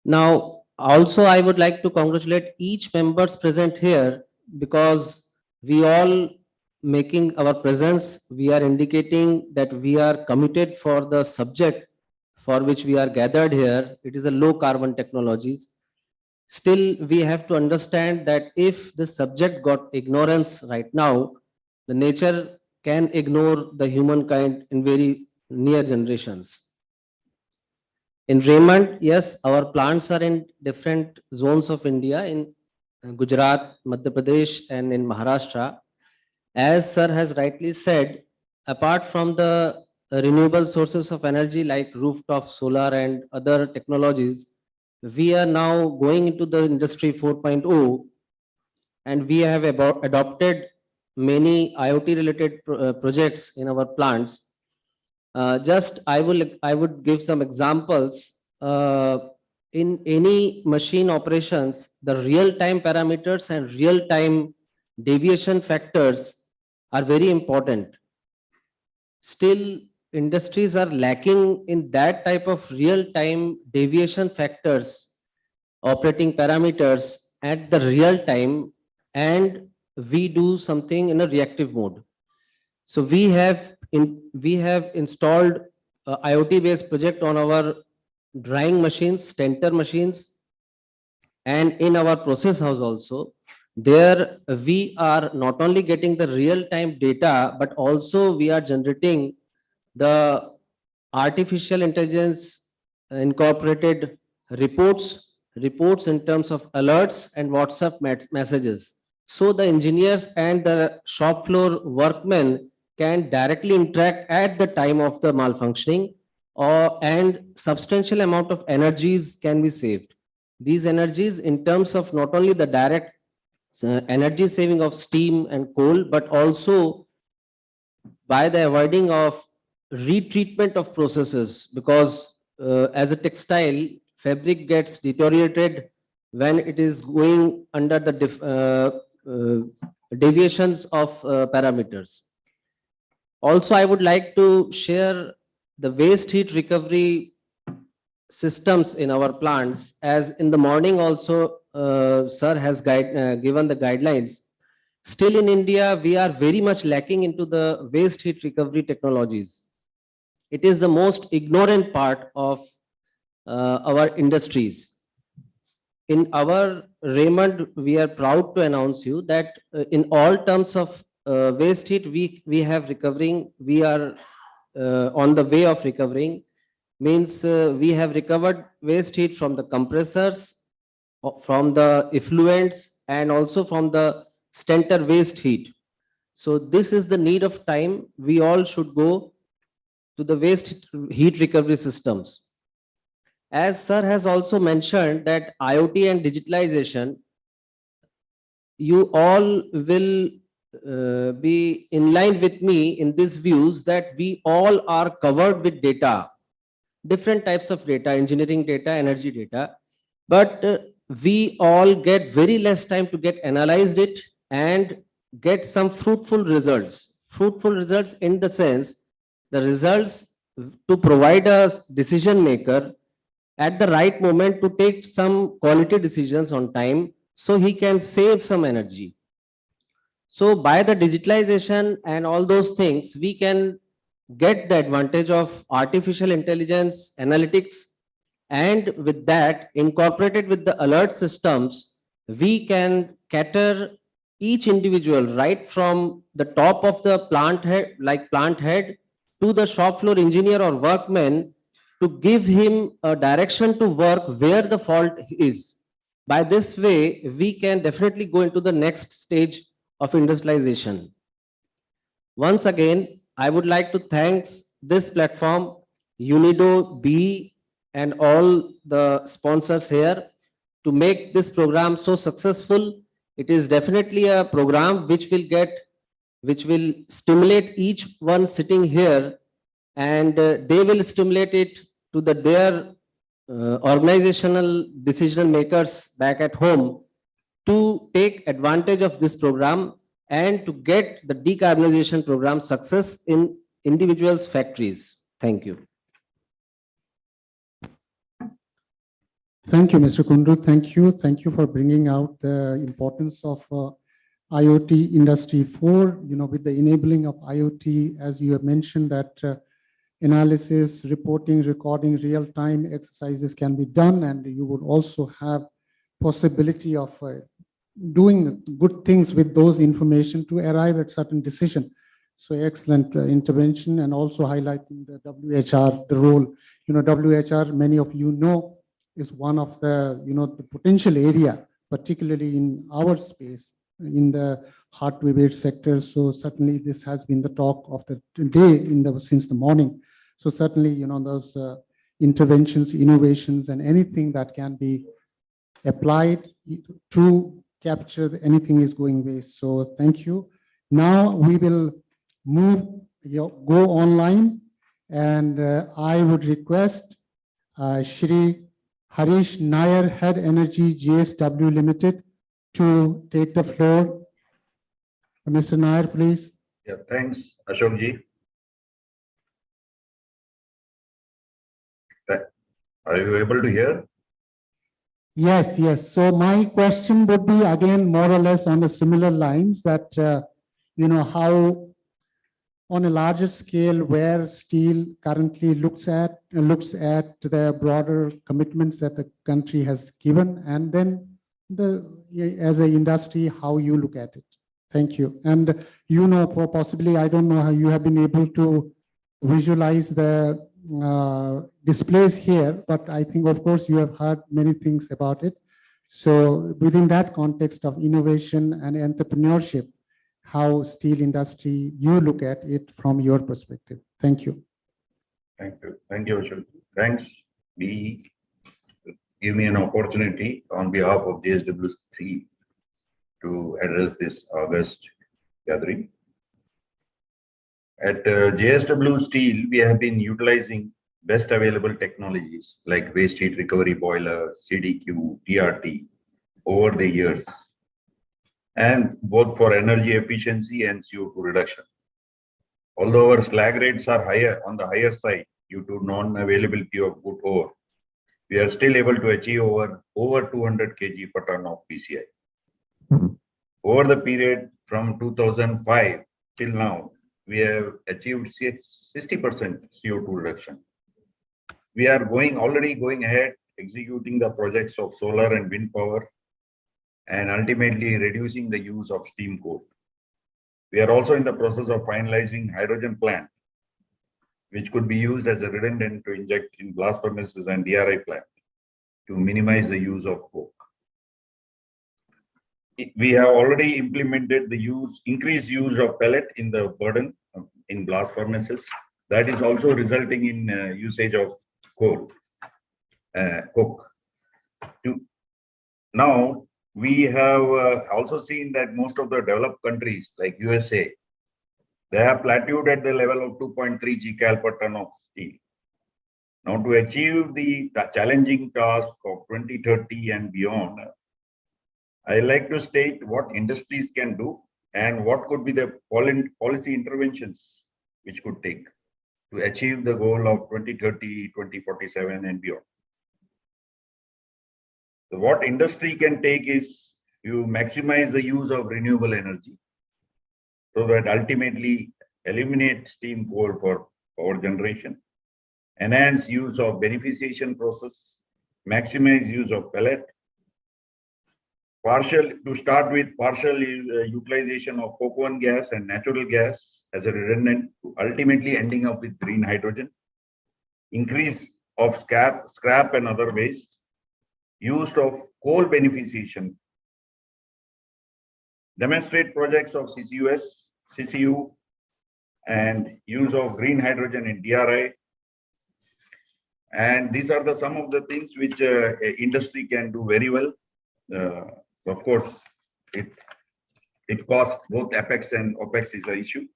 Speaker 17: Now, also I would like to congratulate each members present here, because we all making our presence, we are indicating that we are committed for the subject for which we are gathered here. It is a low carbon technologies. Still, we have to understand that if the subject got ignorance right now, the nature can ignore the humankind in very near generations. In Raymond, yes, our plants are in different zones of India, in Gujarat, Madhya Pradesh, and in Maharashtra. As sir has rightly said, apart from the renewable sources of energy like rooftop solar and other technologies, we are now going into the industry 4.0, and we have adopted many IoT related projects in our plants. I would give some examples. In any machine operations, the real-time parameters and real-time deviation factors are very important. Still, industries are lacking in that type of real-time deviation factors operating parameters at the real time, and we do something in a reactive mode. So we have installed a IoT based project on our drying machines, stentor machines, and in our process house also. There we are not only getting the real time data, but also we are generating the artificial intelligence incorporated reports in terms of alerts and WhatsApp messages. So the engineers and the shop floor workmen can directly interact at the time of the malfunctioning, and substantial amount of energies can be saved. These energies in terms of not only the direct energy saving of steam and coal, but also by the avoiding of retreatment of processes, because as a textile, fabric gets deteriorated when it is going under the deviations of parameters. Also, I would like to share the waste heat recovery systems in our plants, as in the morning also sir has given the guidelines. Still in India, we are very much lacking into the waste heat recovery technologies. It is the most ignorant part of our industries. In our Raymond, we are proud to announce you that in all terms of waste heat, we have recovering, we are on the way of recovering. Means we have recovered waste heat from the compressors, from the effluents, and also from the stentor waste heat. So this is the need of time. We all should go to the waste heat recovery systems. As sir has also mentioned that IoT and digitalization, you all will be in line with me in these views that we all are covered with data, different types of data, engineering data, energy data, but we all get very less time to get analyzed it and get some fruitful results. Fruitful results in the sense, the results to provide a decision maker at the right moment to take some quality decisions on time, so he can save some energy. So by the digitalization and all those things, we can get the advantage of artificial intelligence analytics, and with that incorporated with the alert systems, we can cater each individual right from the top of the plant head, like plant head, to the shop floor engineer or workman, to give him a direction to work where the fault is. By this way, we can definitely go into the next stage of industrialization. Once again, I would like to thank this platform, UNIDO, B, and all the sponsors here to make this program so successful. It is definitely a program which will stimulate each one sitting here, and they will stimulate it to their organizational decision makers back at home to take advantage of this program and to get the decarbonization program success in individuals' factories. Thank you.
Speaker 15: Thank you, Mr. Kundu. Thank you. Thank you for bringing out the importance of IoT Industry 4, with the enabling of IoT, as you have mentioned, that analysis, reporting, recording, real-time exercises can be done, and you would also have possibility of doing good things with those information to arrive at certain decision. So excellent intervention, and also highlighting the WHR, the role. WHR, many of you know, is one of the, the potential area, particularly in our space, in the hard to abate sector. So certainly this has been the talk of the day since the morning. So certainly, those interventions, innovations, and anything that can be applied to capture anything is going waste. So thank you. Now we will go online, and I would request Shri Harish Nair, Head Energy GSW Limited, to take the floor. Mr. Nair, please.
Speaker 18: Yeah, thanks, Ashok ji. Are you able to hear?
Speaker 15: Yes, yes. So my question would be again more or less on the similar lines that, how on a larger scale where steel currently looks at the broader commitments that the country has given, and then as an industry, how you look at it. Thank you. And possibly, I don't know how you have been able to visualize the displays here, but I think, of course, you have heard many things about it. So within that context of innovation and entrepreneurship, how steel industry, you look at it from your perspective. Thank you.
Speaker 18: Thank you. Thank you, Ashok. Thanks. We give me an opportunity on behalf of JSWC to address this August gathering. At JSW Steel, we have been utilizing best available technologies like waste heat recovery boiler, CDQ, TRT over the years, and both for energy efficiency and CO2 reduction. Although our slag rates are on the higher side due to non-availability of good ore, we are still able to achieve over 200 kg per ton of PCI. Over the period from 2005 till now, we have achieved 60% CO2 reduction. We are already going ahead, executing the projects of solar and wind power, and ultimately reducing the use of steam coal. We are also in the process of finalizing hydrogen plant, which could be used as a redundant to inject in blast furnaces and DRI plant to minimize the use of coke. We have already implemented the increased use of pellet in the burden in blast furnaces. That is also resulting in usage of coke. Now, we have also seen that most of the developed countries like USA, they have plateaued at the level of 2.3 gcal per ton of steel. Now, to achieve the challenging task of 2030 and beyond, I like to state what industries can do and what could be the policy interventions which could take to achieve the goal of 2030, 2047 and beyond. So what industry can take is you maximize the use of renewable energy so that ultimately eliminate steam coal for power generation, enhance use of beneficiation process, maximize use of pellet, partial utilization of coke oven gas and natural gas as a redundant, ultimately ending up with green hydrogen, increase of scrap and other waste, use of coal beneficiation, demonstrate projects of CCUS, CCU, and use of green hydrogen in DRI. And these are some of the things which industry can do very well. Of course, it costs both APEX and OPEX is an issue.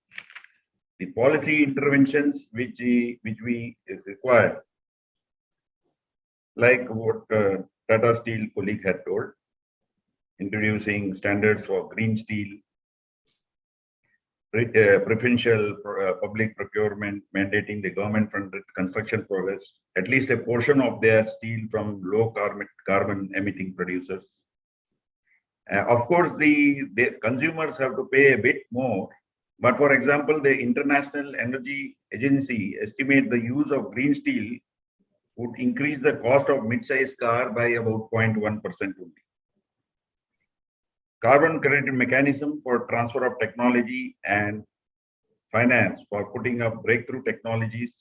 Speaker 18: The policy interventions which we require, like what Tata Steel colleague had told, introducing standards for green steel, preferential public procurement, mandating the government-funded construction progress, at least a portion of their steel from low carbon emitting producers. Of course, the consumers have to pay a bit more, but for example, the International Energy Agency estimate the use of green steel would increase the cost of mid-size car by about 0.1% only. Carbon credit mechanism for transfer of technology and finance for putting up breakthrough technologies.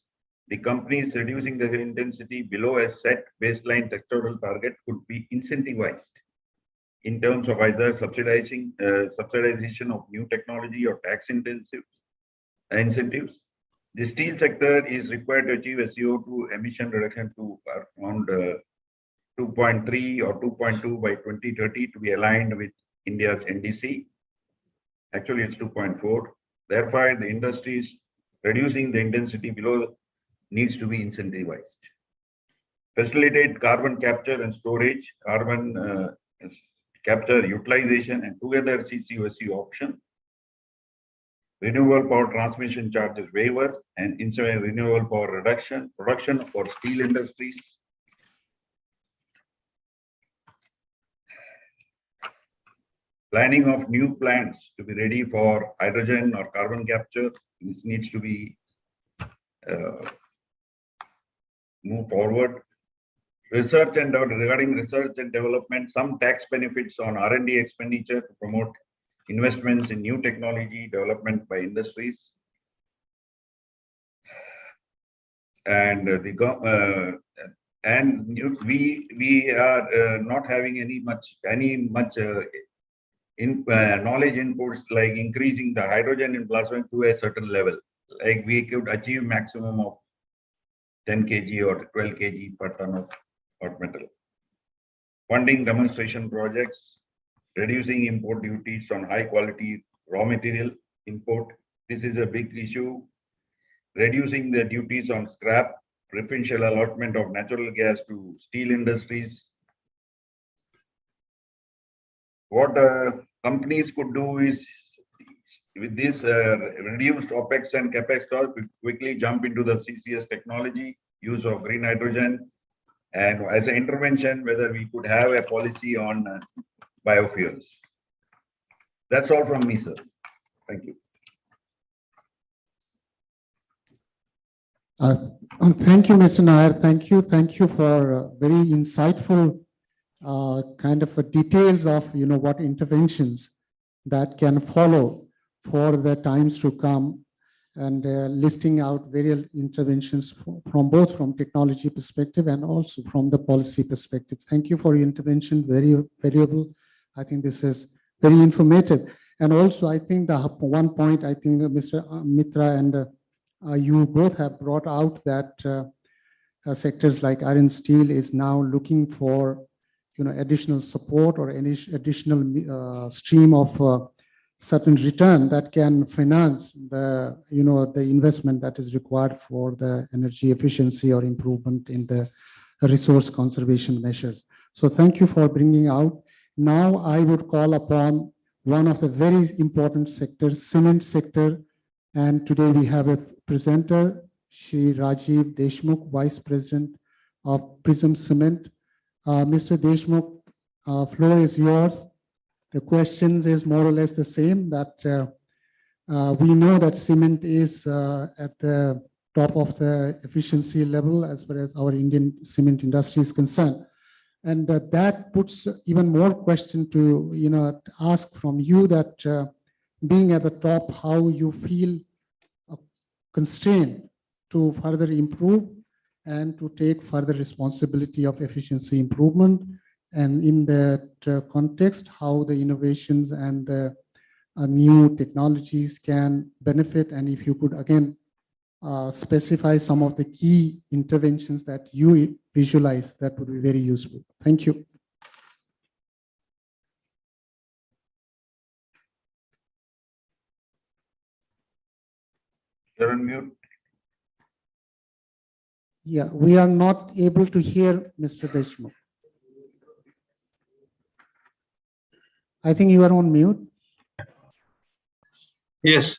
Speaker 18: The companies reducing the intensity below a set baseline sectoral target could be incentivized in terms of either subsidization of new technology or tax incentives. The steel sector is required to achieve a CO2 emission reduction to around 2.3 or 2.2 by 2030 to be aligned with India's NDC. Actually, it's 2.4. Therefore, the industries reducing the intensity below needs to be incentivized. Facilitate carbon capture and storage, carbon capture utilization, and together CCUSU option. Renewable power transmission charges waiver and renewable power production for steel industries. Planning of new plants to be ready for hydrogen or carbon capture. This needs to be moved forward. Research and regarding research and development, some tax benefits on R&D expenditure to promote investments in new technology development by industries. And we are not having any much knowledge inputs like increasing the hydrogen in plasma to a certain level. Like we could achieve maximum of 10 kg or 12 kg per ton of hot metal. Funding demonstration projects, reducing import duties on high quality raw material import. This is a big issue. Reducing the duties on scrap, preferential allotment of natural gas to steel industries. What companies could do is, with this reduced OPEX and CAPEX cost, quickly jump into the CCS technology, use of green hydrogen, and as an intervention, whether we could have a policy on biofuels. That's all from me, sir. Thank you.
Speaker 15: Thank you, Mr. Nair. Thank you for very insightful kind of details of what interventions that can follow for the times to come, and listing out various interventions from both from technology perspective and also from the policy perspective. Thank you for your intervention, very valuable. I think this is very informative. And also, I think the one point I think Mr. Mitra and you both have brought out that sectors like iron steel is now looking for additional support or any additional stream of certain return that can finance the the investment that is required for the energy efficiency or improvement in the resource conservation measures. So thank you for bringing out. Now I would call upon one of the very important sectors, cement sector, and today we have a presenter, Shri Rajiv Deshmukh, Vice President of Prism Cement. Mr. Deshmukh, floor is yours. The questions is more or less the same, that we know that cement is at the top of the efficiency level as far as our Indian cement industry is concerned. And that puts even more question to ask from you, that being at the top, how you feel constrained to further improve and to take further responsibility of efficiency improvement, and in that context, how the innovations and the new technologies can benefit, and if you could again specify some of the key interventions that you visualize, that would be very useful. Thank you.
Speaker 18: You're on mute.
Speaker 15: Yeah, we are not able to hear Mr. Deshmukh. I think you are on mute.
Speaker 19: Yes.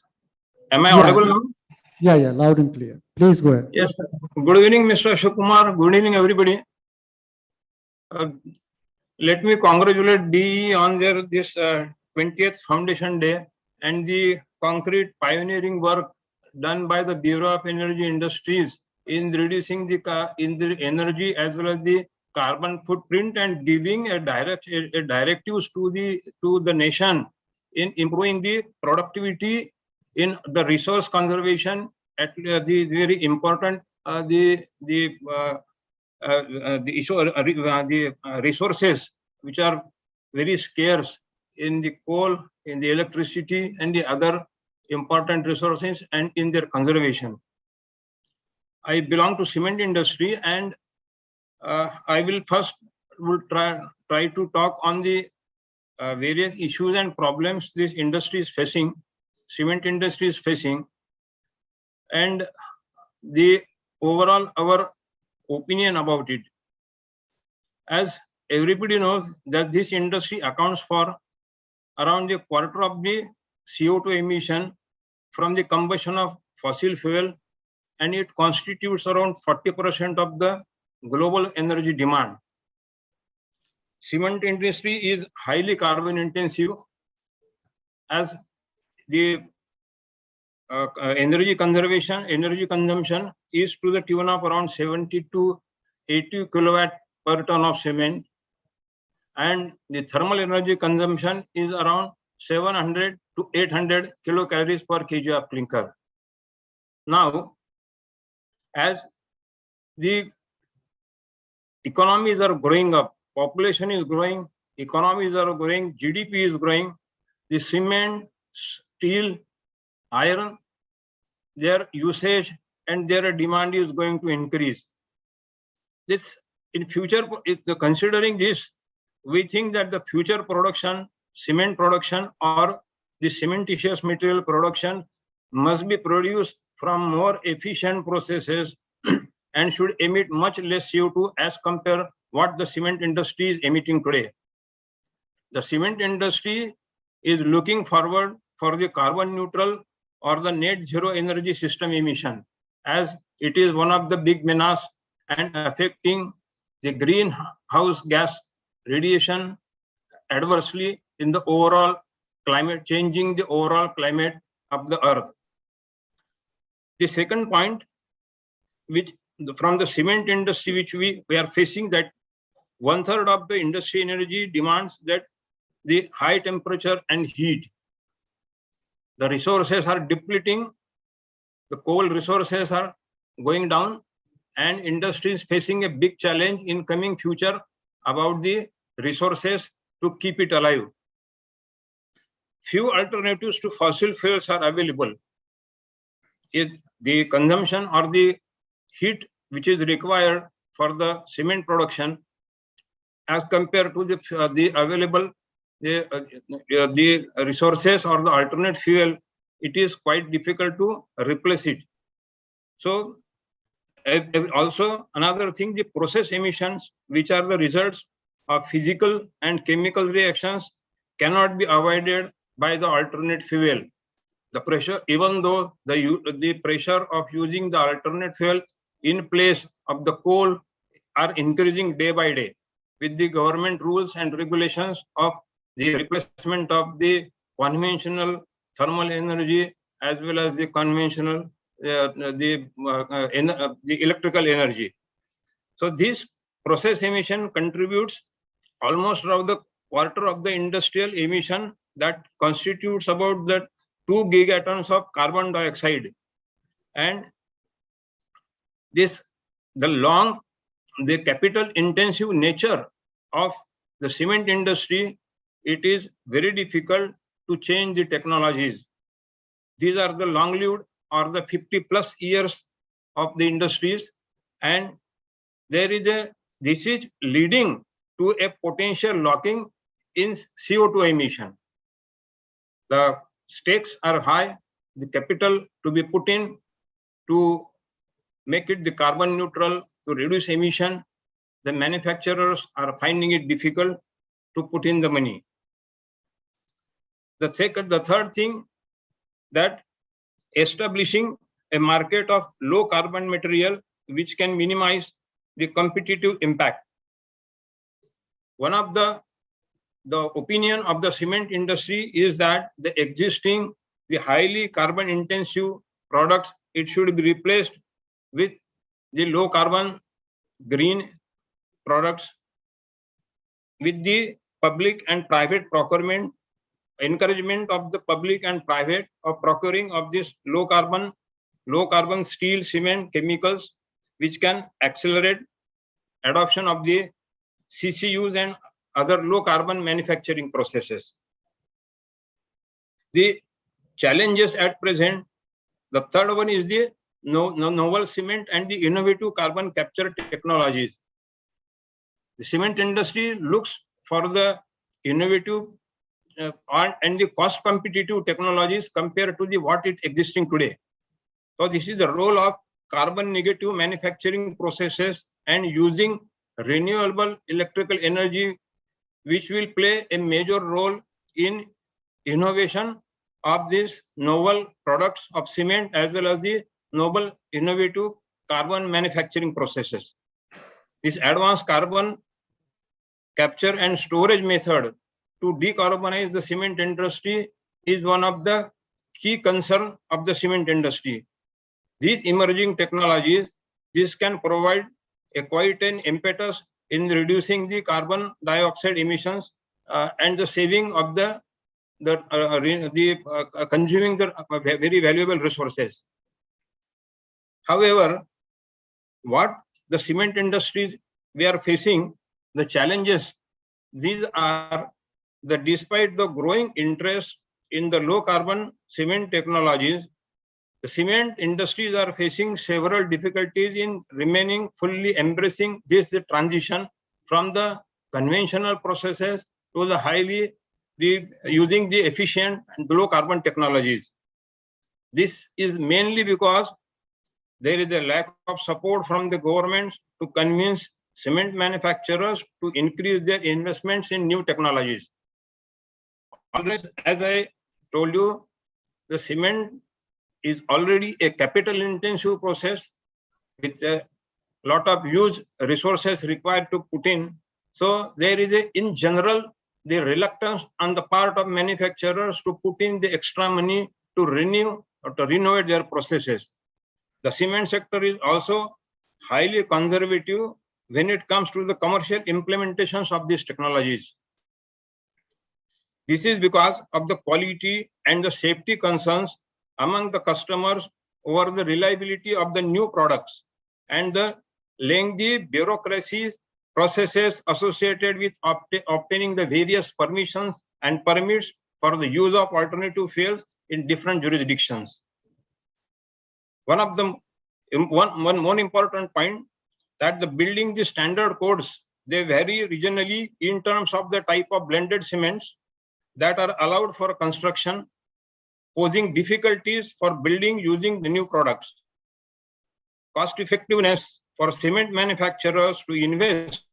Speaker 19: Am I audible now?
Speaker 15: Yeah, loud and clear. Please go ahead.
Speaker 19: Yes. Good evening, Mr. Ashok Kumar. Good evening, everybody. Let me congratulate BE on this 20th Foundation Day and the concrete pioneering work done by the Bureau of Energy Industries in reducing the energy as well as the carbon footprint, and giving a directives to the nation in improving the productivity in the resource conservation at the very important the resources which are very scarce in the coal, in the electricity, and the other important resources, and in their conservation. I belong to cement industry, and I will first try to talk on the various issues and problems this industry is facing, cement industry is facing, and the overall our opinion about it. As everybody knows that this industry accounts for around a quarter of the CO2 emission from the combustion of fossil fuel, and it constitutes around 40% of the global energy demand. Cement industry is highly carbon intensive as the energy consumption is to the tune of around 70 to 80 kilowatt per ton of cement, and the thermal energy consumption is around 700 to 800 kilocalories per kg of clinker. Now, as the economies are growing up, population is growing, economies are growing, GDP is growing, the cement, steel, iron, their usage and their demand is going to increase. This in future, considering this, we think that the future production, cement production or the cementitious material production must be produced from more efficient processes and should emit much less CO2 as compared what the cement industry is emitting today. The cement industry is looking forward for the carbon neutral or the net zero energy system emission, as it is one of the big menace and affecting the greenhouse gas radiation adversely in the overall climate, changing the overall climate of the earth. The second point, which from the cement industry, which we are facing, that 1/3 of the industry energy demands that the high temperature and heat. The resources are depleting, the coal resources are going down, and industry is facing a big challenge in coming future about the resources to keep it alive. Few alternatives to fossil fuels are available. The consumption or the heat which is required for the cement production as compared to the available the resources or the alternate fuel, it is quite difficult to replace it. So also another thing, the process emissions, which are the results of physical and chemical reactions, cannot be avoided by the alternate fuel. The pressure, even though the pressure of using the alternate fuel in place of the coal are increasing day by day with the government rules and regulations of the replacement of the conventional thermal energy as well as the conventional the electrical energy. So this process emission contributes almost around the quarter of the industrial emission, that constitutes about the 2 gigatons of carbon dioxide. And this, the capital intensive nature of the cement industry, it is very difficult to change the technologies. These are the long-lived or the 50+ years of the industries, and this is leading to a potential locking in CO2 emission. The stakes are high, the capital to be put in to make it the carbon neutral, to reduce emission, the manufacturers are finding it difficult to put in the money. The third thing, that establishing a market of low carbon material which can minimize the competitive impact. One of the opinion of the cement industry is that the existing, the highly carbon intensive products, it should be replaced with the low carbon green products. With the public and private procurement, encouragement of the public and private of procuring of this low carbon steel, cement, chemicals, which can accelerate adoption of the CCUs and other low carbon manufacturing processes. The challenges at present, the third one is the novel cement and the innovative carbon capture technologies. The cement industry looks for the innovative and the cost competitive technologies compared to the what it existing today. So this is the role of carbon negative manufacturing processes and using renewable electrical energy, which will play a major role in innovation of these novel products of cement as well as the novel innovative carbon manufacturing processes. This advanced carbon capture and storage method to decarbonize the cement industry is one of the key concern of the cement industry. These emerging technologies, this can provide quite an impetus in reducing the carbon dioxide emissions and the saving of consuming the very valuable resources. However, what the cement industries we are facing, the challenges, these are that despite the growing interest in the low carbon cement technologies, the cement industries are facing several difficulties in remaining fully embracing this transition from the conventional processes to the using the efficient and low carbon technologies. This is mainly because there is a lack of support from the government to convince cement manufacturers to increase their investments in new technologies. Always, as I told you, the cement is already a capital intensive process with a lot of huge resources required to put in. So there is in general, the reluctance on the part of manufacturers to put in the extra money to renew or to renovate their processes. The cement sector is also highly conservative when it comes to the commercial implementations of these technologies. This is because of the quality and the safety concerns among the customers over the reliability of the new products and the lengthy bureaucracies processes associated with obtaining the various permissions and permits for the use of alternative fuels in different jurisdictions. One more important point that the building the standard codes, they vary regionally in terms of the type of blended cements that are allowed for construction, posing difficulties for building using the new products. Cost effectiveness for cement manufacturers to invest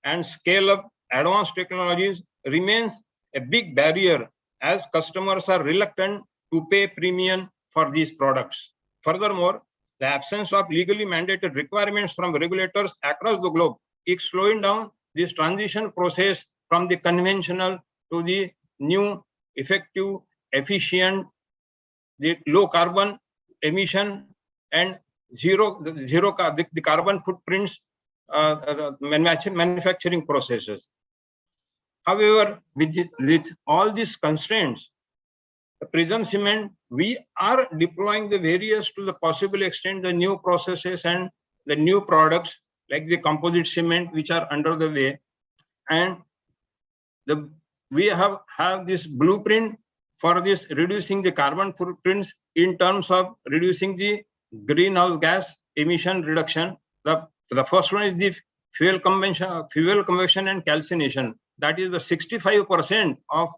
Speaker 19: and scale up advanced technologies remains a big barrier as customers are reluctant to pay premium for these products. Furthermore, the absence of legally mandated requirements from regulators across the globe is slowing down this transition process from the conventional to the new, effective, efficient, the low carbon emission and the carbon footprints manufacturing processes. However, with all these constraints, the Prism Cement, we are deploying the various to the possible extent the new processes and the new products like the composite cement which are under the way, and we have this blueprint for this reducing the carbon footprints in terms of reducing the greenhouse gas emission reduction. The first one is the fuel conversion and calcination. That is the 65% of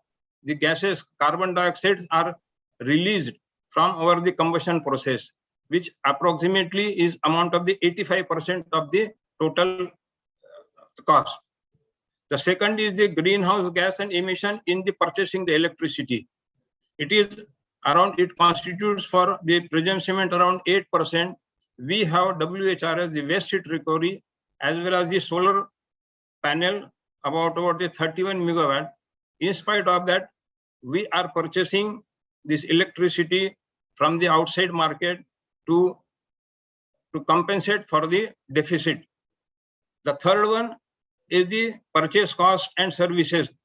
Speaker 19: the gases, carbon dioxide are released from the combustion process, which approximately is amount of the 85% of the total cost. The second is the greenhouse gas and emission in the purchasing the electricity. It constitutes for the Prism Cement around 8%. We have WHRS, the waste heat recovery, as well as the solar panel about the 31 megawatt. In spite of that, we are purchasing this electricity from the outside market to compensate for the deficit. The third one is the purchase cost and services,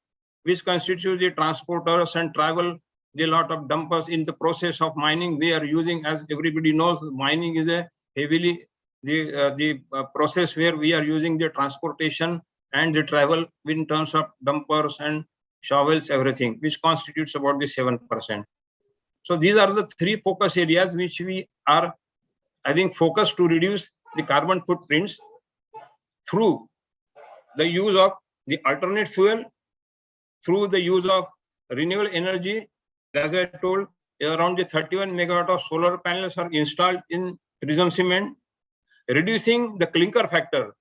Speaker 19: which constitute the transporters and travel, the lot of dumpers in the process of mining. We are using, as everybody knows, mining is a heavily the process where we are using the transportation and the travel in terms of dumpers and shovels, everything, which constitutes about the 7%. So these are the three focus areas which we are having focused to reduce the carbon footprints through the use of the alternate fuel, through the use of renewable energy. As I told, around the 31 megawatt of solar panels are installed in Prism Cement, reducing the clinker factor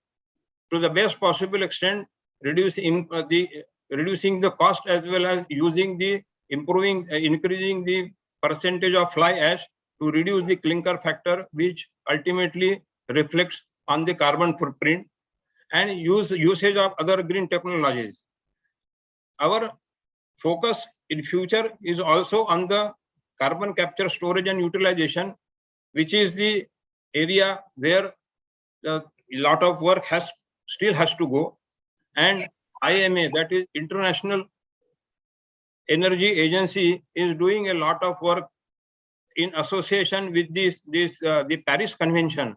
Speaker 19: to the best possible extent, reducing the cost as well as increasing the percentage of fly ash to reduce the clinker factor, which ultimately reflects on the carbon footprint, and usage of other green technologies. Our focus in future is also on the carbon capture, storage and utilization, which is the area where a lot of work still has to go. And IMA, that is International Energy Agency, is doing a lot of work in association with the Paris Convention.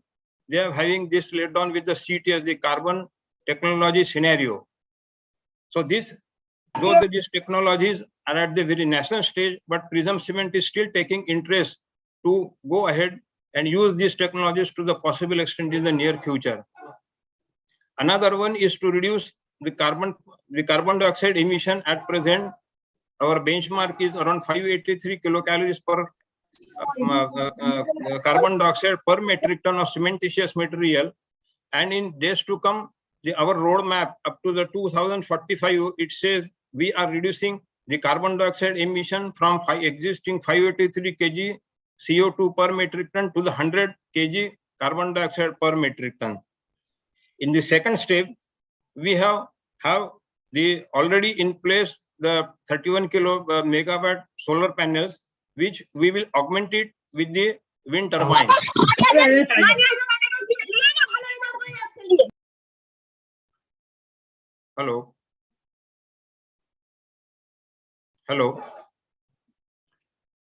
Speaker 19: They are having this laid down with the CTS, the carbon technology scenario. So these technologies are at the very nascent stage, but Prism Cement is still taking interest to go ahead and use these technologies to the possible extent in the near future. Another one is to reduce the carbon dioxide emission. At present, our benchmark is around 583 kilocalories per carbon dioxide per metric ton of cementitious material. And in days to come, our roadmap up to the 2045, it says we are reducing the carbon dioxide emission from existing 583 kg CO2 per metric ton to the 100 kg carbon dioxide per metric ton. In the second step, we have the already in place the 31 megawatt solar panels, which we will augment it with the wind turbine. Hello. Hello.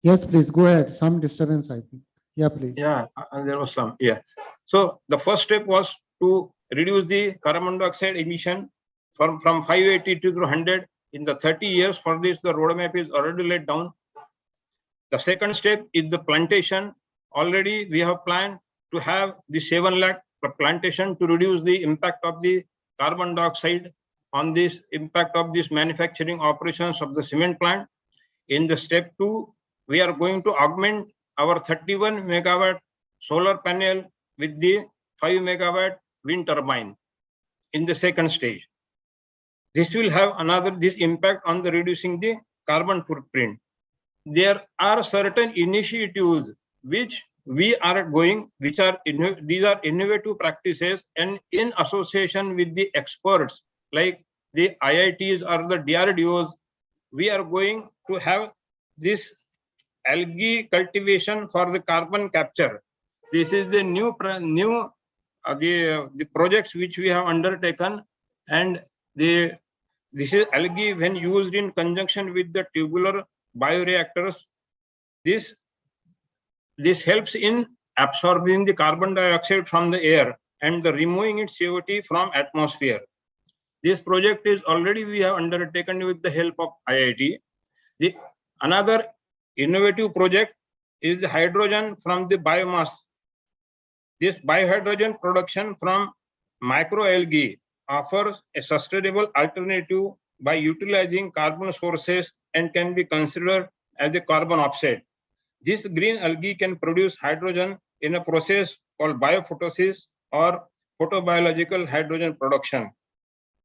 Speaker 15: Yes, please go ahead. Some disturbance, I think. Yeah, please.
Speaker 19: Yeah, there was some. Yeah. So the first step was to reduce the carbon dioxide emission from 580 to 100 in the 30 years. For this, the roadmap is already laid down. The second step is the plantation. Already we have planned to have the 7 lakh plantation to reduce the impact of the carbon dioxide on this impact of this manufacturing operations of the cement plant. In the step 2, we are going to augment our 31 megawatt solar panel with the 5 megawatt wind turbine in the second stage. This will have this impact on the reducing the carbon footprint. There are certain initiatives which we are going, these are innovative practices, and in association with the experts like the IITs or the DRDOs, we are going to have this algae cultivation for the carbon capture. This is the the projects which we have undertaken, and this is algae when used in conjunction with the tubular bioreactors. This helps in absorbing the carbon dioxide from the air and the removing its CO2 from atmosphere. This project is already we have undertaken with the help of IIT. Another innovative project is the hydrogen from the biomass. This biohydrogen production from microalgae offers a sustainable alternative by utilizing carbon sources and can be considered as a carbon offset. This green algae can produce hydrogen in a process called biophotosis or photobiological hydrogen production.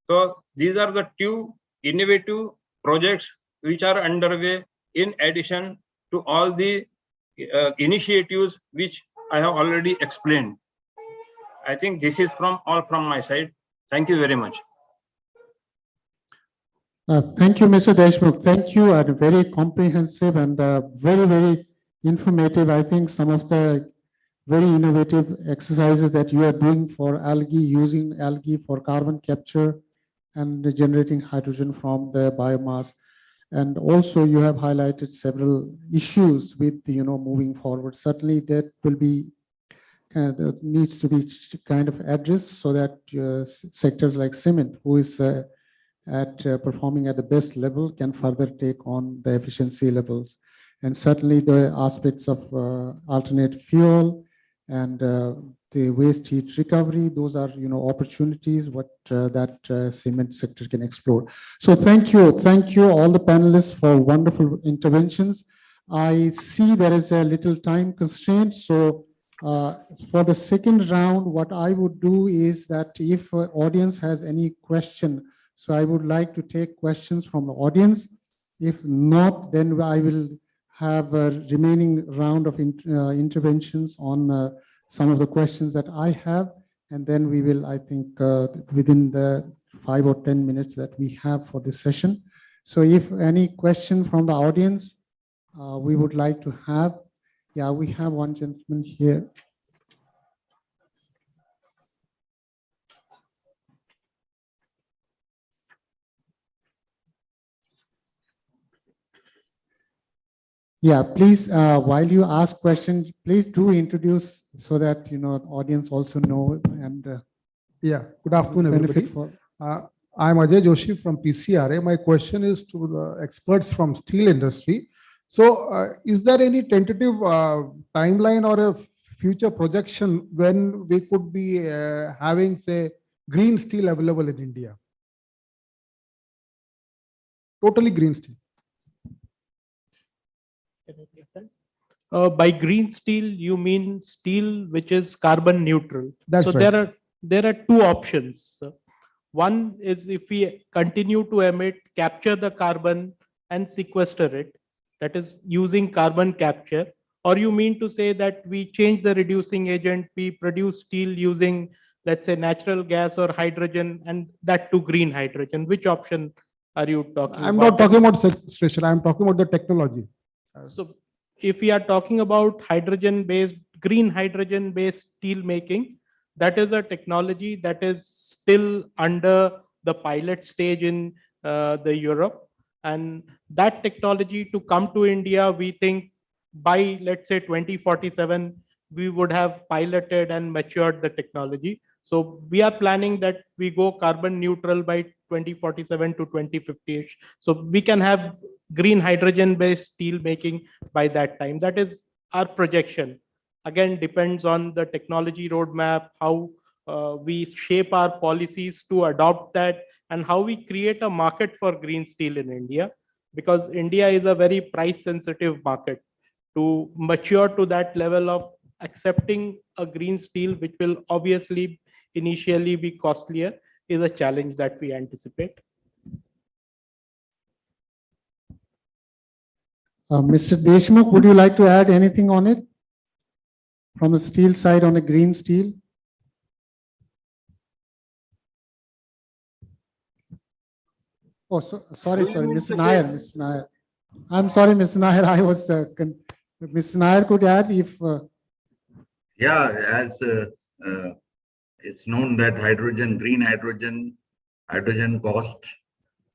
Speaker 19: So these are the 2 innovative projects which are underway in addition to all the initiatives which I have already explained. I think this is all from my side. Thank you very much.
Speaker 15: Thank you, Mr. Deshmukh. Thank you, and very comprehensive and very, very informative. I think some of the very innovative exercises that you are doing for algae, using algae for carbon capture and generating hydrogen from the biomass. And also you have highlighted several issues with, moving forward. Certainly that will be, needs to be kind of addressed so that sectors like cement, who is performing at the best level, can further take on the efficiency levels. And certainly the aspects of alternate fuel and the waste heat recovery, those are opportunities that cement sector can explore. So thank you all the panelists for wonderful interventions. I see there is a little time constraint, so for the second round, what I would do is that if audience has any question, so I would like to take questions from the audience. If not, then I will have a remaining round of interventions on some of the questions that I have, and then we will, I think, within the 5 or 10 minutes that we have for this session, So if any question from the audience, we would like to have. Yeah, we have one gentleman here. Yeah, please, while you ask questions, please do introduce so that, audience also know and
Speaker 20: Yeah, good afternoon,
Speaker 15: benefit
Speaker 20: everybody. I'm Ajay Joshi from PCRA. My question is to the experts from steel industry. So is there any tentative timeline or a future projection when we could be having, say, green steel available in India? Totally green steel.
Speaker 16: By green steel, you mean steel which is carbon neutral.
Speaker 20: That's
Speaker 16: so
Speaker 20: right.
Speaker 16: there are two options. One is if we continue to emit, capture the carbon and sequester it, that is using carbon capture. Or you mean to say that we change the reducing agent, we produce steel using, let's say, natural gas or hydrogen, and that to green hydrogen. Which option are you talking about?
Speaker 20: I'm not talking about sequestration. I'm talking about the technology.
Speaker 16: So if we are talking about hydrogen-based, green hydrogen-based steel making, that is a technology that is still under the pilot stage in the Europe. And that technology to come to India, we think by, let's say, 2047, we would have piloted and matured the technology. So we are planning that we go carbon neutral by 2047 to 2050-ish. So we can have green hydrogen-based steel making by that time. That is our projection. Again, depends on the technology roadmap, how we shape our policies to adopt that, and how we create a market for green steel in India, because India is a very price-sensitive market. To mature to that level of accepting a green steel, which will obviously initially be costlier, is a challenge that we anticipate.
Speaker 15: Mr. Deshmukh, would you like to add anything on it? From the steel side on a green steel? Oh, sorry, Mr. Nair, Mr. Nair. I'm sorry, Mr. Nair, I was, Mr. Nair could add if...
Speaker 18: Yeah, as it's known that green hydrogen cost,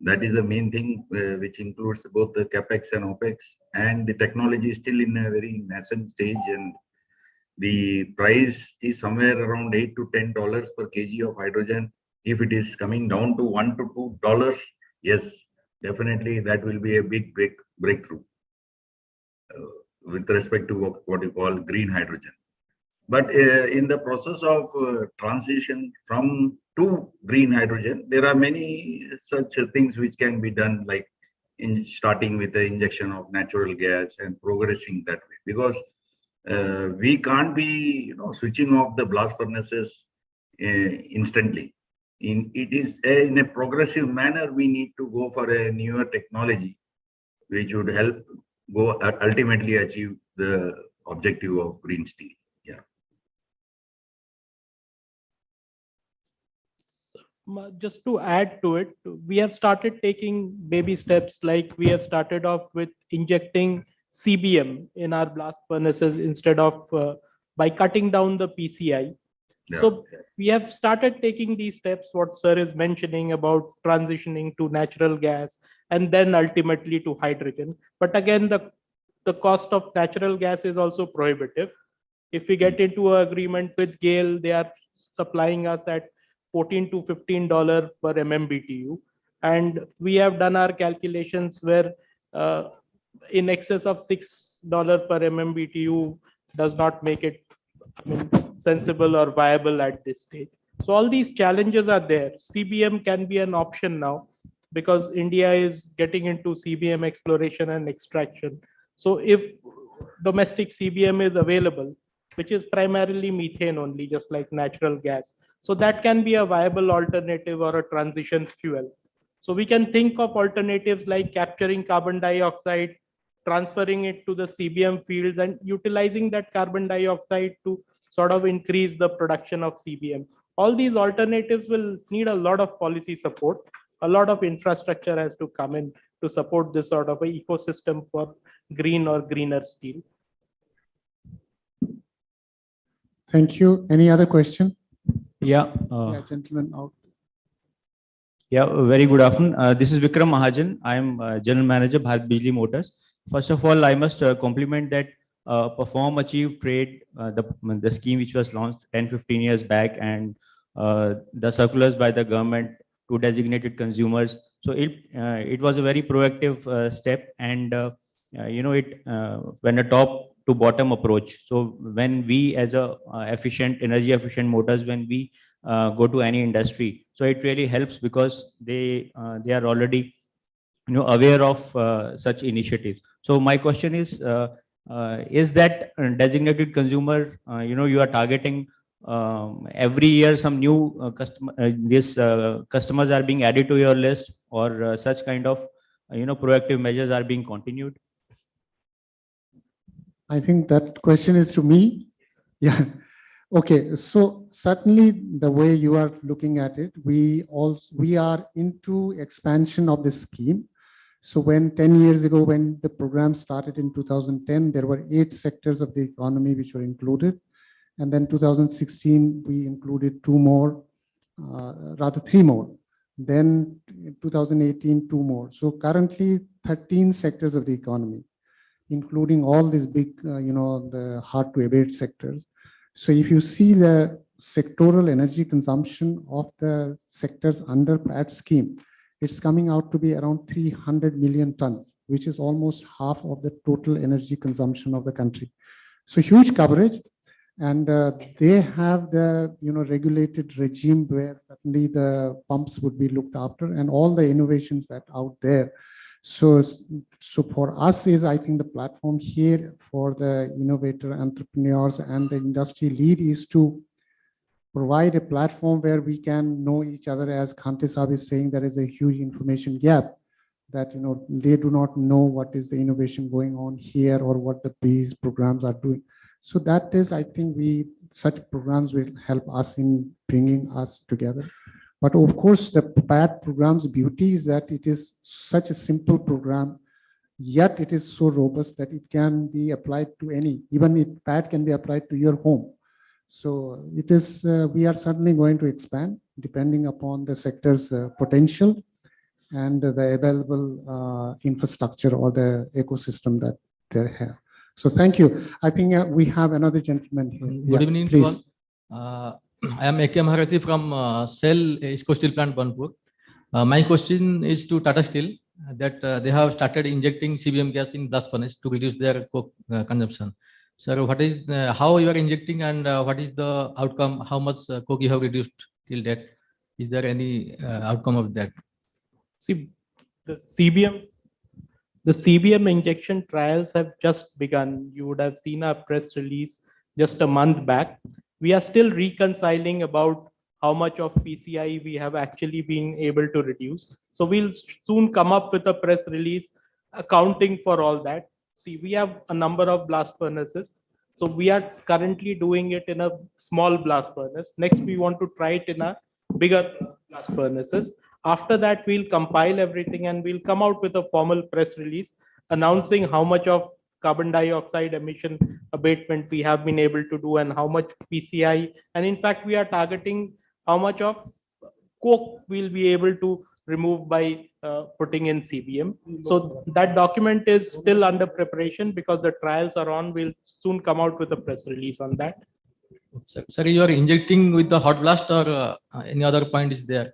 Speaker 18: that is the main thing, which includes both the capex and opex, and the technology is still in a very nascent stage, and the price is somewhere around $8 to $10 per kg of hydrogen. If it is coming down to $1 to $2, yes, definitely that will be a big breakthrough with respect to what you call green hydrogen. But in the process of transition to green hydrogen, there are many such things which can be done, like starting with the injection of natural gas and progressing that way. Because we can't be switching off the blast furnaces instantly. It is in a progressive manner. We need to go for a newer technology, which would help ultimately achieve the objective of green steel. Yeah.
Speaker 16: Just to add to it, we have started taking baby steps, like we have started off with injecting CBM in our blast furnaces instead of by cutting down the PCI. Yeah. So we have started taking these steps, what sir is mentioning about transitioning to natural gas and then ultimately to hydrogen. But again, the cost of natural gas is also prohibitive. If we get into an agreement with GAIL, they are supplying us at $14 to $15 per MMBTU. And we have done our calculations where in excess of $6 per MMBTU does not make it sensible or viable at this stage. So all these challenges are there. CBM can be an option now because India is getting into CBM exploration and extraction. So if domestic CBM is available, which is primarily methane only, just like natural gas, so that can be a viable alternative or a transition fuel. So we can think of alternatives like capturing carbon dioxide, transferring it to the CBM fields and utilizing that carbon dioxide to sort of increase the production of CBM. All these alternatives will need a lot of policy support. A lot of infrastructure has to come in to support this sort of a ecosystem for green or greener steel.
Speaker 15: Thank you. Any other question?
Speaker 21: Yeah.
Speaker 15: Yeah, gentleman out.
Speaker 21: Yeah, very good afternoon. This is Vikram Mahajan. I am General Manager, Bharat Bijli Motors. First of all, I must compliment that Perform, Achieve, Trade, the scheme which was launched 10-15 years back, and the circulars by the government to designated consumers. So it was a very proactive step, and it when a top to bottom approach. So when we as a energy efficient motors, when we go to any industry, so it really helps because they are already aware of such initiatives. So my question is that designated consumer, you are targeting every year some new customers are being added to your list, or such kind of proactive measures are being continued?
Speaker 15: I think that question is to me. Yeah. Okay. So certainly the way you are looking at it, we are into expansion of this scheme. So when 10 years ago, when the program started in 2010, there were 8 sectors of the economy which were included. And then 2016, we included 2 more, rather 3 more. Then in 2018, 2 more. So currently 13 sectors of the economy, including all these big, the hard to abate sectors. So if you see the sectoral energy consumption of the sectors under PAT scheme, it's coming out to be around 300 million tons, which is almost half of the total energy consumption of the country. So huge coverage. And they have the regulated regime where certainly the pumps would be looked after and all the innovations that are out there. So for us is, I think the platform here for the innovator entrepreneurs and the industry lead is to provide a platform where we can know each other. As Khante Saab is saying, there is a huge information gap that, they do not know what is the innovation going on here or what these programs are doing. So that is, I think such programs will help us in bringing us together. But of course, the PAT program's beauty is that it is such a simple program, yet it is so robust that it can be applied to even PAT can be applied to your home. So it is, we are certainly going to expand depending upon the sector's potential and the available infrastructure or the ecosystem that they have. So thank you. I think we have another gentleman here.
Speaker 22: Good evening,
Speaker 15: please.
Speaker 22: I am A.K. Maharati from Cell East Coast Steel Plant, Banpur. My question is to Tata Steel that they have started injecting CBM gas in blast furnace to reduce their coke consumption. Sir, what is how you are injecting and what is the outcome? How much coke you have reduced till that? Is there any outcome of that?
Speaker 16: See, the CBM injection trials have just begun. You would have seen our press release just a month back. We are still reconciling about how much of PCI we have actually been able to reduce. So we'll soon come up with a press release accounting for all that. See, we have a number of blast furnaces. So we are currently doing it in a small blast furnace. Next, we want to try it in a bigger blast furnaces. After that, we'll compile everything and we'll come out with a formal press release announcing how much of carbon dioxide emission abatement we have been able to do and how much PCI. And in fact, we are targeting how much of coke we'll be able to remove by putting in CBM. So that document is still under preparation because the trials are on. We'll soon come out with a press release on that.
Speaker 22: Sir, you are injecting with the hot blast or any other point is there?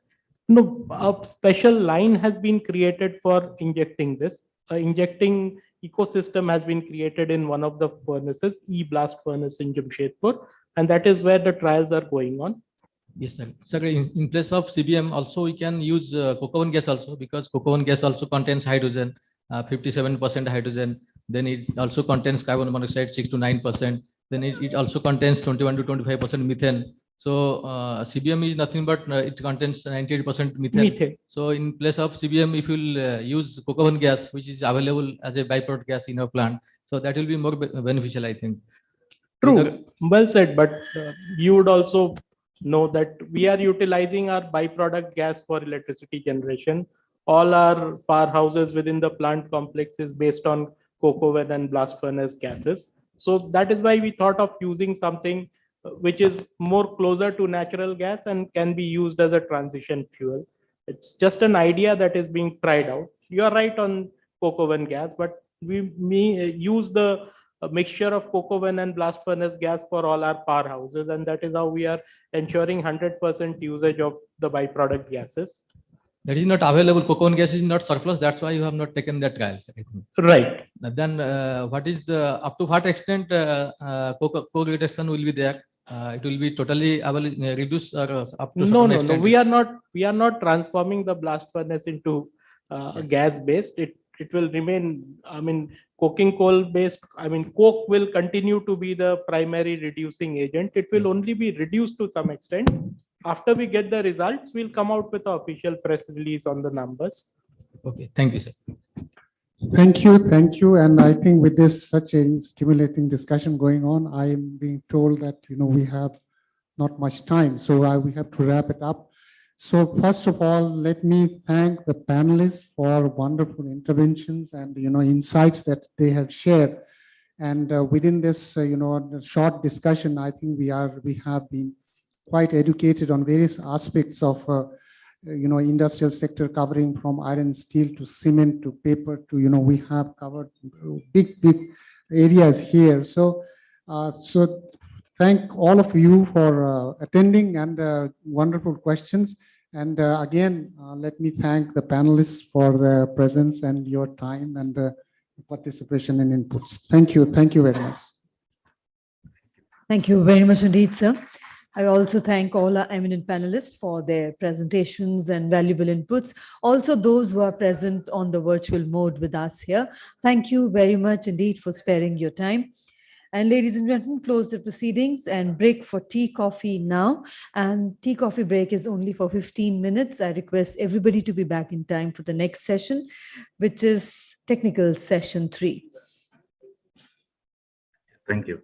Speaker 16: No, a special line has been created for injecting this. Injecting ecosystem has been created in one of the furnaces, E-blast furnace in Jamshedpur, and that is where the trials are going on.
Speaker 22: Yes, sir. Sir, in place of CBM, also we can use coke oven gas also because coke oven gas also contains hydrogen, 57% hydrogen. Then it also contains carbon monoxide 6 to 9%. Then it also contains 21 to 25% methane. So CBM is nothing but it contains 98% methane. So in place of CBM, if you'll use coke oven gas, which is available as a byproduct gas in your plant, so that will be more beneficial, I think.
Speaker 16: True, well said. But you would also know that we are utilizing our byproduct gas for electricity generation. all our powerhouses within the plant complex is based on coke oven and blast furnace gases. So that is why we thought of using something which is more closer to natural gas and can be used as a transition fuel. It's just an idea that is being tried out. You are right on coke oven gas, but we use the mixture of coke oven and blast furnace gas for all our powerhouses, and that is how we are ensuring 100% usage of the byproduct gases.
Speaker 22: That is not available. Coke oven gas is not surplus. That's why you have not taken that trial.
Speaker 16: Right.
Speaker 22: Then what is the up to what extent coke reduction will be there? It will be totally reduced or up to
Speaker 16: No,
Speaker 22: certain
Speaker 16: no, no.
Speaker 22: extent.
Speaker 16: We are not transforming the blast furnace into gas based. It will remain. I mean, coking coal based. I mean, coke will continue to be the primary reducing agent. It will only be reduced to some extent. After we get the results, we'll come out with the official press release on the numbers.
Speaker 22: Okay, thank you, sir.
Speaker 15: Thank you, thank you. And I think with this such a stimulating discussion going on, I am being told that we have not much time, so we have to wrap it up. So first of all, let me thank the panelists for wonderful interventions and insights that they have shared. And within this short discussion, I think we have been quite educated on various aspects of industrial sector, covering from iron, steel to cement to paper to we have covered big areas here. So thank all of you for attending and wonderful questions. And again, let me thank the panelists for their presence and your time and participation and inputs. Thank you. Thank you very much.
Speaker 2: Thank you very much indeed, sir. I also thank all our eminent panelists for their presentations and valuable inputs. Also, those who are present on the virtual mode with us here. Thank you very much indeed for sparing your time. And ladies and gentlemen, close the proceedings and break for tea, coffee now. And tea, coffee break is only for 15 minutes. I request everybody to be back in time for the next session, which is technical session 3.
Speaker 18: Thank you.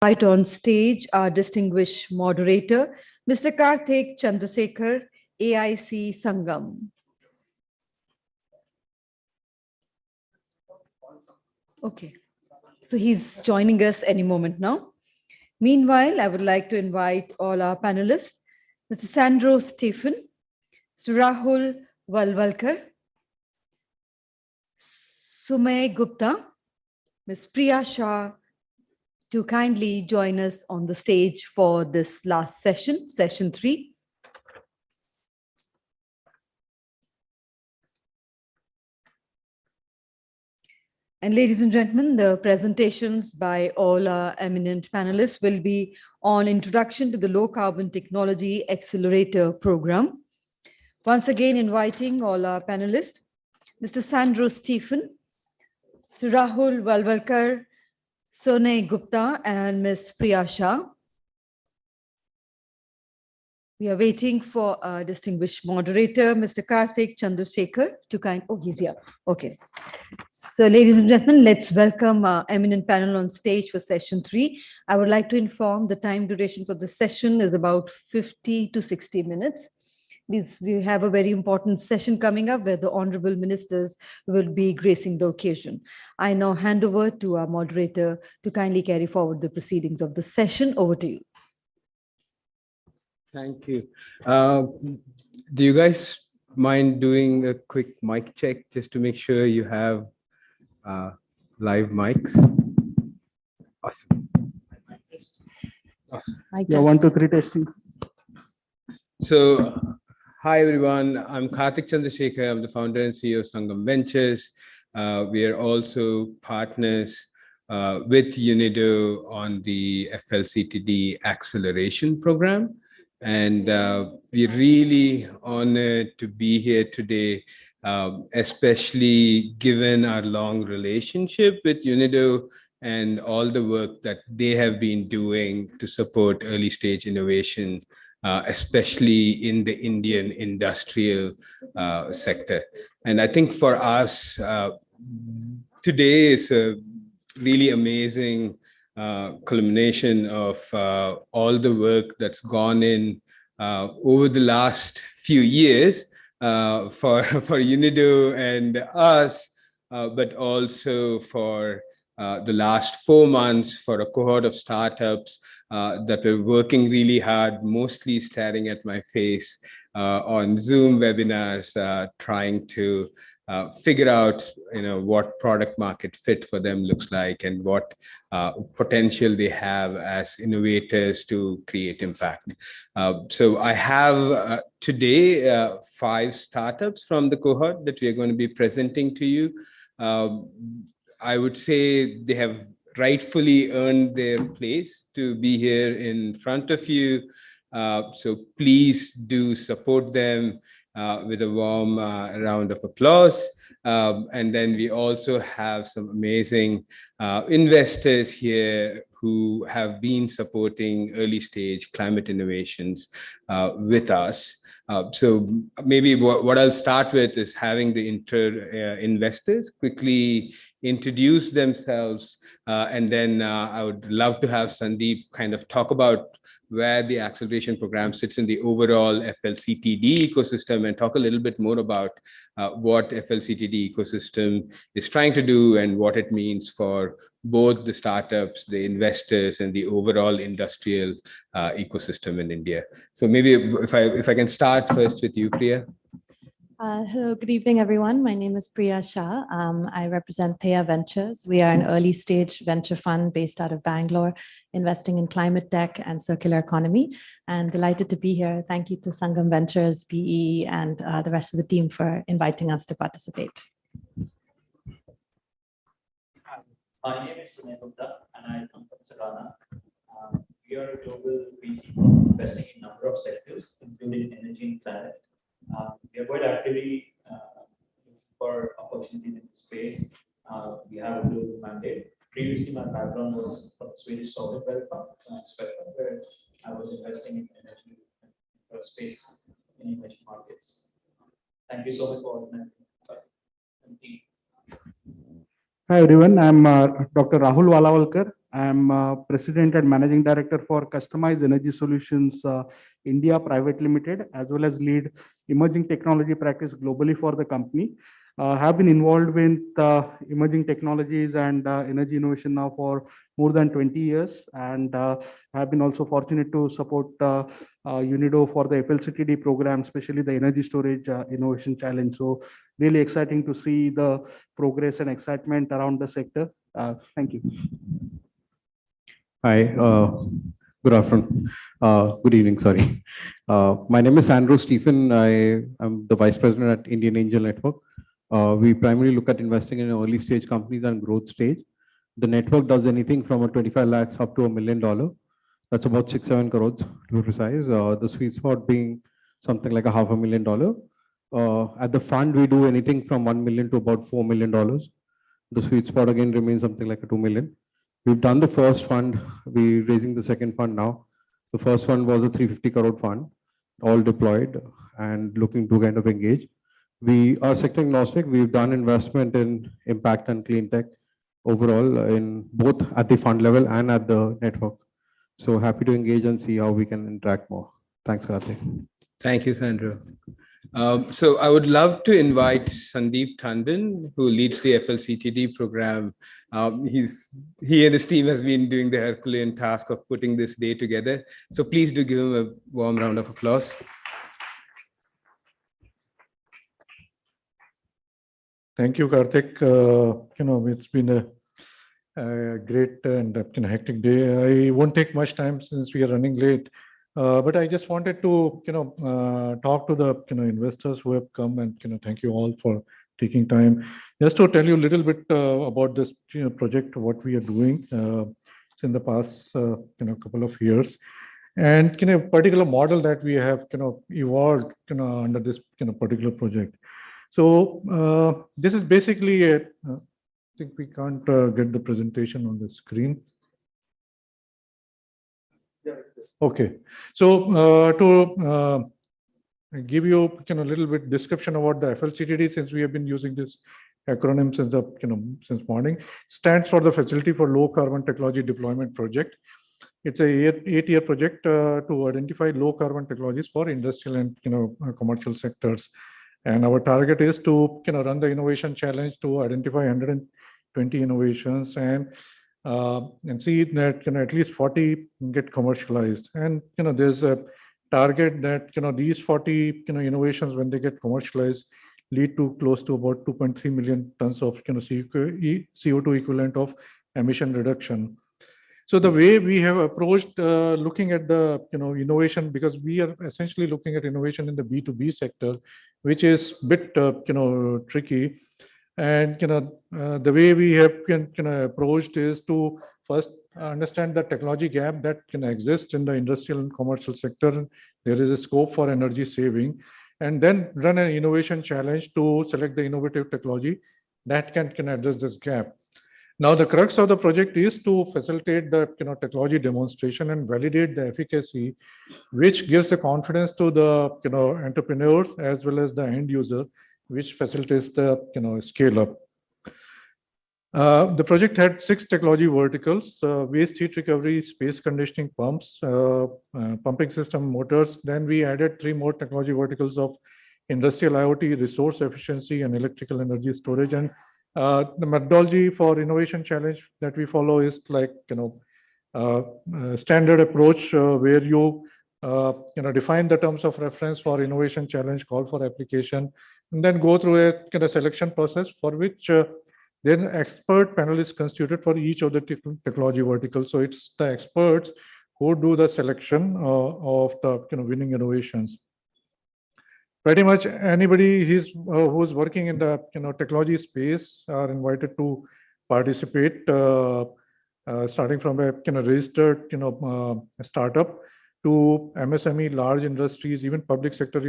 Speaker 2: Invite on stage our distinguished moderator, Mr. Karthik Chandrasekhar, AIC Sangam. Okay, so he's joining us any moment now. Meanwhile, I would like to invite all our panelists, Mr. Sandro Stephen, Mr. Rahul Walwalkar, Sumay Gupta, Ms. Priya Shah, to kindly join us on the stage for this last session, session 3. And ladies and gentlemen, the presentations by all our eminent panelists will be on Introduction to the Low Carbon Technology Accelerator Program. Once again, inviting all our panelists, Mr. Sandro Stephen, Mr. Rahul Walwalkar, Sonay Gupta, and Ms. Priya Shah. We are waiting for our distinguished moderator, Mr. Karthik Chandrasekhar, to oh, he's here. Okay. So, ladies and gentlemen, let's welcome our eminent panel on stage for session 3. I would like to inform the time duration for the session is about 50 to 60 minutes. We have a very important session coming up where the honorable ministers will be gracing the occasion. I now hand over to our moderator to kindly carry forward the proceedings of the session. Over to you.
Speaker 1: Thank you. Do you guys mind doing a quick mic check just to make sure you have live mics? Awesome. Awesome. Yeah, 1, 2, 3 testing. So, hi everyone. I'm Karthik Chandrasekhar. I'm the founder and CEO of Sangam Ventures. We are also partners with UNIDO on the FLCTD acceleration program. And we're really honored to be here today, especially given our long relationship with UNIDO and all the work that they have been doing to support early stage innovation, especially in the Indian industrial sector. And I think for us, today is a really amazing culmination of all the work that's gone in over the last few years for UNIDO and us, but also for the last 4 months for a cohort of startups that were working really hard, mostly staring at my face on Zoom webinars, trying to figure out, what product market fit for them looks like and what potential they have as innovators to create impact. So I have today 5 startups from the cohort that we are going to be presenting to you. I would say they have rightfully earned their place to be here in front of you. So please do support them with a warm round of applause. And then we also have some amazing investors here who have been supporting early stage climate innovations with us. So maybe what I'll start with is having the investors quickly introduce themselves. And then I would love to have Sandeep kind of talk about where the acceleration program sits in the overall FLCTD ecosystem and talk a little bit more about what FLCTD ecosystem is trying to do and what it means for both the startups, the investors, and the overall industrial ecosystem in India. So maybe if I can start first with you, Priya.
Speaker 6: Hello, good evening, everyone. My name is Priya Shah. I represent Theia Ventures. We are an early stage venture fund based out of Bangalore, investing in climate tech and circular economy. And delighted to be here. Thank you to Sangam Ventures, BE, and the rest of the team for inviting us to participate.
Speaker 21: My name is Sunay Gupta, and I come from Sagana. We are a global VC firm investing in a number of sectors, including energy and climate. We are quite actively looking for opportunities in this space. We have a global mandate. Previously, my background was from Swedish Sovereign Wealth Fund, where I was investing in energy space in emerging markets. Thank you so much for organizing.
Speaker 23: Hi everyone, I'm Dr. Rahul Walwalkar.
Speaker 7: I'm President and Managing Director for Customized Energy Solutions India Private Limited, as well as lead emerging technology practice globally for the company. Have been involved with emerging technologies and energy innovation now for more than 20 years, and have been also fortunate to support UNIDO for the FLCTD program, especially the energy storage innovation challenge. So really exciting to see the progress and excitement around the sector. Thank you.
Speaker 8: Hi, good afternoon. Good evening, sorry. My name is Andrew Stephen. I am the Vice President at Indian Angel Network. We primarily look at investing in early stage companies and growth stage. The network does anything from a 25 lakhs up to $1 million. That's about 6-7 crores to be precise. The sweet spot being something like $500,000. At the fund, we do anything from 1 million to about $4 million. The sweet spot again remains something like a 2 million. We've done the first fund. We're raising the second fund now. The first fund was a 350 crore fund, all deployed and looking to kind of engage. We are sector agnostic. We've done investment in impact and clean tech overall in both at the fund level and at the network. So happy to engage and see how we can interact more. Thanks, Karthik.
Speaker 1: Thank you, Sandro. So I would love to invite Sandeep Tandon, who leads the FLCTD program. He and his team has been doing the Herculean task of putting this day together. So please do give him a warm round of applause.
Speaker 23: Thank you, Karthik. It's been a great and hectic day. I won't take much time since we are running late. But I just wanted to, talk to the investors who have come, and thank you all for taking time. Just to tell you a little bit about this project, what we are doing in the past couple of years, and a particular model that we have evolved under this particular project. So this is basically a. I think we can't get the presentation on the screen. Okay, so to give you a little bit description about the FLCTD, since we have been using this acronym since the since morning, stands for the Facility for Low Carbon Technology Deployment Project. It's a 8-year project to identify low carbon technologies for industrial and commercial sectors. And our target is to run the innovation challenge to identify 120 innovations and see that at least 40 get commercialized. And there's a target that these 40 innovations, when they get commercialized, lead to close to about 2.3 million tons of CO2 equivalent of emission reduction. So the way we have approached looking at the innovation, because we are essentially looking at innovation in the B2B sector, which is a bit tricky. And the way we have approached is to first understand the technology gap that can exist in the industrial and commercial sector. There is a scope for energy saving, and then run an innovation challenge to select the innovative technology that can address this gap. Now, the crux of the project is to facilitate the technology demonstration and validate the efficacy, which gives the confidence to the entrepreneurs as well as the end user, which facilitates the scale up. The project had 6 technology verticals: waste heat recovery, space conditioning pumps, pumping system, motors. Then we added 3 more technology verticals of industrial IoT, resource efficiency, and electrical energy storage. And the methodology for innovation challenge that we follow is like standard approach where you define the terms of reference for innovation challenge, call for application, and then go through a selection process for which then expert panel is constituted for each of the technology verticals. So it's the experts who do the selection of the winning innovations. Pretty much anybody who's working in the technology space are invited to participate, starting from a registered startup to MSME, large industries, even public sector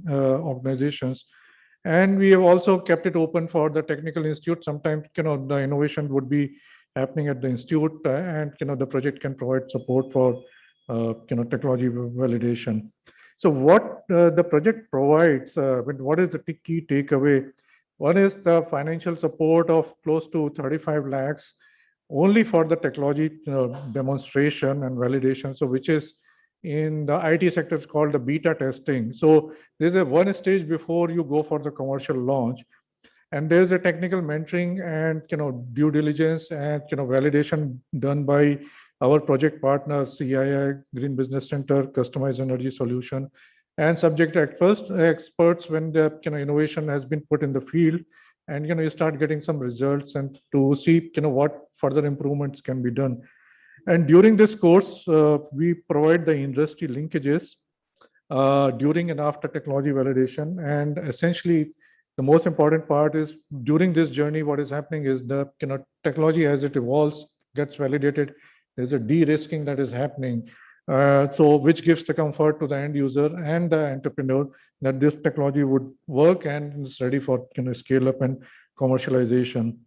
Speaker 23: organizations. And we have also kept it open for the technical institute. Sometimes the innovation would be happening at the institute, and the project can provide support for technology validation. So what the project provides, what is the key takeaway? One is the financial support of close to 35 lakhs only for the technology demonstration and validation. So which is in the IT sector, it's called the beta testing. So there's a one stage before you go for the commercial launch. And there's a technical mentoring and due diligence and validation done by our project partners, CII, Green Business Center, Customized Energy Solution, and subject experts when the innovation has been put in the field, and you start getting some results and to see what further improvements can be done. And during this course, we provide the industry linkages during and after technology validation. And essentially, the most important part is during this journey, what is happening is the technology as it evolves, gets validated. There's a de-risking that is happening. So which gives the comfort to the end user and the entrepreneur that this technology would work and is ready for scale up and commercialization.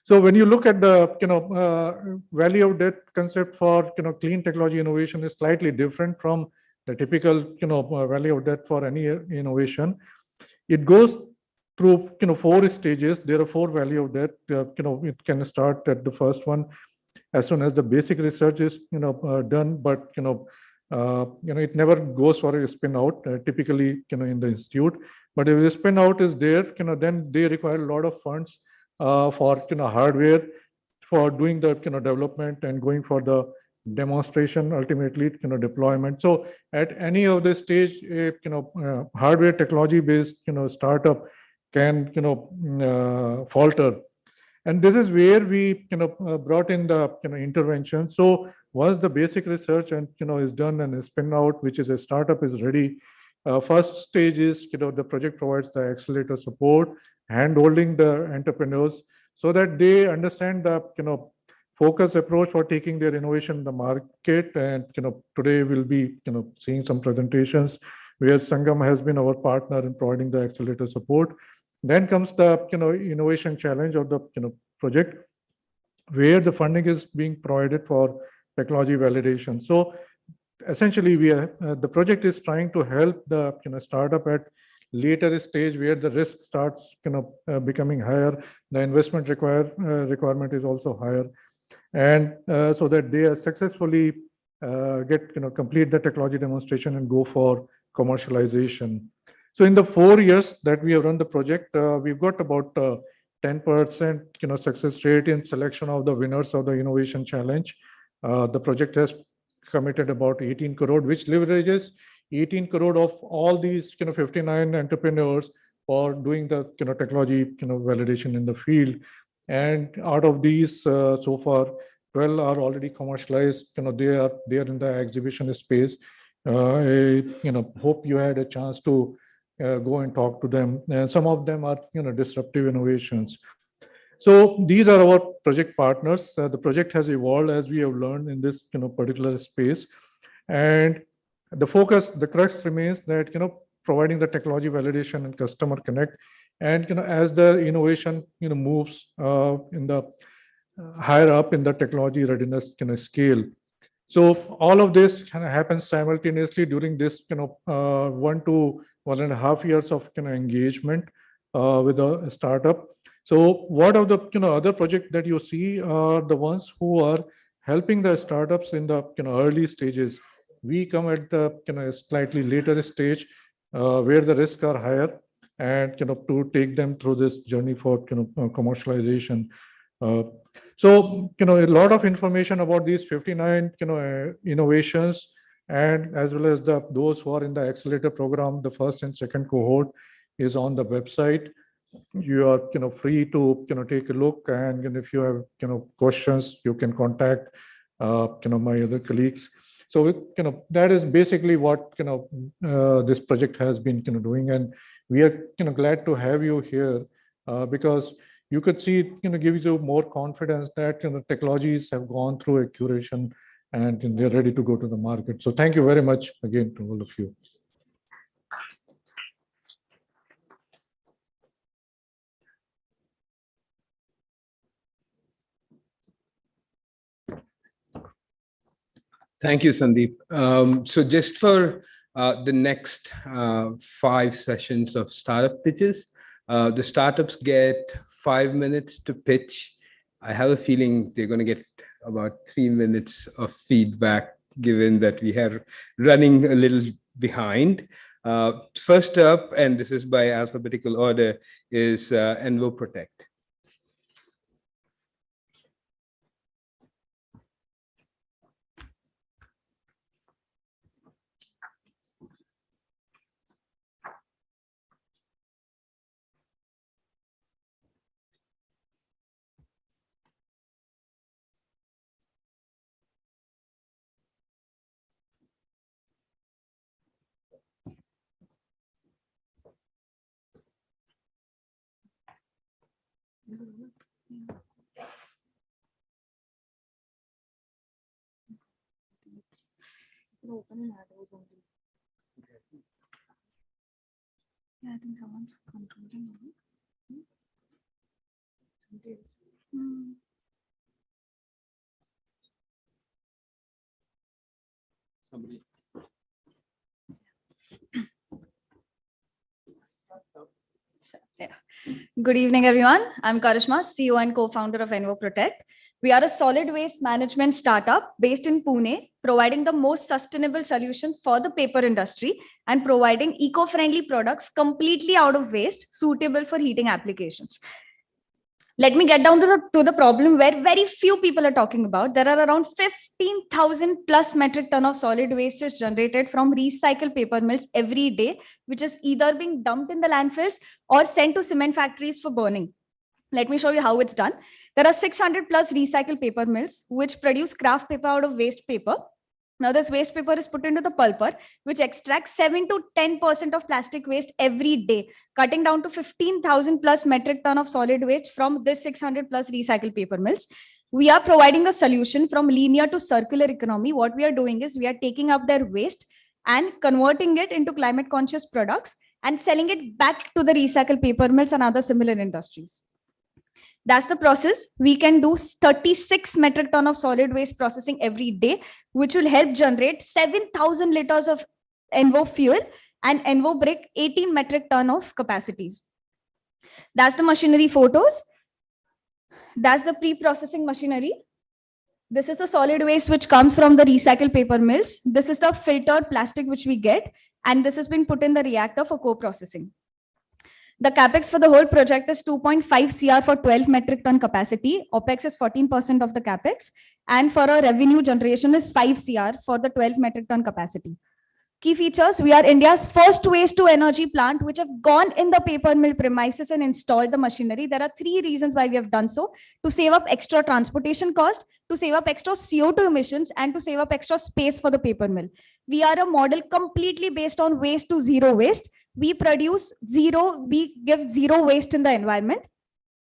Speaker 23: So when you look at the value of debt concept for clean technology innovation is slightly different from the typical value of debt for any innovation. It goes through 4 stages. There are 4 value of debt. It can start at the first one as soon as the basic research is done, but it never goes for a spin out typically in the institute. But if the spin out is there, then they require a lot of funds for hardware for doing the development and going for the demonstration, ultimately deployment. So at any of the stage, hardware technology based startup can falter. And this is where we brought in the intervention. So once the basic research and is done and is spin out, which is a startup is ready, first stage is the project provides the accelerator support, hand-holding the entrepreneurs so that they understand the focus approach for taking their innovation in the market. And today we'll be seeing some presentations where Sangam has been our partner in providing the accelerator support. Then comes the innovation challenge of the project, where the funding is being provided for technology validation. So essentially, the project is trying to help the startup at later stage where the risk starts becoming higher. The investment requirement is also higher, and so that they are successfully complete the technology demonstration and go for commercialization. So in the 4 years that we have run the project, we've got about 10% success rate in selection of the winners of the innovation challenge. The project has committed about 18 crore, which leverages 18 crore of all these 59 entrepreneurs for doing the technology validation in the field. And out of these, so far 12 are already commercialized. They are in the exhibition space. Hope you had a chance to go and talk to them. Some of them are disruptive innovations. So these are our project partners. The project has evolved as we have learned in this particular space, and the focus, the crux remains that providing the technology validation and customer connect. And as the innovation moves in the higher up in the technology readiness scale. So all of this happens simultaneously during this 1 to 1.5 years of engagement with a startup. So what of the other projects that you see are the ones who are helping the startups in the early stages. We come at the slightly later stage where the risks are higher, and to take them through this journey for commercialization. So a lot of information about these 59 innovations, and as well as those who are in the accelerator program, the first and second cohort is on the website. You are free to take a look, and if you have questions, you can contact my other colleagues. So that is basically what this project has been doing, and we are glad to have you here because you could see it gives you more confidence that technologies have gone through a curation and they're ready to go to the market. So thank you very much again to all of you.
Speaker 1: Thank you, Sandeep. So just for the next 5 sessions of startup pitches, the startups get 5 minutes to pitch I have a feeling they're going to get about 3 minutes of feedback, given that we are running a little behind. First up, and this is by alphabetical order, is Envo Protect.
Speaker 9: Yeah, I think someone's controlling it.
Speaker 1: Somebody.
Speaker 9: Yeah. Good evening, everyone. I'm Karishma, CEO and co-founder of Envo Protect. We are a solid waste management startup based in Pune, providing the most sustainable solution for the paper industry and providing eco-friendly products completely out of waste, suitable for heating applications. Let me get down to the problem where very few people are talking about. There are around 15,000 plus metric ton of solid waste is generated from recycled paper mills every day, which is either being dumped in the landfills or sent to cement factories for burning. Let me show you how it's done. There are 600 plus recycled paper mills, which produce kraft paper out of waste paper. Now, this waste paper is put into the pulper, which extracts 7 to 10% of plastic waste every day, cutting down to 15,000 plus metric ton of solid waste from this 600 plus recycled paper mills. We are providing a solution from linear to circular economy. What we are doing is we are taking up their waste and converting it into climate conscious products and selling it back to the recycled paper mills and other similar industries. That's the process. We can do 36 metric ton of solid waste processing every day, which will help generate 7,000 liters of Envo fuel and Envo brick 18 metric ton of capacities. That's the machinery photos. That's the pre-processing machinery. This is the solid waste which comes from the recycled paper mills. This is the filtered plastic which we get, and this has been put in the reactor for co-processing. The capex for the whole project is 2.5 CR for 12 metric ton capacity. OPEX is 14% of the capex. And for our revenue generation is 5 CR for the 12 metric ton capacity. Key features, we are India's first waste to energy plant which have gone in the paper mill premises and installed the machinery. There are 3 reasons why we have done so: to save up extra transportation cost, to save up extra CO2 emissions, and to save up extra space for the paper mill. We are a model completely based on waste to zero waste. We produce zero, we give zero waste in the environment.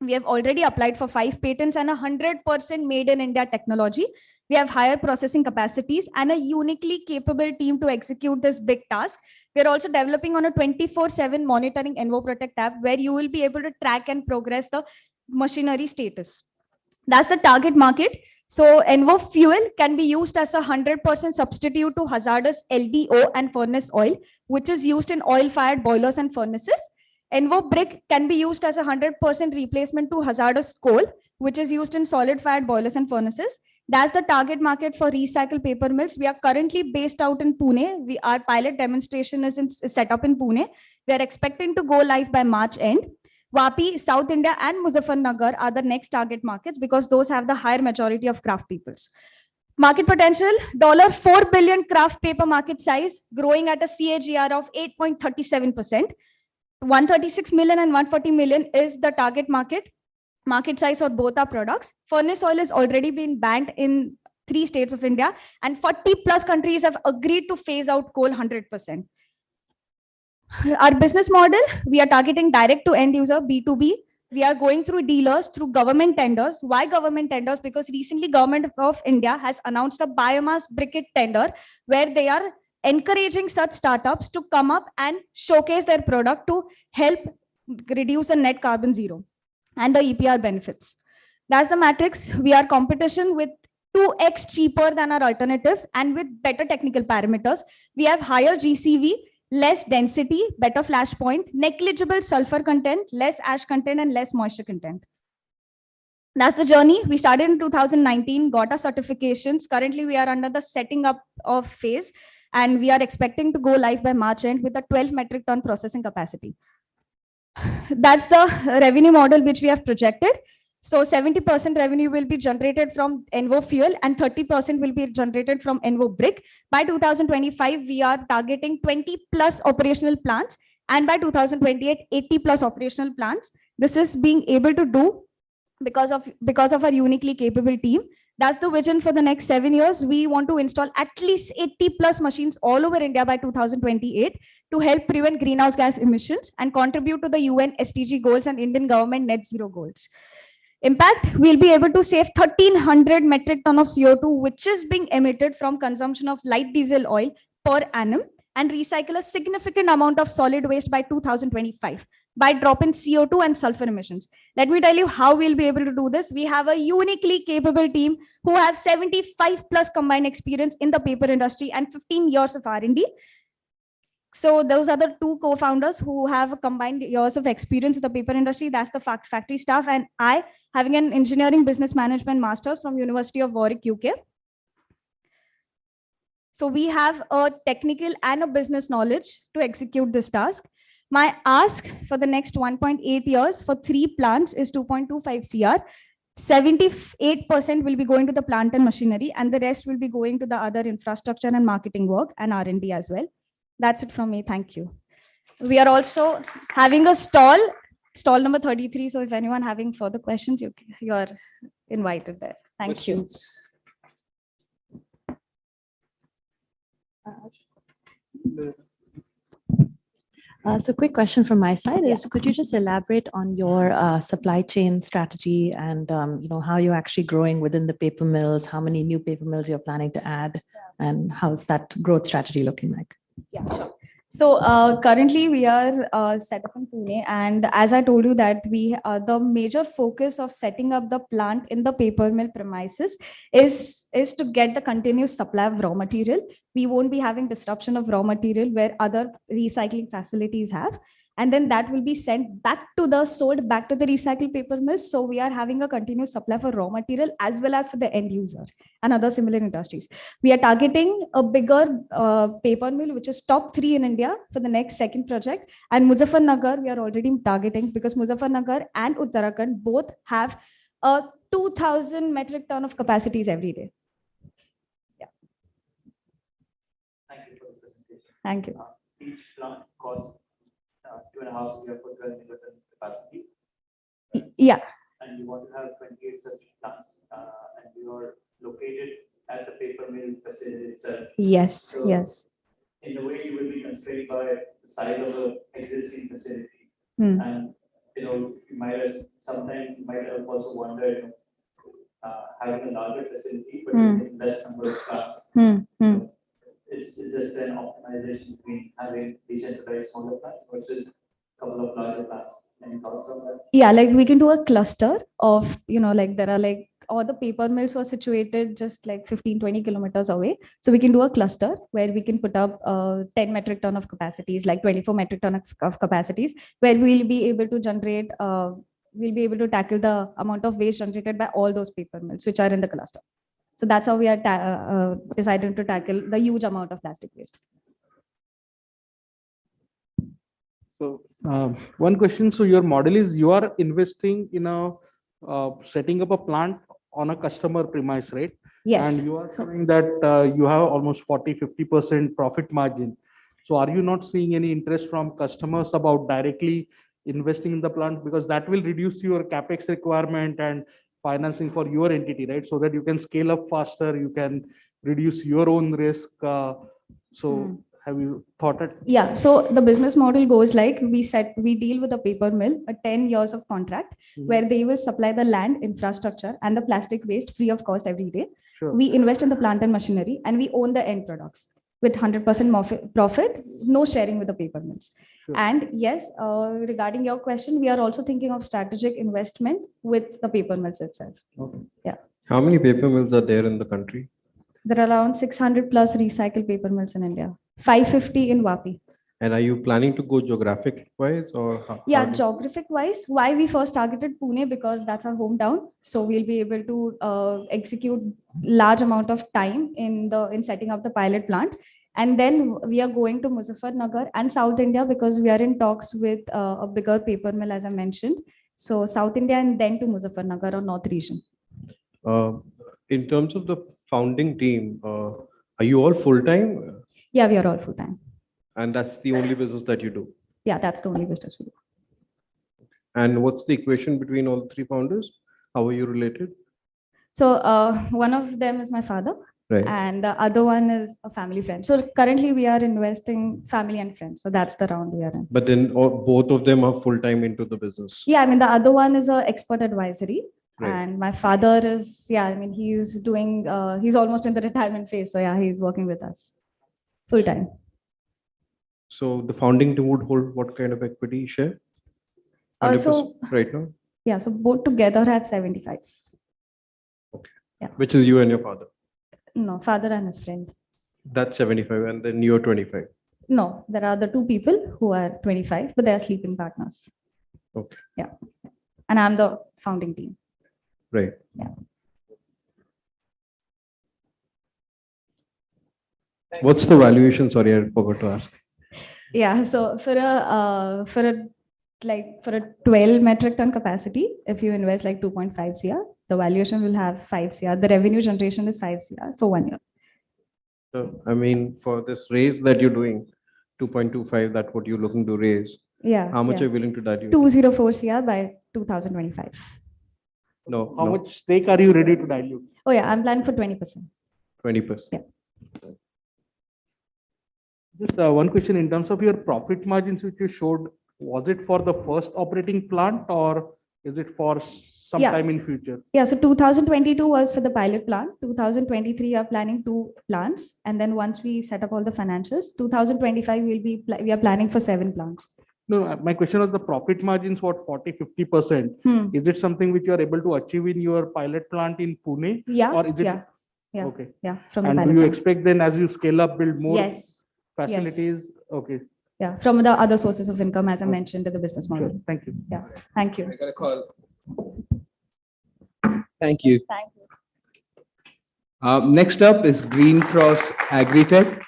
Speaker 9: We have already applied for 5 patents and 100% made in India technology. We have higher processing capacities and a uniquely capable team to execute this big task. We are also developing on a 24/7 monitoring Envo Protect app where you will be able to track and progress the machinery status. That's the target market. So Envo fuel can be used as a 100% substitute to hazardous LDO and furnace oil, which is used in oil-fired boilers and furnaces. Envo brick can be used as a 100% replacement to hazardous coal, which is used in solid-fired boilers and furnaces. That's the target market for recycled paper mills. We are currently based out in Pune. Our pilot demonstration is set up in Pune. We are expecting to go live by March end. Vapi, South India, and Muzaffarnagar are the next target markets because those have the higher majority of craft papers. Market potential, $4 billion craft paper market size, growing at a CAGR of 8.37%. 136 million and 140 million is the target market size for both our products. Furnace oil has already been banned in 3 states of India, and 40 plus countries have agreed to phase out coal 100%. Our business model, we are targeting direct to end user, B2B. We are going through dealers, through government tenders. Why government tenders? Because recently Government of India has announced a biomass briquette tender where they are encouraging such startups to come up and showcase their product to help reduce the net carbon zero and the EPR benefits. That's the matrix. We are competition with 2x cheaper than our alternatives and with better technical parameters. We have higher GCV, less density, better flash point, negligible sulfur content, less ash content, and less moisture content. That's the journey. We started in 2019, got our certifications. Currently, we are under the setting up of phase, and we are expecting to go live by March end with a 12 metric ton processing capacity. That's the revenue model which we have projected. So 70% revenue will be generated from Envo fuel and 30% will be generated from Envo brick. By 2025, we are targeting 20 plus operational plants, and by 2028, 80 plus operational plants. This is being able to do because of our uniquely capable team. That's the vision for the next 7 years. We want to install at least 80 plus machines all over India by 2028 to help prevent greenhouse gas emissions and contribute to the UN SDG goals and Indian government net zero goals. Impact, we'll be able to save 1,300 metric ton of CO2, which is being emitted from consumption of light diesel oil per annum, and recycle a significant amount of solid waste by 2025 by dropping CO2 and sulfur emissions. Let me tell you how we'll be able to do this. We have a uniquely capable team who have 75 plus combined experience in the paper industry and 15 years of R&D. So those are the two co-founders who have combined years of experience in the paper industry. That's the factory staff, and I having an engineering business management master's from University of Warwick, UK. So we have a technical and a business knowledge to execute this task. My ask for the next 1.8 years for 3 plants is 2.25 CR. 78% will be going to the plant and machinery, and the rest will be going to the other infrastructure and marketing work and R&D as well. That's it from me. Thank you. We are also having a stall number 33. So if anyone having further questions, you are invited there. Thank you.
Speaker 6: So quick question from my side is, could you just elaborate on your supply chain strategy and how you're actually growing within the paper mills, how many new paper mills you're planning to add, and how's that growth strategy looking like?
Speaker 9: Yeah, sure. So currently we are set up in Pune, and as I told you that we the major focus of setting up the plant in the paper mill premises is to get the continuous supply of raw material. We won't be having disruption of raw material where other recycling facilities have, and then that will be sent sold back to the recycled paper mills. So we are having a continuous supply for raw material as well as for the end user and other similar industries. We are targeting a bigger paper mill, which is top 3 in India for the next second project. And Muzaffarnagar, we are already targeting because Muzaffarnagar and Uttarakhand both have 2,000 metric ton of capacities every day. Yeah.
Speaker 21: Thank you for the presentation.
Speaker 9: Thank you.
Speaker 21: Each plant costs 2.5 CR for 12 megaton capacity.
Speaker 9: Yeah.
Speaker 21: And you want to have 28 such plants, and you are located at the paper mill facility itself.
Speaker 9: Yes.
Speaker 21: So
Speaker 9: yes.
Speaker 21: In a way, you will be constrained by the size of the existing facility. And you might have sometimes also wondered having a larger facility, but with less number of plants. It's just an optimization between having decentralized smaller plants versus a couple of larger plants. Any thoughts on that?
Speaker 9: Yeah, like we can do a cluster of, like there are like all the paper mills were situated just like 15-20 kilometers away. So we can do a cluster where we can put up 10 metric ton of capacities, like 24 metric ton of capacities, where we'll be able to generate, we'll be able to tackle the amount of waste generated by all those paper mills which are in the cluster. So that's how we are deciding to tackle the huge amount of plastic waste.
Speaker 7: So one question. So your model is you are investing in setting up a plant on a customer premise, right?
Speaker 9: Yes.
Speaker 7: And you are showing that you have almost 40-50% profit margin. So are you not seeing any interest from customers about directly investing in the plant, because that will reduce your capex requirement and financing for your entity, right? So that you can scale up faster, you can reduce your own risk. Have you thought it?
Speaker 9: Yeah, so the business model goes like we deal with a paper mill, a 10 years of contract, where they will supply the land, infrastructure, and the plastic waste free of cost every day.
Speaker 7: Sure.
Speaker 9: We invest in the plant and machinery, and we own the end products with 100% profit, no sharing with the paper mills.
Speaker 7: Sure.
Speaker 9: And yes, regarding your question, we are also thinking of strategic investment with the paper mills itself.
Speaker 10: Okay.
Speaker 9: Yeah.
Speaker 10: How many paper mills are there in the country?
Speaker 9: There are around 600 plus recycled paper mills in India, 550 in Vapi.
Speaker 10: And are you planning to go geographic wise or
Speaker 9: Yeah, geographic wise, why we first targeted Pune, because that's our hometown. So we'll be able to execute large amount of time in setting up the pilot plant. And then we are going to Muzaffarnagar and South India because we are in talks with a bigger paper mill, as I mentioned. So South India and then to Muzaffarnagar or North region.
Speaker 10: in terms of the founding team, are you all full time?
Speaker 9: Yeah, we are all full time.
Speaker 10: And that's the only business that you do.
Speaker 9: Yeah, that's the only business we do.
Speaker 10: And what's the equation between all three founders? How are you related?
Speaker 9: So one of them is my father,
Speaker 10: Right.
Speaker 9: and the other one is a family friend. So currently we are investing family and friends. So that's the round we are in.
Speaker 10: But then both of them are full time into the business.
Speaker 9: Yeah, I mean the other one is a expert advisory,
Speaker 10: Right.
Speaker 9: and my father is, yeah, I mean he's doing he's almost in the retirement phase. So yeah, he's working with us full time.
Speaker 10: So the founding team would hold what kind of equity share?
Speaker 9: So
Speaker 10: 100% right now,
Speaker 9: yeah, so both together have 75.
Speaker 10: which is you and your father.
Speaker 9: No, father and his friend.
Speaker 10: That's 75, and then you're 25.
Speaker 9: No, there are the two people who are 25, but they are sleeping partners.
Speaker 10: Okay.
Speaker 9: Yeah. And I'm the founding team.
Speaker 10: Right.
Speaker 9: Yeah.
Speaker 10: What's the valuation? Sorry, I forgot to ask.
Speaker 9: Yeah. So for a 12 metric ton capacity, if you invest like 2.5 CR, the valuation will have 5 CR. The revenue generation is 5 CR for 1 year.
Speaker 10: So, I mean, for this raise that you're doing, 2.25, that's what you're looking to raise.
Speaker 9: Yeah.
Speaker 10: How much
Speaker 9: yeah.
Speaker 10: are you willing to dilute?
Speaker 9: 204 CR by 2025.
Speaker 10: No.
Speaker 7: How much stake are you ready to dilute?
Speaker 9: Oh yeah, I'm planning for 20%.
Speaker 10: 20%.
Speaker 9: Yeah.
Speaker 7: Just one question in terms of your profit margins, which you showed, was it for the first operating plant or is it for some
Speaker 9: Yeah.
Speaker 7: time in future?
Speaker 9: Yeah, so 2022 was for the pilot plant. 2023, we are planning 2 plants. And then once we set up all the financials, 2025, we are planning for 7 plants.
Speaker 7: No, my question was the profit margins, what 40-50%. Is it something which you are able to achieve in your pilot plant in Pune?
Speaker 9: Yeah,
Speaker 7: Or is it
Speaker 9: yeah.
Speaker 7: okay?
Speaker 9: Yeah, from the
Speaker 7: And do
Speaker 9: pilot
Speaker 7: you
Speaker 9: plant.
Speaker 7: expect then as you scale up, build more
Speaker 9: Yes.
Speaker 7: facilities? Okay.
Speaker 9: Yeah, from the other sources of income, as I mentioned in the business model.
Speaker 7: Sure. Thank you.
Speaker 9: Yeah, thank you.
Speaker 1: I got a call. Thank you.
Speaker 9: Thank you.
Speaker 1: Next up is Green Cross Agritech.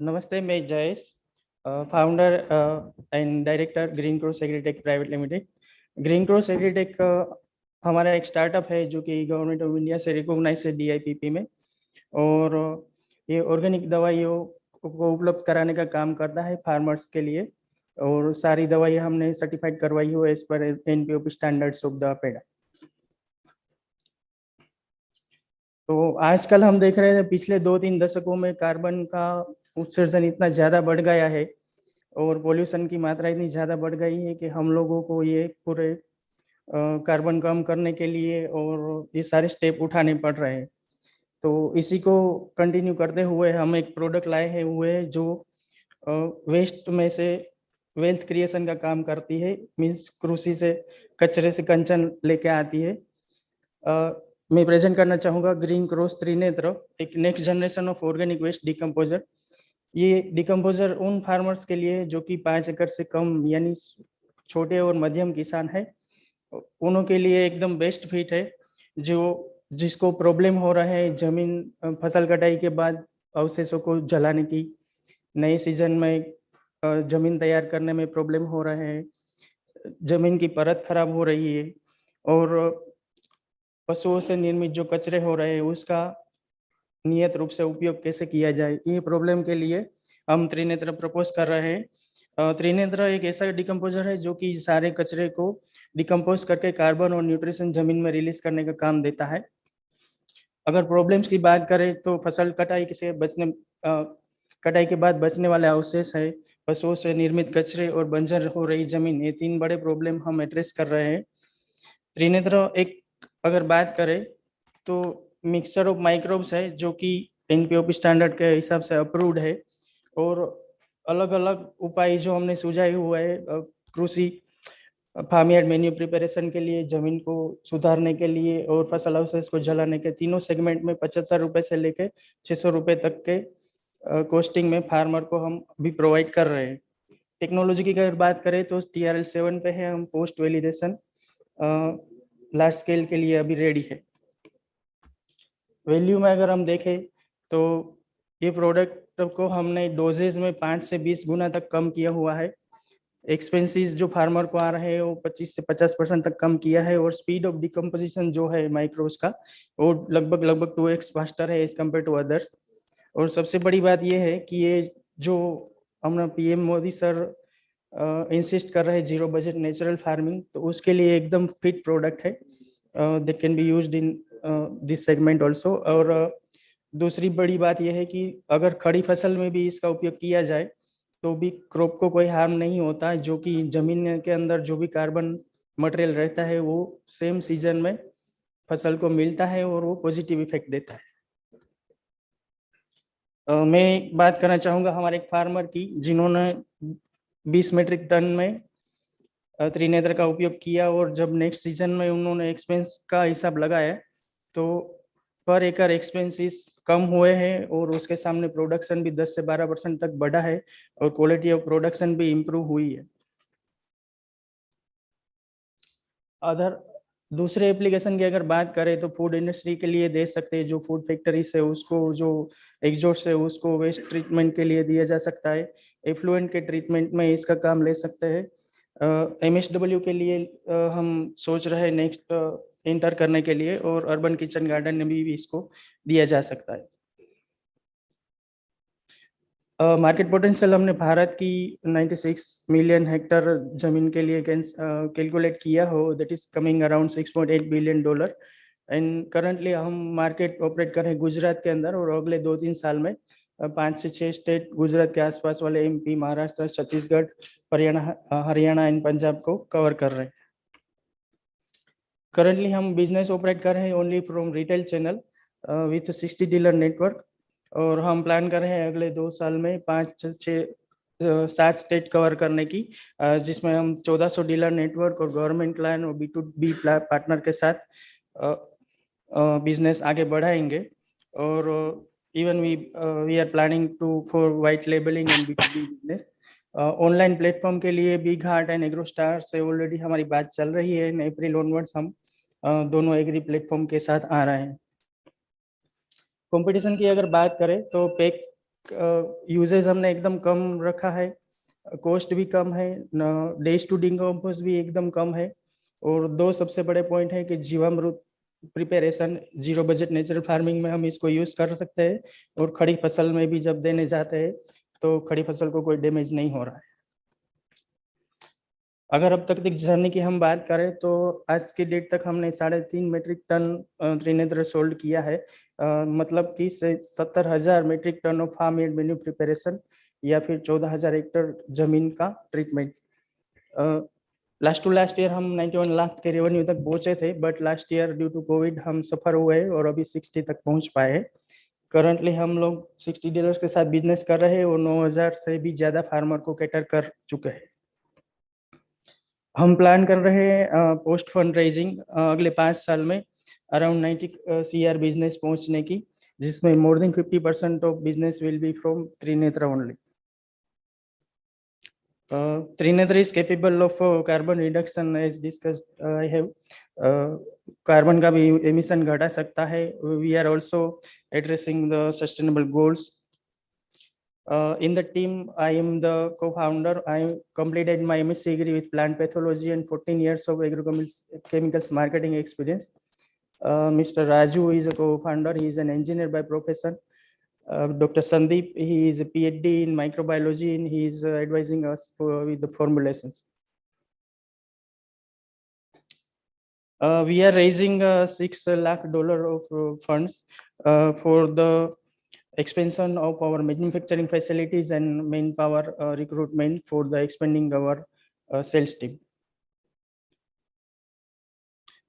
Speaker 11: Namaste, मैं Jayesh, founder and director green cross agritech private limited. Green cross agritech हमारा एक startup है जो कि government of India से recognise है DIPP में, और ये ऑर्गेनिक दवाइयों को उपलब्ध कराने का काम करता है फार्मर्स के लिए, और सारी दवाइयाँ हमने सर्टिफाइड करवाई हुई है as per NPOP standards of the पेड़ा। तो आजकल हम देख रहे थे पिछले 2-3 दशकों में कार्बन का उत्सर्जन इतना ज़्यादा बढ़ गया है और पोल्यूशन की मात्रा इतनी ज़्यादा बढ़ गई है कि हम लोगों को ये पूरे कार्बन कम करने के लिए और ये सारे स्टेप उठाने पड़ रहे हैं। तो इसी को कंटिन्यू करते हुए हम एक प्रोडक्ट लाए हैं हुए जो वेस्ट में से वेल्थ क्रिएशन का काम करती है, मीन्स कृषि से कचरे से कंचन लेके आती है। मैं प्रेजेंट करना चाहूँगा ग्रीन क्रॉस त्रिनेत्र, एक next generation of organic waste decomposer. ये डिकम्पोजर उन फार्मर्स के लिए जो कि 5 एकड़ से कम यानी छोटे और मध्यम किसान है, उनों के लिए एकदम बेस्ट फिट है। जो जिसको प्रॉब्लम हो रहा है जमीन फसल कटाई के बाद अवशेषों को जलाने की, नए सीजन में जमीन तैयार करने में प्रॉब्लम हो रहा है, जमीन की परत खराब हो रही है, और पशुओं से निर्मित जो कचरे हो रहे हैं उसका नियत रूप से उपयोग कैसे किया जाए, ये प्रॉब्लम के लिए हम त्रिनेत्र प्रपोज कर रहे हैं। त्रिनेत्र एक ऐसा डिकम्पोजर है जो कि सारे कचरे को डिकम्पोज करके कार्बन और न्यूट्रिशन जमीन में रिलीज करने का काम देता है। अगर प्रॉब्लम्स की बात करें तो फसल कटाई के बाद बचने वाले अवशेष है, पशुओं से निर्मित कचरे और बंजर हो रही जमीन, ये 3 बड़े प्रॉब्लम हम एड्रेस कर रहे हैं। त्रिनेत्र एक अगर बात करें तो मिक्सचर ऑफ माइक्रोब्स है जो कि एनपीओपी स्टैंडर्ड के हिसाब से अप्रूव्ड है, और अलग अलग उपाय जो हमने सुझाए हुए है कृषि फार्मयार्ड मेन्यू प्रिपरेशन के लिए, जमीन को सुधारने के लिए और फसल अवशेष को जलाने के, तीनों सेगमेंट में 75 रुपए से लेकर 600 रुपए तक के कॉस्टिंग में फार्मर को हम भी प्रोवाइड कर रहे हैं। टेक्नोलॉजी की अगर बात करें तो TRL7 पे है, हम पोस्ट वैलिडेशन लार्ज स्केल के लिए अभी रेडी है। वैल्यू में अगर हम देखें तो ये प्रोडक्ट को हमने डोजेज में 5 से 20 गुना तक कम किया हुआ है। एक्सपेंसेस जो फार्मर को आ रहे हैं वो 25 से 50% तक कम किया है, और स्पीड ऑफ डिकम्पोजिशन जो है माइक्रोस का वो लगभग 2x फास्टर है एज कम्पेयर टू अदर्स। और सबसे बड़ी बात ये है कि ये जो हमने PM मोदी सर इंसिस्ट कर रहे हैं जीरो बजट नेचुरल फार्मिंग, तो उसके लिए एकदम फिट प्रोडक्ट है, that can be used in this segment also. और दूसरी बड़ी बात यह है कि अगर खड़ी फसल में भी इसका उपयोग किया जाए तो भी क्रॉप को कोई हार्म नहीं होता है, जो कि जमीन के अंदर जो भी कार्बन मटेरियल रहता है वो सेम सीजन में फसल को मिलता है और वो पॉजिटिव इफेक्ट देता है। मैं एक बात करना चाहूँगा हमारे एक फार्मर की, जिन्होंने 20 मीट्रिक टन में त्रिनेत्र का उपयोग किया, और जब नेक्स्ट सीजन में उन्होंने एक्सपेंस का हिसाब लगाया तो पर एकड़ एक्सपेंसेस कम हुए हैं, और उसके सामने प्रोडक्शन भी 10 से 12% तक बढ़ा है, और क्वालिटी ऑफ प्रोडक्शन भी इम्प्रूव हुई है। अदर दूसरे एप्लीकेशन की अगर बात करें तो फूड इंडस्ट्री के लिए दे सकते हैं, जो फूड फैक्ट्रीज है उसको जो एग्जॉस्ट है उसको वेस्ट ट्रीटमेंट के लिए दिया जा सकता है, एफ्लुएंट के ट्रीटमेंट में इसका काम ले सकते हैं। MSW के लिए हम सोच रहे हैं नेक्स्ट एंटर करने के लिए, और अर्बन किचन गार्डन में भी इसको दिया जा सकता है। मार्केट पोटेंशियल हमने भारत की 96 मिलियन हेक्टर जमीन के लिए कैलकुलेट किया हो, that is coming around $6.8 billion, and currently हम मार्केट ऑपरेट कर रहे हैं गुजरात के अंदर, और अगले 2-3 साल में 5 से 6 स्टेट गुजरात के आसपास वाले MP, महाराष्ट्र, छत्तीसगढ़, हरियाणा एंड पंजाब को कवर कर रहे हैं। करंटली हम बिजनेस ऑपरेट कर रहे हैं only from retail channel with 60 dealer network, और हम प्लान कर रहे हैं अगले 2 साल में 5 से 7 स्टेट कवर करने की, जिसमें हम 1400 डीलर नेटवर्क और गवर्नमेंट क्लाइंट और B2B पार्टनर के साथ बिजनेस आगे बढ़ाएंगे। और even we are planning to for white labelling and B2B business. Online platform के लिए big heart and agro star से ऑलरेडी हमारी बात चल रही है, इन अप्रैल ऑनवर्ड्स हम दोनों एग्री प्लेटफॉर्म के साथ आ रहे हैं। कंपटीशन की अगर बात करें तो पैक यूजेज हमने एकदम कम रखा है, कॉस्ट भी कम है, डेज टू डिकम्पोज भी एकदम कम है, और 2 सबसे बड़े पॉइंट है कि jeevamrit preparation zero budget natural farming में हम इसको यूज कर सकते हैं, और खड़ी फसल में भी जब देने जाते हैं तो खड़ी फसल को कोई डैमेज नहीं हो रहा है। अगर अब तक की जर्नी की हम बात करें तो आज की डेट तक हमने 3.5 मीट्रिक टन त्रिनेत्र सोल्ड किया है, मतलब कि 70,000 metric ton of farm yard manure preparation, या फिर 14,000 हेक्टर जमीन का treatment. Last to last year हम 91 लाख के रेवेन्यू तक पहुंचे थे, but last year due to covid हम सफर हुए और अभी 60 तक पहुंच पाए हैं। करंटली हम लोग 60 डीलर्स के साथ बिजनेस कर रहे हैं, और 9,000 से भी ज्यादा फार्मर को कैटर कर चुके हैं। हम प्लान कर रहे हैं पोस्ट फंड रेजिंग अगले 5 साल में अराउंड 90 CR बिजनेस पहुंचने की, जिसमें more than 50% of business will be from Trinetra only. Trinetra is capable of carbon reduction as discussed. I have carbon का भी एमिशन घटा सकता है। We are also addressing the sustainable goals. In the team, I am the co-founder. I completed my MSc degree with plant pathology and 14 years of agrochemicals marketing experience. Mr. Raju is a co-founder. He is an engineer by profession. Dr. Sandeep, he is a PhD in microbiology, and he is advising us with the formulations. We are raising $6 lakh of funds for the expansion of our manufacturing facilities and manpower recruitment for the expanding our sales team.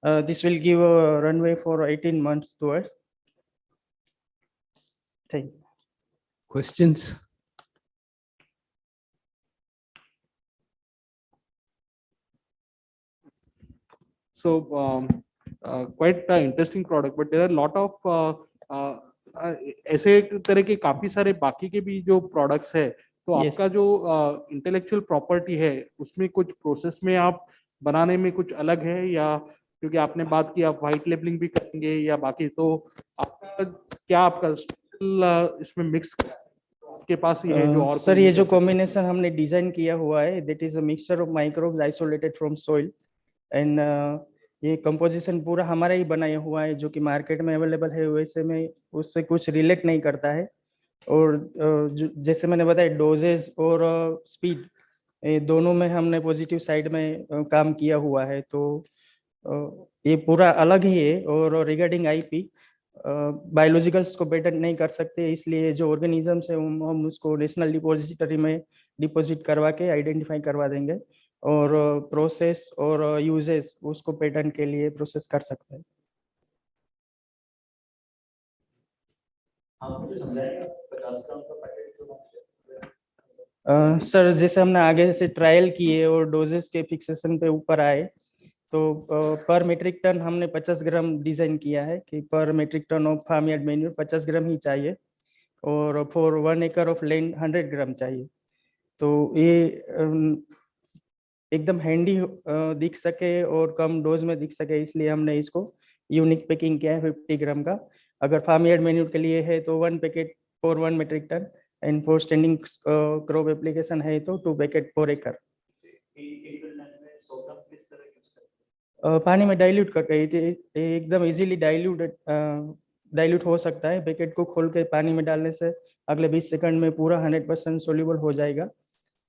Speaker 11: This will give a runway for 18 months to us. Thank you.
Speaker 1: Questions?
Speaker 7: So quite interesting product, but there are a lot of ऐसे तरह के काफी सारे बाकी के भी जो products है, तो आपका जो इंटेलेक्चुअल प्रॉपर्टी है उसमें कुछ प्रोसेस में आप बनाने में कुछ अलग है, या क्योंकि आपने बात की आप व्हाइट लेबलिंग भी करेंगे या बाकी, तो आपका क्या आपका इसमें मिक्स आपके पास ये है जो और
Speaker 11: सर ये जो कॉम्बिनेशन हमने डिजाइन किया हुआ है, that is a mixture of microbes isolated from soil and ये कंपोजिशन पूरा हमारा ही बनाया हुआ है, जो कि मार्केट में अवेलेबल है वैसे में उससे कुछ रिलेट नहीं करता है। और जैसे मैंने बताया डोजेज और स्पीड दोनों में हमने पॉजिटिव साइड में काम किया हुआ है, तो ये पूरा अलग ही है। और रिगार्डिंग आईपी बायोलॉजिकल्स को पेटेंट नहीं कर सकते, इसलिए जो ऑर्गेनिजम्स है हम उसको नेशनल डिपॉजिटरी में डिपॉजिट करवा के आइडेंटिफाई करवा देंगे, और प्रोसेस और यूजेस उसको पेटेंट के लिए प्रोसेस कर सकते हैं। सर जैसे हमने आगे से ट्रायल किए और डोजेस के फिक्सेशन पे ऊपर आए, तो पर मेट्रिक टन हमने 50 ग्राम डिजाइन किया है कि पर metric ton of farm yard manure 50 gram ही चाहिए, और फॉर 1 एकड़ ऑफ लैंड 100 ग्राम चाहिए। तो ये एकदम हैंडी दिख सके और कम डोज में दिख सके, इसलिए हमने इसको यूनिक पैकिंग किया है 50 ग्राम का। अगर फार्म यार्ड मैन्यूर के लिए है तो 1 packet for 1 metric ton, and for standing crop application है तो 2 पैकेट पर एकड़। पानी में डाइल्यूट करके एकदम इजीली डाइल्यूट हो सकता है। पैकेट को खोल के पानी में डालने से अगले 20 सेकंड में पूरा 100% सोल्यूबल हो जाएगा,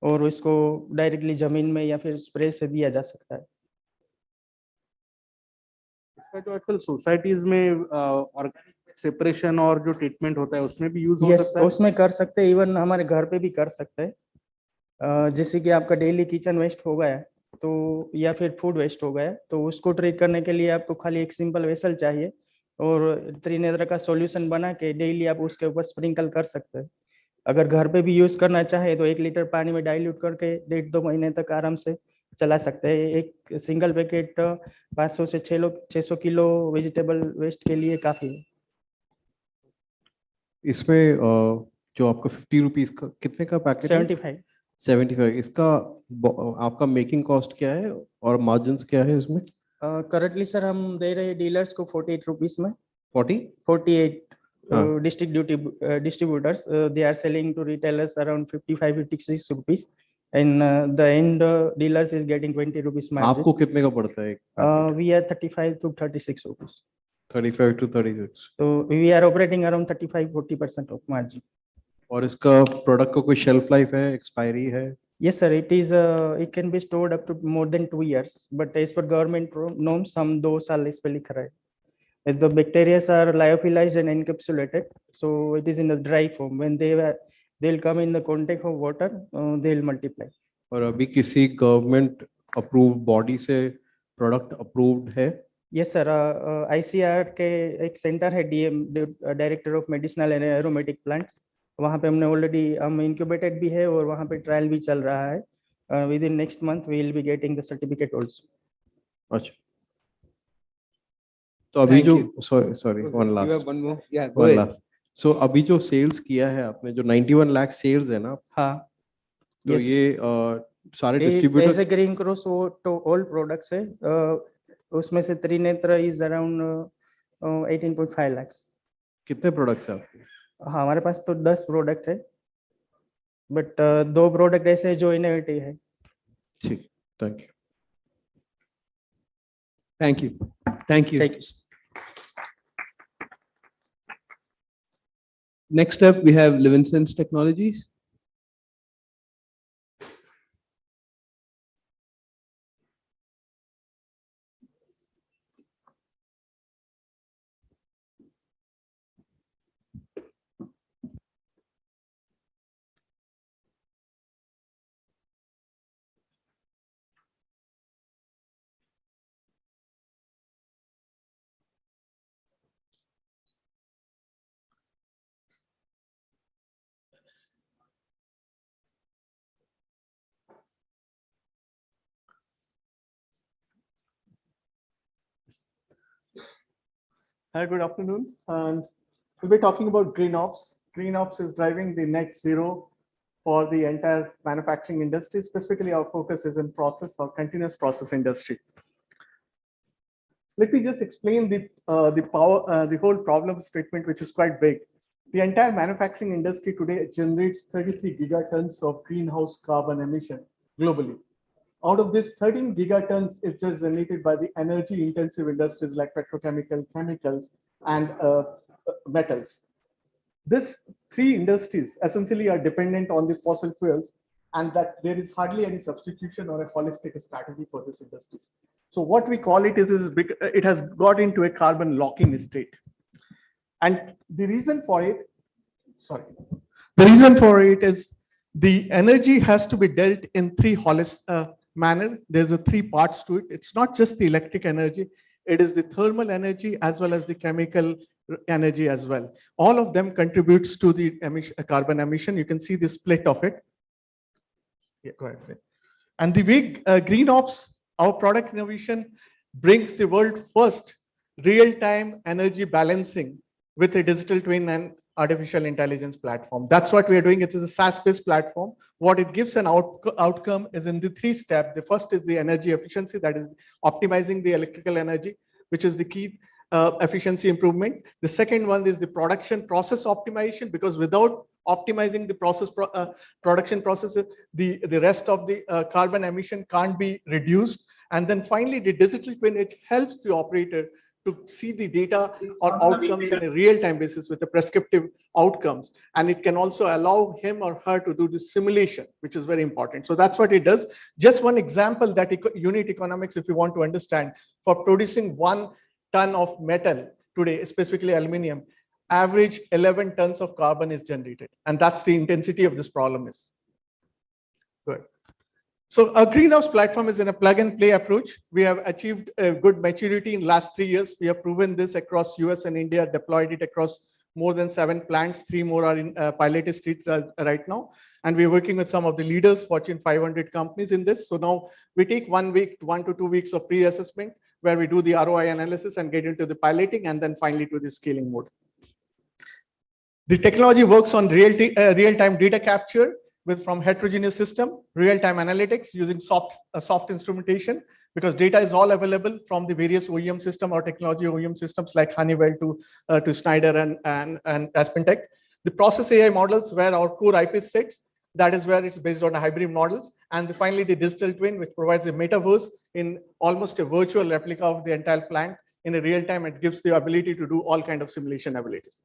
Speaker 11: और इसको डायरेक्टली जमीन में या फिर स्प्रे से दिया जा सकता है।
Speaker 7: इसका जो आजकल सोसाइटीज में ऑर्गेनिक सेपरेशन और जो ट्रीटमेंट होता है उसमें भी यूज हो
Speaker 11: यस,
Speaker 7: सकता है?
Speaker 11: उसमें कर सकते हैं, इवन हमारे घर पे भी कर सकते हैं। जैसे कि आपका डेली किचन वेस्ट हो गया तो, या फिर फूड वेस्ट हो गया, तो उसको ट्रीट करने के लिए आपको खाली एक सिंपल वेसल चाहिए, और त्रिनेत्र का सॉल्यूशन बना के डेली आप उसके ऊपर स्प्रिंकल कर सकते हैं। अगर घर पे भी यूज करना चाहे तो 1 लीटर पानी में डाइल्यूट करके 1.5-2 महीने तक आराम से चला सकते हैं। एक सिंगल पैकेट 500 से 600 किलो वेजिटेबल वेस्ट के लिए काफी है।
Speaker 8: इसमें जो आपका 50 रुपीज का कितने का पैकेट है? 75। इसका आपका मेकिंग कॉस्ट क्या है और मार्जिन क्या है इसमें?
Speaker 11: करंटली सर हम दे रहे हैं डीलर्स को 48 रुपीज में।
Speaker 8: 48
Speaker 11: district distributors they are selling to retailers around 55-56 rupees, and the end dealers is getting 20 rupees margin.
Speaker 8: आपको कितने का पड़ता है?
Speaker 11: We are 35 to 36 rupees.
Speaker 8: 35 to 36.
Speaker 11: So we are operating around 35-40% of margin.
Speaker 8: और इसका product का कोई शेल्फ लाइफ है, एक्सपायरी है?
Speaker 11: Yes sir, it is it can be stored up to more than 2 years, but as per government norms हम 2 साल इस पे लिख रहा है। The bacteria are lyophilized and encapsulated, so it is in the dry form. When they'll come in the contact of water, they'll multiply.
Speaker 8: और अभी किसी गवर्नमेंट अप्रूव्ड बॉडी से प्रोडक्ट अप्रूव्ड है?
Speaker 11: Yes sir, ICR के एक centre है DM director of medicinal and aromatic plants, वहाँ पे हमने ऑलरेडी हम इंक्यूबेटेड भी है और वहाँ पे ट्रायल भी चल रहा है। With in next month we will be getting the certificate also.
Speaker 8: अच्छा, तो अभी जो सॉरी वन लास्ट सो अभी जो सेल्स किया है आपने, जो 91 लाख सेल्स है ना?
Speaker 11: हाँ,
Speaker 8: तो ये सारे distributor
Speaker 11: as a Green Cross तो ऑल प्रोडक्ट्स है, उसमें से त्रिनेत्र इज अराउंड 18.5 लाख।
Speaker 8: कितने प्रोडक्ट्स हैं आपके?
Speaker 11: हाँ, हमारे पास तो 10 प्रोडक्ट है, बट 2 प्रोडक्ट ऐसे जो इनोवेटिव है।
Speaker 8: ठीक, thank you.
Speaker 1: Thank you. Thank you. Next up, we have Livingston's Technologies.
Speaker 3: Hi, good afternoon. And we'll be talking about green ops. Green ops is driving the net zero for the entire manufacturing industry. Specifically, our focus is in process or continuous process industry. Let me just explain the whole problem statement, which is quite big. The entire manufacturing industry today generates 33 gigatons of greenhouse carbon emission globally. Out of this, 13 gigatons is just generated by the energy intensive industries like petrochemical, chemicals, and metals. These three industries essentially are dependent on the fossil fuels, and that there is hardly any substitution or a holistic strategy for this industry. So what we call it is it has got into a carbon locking state. And the reason for it is the energy has to be dealt in three holistic manner. There's three parts to it. It's not just the electric energy, it is the thermal energy as well as the chemical energy as well. All of them contributes to the carbon emission. You can see the split of it. Yeah, go ahead, please. And the way Green Ops, our product innovation, brings the world first real-time energy balancing with a digital twin and artificial intelligence platform. That's what we are doing. It is a SaaS-based platform. What it gives an outcome is in the three steps. The first is the energy efficiency, that is optimizing the electrical energy, which is the key efficiency improvement. The second one is the production process optimization, because without optimizing the production processes, the rest of the carbon emission can't be reduced. And then finally, the digital twin, which helps the operator to see the data or outcomes in a real-time basis with the prescriptive outcomes. And it can also allow him or her to do the simulation, which is very important. So that's what it does. Just one example that unit economics, if you want to understand, for producing 1 ton of metal today, specifically aluminum, average 11 tons of carbon is generated. And that's the intensity of this problem is. Good. So our greenhouse platform is in a plug and play approach. We have achieved a good maturity in last 3 years. We have proven this across US and India, deployed it across more than 7 plants. 3 more are in pilot stage right now. And we're working with some of the leaders, Fortune 500 companies in this. So now we take 1 to 2 weeks of pre-assessment where we do the ROI analysis and get into the piloting and then finally to the scaling mode. The technology works on real-time data capture from heterogeneous system, real-time analytics using soft instrumentation, because data is all available from the various OEM system or technology OEM systems like Honeywell to Schneider and AspenTech. The process AI models where our core IP sits, that is where it's based on hybrid models. And finally, the digital twin, which provides a metaverse in almost a virtual replica of the entire plant in a real time. It gives the ability to do all kinds of simulation abilities.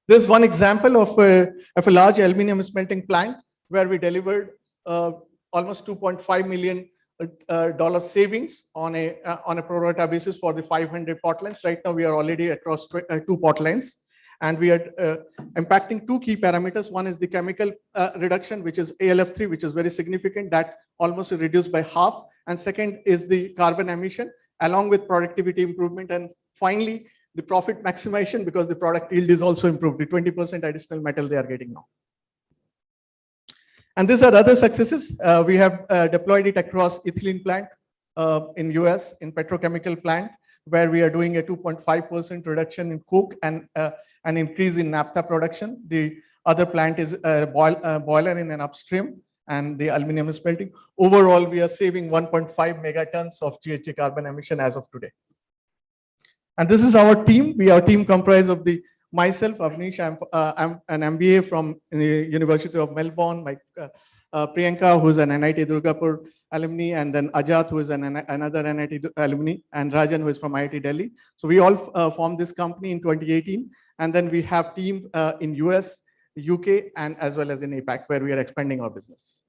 Speaker 3: There's one example of a large aluminum smelting plant where we delivered almost $2.5 million savings on a pro rata basis for the 500 pot lines. Right now, we are already across 2 pot lines. And we are impacting 2 key parameters. One is the chemical reduction, which is ALF3, which is very significant, that almost reduced by half. And second is the carbon emission, along with productivity improvement. And finally, the profit maximization, because the product yield is also improved, the 20% additional metal they are getting now. And these are other successes. We have deployed it across ethylene plant in US, in petrochemical plant, where we are doing a 2.5% reduction in coke and an increase in naphtha production. The other plant is a boiler in an upstream and the aluminum smelting. Overall, we are saving 1.5 megatons of GHG carbon emission as of today. And this is our team. Our team comprised of myself, Avnish. I'm an MBA from the University of Melbourne. Priyanka, who's an NIT Durgapur alumni, and then Ajat, who is another NIT alumni, and Rajan, who is from IIT Delhi. So we all formed this company in 2018. And then we have team in US, UK, and as well as in APAC, where we are expanding our business.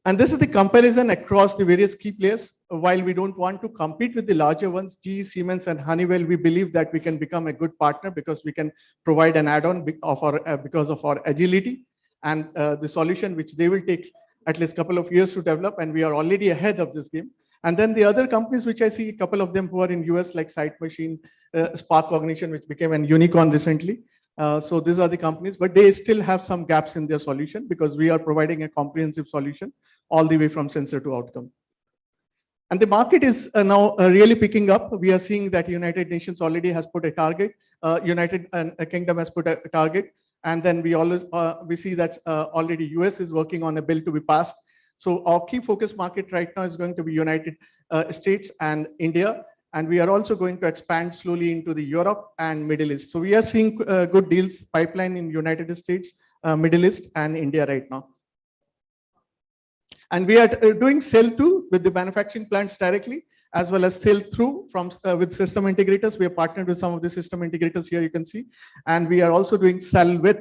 Speaker 3: And this is the comparison across the various key players. While we don't want to compete with the larger ones, GE, Siemens, and Honeywell, we believe that we can become a good partner because we can provide an add-on because of our agility and the solution, which they will take at least a couple of years to develop. And we are already ahead of this game. And then the other companies, which I see a couple of them who are in US, like Sight Machine, Spark Cognition, which became an unicorn recently. So these are the companies, but they still have some gaps in their solution because we are providing a comprehensive solution all the way from sensor to outcome. And the market is now really picking up. We are seeing that United Nations already has put a target. United Kingdom has put a target. And then we see that already US is working on a bill to be passed. So our key focus market right now is going to be United States and India. And we are also going to expand slowly into the Europe and Middle East. So we are seeing good deals pipeline in United States, Middle East and India right now. And we are doing sell-to with the manufacturing plants directly, as well as sell-through from with system integrators. We are partnered with some of the system integrators here, you can see. And we are also doing sell-with,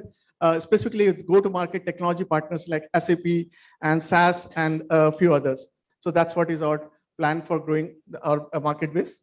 Speaker 3: specifically with go-to-market technology partners like SAP and SAS and a few others. So that's what is our plan for growing our market base.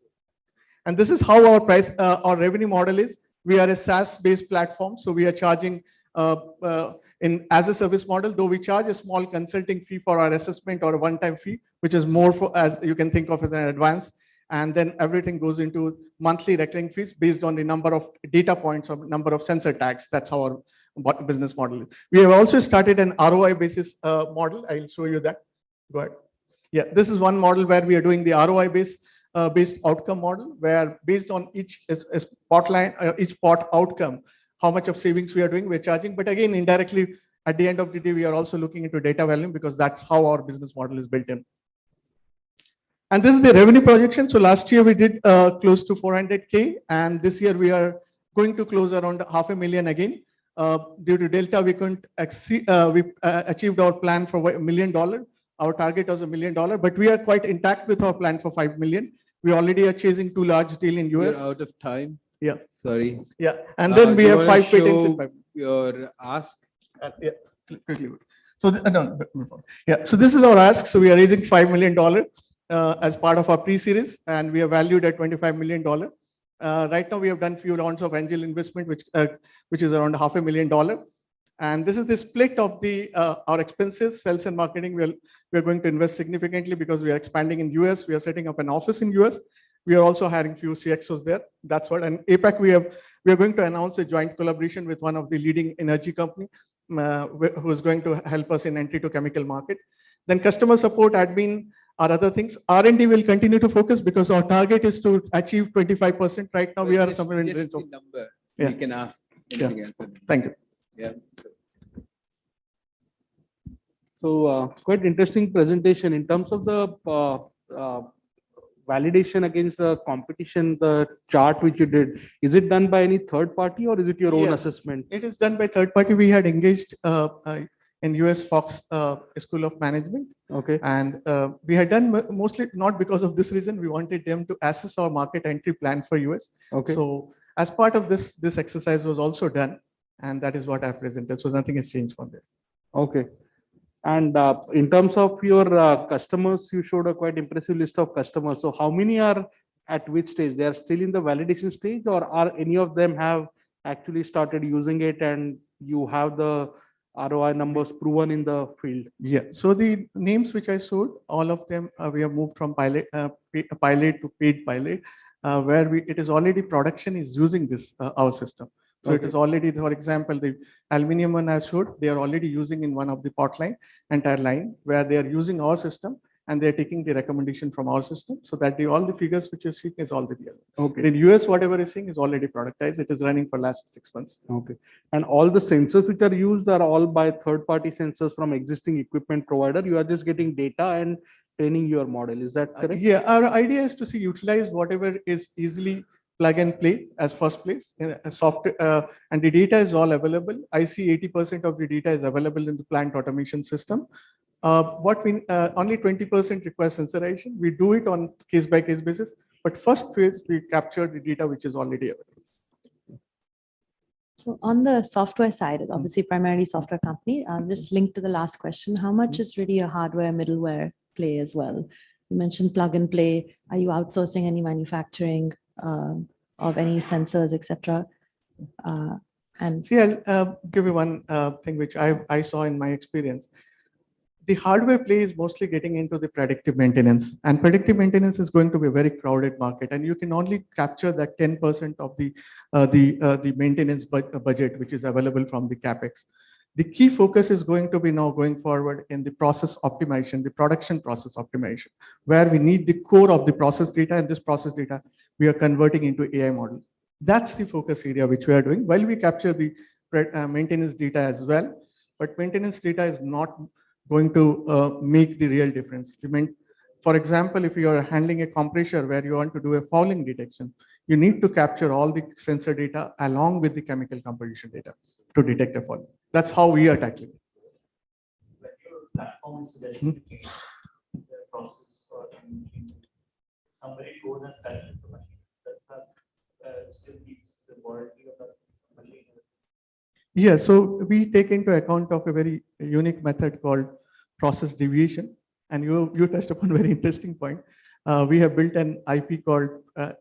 Speaker 3: And this is how our revenue model is. We are a SaaS-based platform, so we are charging as a service model, though we charge a small consulting fee for our assessment or a one-time fee, which is more for, as you can think of as an advance. And then everything goes into monthly recurring fees based on the number of data points or number of sensor tags. That's how our business model is. We have also started an ROI basis model. I'll show you that. Go ahead. Yeah, this is one model where we are doing the ROI based outcome model, where based on each pot outcome, how much of savings we are doing, we're charging. But again, indirectly, at the end of the day, we are also looking into data volume because that's how our business model is built in. And this is the revenue projection. So last year we did close to 400K, and this year we are going to close around $500,000 again. Due to Delta, we couldn't achieved our plan for $1 million. Our target was $1 million, but we are quite intact with our plan for $5 million. We already are chasing 2 large deals in US.
Speaker 1: We're out of time.
Speaker 3: Yeah.
Speaker 1: Sorry.
Speaker 3: Yeah. And then we have 5 patents in pipeline.
Speaker 1: Your ask.
Speaker 3: Yeah. Quickly. So yeah. So this is our ask. So we are raising $5 million as part of our pre-series, and we are valued at $25 million. Right now, we have done few rounds of angel investment, which is around $500,000. And this is the split of our expenses, sales and marketing. We are going to invest significantly because we are expanding in US. We are setting up an office in US. We are also hiring few CXOs there. That's what. And APAC, we are going to announce a joint collaboration with one of the leading energy company who is going to help us in entry to chemical market. Then customer support, admin, are other things. R&D will continue to focus because our target is to achieve 25%. Right now, we are somewhere in the range of
Speaker 1: number.
Speaker 3: Yeah.
Speaker 1: You can ask anything else.
Speaker 3: Thank you.
Speaker 1: Yeah.
Speaker 7: So quite interesting presentation in terms of the validation against the competition, the chart which you did. Is it done by any third party or is it your own assessment?
Speaker 3: It is done by third party. We had engaged in US Fox School of Management.
Speaker 7: Okay.
Speaker 3: And we had done mostly not because of this reason. We wanted them to assess our market entry plan for US.
Speaker 7: Okay.
Speaker 3: So as part of this exercise was also done, and that is what I presented. So nothing has changed from there.
Speaker 7: Okay. And in terms of your customers, you showed a quite impressive list of customers. So how many are at which stage? They are still in the validation stage, or are any of them have actually started using it and you have the ROI numbers proven in the field?
Speaker 3: Yeah. So the names which I showed, all of them, we have moved from pilot to paid pilot, where it is already production is using this our system. So it is already, for example, the aluminum one I showed, they are already using in one of the pot line, entire line, where they are using our system and they're taking the recommendation from our system. So that all the figures which you're seeing is already there.
Speaker 7: Okay.
Speaker 3: In US, whatever is seeing is already productized. It is running for last 6 months.
Speaker 7: Okay. And all the sensors which are used are all by third-party sensors from existing equipment provider. You are just getting data and training your model. Is that correct?
Speaker 3: Yeah. Our idea is to utilize whatever is easily plug and play as first place in a software, and the data is all available. I see 80% of the data is available in the plant automation system. Only 20% requires sensorization. We do it on case by case basis, but first phase we capture the data which is already available.
Speaker 6: So on the software side, it's obviously primarily software company. Just linked to the last question, how much is really a hardware middleware play as well? You mentioned plug and play. Are you outsourcing any manufacturing of any sensors, etc.? And
Speaker 3: see, I'll give you one thing which I saw in my experience. The hardware play is mostly getting into the predictive maintenance, and predictive maintenance is going to be a very crowded market, and you can only capture that 10% of the maintenance budget which is available from the capex. The key focus is going to be now going forward in the process optimization, the production process optimization, where we need the core of the process data, and this process data we are converting into AI model. That's the focus area which we are doing, while we capture the maintenance data as well. But maintenance data is not going to make the real difference. For example, if you are handling a compressor where you want to do a fouling detection, you need to capture all the sensor data along with the chemical composition data to detect a fouling. That's how we are tackling it. Yeah, so we take into account of a very unique method called process deviation. And you touched upon a very interesting point. We have built an IP called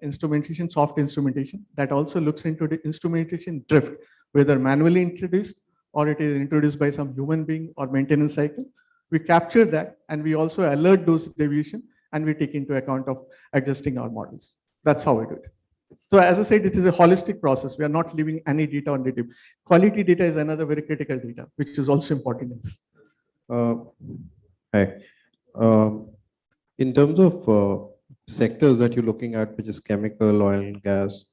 Speaker 3: instrumentation, soft instrumentation, that also looks into the instrumentation drift, whether manually introduced or it is introduced by some human being or maintenance cycle. We capture that and we also alert those deviation and we take into account of adjusting our models. That's how we do it. So as I said, it is a holistic process. We are not leaving any data on data. Quality data is another very critical data, which is also important in this.
Speaker 10: Hi. In terms of sectors that you're looking at, which is chemical, oil and gas,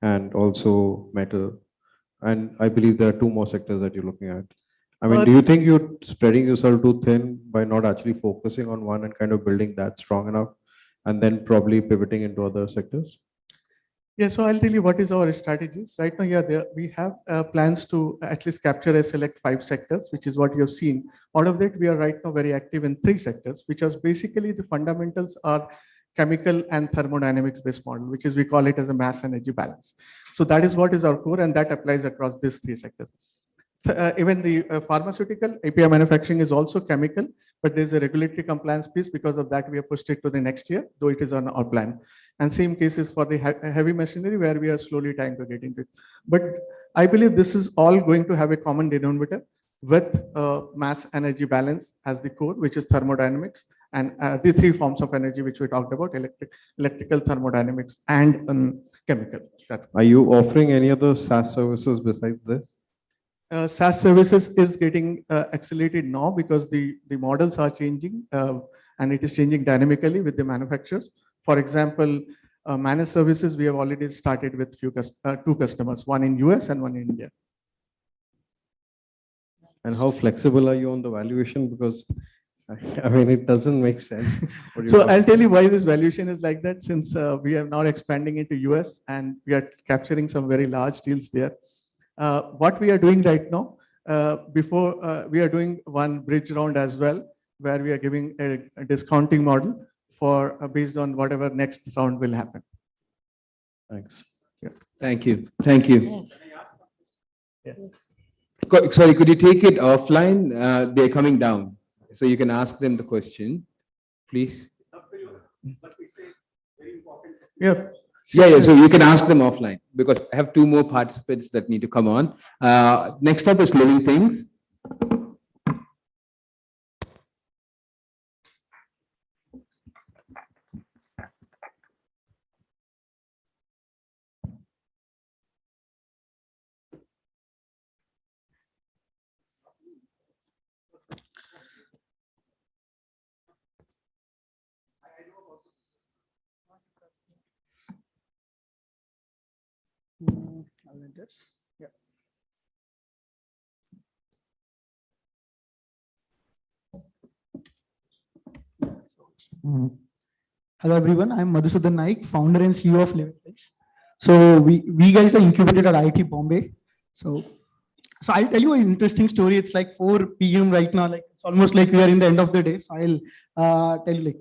Speaker 10: and also metal, and I believe there are two more sectors that you're looking at. I mean, do you think you're spreading yourself too thin by not actually focusing on one and kind of building that strong enough, and then probably pivoting into other sectors?
Speaker 3: Yeah, so I'll tell you what is our strategies. Right now, yeah, we have plans to at least capture a select 5 sectors, which is what you have seen. Out of that, we are right now very active in 3 sectors, which is basically the fundamentals are chemical and thermodynamics based model, which is we call it as a mass energy balance. So that is what is our core, and that applies across these 3 sectors. Even the pharmaceutical API manufacturing is also chemical, but there's a regulatory compliance piece. Because of that, we have pushed it to the next year, though it is on our plan. And same cases for the heavy machinery, where we are slowly trying to get into it. But I believe this is all going to have a common denominator with mass energy balance as the core, which is thermodynamics, and the 3 forms of energy which we talked about: electrical, thermodynamics, and chemical.
Speaker 10: Are you offering any other SaaS services besides this?
Speaker 3: SaaS services is getting accelerated now because the models are changing and it is changing dynamically with the manufacturers. For example, managed services, we have already started with 2 customers, one in US and one in India.
Speaker 10: And how flexible are you on the valuation? Because I mean, it doesn't make sense.
Speaker 3: So I'll tell you why this valuation is like that, since we are now expanding into US and we are capturing some very large deals there. What we are doing right now, we are doing one bridge round as well, where we are giving a discounting model for based on whatever next round will happen.
Speaker 10: Thanks.
Speaker 3: Yeah.
Speaker 1: Thank you. Thank you.
Speaker 3: Yeah.
Speaker 1: Sorry, could you take it offline? They're coming down, so you can ask them the question, please.
Speaker 3: Yeah.
Speaker 1: Yeah, so you can ask them offline, because I have 2 more participants that need to come on. Next up is Living Things.
Speaker 3: Yeah.
Speaker 12: Hello everyone, I'm Madhusudan Naik, founder and CEO of Living Things. So we guys are incubated at IIT Bombay. So I'll tell you an interesting story. It's like 4 p.m. right now, like it's almost like we are in the end of the day. So I'll tell you, like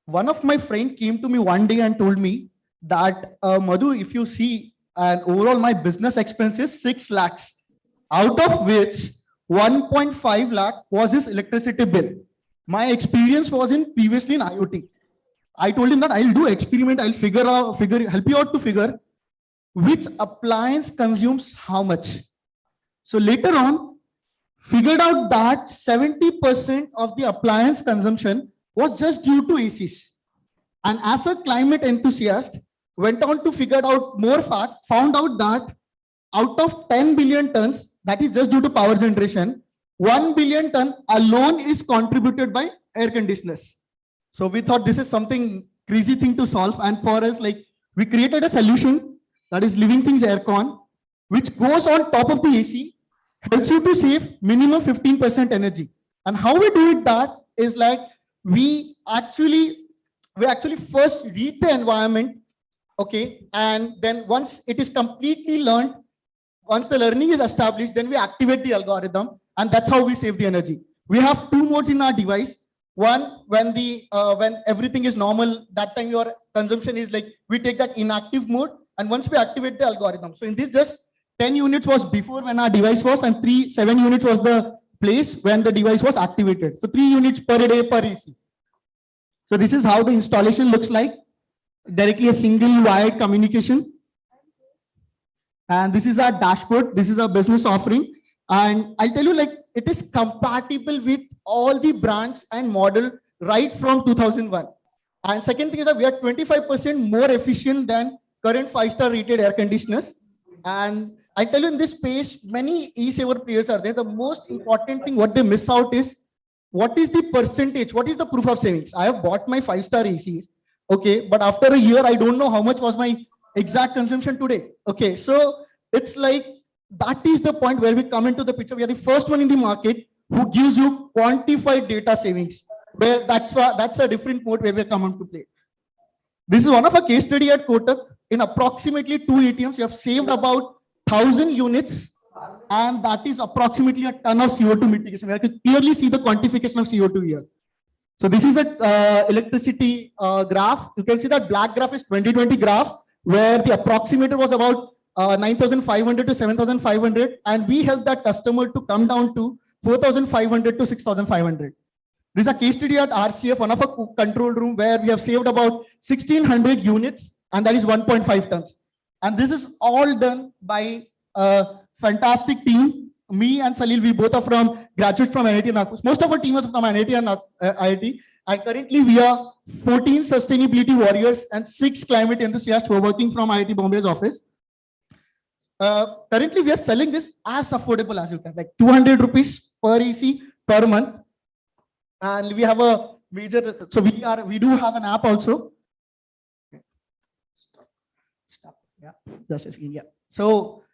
Speaker 12: one of my friend came to me one day and told me that Madhu, if you see, and overall my business expense is 6 lakhs, out of which 1.5 lakh was his electricity bill. My experience was previously in IoT. I told him that I'll do experiment. I'll help you out to figure which appliance consumes how much. So later on, figured out that 70% of the appliance consumption was just due to ACs. And as a climate enthusiast, went on to figure out more fact, found out that out of 10 billion tons, that is just due to power generation. 1 billion ton alone is contributed by air conditioners. So we thought this is something crazy thing to solve. And for us, like, we created a solution that is Living Things Aircon, which goes on top of the AC, helps you to save minimum 15% energy. And how we do it that is like, we actually first read the environment, okay, and then once it is completely learned, once the learning is established, then we activate the algorithm, and that's how we save the energy. We have two modes in our device. One, when everything is normal, that time your consumption is like, we take that inactive mode, and once we activate the algorithm. So in this, just 10 units was before when our device was, and 7 units was the place when the device was activated. So 3 units per day per AC. So this is how the installation looks like. Directly a single wired communication. And this is our dashboard. This is our business offering. And I'll tell you, like, it is compatible with all the brands and model right from 2001. And second thing is that we are 25% more efficient than current 5-star rated air conditioners. And I tell you, in this space, many e-saver players are there. The most important thing, what they miss out is, what is the percentage? What is the proof of savings? I have bought my 5-star ACs, okay, but after a year, I don't know how much was my exact consumption today. Okay, so it's like, that is the point where we come into the picture. We are the first one in the market who gives you quantified data savings, where that's a different mode where we come into play. This is one of a case study at Kotak. In approximately 2 ATMs, you have saved about 1,000 units, and that is approximately a ton of CO2 mitigation. We can clearly see the quantification of CO2 here. So this is a electricity graph. You can see that black graph is 2020 graph, where the approximator was about 9,500 to 7,500, and we helped that customer to come down to 4,500 to 6,500. This is a case study at RCF, one of a control room, where we have saved about 1,600 units, and that is 1.5 tons. And this is all done by a fantastic team. Me and Salil, we both are from graduates from NIT and Nagpur. Most of our team is from NIT and IIT. And currently we are 14 sustainability warriors and 6 climate enthusiasts who are working from IIT Bombay's office. Currently we are selling this as affordable as you can, like 200 rupees per AC per month. And we have a major, so we do have an app also. Stop. Yeah, just a screen. Yeah. So,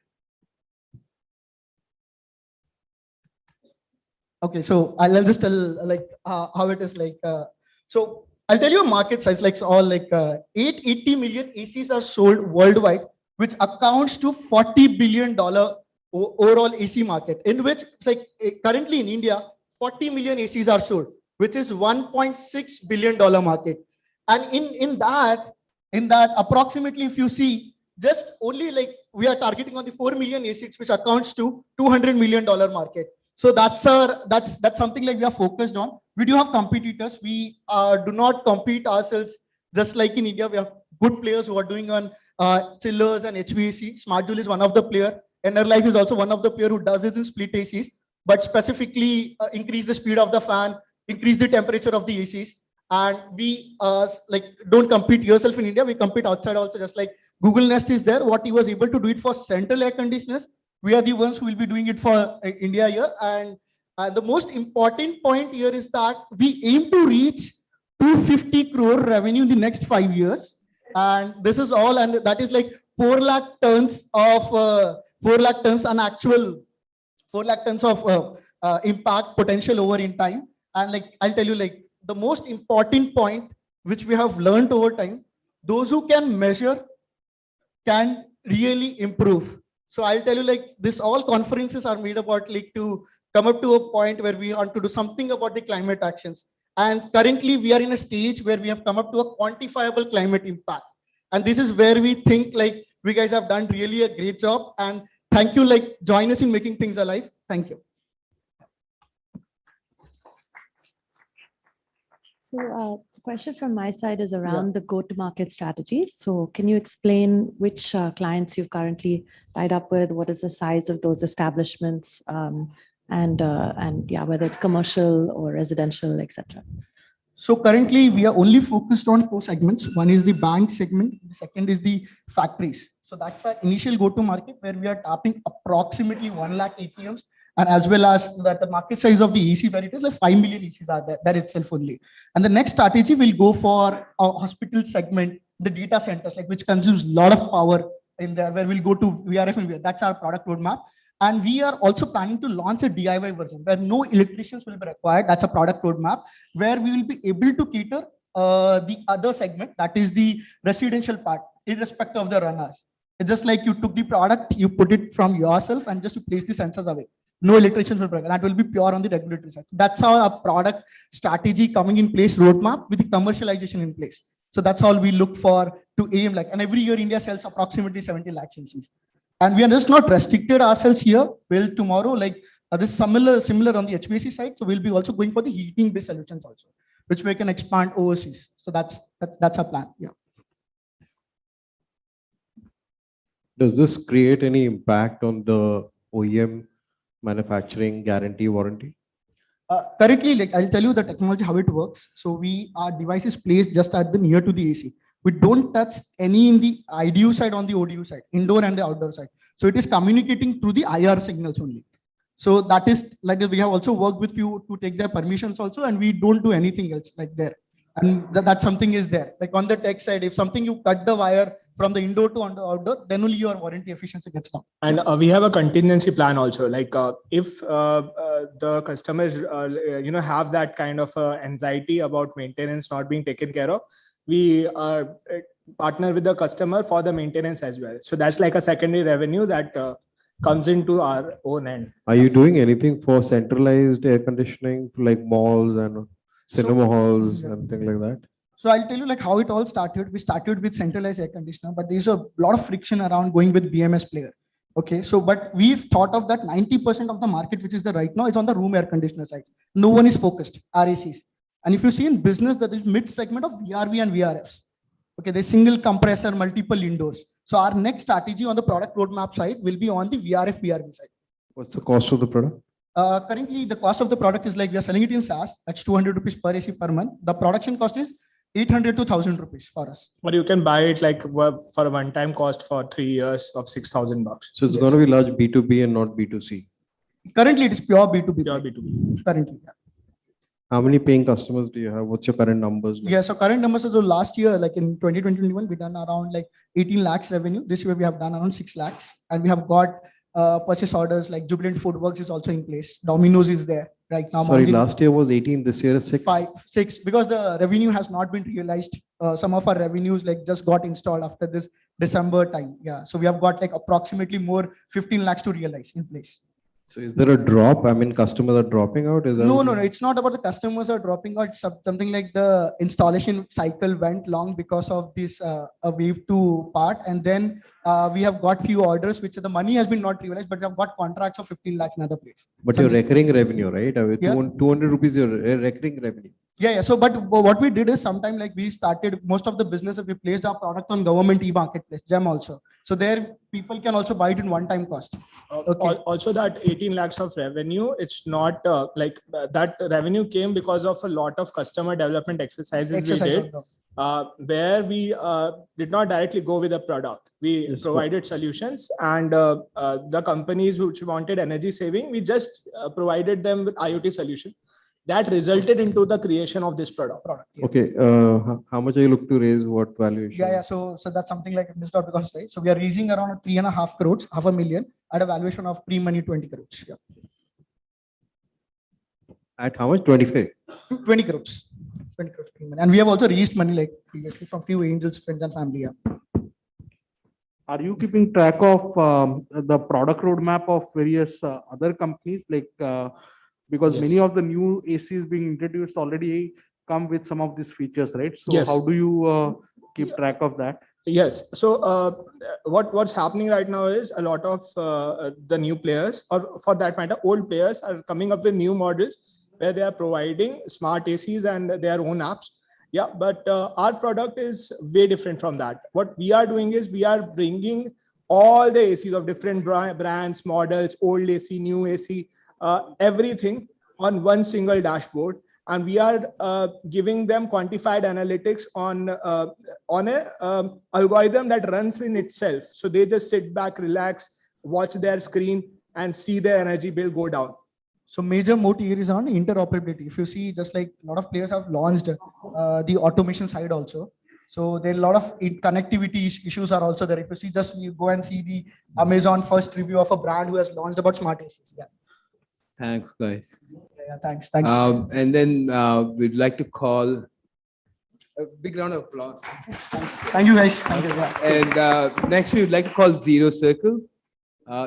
Speaker 12: okay, so I'll just tell like how it is like. So I'll tell you a market size, like all like 880 million ACs are sold worldwide, which accounts to $40 billion overall AC market, in which like currently in India, 40 million ACs are sold, which is $1.6 billion market. And in that approximately, if you see, just only like we are targeting on the 4 million ACs, which accounts to $200 million market. So that's something like we are focused on. We do have competitors. We do not compete ourselves just like in India. We have good players who are doing on chillers and HVAC. SmartJoule is one of the player. Enerlife is also one of the player who does this in split ACs, but specifically increase the speed of the fan, increase the temperature of the ACs. And we like don't compete yourself in India. We compete outside also, just like Google Nest is there. What he was able to do it for central air conditioners, we are the ones who will be doing it for India here. And the most important point here is that we aim to reach 250 crore revenue in the next 5 years. And this is all, and that is like 4 lakh tons of 4 lakh tons, an actual 4 lakh tons of impact potential over in time. And like I'll tell you, like the most important point which we have learned over time, those who can measure can really improve. So I'll tell you, like this all conferences are made about like to come up to a point where we want to do something about the climate actions. And currently we are in a stage where we have come up to a quantifiable climate impact. And this is where we think like we guys have done really a great job. And thank you, like join us in making things alive. Thank you.
Speaker 6: So the question from my side is around the go-to-market strategy. So can you explain which clients you've currently tied up with? What is the size of those establishments? And yeah, whether it's commercial or residential, etc.
Speaker 12: So currently we are only focused on 4 segments. One is the bank segment. The second is the factories. So that's our initial go-to market where we are tapping approximately 1 lakh ATMs, and as well as that the market size of the EC where it is like 5 million ECs are there itself only. And the next strategy will go for a hospital segment, the data centers, like which consumes a lot of power in there, where we'll go to VRF and VR. That's our product roadmap. And we are also planning to launch a DIY version where no electricians will be required. That's a product roadmap where we will be able to cater the other segment, that is the residential part, irrespective of the runners. It's just like you took the product, you put it from yourself and just to place the sensors away. No electricians will be required. That will be pure on the regulatory side. That's how our product strategy coming in place, roadmap with the commercialization in place. So that's all we look for to aim like, and every year India sells approximately 70 lakhs ACs. And we are just not restricted ourselves here. Well, tomorrow, like this similar on the HVAC side. So we'll be also going for the heating based solutions also, which we can expand overseas. So that's our plan. Yeah.
Speaker 10: Does this create any impact on the OEM manufacturing guarantee warranty?
Speaker 12: Currently, like I'll tell you the technology, how it works. So our device is placed just at the near to the AC. We don't touch any in the IDU side on the ODU side, indoor and the outdoor side. So it is communicating through the IR signals only. So that is like we have also worked with you to take their permissions also, and we don't do anything else like there. And that something is there. Like on the tech side, if something you cut the wire from the indoor to outdoor, then only your warranty efficiency gets down.
Speaker 5: And we have a contingency plan also. Like if the customers, have that kind of anxiety about maintenance not being taken care of, we partner with the customer for the maintenance as well. So that's like a secondary revenue that comes into our own end.
Speaker 10: Are you doing anything for centralized air conditioning, like malls and cinema halls and things like that?
Speaker 12: So I'll tell you like how it all started. We started with centralized air conditioner, but there's a lot of friction around going with BMS player. Okay, so but we've thought of that 90% of the market, which is the right now, is on the room air conditioner side. No one is focused, RACs. And if you see in business, that is mid segment of VRV and VRFs. Okay, there's single compressor, multiple indoors. So our next strategy on the product roadmap side will be on the VRF, VRV side.
Speaker 10: What's the cost of the product?
Speaker 12: Currently, the cost of the product is like we are selling it in SaaS. That's 200 rupees per AC per month. The production cost is 800 to 1,000 rupees for us.
Speaker 5: But you can buy it like for a one-time cost for 3 years of $6,000.
Speaker 10: So it's going to be large B2B and not B2C.
Speaker 12: Currently, it is pure B2B.
Speaker 5: Pure B2B.
Speaker 12: Currently, yeah.
Speaker 10: How many paying customers do you have? What's your current numbers?
Speaker 12: Yeah, so current numbers is last year, like in 2021, we done around like 18 lakhs revenue. This year we have done around 6 lakhs, and we have got purchase orders like Jubilant Foodworks is also in place. Domino's is there right now.
Speaker 10: Sorry, last year was 18. This year is 6.
Speaker 12: 6 because the revenue has not been realized. Some of our revenues like just got installed after this December time. Yeah, so we have got like approximately more 15 lakhs to realize in place.
Speaker 10: So is there a drop? I mean, customers are dropping out? Is that
Speaker 12: No. It's not about the customers are dropping out. It's something like the installation cycle went long because of this wave 2 part. And then we have got few orders, which the money has been not realized, but we have got contracts of 15 lakhs in other place.
Speaker 10: But your recurring revenue, right?
Speaker 12: Yeah.
Speaker 10: 200 rupees your recurring revenue.
Speaker 12: Yeah. So, but what we did is sometime like we started most of the business, we placed our product on government e-marketplace, GEM also. So there people can also buy it in one-time cost.
Speaker 5: Okay. Also that 18 lakhs of revenue, it's not like that revenue came because of a lot of customer development exercises we did, where we did not directly go with a product. We provided solutions, and the companies which wanted energy saving, we just provided them with IoT solution. That resulted into the creation of this product.
Speaker 12: Yeah.
Speaker 10: Okay. How much are you looking to raise? What valuation?
Speaker 12: Yeah. So that's something like missed out because say. So we are raising around 3.5 crores, 500,000 at a valuation of pre-money 20 crores. Yeah.
Speaker 10: At how much? 25?
Speaker 12: 20 crores. 20 crores pre-money. And we have also raised money like previously from few angels, friends and family. Yeah.
Speaker 7: Are you keeping track of the product roadmap of various other companies like because many of the new ACs being introduced already come with some of these features, right? So how do you keep track of that?
Speaker 5: Yes. So what's happening right now is a lot of the new players, or for that matter, old players, are coming up with new models where they are providing smart ACs and their own apps. Yeah, but our product is way different from that. What we are doing is we are bringing all the ACs of different brands, models, old AC, new AC, everything on one single dashboard. and we are giving them quantified analytics on a algorithm that runs in itself. So they just sit back, relax, watch their screen, and see their energy bill go down.
Speaker 12: So major moat here is on interoperability. If you see, just like a lot of players have launched the automation side also. So there are a lot of connectivity issues are also there. If you see, just you go and see the Amazon first review of a brand who has launched about smart ACs. Yeah.
Speaker 1: Thanks, guys.
Speaker 12: Yeah, thanks. Thanks.
Speaker 1: And then we'd like to call a big round of applause.
Speaker 12: Thank you, guys. Thank you. Yeah.
Speaker 1: And next, we would like to call Zero Circle.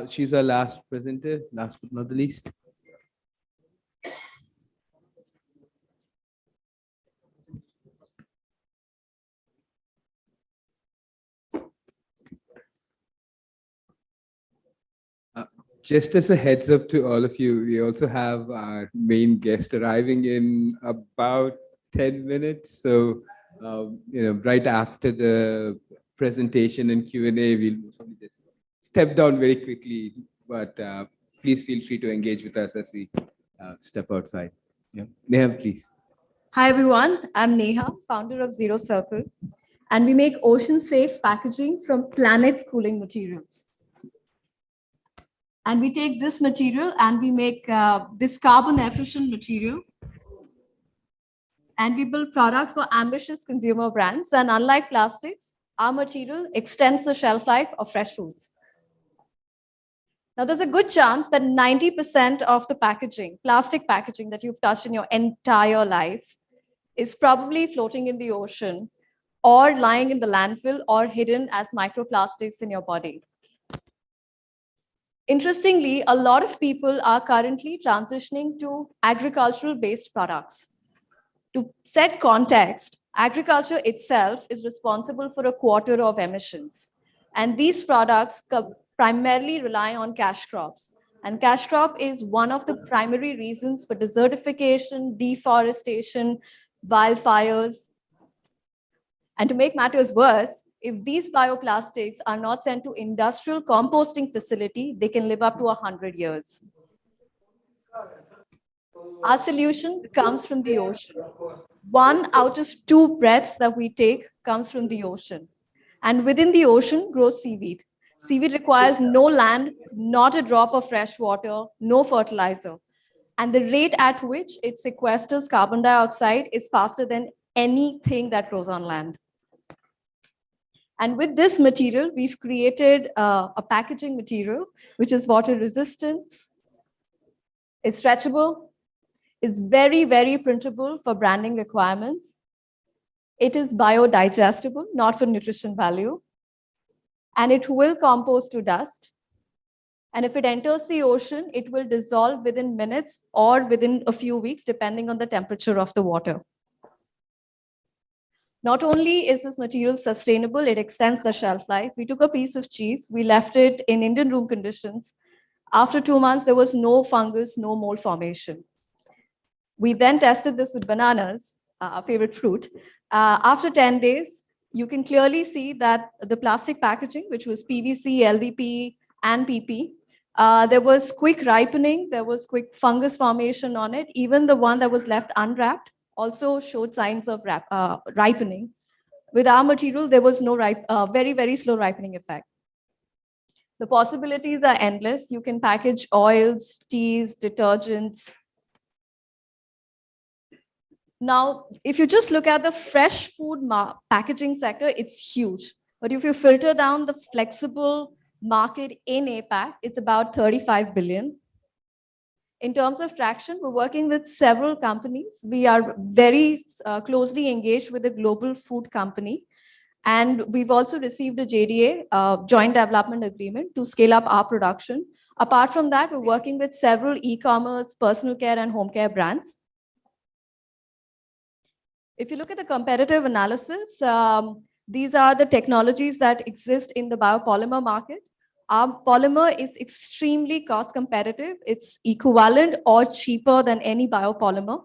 Speaker 1: She's our last presenter, last but not the least. Just as a heads up to all of you, we also have our main guest arriving in about 10 minutes. So, right after the presentation and Q&A, we'll probably just step down very quickly, but please feel free to engage with us as we step outside. Yeah. Neha, please.
Speaker 9: Hi, everyone. I'm Neha, founder of Zero Circle, and we make ocean-safe packaging from planet cooling materials. And we take this material and we make this carbon efficient material. And we build products for ambitious consumer brands. And unlike plastics, our material extends the shelf life of fresh foods. Now, there's a good chance that 90% of the packaging, plastic packaging that you've touched in your entire life is probably floating in the ocean or lying in the landfill or hidden as microplastics in your body. Interestingly, a lot of people are currently transitioning to agricultural-based products. To set context, agriculture itself is responsible for a quarter of emissions. And these products primarily rely on cash crops. And cash crop is one of the primary reasons for desertification, deforestation, wildfires. And to make matters worse, if these bioplastics are not sent to industrial composting facility, they can live up to 100 years. Our solution comes from the ocean. 1 out of 2 breaths that we take comes from the ocean. And within the ocean grows seaweed. Seaweed requires no land, not a drop of fresh water, no fertilizer. And the rate at which it sequesters carbon dioxide is faster than anything that grows on land. And with this material, we've created a packaging material, which is water resistant, it's stretchable, it's very, very printable for branding requirements. It is biodigestible, not for nutrition value. And it will compost to dust. And if it enters the ocean, it will dissolve within minutes or within a few weeks, depending on the temperature of the water. Not only is this material sustainable, it extends the shelf life. We took a piece of cheese, we left it in Indian room conditions. After 2 months, there was no fungus, no mold formation. We then tested this with bananas, our favorite fruit. After 10 days, you can clearly see that the plastic packaging, which was PVC, LDP, and PP, there was quick ripening, there was quick fungus formation on it. Even the one that was left unwrapped also showed signs of ripening. With our material, there was no very, very slow ripening effect. The possibilities are endless. You can package oils, teas, detergents. Now, if you just look at the fresh food packaging sector, it's huge. But if you filter down the flexible market in APAC, it's about 35 billion. In terms of traction, we're working with several companies. We are very closely engaged with a global food company. And we've also received a JDA, Joint Development Agreement, to scale up our production. Apart from that, we're working with several e-commerce, personal care, and home care brands. If you look at the competitive analysis, these are the technologies that exist in the biopolymer market. Our polymer is extremely cost competitive. It's equivalent or cheaper than any biopolymer.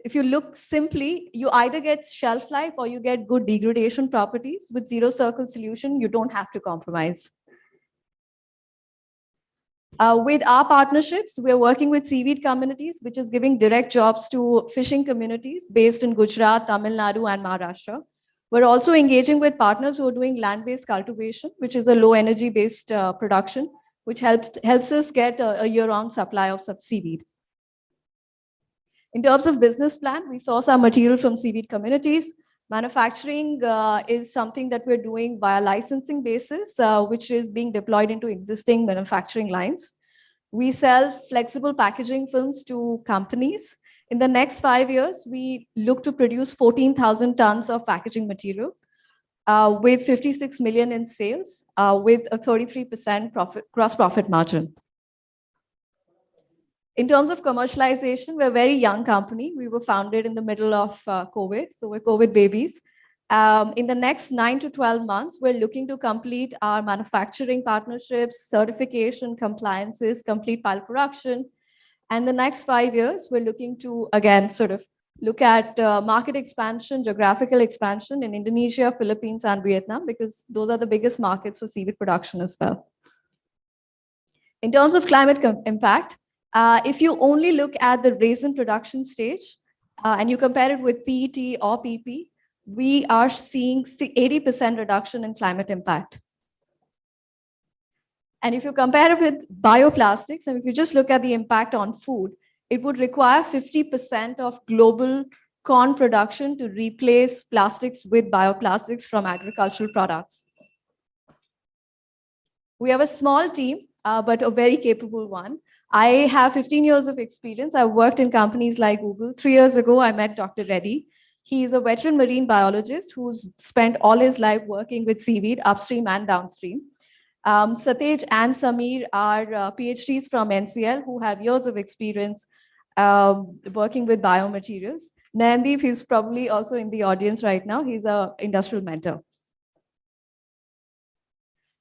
Speaker 9: If you look simply, you either get shelf life or you get good degradation properties. With Zero Circle solution, you don't have to compromise.
Speaker 4: With our partnerships, we're working with seaweed communities, which is giving direct jobs to fishing communities based in Gujarat, Tamil Nadu, and Maharashtra. We're also engaging with partners who are doing land-based cultivation, which is a low energy-based production, which helps us get a year-round supply of seaweed. In terms of business plan, we source our material from seaweed communities. Manufacturing is something that we're doing via licensing basis, which is being deployed into existing manufacturing lines. We sell flexible packaging films to companies. In the next 5 years, we look to produce 14,000 tons of packaging material with 56 million in sales, with a 33% gross profit margin. In terms of commercialization, we're a very young company. We were founded in the middle of COVID, so we're COVID babies. In the next 9 to 12 months, we're looking to complete our manufacturing partnerships, certification, compliances, complete pilot production. And the next 5 years, we're looking to, again, sort of look at market expansion, geographical expansion in Indonesia, Philippines, and Vietnam, because those are the biggest markets for seaweed production as well. In terms of climate impact, if you only look at the resin production stage and you compare it with PET or PP, we are seeing 80% reduction in climate impact. And if you compare it with bioplastics, and if you just look at the impact on food, it would require 50% of global corn production to replace plastics with bioplastics from agricultural products. We have a small team, but a very capable one. I have 15 years of experience. I've worked in companies like Google. 3 years ago, I met Dr. Reddy. He is a veteran marine biologist who's spent all his life working with seaweed upstream and downstream. Satej and Samir are PhDs from NCL who have years of experience working with biomaterials. Nandeep, he's probably also in the audience right now. He's an industrial mentor.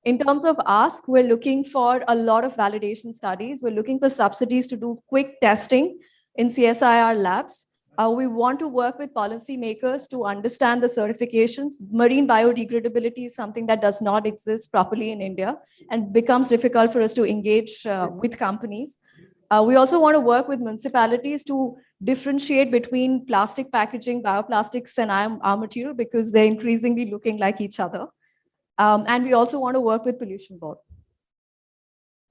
Speaker 4: In terms of ask, we're looking for a lot of validation studies. We're looking for subsidies to do quick testing in CSIR labs. We want to work with policymakers to understand the certifications. Marine biodegradability is something that does not exist properly in India and becomes difficult for us to engage with companies. We also want to work with municipalities to differentiate between plastic packaging, bioplastics, and our material because they're increasingly looking like each other. And we also want to work with pollution board.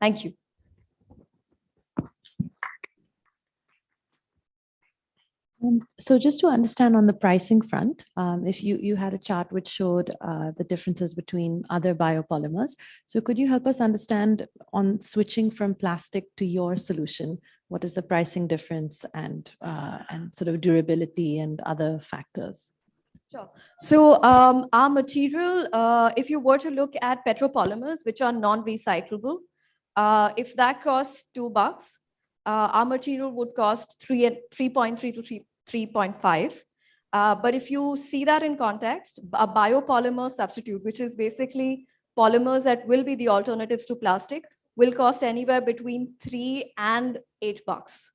Speaker 4: Thank you.
Speaker 6: So just to understand on the pricing front, if you had a chart which showed the differences between other biopolymers. So could you help us understand on switching from plastic to your solution, what is the pricing difference and sort of durability and other factors?
Speaker 4: Sure. So our material, if you were to look at petropolymers, which are non-recyclable, if that costs $2, our material would cost 3.3 to 3.5. But if you see that in context, a biopolymer substitute, which is basically polymers that will be the alternatives to plastic, will cost anywhere between $3 and $8.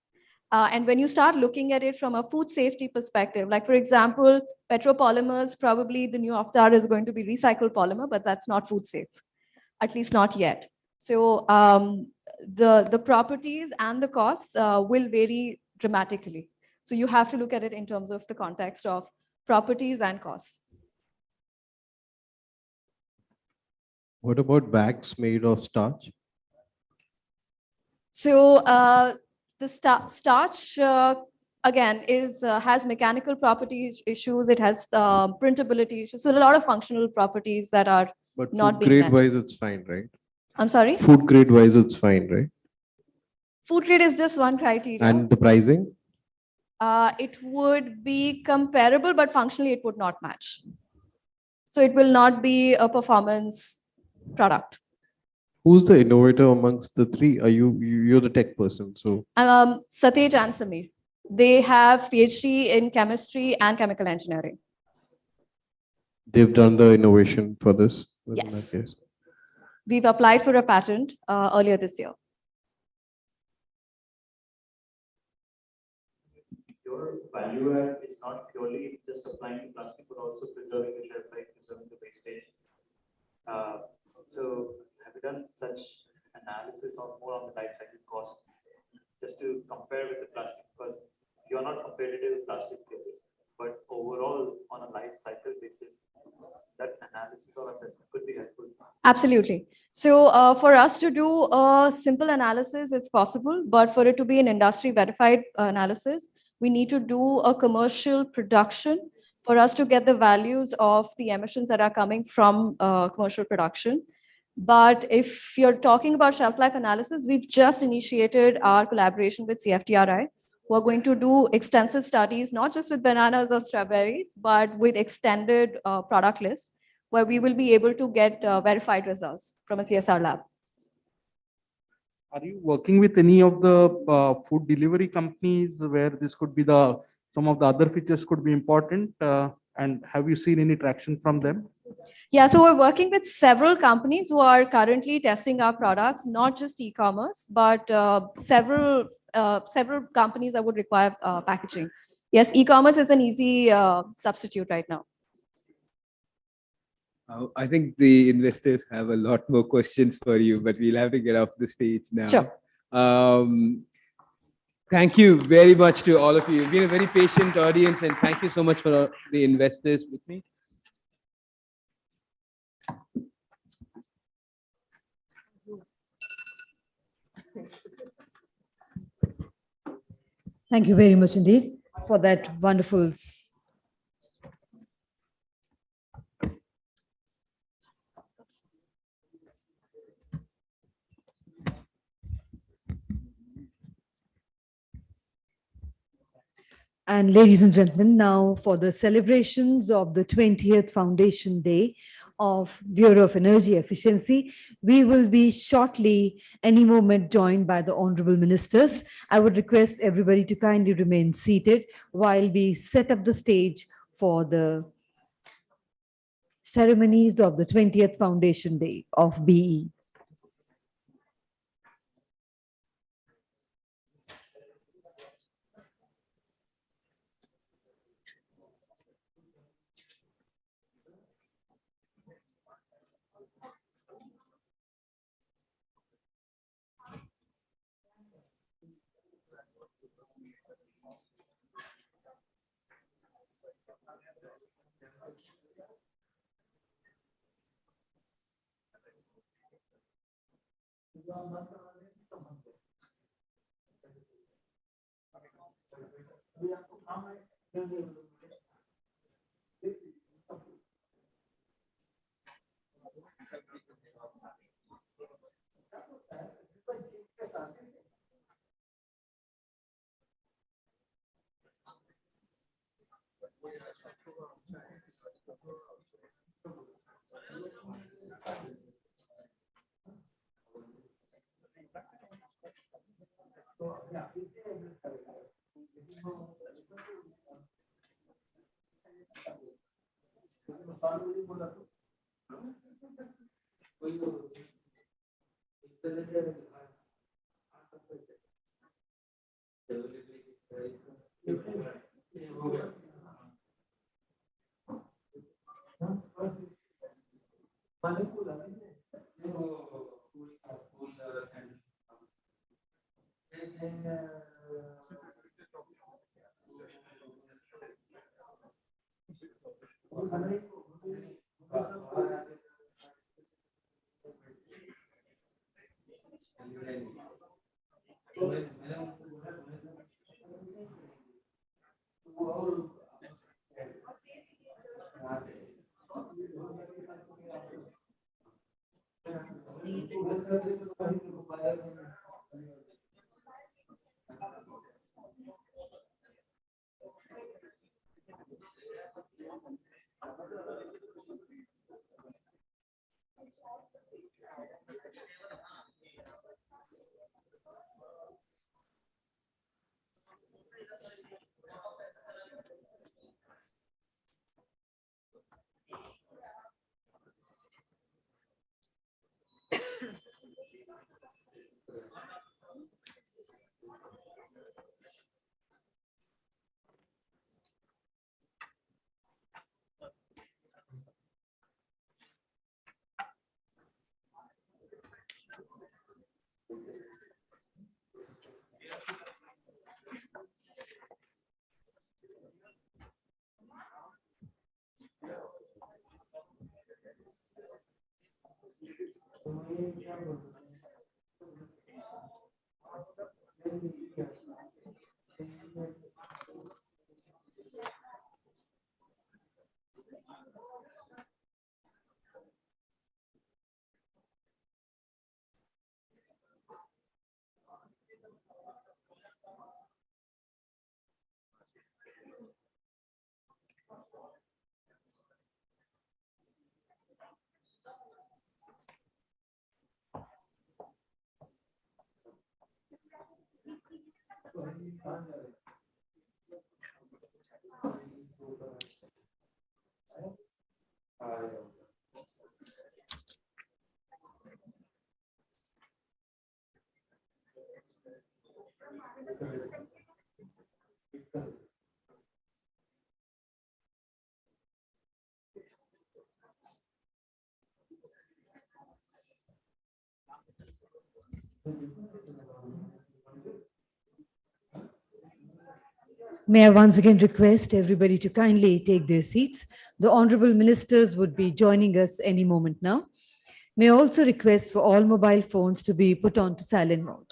Speaker 4: And when you start looking at it from a food safety perspective, like for example, petropolymers, probably the new Avatar is going to be recycled polymer, but that's not food safe, at least not yet. So the properties and the costs will vary dramatically. So you have to look at it in terms of the context of properties and costs.
Speaker 10: What about bags made of starch?
Speaker 4: So the starch, again, has mechanical properties issues. It has printability issues. So a lot of functional properties that are
Speaker 10: but
Speaker 4: not being
Speaker 10: grade
Speaker 4: met.
Speaker 10: wise, it's fine, right?
Speaker 4: I'm sorry?
Speaker 10: Food grade wise, it's fine, right?
Speaker 4: Food grade is just one criteria.
Speaker 10: And the pricing?
Speaker 4: It would be comparable, but functionally it would not match. So it will not be a performance product.
Speaker 10: Who's the innovator amongst the three? You're the tech person, so.
Speaker 4: Satej and Samir. They have PhD in chemistry and chemical engineering.
Speaker 10: They've done the innovation for this?
Speaker 4: Yes. We've applied for a patent earlier this year.
Speaker 13: Your value add is not purely just supplying the plastic, but also preserving the shelf life, preserving the wastage. So have you done such analysis or more on the life cycle cost, just to compare with the plastic, because you're not competitive with plastic today, but overall on a life cycle basis, that analysis or assessment could be helpful.
Speaker 4: Absolutely. So for us to do a simple analysis, it's possible, but for it to be an industry verified analysis, we need to do a commercial production for us to get the values of the emissions that are coming from commercial production. But if you're talking about shelf life analysis, we've just initiated our collaboration with CFTRI. We're going to do extensive studies, not just with bananas or strawberries, but with extended product list, where we will be able to get verified results from a CSR lab.
Speaker 7: Are you working with any of the food delivery companies where this could be some of the other features could be important? And have you seen any traction from them?
Speaker 4: Yeah, so we're working with several companies who are currently testing our products, not just e-commerce, but several companies that would require packaging. Yes, e-commerce is an easy substitute right now.
Speaker 1: I think the investors have a lot more questions for you, but we'll have to get off the stage now.
Speaker 4: Sure.
Speaker 1: Thank you very much to all of you. You've been a very patient audience, and thank you so much for the investors with me.
Speaker 2: Thank you very much indeed for that wonderful. And ladies and gentlemen, now for the celebrations of the 20th Foundation Day of Bureau of Energy Efficiency, we will be shortly, any moment, joined by the Honorable Ministers. I would request everybody to kindly remain seated while we set up the stage for the ceremonies of the 20th Foundation Day of BE. May I once again request everybody to kindly take their seats. The honorable ministers would be joining us any moment now. May I also request for all mobile phones to be put on to silent mode.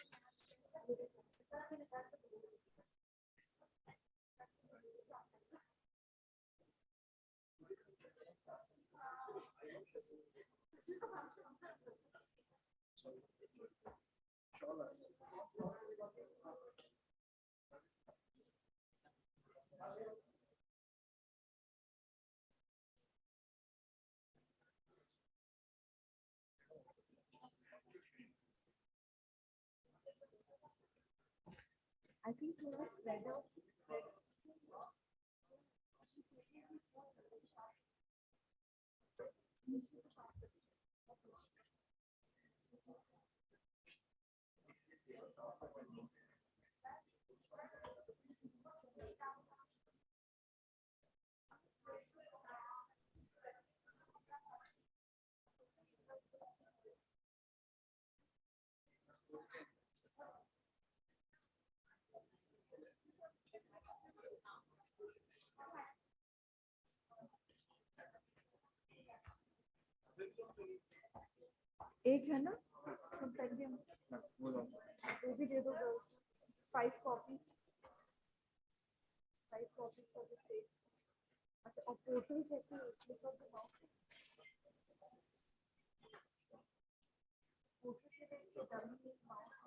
Speaker 14: I think we were spread out. एक है ना compendium वो भी दे दो girls 5 copies for the state अच्छा और portal जैसे मतलब the mouse portal के लिए dummy mouse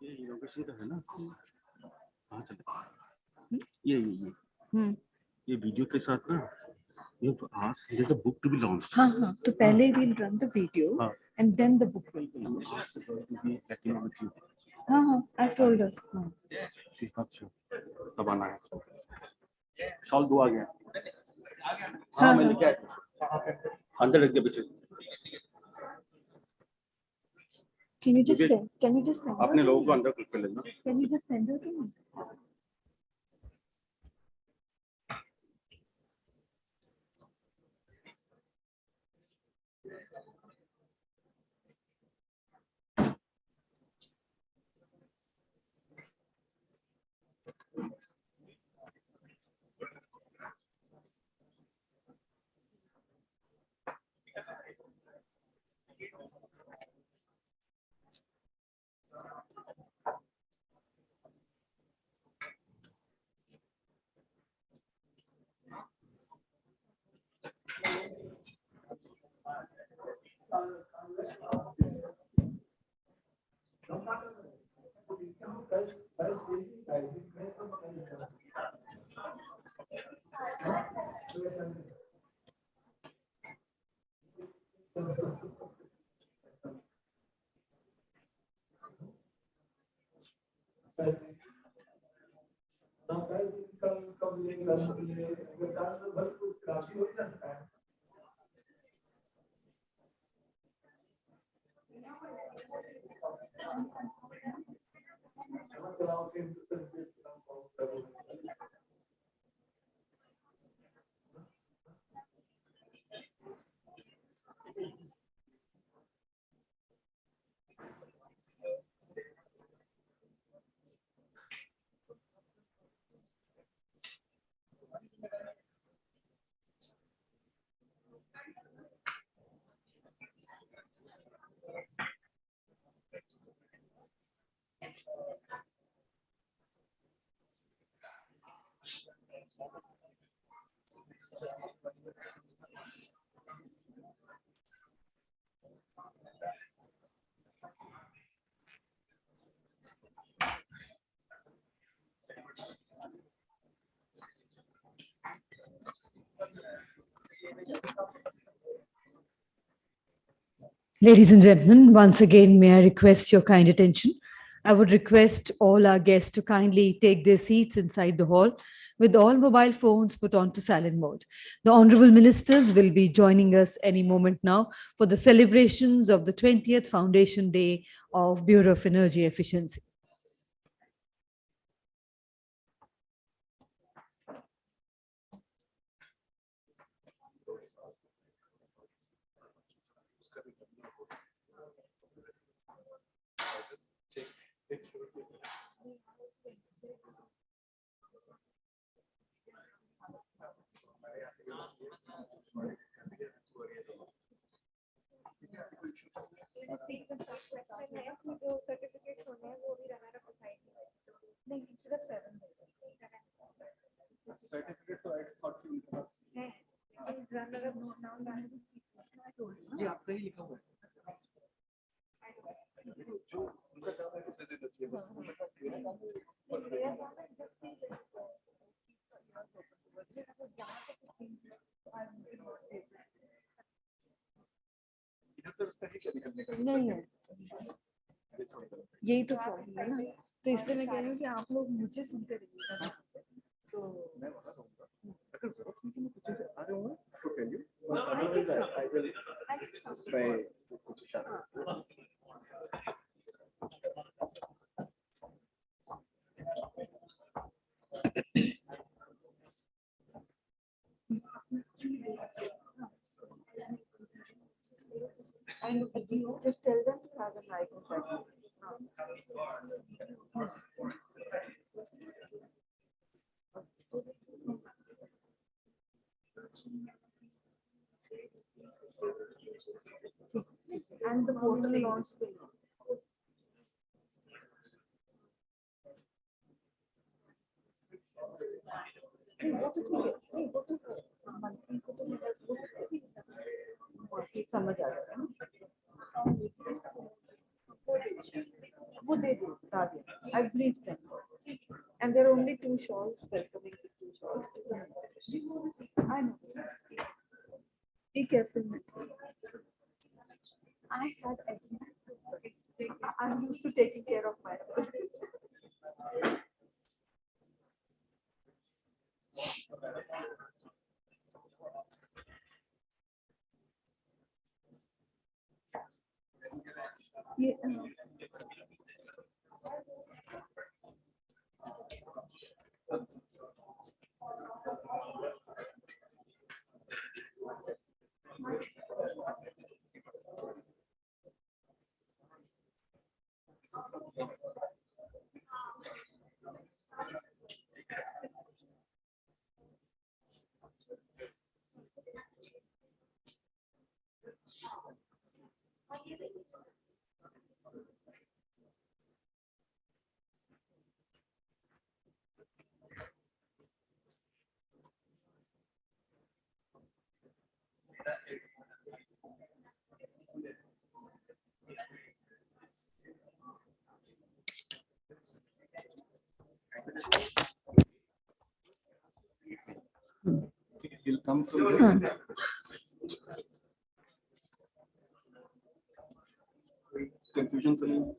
Speaker 17: ये इनोवेशन का है ना, कहाँ चले ये वीडियो के साथ ना, you ask there's a book to be launched.
Speaker 2: हाँ हाँ, तो पहले we'll run the video and then the book will be launched.
Speaker 17: To be like you know with you.
Speaker 2: हाँ हाँ, I've told her.
Speaker 17: She's not sure. तब आना है. Shawl 2 आ गया. हाँ मैं लेके आया. अंदर रख दिया पीछे.
Speaker 2: Can you just send? Can you just send?
Speaker 17: अपने लोगों को अंदर क्लिक कर लेना.
Speaker 2: Can you just send her to me? Ladies and gentlemen, once again, may I request your kind attention? I would request all our guests to kindly take their seats inside the hall with all mobile phones put on to silent mode. The Honorable Ministers will be joining us any moment now for the celebrations of the 20th Foundation Day of Bureau of Energy Efficiency.
Speaker 3: ये आपका ही लिखा हुआ है जो उनका काम है वो दे देना चाहिए बस इधर से रास्ता है क्या निकलने का नहीं है यही तो प्रॉब्लम है ना तो इसलिए मैं कह रही हूँ कि आप लोग मुझे सुनते रहिएगा तो मैं वहां रहूंगा अगर जरूरत हुई कि मैं कुछ से आ जाऊंगा तो tell you otherwise I will try कुछ इशारा And just tell them to have a night
Speaker 14: And the portal launch will. समझ आ जाएगा ना वो दे दो बता दे I believe them and there are only 2 shawls welcoming the 2 shawls I know be careful I had I'm used to taking care of myself yeah.
Speaker 3: Will come from there. Confusion for you.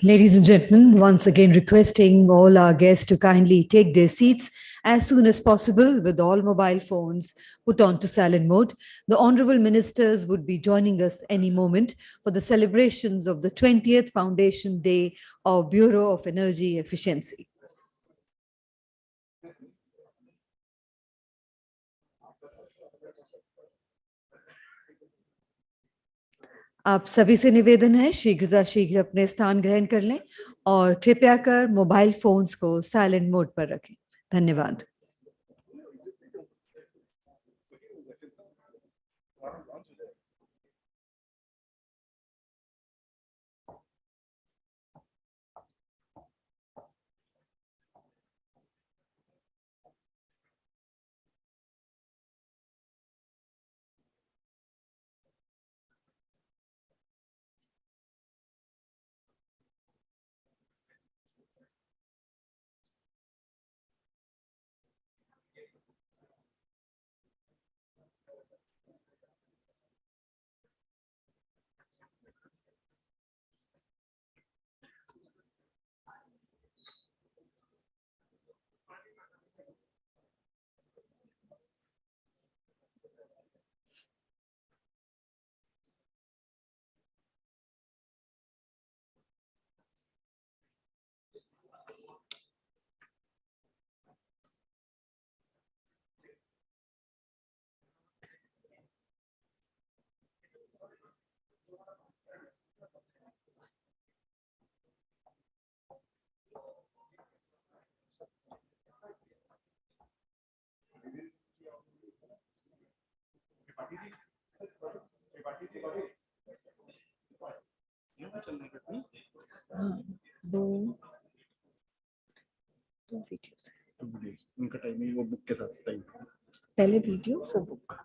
Speaker 2: Ladies and gentlemen, once again requesting all our guests to kindly take their seats as soon as possible with all mobile phones put on to silent mode. The Honorable Ministers would be joining us any moment for the celebrations of the 20th Foundation Day of Bureau of Energy Efficiency. आप सभी से निवेदन है शीघ्र अपने स्थान ग्रहण कर लें और कृपया कर मोबाइल फोन्स को साइलेंट मोड पर रखें। धन्यवाद। दो वीडियोस
Speaker 23: उनका टाइमिंग वो बुक के साथ टाइम
Speaker 2: पहले वीडियो फिर बुक।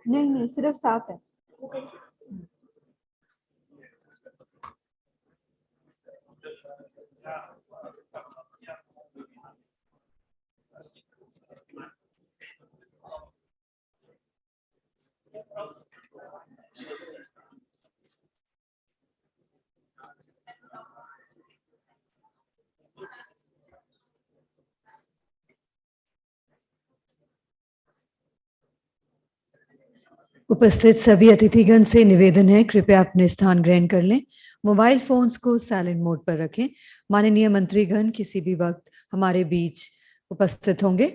Speaker 2: नहीं नहीं सिर्फ 7 है। उपस्थित सभी अतिथिगण से निवेदन है, कृपया अपने स्थान ग्रहण कर लें। मोबाइल फोन्स को साइलेंट मोड पर रखें। माननीय मंत्रीगण किसी भी वक्त हमारे बीच उपस्थित होंगे।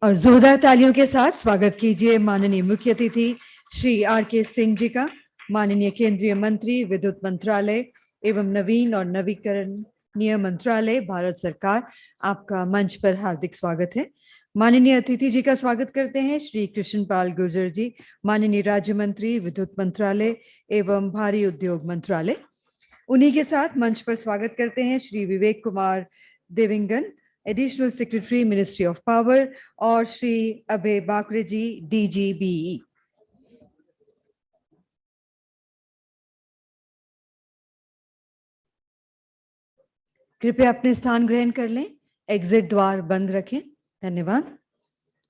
Speaker 2: और जोरदार तालियों के साथ स्वागत कीजिए माननीय मुख्य अतिथि श्री आर.के. सिंह जी का, माननीय केंद्रीय मंत्री विद्युत मंत्रालय एवं नवीन और नवीकरणीय मंत्रालय, भारत सरकार। आपका मंच पर हार्दिक स्वागत है। माननीय अतिथि जी का स्वागत करते हैं श्री कृष्णपाल गुर्जर जी, माननीय राज्य मंत्री विद्युत मंत्रालय एवं भारी उद्योग मंत्रालय। उन्हीं के साथ मंच पर स्वागत करते हैं Shri Vivek Kumar Dewangan, additional secretary ministry of power, और श्री अभय बाकरे जी, DGBE। कृपया अपने स्थान ग्रहण कर लें, एग्जिट द्वार बंद रखें, धन्यवाद।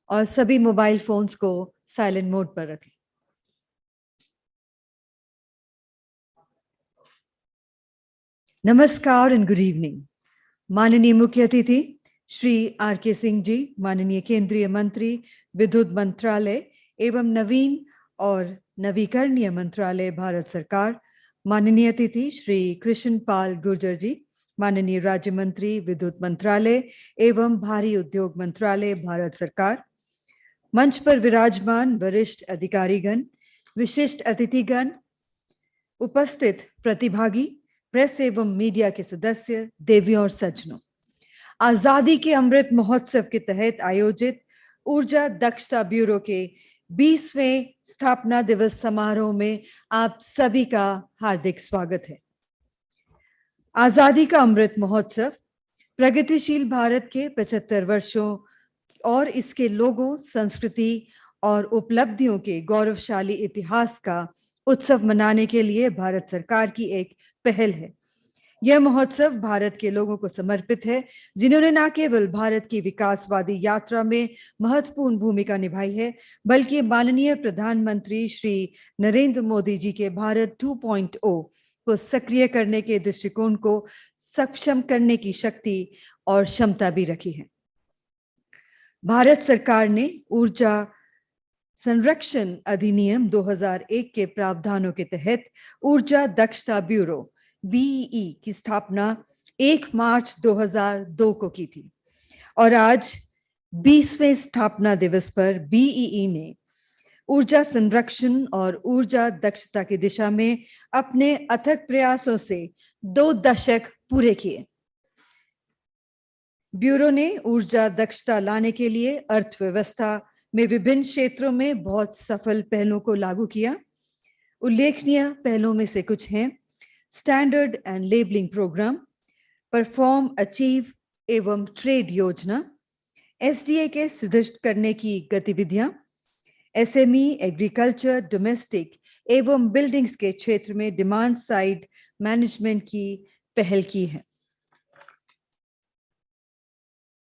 Speaker 2: और सभी मोबाइल फोन्स को साइलेंट मोड पर रखें। नमस्कार एंड गुड इवनिंग। माननीय मुख्य अतिथि श्री आर.के. सिंह जी, माननीय केंद्रीय मंत्री विद्युत मंत्रालय एवं नवीन और नवीकरणीय मंत्रालय, भारत सरकार। माननीय अतिथि श्री कृष्णपाल गुर्जर जी, माननीय राज्य मंत्री विद्युत मंत्रालय एवं भारी उद्योग मंत्रालय, भारत सरकार। मंच पर विराजमान वरिष्ठ अधिकारीगण, विशिष्ट अतिथिगण, उपस्थित प्रतिभागी, प्रेस एवं मीडिया के सदस्य, देवियों और सज्जनों, आजादी के अमृत महोत्सव के तहत आयोजित ऊर्जा दक्षता ब्यूरो के 20वें स्थापना दिवस समारोह में आप सभी का हार्दिक स्वागत है। आजादी का अमृत महोत्सव प्रगतिशील भारत के 75 वर्षों और इसके लोगों, संस्कृति और उपलब्धियों के गौरवशाली इतिहास का उत्सव मनाने के लिए भारत सरकार की एक पहल है। यह महोत्सव भारत के लोगों को समर्पित है, जिन्होंने न केवल भारत की विकासवादी यात्रा में महत्वपूर्ण भूमिका निभाई है, बल्कि माननीय प्रधानमंत्री श्री नरेंद्र मोदी जी के भारत 2.0 को सक्रिय करने के दृष्टिकोण को सक्षम करने की शक्ति और क्षमता भी रखी है। भारत सरकार ने ऊर्जा संरक्षण अधिनियम 2001 के प्रावधानों के तहत ऊर्जा दक्षता ब्यूरो BEE की स्थापना 1 मार्च 2002 को की थी और आज 20वें स्थापना दिवस पर BEE ने ऊर्जा संरक्षण और ऊर्जा दक्षता की दिशा में अपने अथक प्रयासों से 2 दशक पूरे किए। ब्यूरो ने ऊर्जा दक्षता लाने के लिए अर्थव्यवस्था में विभिन्न क्षेत्रों में बहुत सफल पहलों को लागू किया। उल्लेखनीय पहलों में से कुछ हैं: standard and labelling programme, perform, achieve एवं ट्रेड योजना, SDA के सुदृढ़ करने की गतिविधियां, SME, एग्रीकल्चर, डोमेस्टिक एवं बिल्डिंग्स के क्षेत्र में डिमांड साइड मैनेजमेंट की पहल की है।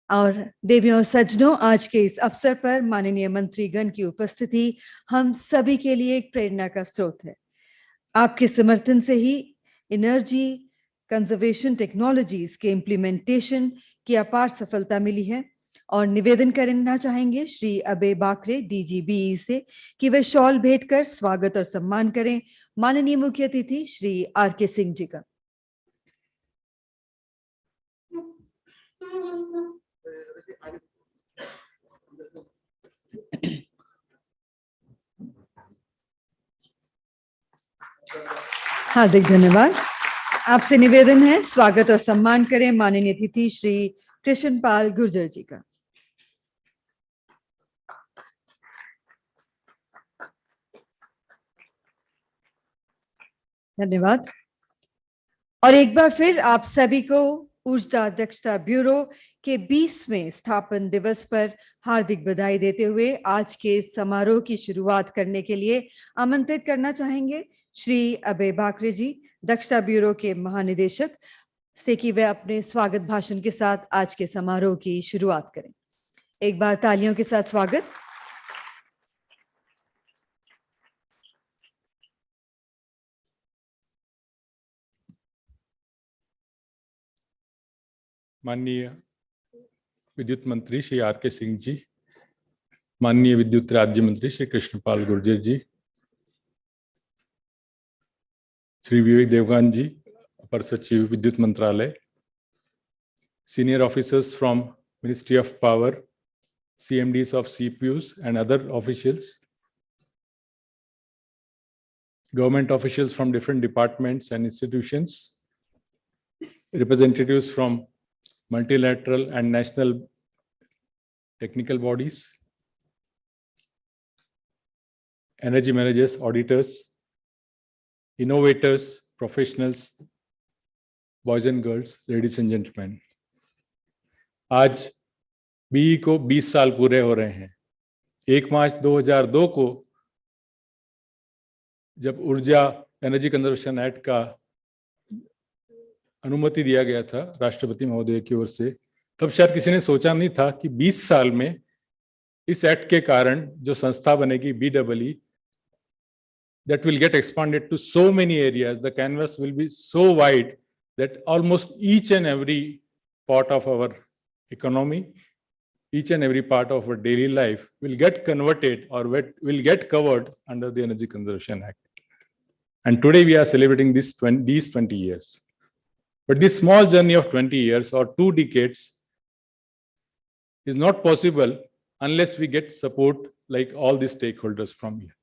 Speaker 2: और देवियों और सज्जनों, आज के इस अवसर पर माननीय मंत्रीगण की उपस्थिति हम सभी के लिए एक प्रेरणा का स्रोत है। आपके समर्थन से ही एनर्जी कंजर्वेशन टेक्नोलॉजीज के इम्प्लीमेंटेशन की अपार सफलता मिली है। और निवेदन करना चाहेंगे श्री अभय बाकरे, DGBE से, कि वे शॉल भेंट कर स्वागत और सम्मान करें माननीय मुख्य अतिथि श्री R.K. सिंह जी का। हार्दिक धन्यवाद। आपसे निवेदन है स्वागत और सम्मान करें माननीय अतिथि श्री कृष्णपाल गुर्जर जी का। धन्यवाद। और एक बार फिर आप सभी को ऊर्जा दक्षता ब्यूरो के 20वें स्थापन दिवस पर हार्दिक बधाई देते हुए आज के समारोह की शुरुआत करने के लिए आमंत्रित करना चाहेंगे श्री अभय बाकरे जी, दक्षता ब्यूरो के महानिदेशक, से कि वे अपने स्वागत भाषण के साथ आज के समारोह की शुरुआत करें। एक बार तालियों के साथ स्वागत।
Speaker 16: माननीय विद्युत मंत्री श्री आर.के. सिंह जी, माननीय विद्युत राज्य मंत्री श्री कृष्णपाल गुर्जर जी, श्री विवेक देवगन जी, अपर सचिव विद्युत मंत्रालय, senior officers from Ministry of Power, CMDs of CPUs and other officials, government officials from different departments and institutions, representatives from multilateral and national technical bodies, energy managers, auditors, innovators, professionals, boys and girls, ladies and gentlemen. आज be को 20 साल पूरे हो रहे हैं। 1 मार्च 2002 को जब ऊर्जा एनर्जी कंजर्वेशन एक्ट का अनुमति दिया गया था राष्ट्रपति महोदय की ओर से, तब शायद किसी ने सोचा नहीं था कि 20 साल में इस एक्ट के कारण जो संस्था बनेगी BEE, that will get expanded to so many areas. The canvas will be so wide that almost each and every part of our economy, each and every part of our daily life will get converted or will get covered under the Energy Conservation Act. And today we are celebrating these 20 years. But this small journey of 20 years or 2 decades is not possible unless we get support like all the stakeholders from here.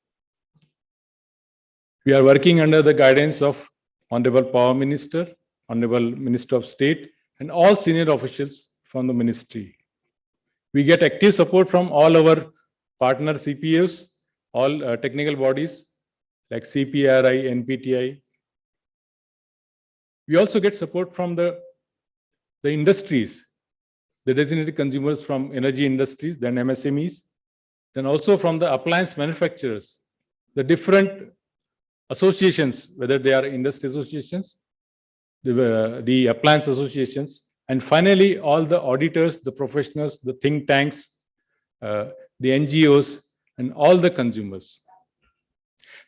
Speaker 16: We are working under the guidance of Honorable Power Minister, Honorable Minister of State, and all senior officials from the ministry. We get active support from all our partner CPUs, all technical bodies like CPRI, NPTI. We also get support from the industries, the designated consumers from energy industries, then MSMEs, then also from the appliance manufacturers, the different associations, whether they are industry associations, the appliance associations, and finally all the auditors, the professionals, the think tanks, the NGOs, and all the consumers.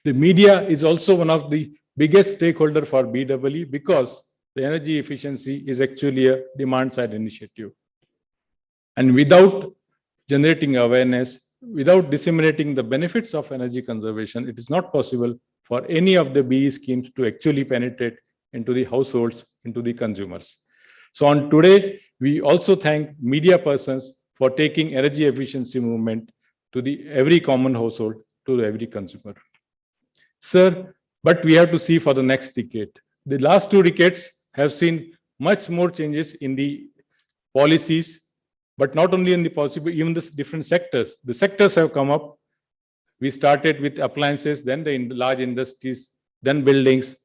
Speaker 16: The media is also one of the biggest stakeholder for BEE because the energy efficiency is actually a demand-side initiative. And without generating awareness, without disseminating the benefits of energy conservation, it is not possible for any of the BE schemes to actually penetrate into the households, into the consumers. So on today, we also thank media persons for taking energy efficiency movement to every common household, to every consumer. Sir, but we have to see for the next decade. The last 2 decades have seen much more changes in the policies, but not only in the policy, but even the different sectors. The sectors have come up. We started with appliances, then the large industries, then buildings.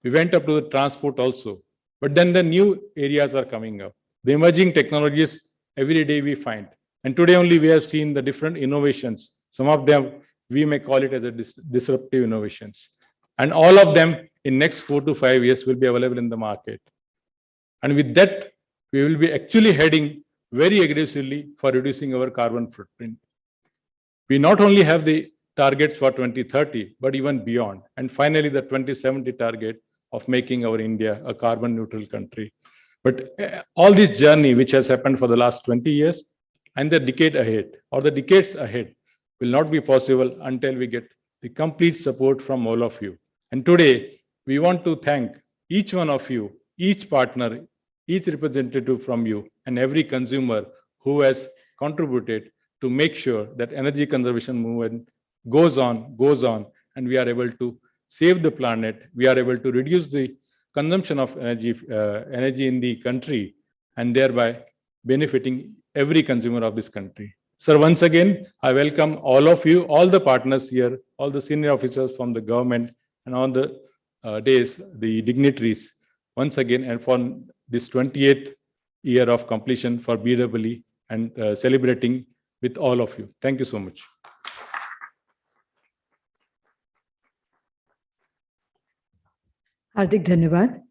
Speaker 16: We went up to the transport also. But then the new areas are coming up. The emerging technologies, every day we find. And today only we have seen the different innovations. Some of them, we may call it as a disruptive innovations. And all of them in next 4 to 5 years will be available in the market. And with that, we will be actually heading very aggressively for reducing our carbon footprint. We not only have the targets for 2030, but even beyond. And finally, the 2070 target of making our India a carbon neutral country. But all this journey, which has happened for the last 20 years and the decade ahead or the decades ahead, will not be possible until we get the complete support from all of you. And today, we want to thank each one of you, each partner, each representative from you, and every consumer who has contributed to make sure that energy conservation movement goes on, and we are able to save the planet. We are able to reduce the consumption of energy in the country, and thereby benefiting every consumer of this country. Sir, once again, I welcome all of you, all the partners here, all the senior officers from the government, and all the days, the dignitaries, once again, and for this 28th year of completion for BEE and celebrating with all of you. Thank you so much.
Speaker 2: हार्दिक धन्यवाद.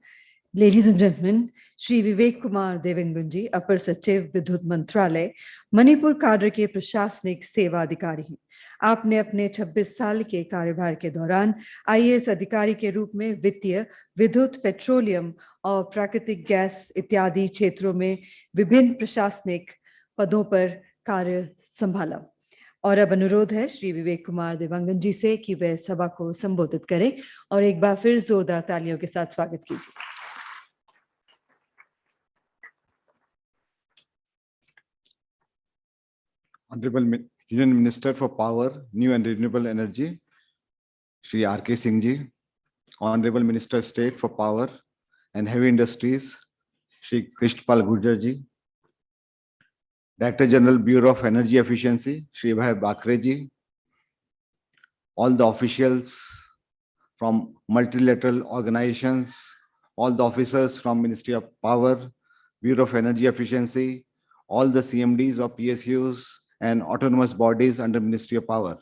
Speaker 2: Ladies and gentlemen, Shri Vivek Kumar Devangunji, अपर सचिव विद्युत मंत्रालय, Manipur cadre के प्रशासनिक सेवा अधिकारी हैं. आपने अपने 26 साल के कार्यभार के दौरान IAS अधिकारी के रूप में वित्तीय, विद्युत, पेट्रोलियम और प्राकृतिक गैस इत्यादि क्षेत्रों में विभिन्न प्रशासनिक पदों पर कार्य संभाला. और अब अनुरोध है श्री विवेक कुमार देवांगन जी से कि वे सभा को संबोधित करें और एक बार फिर जोरदार तालियों के साथ स्वागत कीजिए.
Speaker 19: Honorable Union Minister for Power, New and Renewable Energy, Shri R.K. Singh ji, Honorable Minister of State for Power and Heavy Industries, Shri Krishnapal Gurjar ji, Director General Bureau of Energy Efficiency, Shri Bhai Bakre ji, all the officials from multilateral organizations, all the officers from Ministry of Power, Bureau of Energy Efficiency, all the CMDs of PSUs and autonomous bodies under Ministry of Power,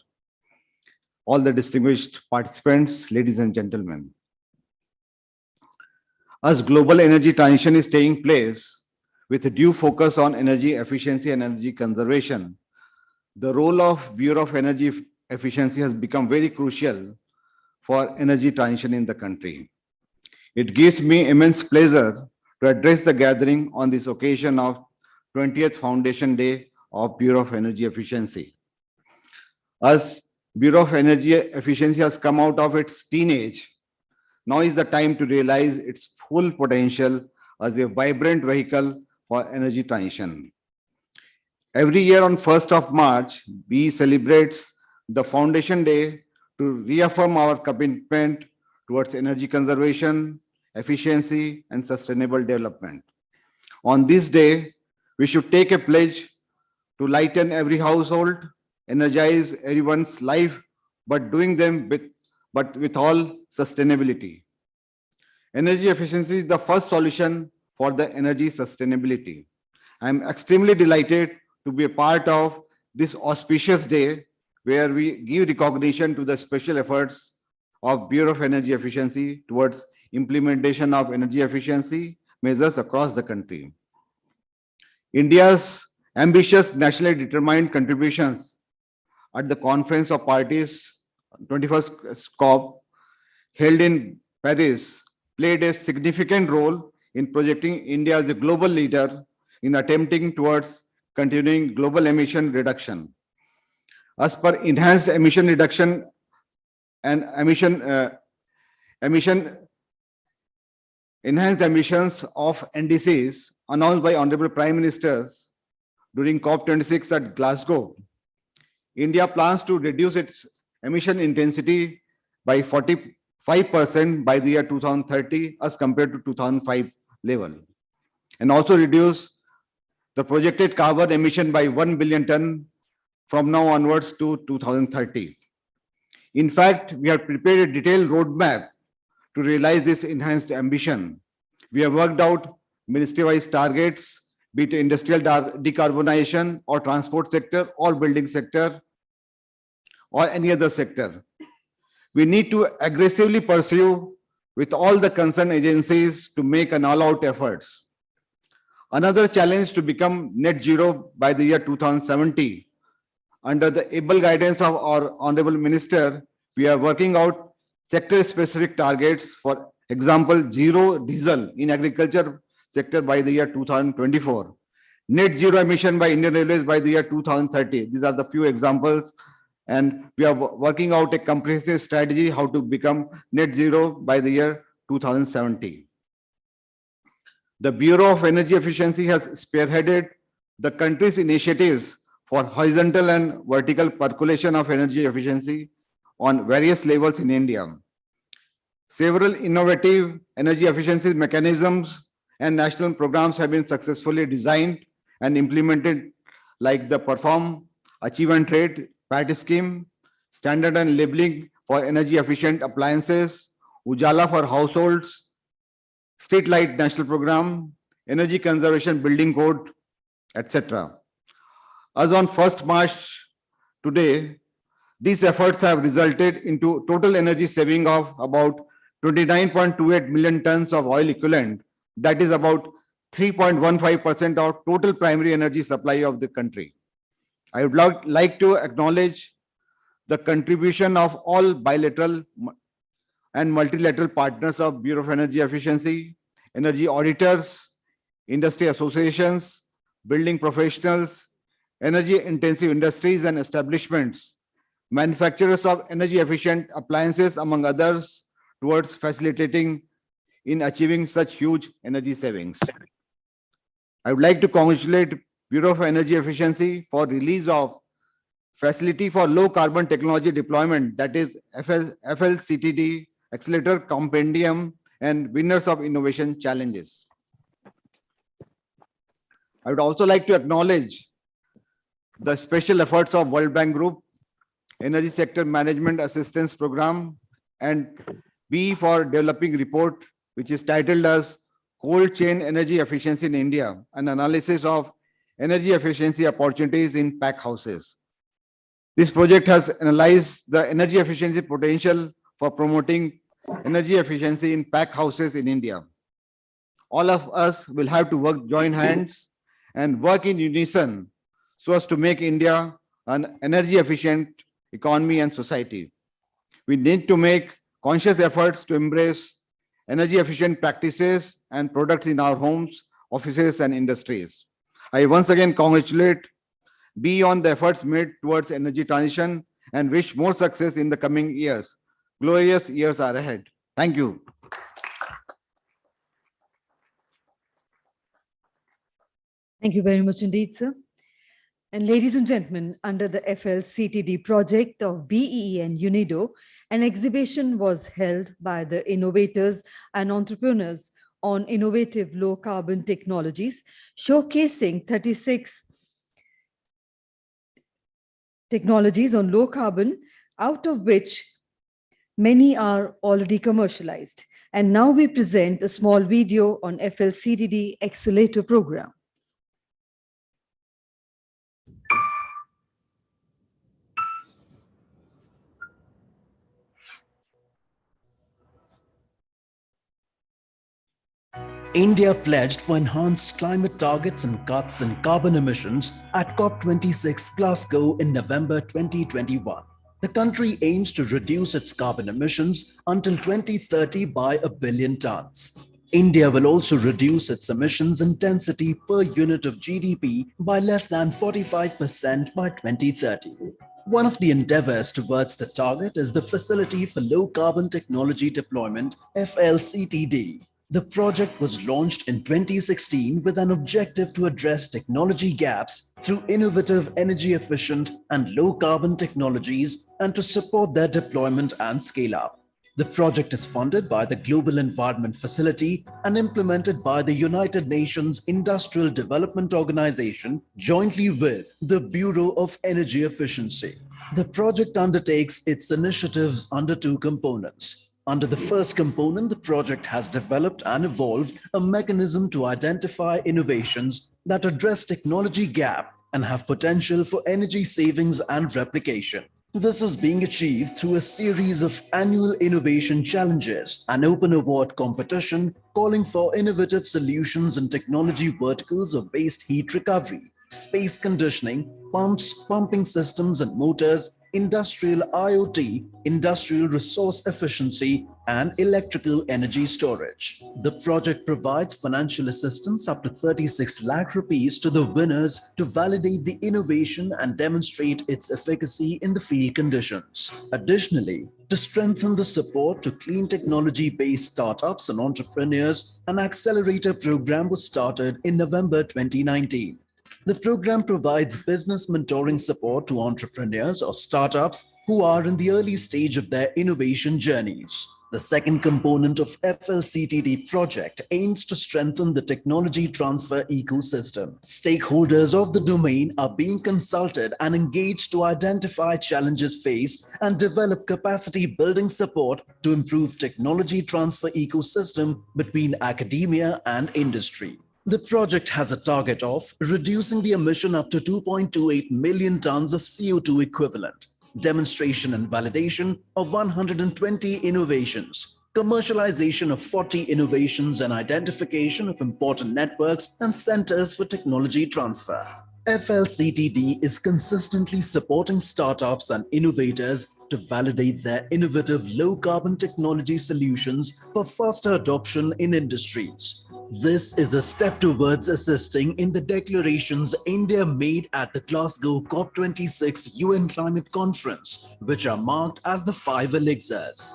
Speaker 19: all the distinguished participants, ladies and gentlemen. As global energy transition is taking place with a due focus on energy efficiency and energy conservation, the role of Bureau of Energy Efficiency has become very crucial for energy transition in the country. It gives me immense pleasure to address the gathering on this occasion of 20th Foundation Day of Bureau of Energy Efficiency. As Bureau of Energy Efficiency has come out of its teenage, now is the time to realize its full potential as a vibrant vehicle for energy transition. Every year on 1st of March, we celebrate the Foundation Day to reaffirm our commitment towards energy conservation, efficiency, and sustainable development. On this day, we should take a pledge to lighten every household, energize everyone's life, but doing them with all sustainability. Energy efficiency is the first solution for the energy sustainability. I am extremely delighted to be a part of this auspicious day where we give recognition to the special efforts of Bureau of Energy Efficiency towards implementation of energy efficiency measures across the country. India's ambitious, nationally determined contributions at the Conference of Parties 21st COP held in Paris played a significant role in projecting India as a global leader in attempting towards continuing global emission reduction. As per enhanced emission reduction and enhanced emissions of NDCs announced by Honorable Prime Minister during COP26 at Glasgow, India plans to reduce its emission intensity by 45% by the year 2030 as compared to 2005 level, and also reduce the projected carbon emission by 1 billion ton from now onwards to 2030. In fact, we have prepared a detailed roadmap to realize this enhanced ambition. We have worked out ministry-wise targets, be it industrial decarbonization or transport sector or building sector or any other sector. We need to aggressively pursue with all the concerned agencies to make an all-out efforts. Another challenge to become net zero by the year 2070. Under the able guidance of our Honorable Minister, we are working out sector-specific targets. For example, zero diesel in agriculture sector by the year 2024. Net zero emission by Indian Railways by the year 2030. These are the few examples. And we are working out a comprehensive strategy how to become net zero by the year 2070. The Bureau of Energy Efficiency has spearheaded the country's initiatives for horizontal and vertical percolation of energy efficiency on various levels in India. Several innovative energy efficiency mechanisms and national programs have been successfully designed and implemented, like the Perform, Achieve and Trade, PAT scheme, standard and labeling for energy efficient appliances, Ujala for households, Street Light National Program, Energy Conservation Building Code, etc. As on 1st March today, these efforts have resulted into total energy saving of about 29.28 million tons of oil equivalent. That is about 3.15% of total primary energy supply of the country. I would like to acknowledge the contribution of all bilateral and multilateral partners of Bureau of Energy Efficiency, energy auditors, industry associations, building professionals, energy intensive industries and establishments, manufacturers of energy efficient appliances, among others, towards facilitating in achieving such huge energy savings. I would like to congratulate Bureau of Energy Efficiency for release of Facility for Low Carbon Technology Deployment, that is FLCTD, Accelerator Compendium, and winners of innovation challenges. I would also like to acknowledge the special efforts of World Bank Group, Energy Sector Management Assistance Program, and B for developing report, which is titled as Cold Chain Energy Efficiency in India, an analysis of energy efficiency opportunities in pack houses. This project has analyzed the energy efficiency potential for promoting energy efficiency in pack houses in India. All of us will have to join hands and work in unison so as to make India an energy efficient economy and society. We need to make conscious efforts to embrace energy efficient practices and products in our homes, offices, and industries. I once again congratulate B on the efforts made towards energy transition and wish more success in the coming years. Glorious years are ahead. Thank you.
Speaker 2: Thank you very much indeed, sir. And ladies and gentlemen, under the FLCTD project of BEE and UNIDO, an exhibition was held by the innovators and entrepreneurs on innovative low carbon technologies, showcasing 36 technologies on low carbon, out of which many are already commercialized. And now we present a small video on FLCTD Accelerator Program.
Speaker 15: India pledged for enhanced climate targets and cuts in carbon emissions at COP26 Glasgow in November 2021. The country aims to reduce its carbon emissions until 2030 by 1 billion tons. India will also reduce its emissions intensity per unit of GDP by less than 45% by 2030. One of the endeavors towards the target is the Facility for Low Carbon Technology Deployment, FLCTD. The project was launched in 2016 with an objective to address technology gaps through innovative, energy-efficient and low-carbon technologies and to support their deployment and scale-up. The project is funded by the Global Environment Facility and implemented by the United Nations Industrial Development Organization jointly with the Bureau of Energy Efficiency. The project undertakes its initiatives under two components. Under the first component, the project has developed and evolved a mechanism to identify innovations that address technology gap and have potential for energy savings and replication. This is being achieved through a series of annual innovation challenges, an open award competition calling for innovative solutions in technology verticals of waste heat recovery, space conditioning, pumps, pumping systems and motors, industrial IoT, industrial resource efficiency, and electrical energy storage. The project provides financial assistance up to 36 lakh rupees to the winners to validate the innovation and demonstrate its efficacy in the field conditions. Additionally, to strengthen the support to clean technology-based startups and entrepreneurs, an accelerator program was started in November 2019. The program provides business mentoring support to entrepreneurs or startups who are in the early stage of their innovation journeys. The second component of FLCTD project aims to strengthen the technology transfer ecosystem. Stakeholders of the domain are being consulted and engaged to identify challenges faced and develop capacity building support to improve technology transfer ecosystem between academia and industry. The project has a target of reducing the emission up to 2.28 million tons of CO2 equivalent, demonstration and validation of 120 innovations, commercialization of 40 innovations, and identification of important networks and centers for technology transfer. FLCTD is consistently supporting startups and innovators to validate their innovative low-carbon technology solutions for faster adoption in industries. This is a step towards assisting in the declarations India made at the Glasgow COP26 UN Climate Conference, which are marked as the 5 elixirs.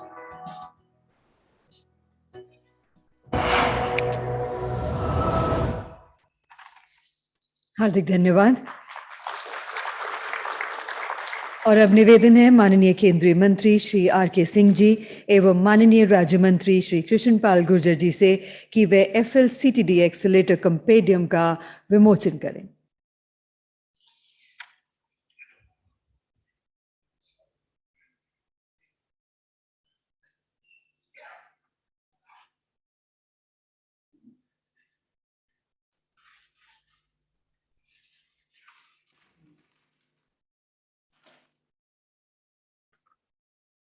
Speaker 2: हार्दिक धन्यवाद। और अब निवेदन है माननीय केंद्रीय मंत्री Shri R K. Singh ji एवं माननीय राज्य मंत्री श्री कृष्णपाल गुर्जर जी से कि वे FLCTD एक्सेलेरेटर कंपेडियम का विमोचन करें।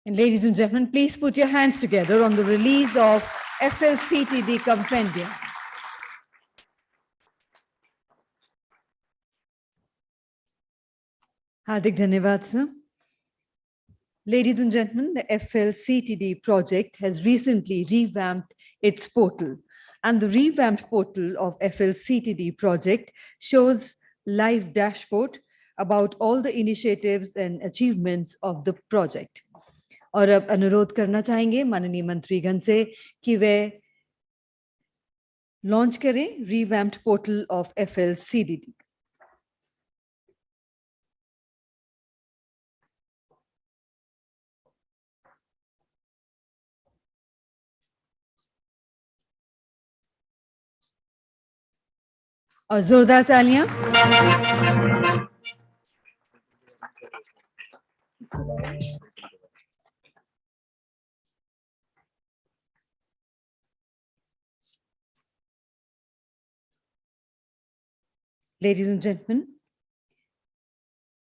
Speaker 2: And ladies and gentlemen, please put your hands together on the release of FLCTD Compendium. Hardik dhanyavad, sir. Ladies and gentlemen, the FLCTD project has recently revamped its portal, and the revamped portal of FLCTD project shows live dashboard about all the initiatives and achievements of the project. और अब अनुरोध करना चाहेंगे माननीय मंत्रीगण से कि वे launch करें रिवैम्प्ड पोर्टल ऑफ FLCTD। और जोरदार तालियां। Ladies and gentlemen,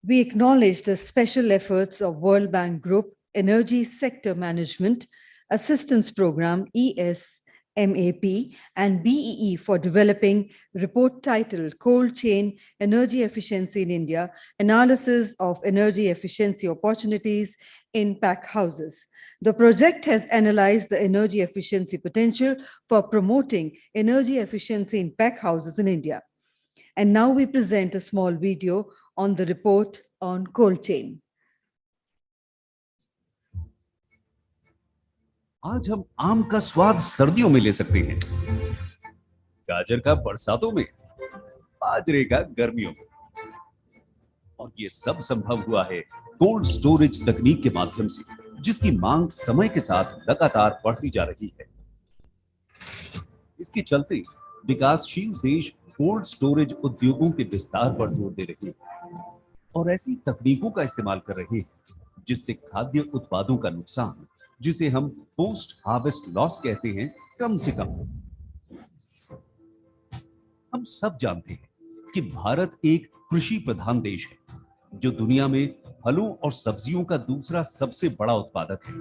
Speaker 2: we acknowledge the special efforts of World Bank Group Energy Sector Management Assistance Program ESMAP and BEE for developing report titled Cold Chain Energy Efficiency in India, Analysis of Energy Efficiency Opportunities in Pack Houses. The project has analyzed the energy efficiency potential for promoting energy efficiency in pack houses in India. And now we present a small video on the report on cold chain.
Speaker 18: आज हम आम का स्वाद सर्दियों में ले सकते हैं, गाजर का बरसातों में, बाजरे का गर्मियों में, और ये सब संभव हुआ है कोल्ड स्टोरेज तकनीक के माध्यम से, जिसकी मांग समय के साथ लगातार बढ़ती जा रही है। इसके चलते विकासशील देश कोल्ड स्टोरेज उद्योगों के विस्तार पर जोर दे रहे हैं और ऐसी तकनीकों का इस्तेमाल कर रहे हैं जिससे खाद्य उत्पादों का नुकसान, जिसे हम पोस्ट हार्वेस्ट लॉस कहते हैं, कम से कम। हम सब जानते हैं कि भारत एक कृषि प्रधान देश है जो दुनिया में फलों और सब्जियों का दूसरा सबसे बड़ा उत्पादक है।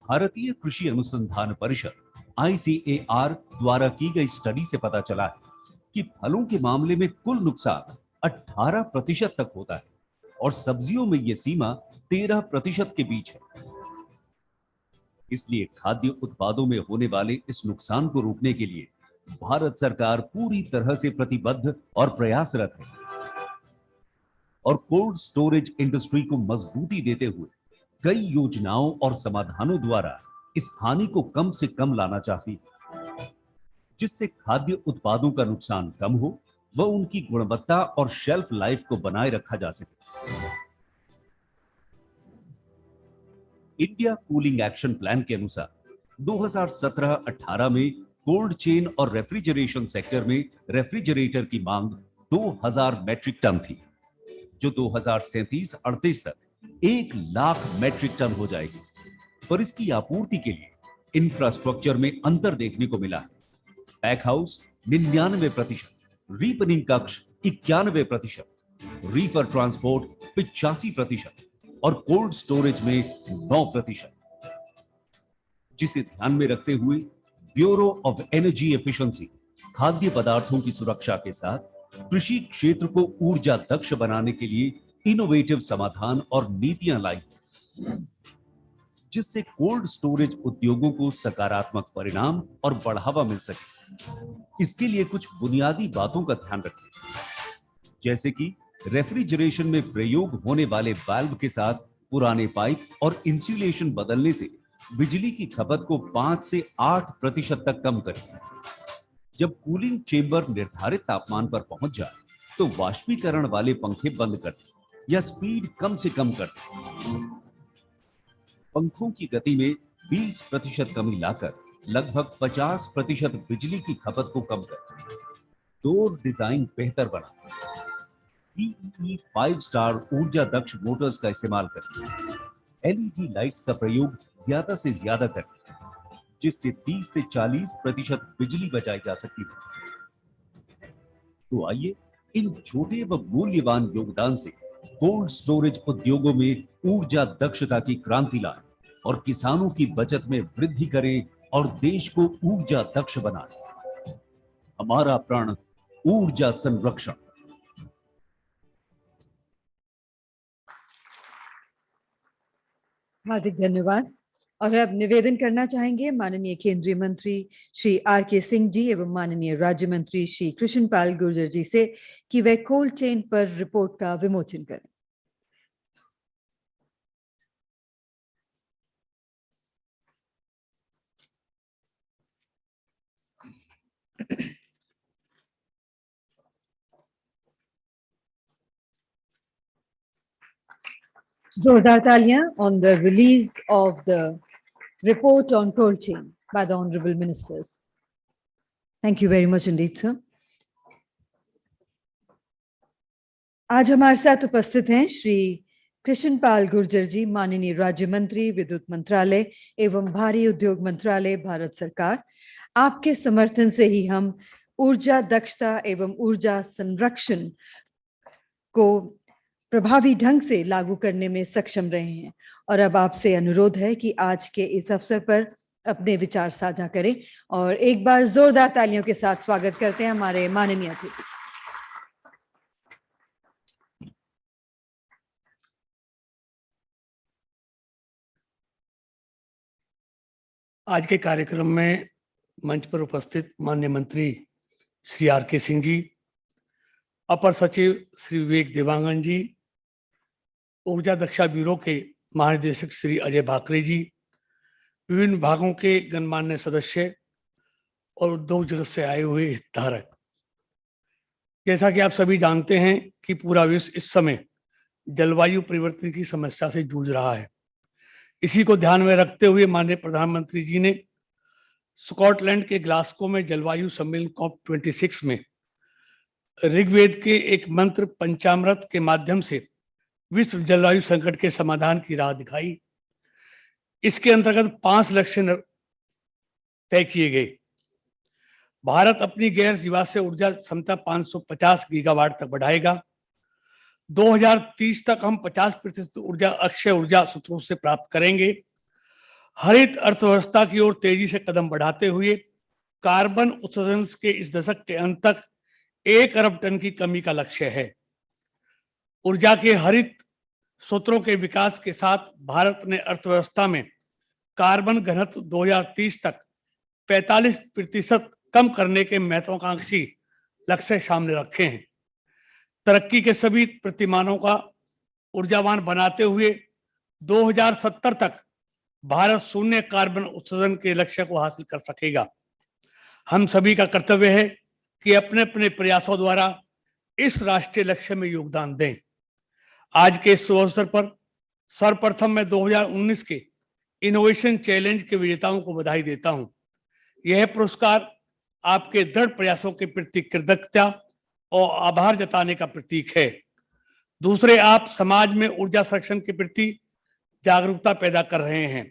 Speaker 18: भारतीय कृषि अनुसंधान परिषद ICAR द्वारा की गई स्टडी से पता चला है कि फलों के मामले में कुल नुकसान 18% तक होता है और सब्जियों में यह सीमा 13% के बीच है। इसलिए खाद्य उत्पादों में होने वाले इस नुकसान को रोकने के लिए भारत सरकार पूरी तरह से प्रतिबद्ध और प्रयासरत है और कोल्ड स्टोरेज इंडस्ट्री को मजबूती देते हुए कई योजनाओं और समाधानों द्वारा इस हानि को कम से कम लाना चाहती है, जिससे खाद्य उत्पादों का नुकसान कम हो व उनकी गुणवत्ता और शेल्फ लाइफ को बनाए रखा जा सके। इंडिया कूलिंग एक्शन प्लान के अनुसार 2017-18 में कोल्ड चेन और रेफ्रिजरेशन सेक्टर में रेफ्रिजरेटर की मांग 2000 मैट्रिक टन थी, जो 2037-38 तक 1 लाख मैट्रिक टन हो जाएगी। पर इसकी आपूर्ति के लिए इंफ्रास्ट्रक्चर में अंतर देखने को मिला है। पैक हाउस 99%, रीपनिंग कक्ष 91%, रीफर ट्रांसपोर्ट 85% और कोल्ड स्टोरेज में 9%, जिसे ध्यान में रखते हुए ब्यूरो ऑफ एनर्जी एफिशिएंसी खाद्य पदार्थों की सुरक्षा के साथ कृषि क्षेत्र को ऊर्जा दक्ष बनाने के लिए इनोवेटिव समाधान और नीतियां लाई, जिससे कोल्ड स्टोरेज उद्योगों को सकारात्मक परिणाम और बढ़ावा मिल सके। इसके लिए कुछ बुनियादी बातों का ध्यान रखें, जैसे कि रेफ्रिजरेशन में प्रयोग होने वाले वाल्व के साथ पुराने पाइप और इंसुलेशन बदलने से बिजली की खपत को 5 से 8% तक कम करें। जब कूलिंग चेंबर निर्धारित तापमान पर पहुंच जाए तो वाष्पीकरण वाले पंखे बंद कर दें या स्पीड कम से कम कर दें। पंखों की गति में 20% कमी लाकर लगभग 50% बिजली की खपत को कम करें। डोर डिजाइन बेहतर बना, PEE 5 स्टार ऊर्जा दक्ष मोटर्स का इस्तेमाल करें। LED लाइट्स का प्रयोग ज्यादा से ज्यादा करें, जिससे 30 से 40% बिजली बचाई जा सकती है। तो आइए इन छोटे व मूल्यवान योगदान से कोल्ड स्टोरेज उद्योगों में ऊर्जा दक्षता की क्रांति लाएं और किसानों की बचत में वृद्धि करें और देश को ऊर्जा दक्ष बनाएं। हमारा प्रण ऊर्जा संरक्षण।
Speaker 2: हार्दिक धन्यवाद। और अब निवेदन करना चाहेंगे माननीय केंद्रीय मंत्री श्री R.K. सिंह जी एवं माननीय राज्य मंत्री श्री कृष्णपाल गुर्जर जी से कि वे कोल्ड चेन पर रिपोर्ट का विमोचन करें। जोरदार तालियां on the release of the report on cold chain by the honorable ministers. Thank you very much indeed, sir. आज हमारे साथ उपस्थित हैं श्री कृष्णपाल गुर्जर जी, माननीय राज्य मंत्री विद्युत मंत्रालय एवं भारी उद्योग मंत्रालय, भारत सरकार। आपके समर्थन से ही हम ऊर्जा दक्षता एवं ऊर्जा संरक्षण को प्रभावी ढंग से लागू करने में सक्षम रहे हैं। और अब आपसे अनुरोध है कि आज के इस अवसर पर अपने विचार साझा करें और एक बार जोरदार तालियों के साथ स्वागत करते हैं हमारे माननीय अतिथि।
Speaker 20: आज के कार्यक्रम में मंच पर उपस्थित माननीय मंत्री श्री R.K. सिंह जी, अपर सचिव श्री विवेक देवांगन जी, ऊर्जा दक्षता ब्यूरो के महानिदेशक श्री अजय भाकरे जी, विभिन्न विभागों के गणमान्य सदस्य और उद्योग जगत से आए हुए हितधारक। जैसा कि आप सभी जानते हैं कि पूरा विश्व इस समय जलवायु परिवर्तन की समस्या से जूझ रहा है। इसी को ध्यान में रखते हुए माननीय प्रधानमंत्री जी ने स्कॉटलैंड के ग्लासगो में जलवायु सम्मेलन COP26 में ऋग्वेद के एक मंत्र पंचामृत के माध्यम से विश्व जलवायु संकट के समाधान की राह दिखाई। इसके अंतर्गत 5 लक्ष्य तय किए गए। भारत अपनी गैर जीवाश्म ऊर्जा क्षमता 550 गीगावाट तक बढ़ाएगा। 2030 तक हम 50% ऊर्जा अक्षय ऊर्जा स्रोतों से प्राप्त करेंगे। हरित अर्थव्यवस्था की ओर तेजी से कदम बढ़ाते हुए कार्बन उत्सर्जन के इस दशक के अंत तक 1 अरब टन की कमी का लक्ष्य है। ऊर्जा के हरित स्रोतों के विकास के साथ भारत ने अर्थव्यवस्था में कार्बन घनत्व 2030 तक 45% कम करने के महत्वाकांक्षी लक्ष्य सामने रखे हैं। तरक्की के सभी प्रतिमानों का ऊर्जावान बनाते हुए 2070 तक भारत शून्य कार्बन उत्सर्जन के लक्ष्य को हासिल कर सकेगा। हम सभी का कर्तव्य है कि अपने अपने प्रयासों द्वारा इस राष्ट्रीय लक्ष्य में योगदान दें। आज के इस अवसर पर सर्वप्रथम मैं 2019 के इनोवेशन चैलेंज के विजेताओं को बधाई देता हूं। यह पुरस्कार आपके दृढ़ प्रयासों के प्रति कृतज्ञता और आभार जताने का प्रतीक है। दूसरे, आप समाज में ऊर्जा संरक्षण के प्रति जागरूकता पैदा कर रहे हैं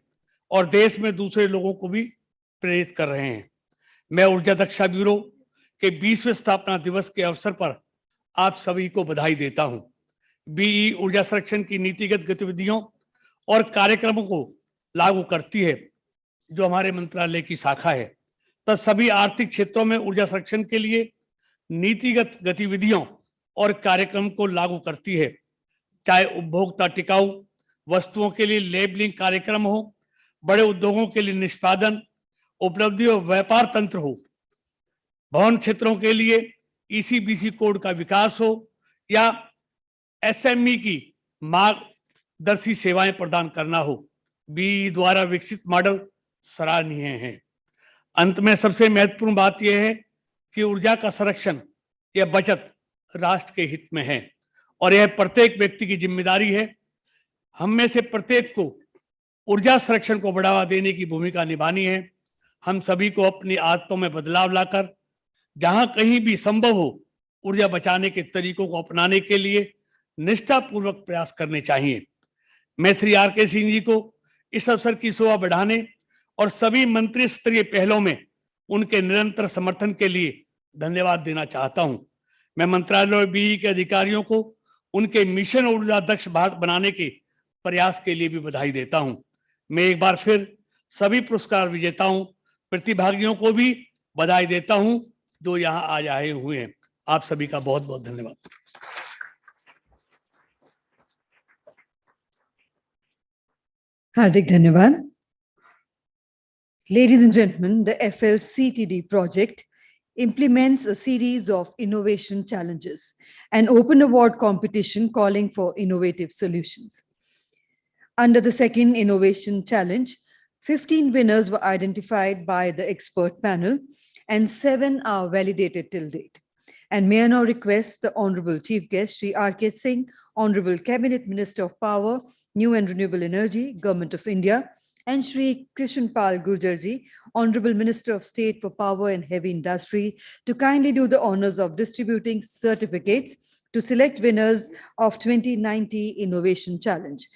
Speaker 20: और देश में दूसरे लोगों को भी प्रेरित कर रहे हैं। मैं ऊर्जा दक्षता ब्यूरो के 20वें स्थापना दिवस के अवसर पर आप सभी को बधाई देता हूं। बीई ऊर्जा संरक्षण की नीतिगत गतिविधियों और कार्यक्रमों को लागू करती है, जो हमारे मंत्रालय की शाखा है, तथा सभी आर्थिक क्षेत्रों में ऊर्जा संरक्षण के लिए नीतिगत गतिविधियों और कार्यक्रम को लागू करती है, चाहे उपभोक्ता टिकाऊ वस्तुओं के लिए लेबलिंग कार्यक्रम हो, बड़े उद्योगों के लिए निष्पादन उपलब्धि और व्यापार तंत्र हो, भवन क्षेत्रों के लिए ईसीबीसी कोड का विकास हो, या एसएमई की मार्गदर्शी सेवाएं प्रदान करना हो। बीई द्वारा विकसित मॉडल सराहनीय हैं। अंत में सबसे महत्वपूर्ण बात यह है कि ऊर्जा का संरक्षण या बचत राष्ट्र के हित में है और यह प्रत्येक व्यक्ति की जिम्मेदारी है। हम में से प्रत्येक को ऊर्जा संरक्षण को बढ़ावा देने की भूमिका निभानी है। हम सभी को अपनी आदतों में बदलाव लाकर जहां कहीं भी संभव हो ऊर्जा बचाने के तरीकों को अपनाने के लिए निष्ठापूर्वक प्रयास करने चाहिए। मैं श्री आर.के. सिंह जी को इस अवसर की शोभा बढ़ाने और सभी मंत्री स्तरीय पहलों में उनके निरंतर समर्थन के लिए धन्यवाद देना चाहता हूं। मैं मंत्रालय और बीई के अधिकारियों को उनके मिशन ऊर्जा दक्ष भारत बनाने के प्रयास के लिए भी बधाई देता हूं। मैं एक बार फिर सभी पुरस्कार विजेताओं प्रतिभागियों को भी बधाई देता हूं जो यहाँ आज आए हुए हैं। आप सभी का बहुत बहुत धन्यवाद।
Speaker 2: Hardik Dhanyavad. Ladies and gentlemen, the FLCTD project implements a series of innovation challenges, an open award competition calling for innovative solutions. Under the second innovation challenge, 15 winners were identified by the expert panel and 7 are validated till date. And may I now request the Honorable Chief Guest, Shri R.K. Singh, Honorable Cabinet Minister of Power, New and Renewable Energy, Government of India, and Shri Krishan Pal Gurjarji, Honorable Minister of State for Power and Heavy Industry, to kindly do the honors of distributing certificates to select winners of 2090 Innovation Challenge.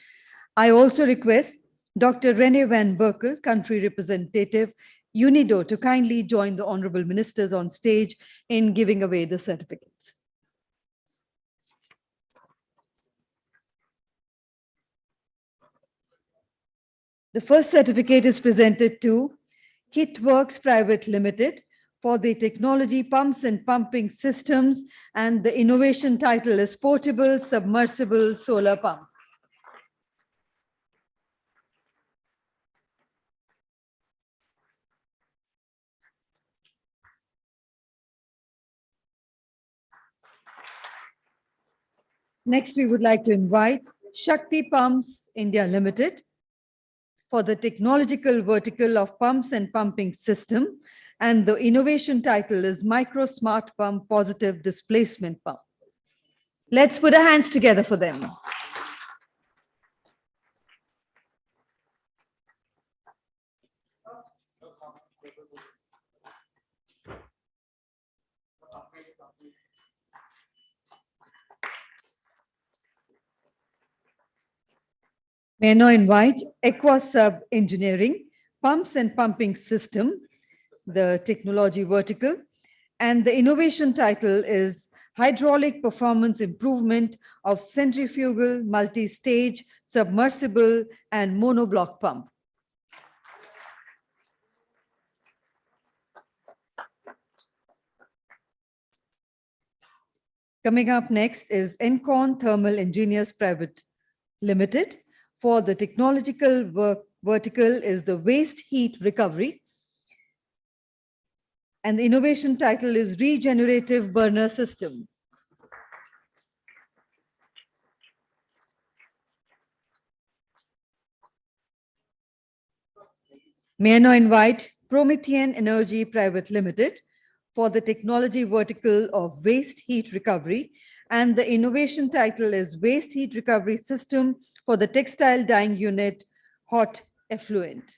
Speaker 2: I also request Dr. Rene Van Berkel, Country Representative, UNIDO, to kindly join the Honorable Ministers on stage in giving away the certificates. The first certificate is presented to Kitworks Private Limited for the technology pumps and pumping systems, and the innovation title is Portable Submersible Solar Pump. Next, we would like to invite Shakti Pumps India Limited for the technological vertical of pumps and pumping system, and the innovation title is Micro Smart Pump Positive Displacement Pump. Let's put our hands together for them. May I now invite Equasub Engineering, Pumps and Pumping System, the technology vertical, and the innovation title is Hydraulic Performance Improvement of Centrifugal, Multi-Stage, Submersible, and Monoblock Pump. Coming up next is Encon Thermal Engineers Private Limited. For the technological vertical is the waste heat recovery. And the innovation title is Regenerative Burner System. May I now invite Promethean Energy Private Limited for the technology vertical of waste heat recovery, and the innovation title is Waste Heat Recovery System for the Textile Dyeing Unit, Hot Effluent.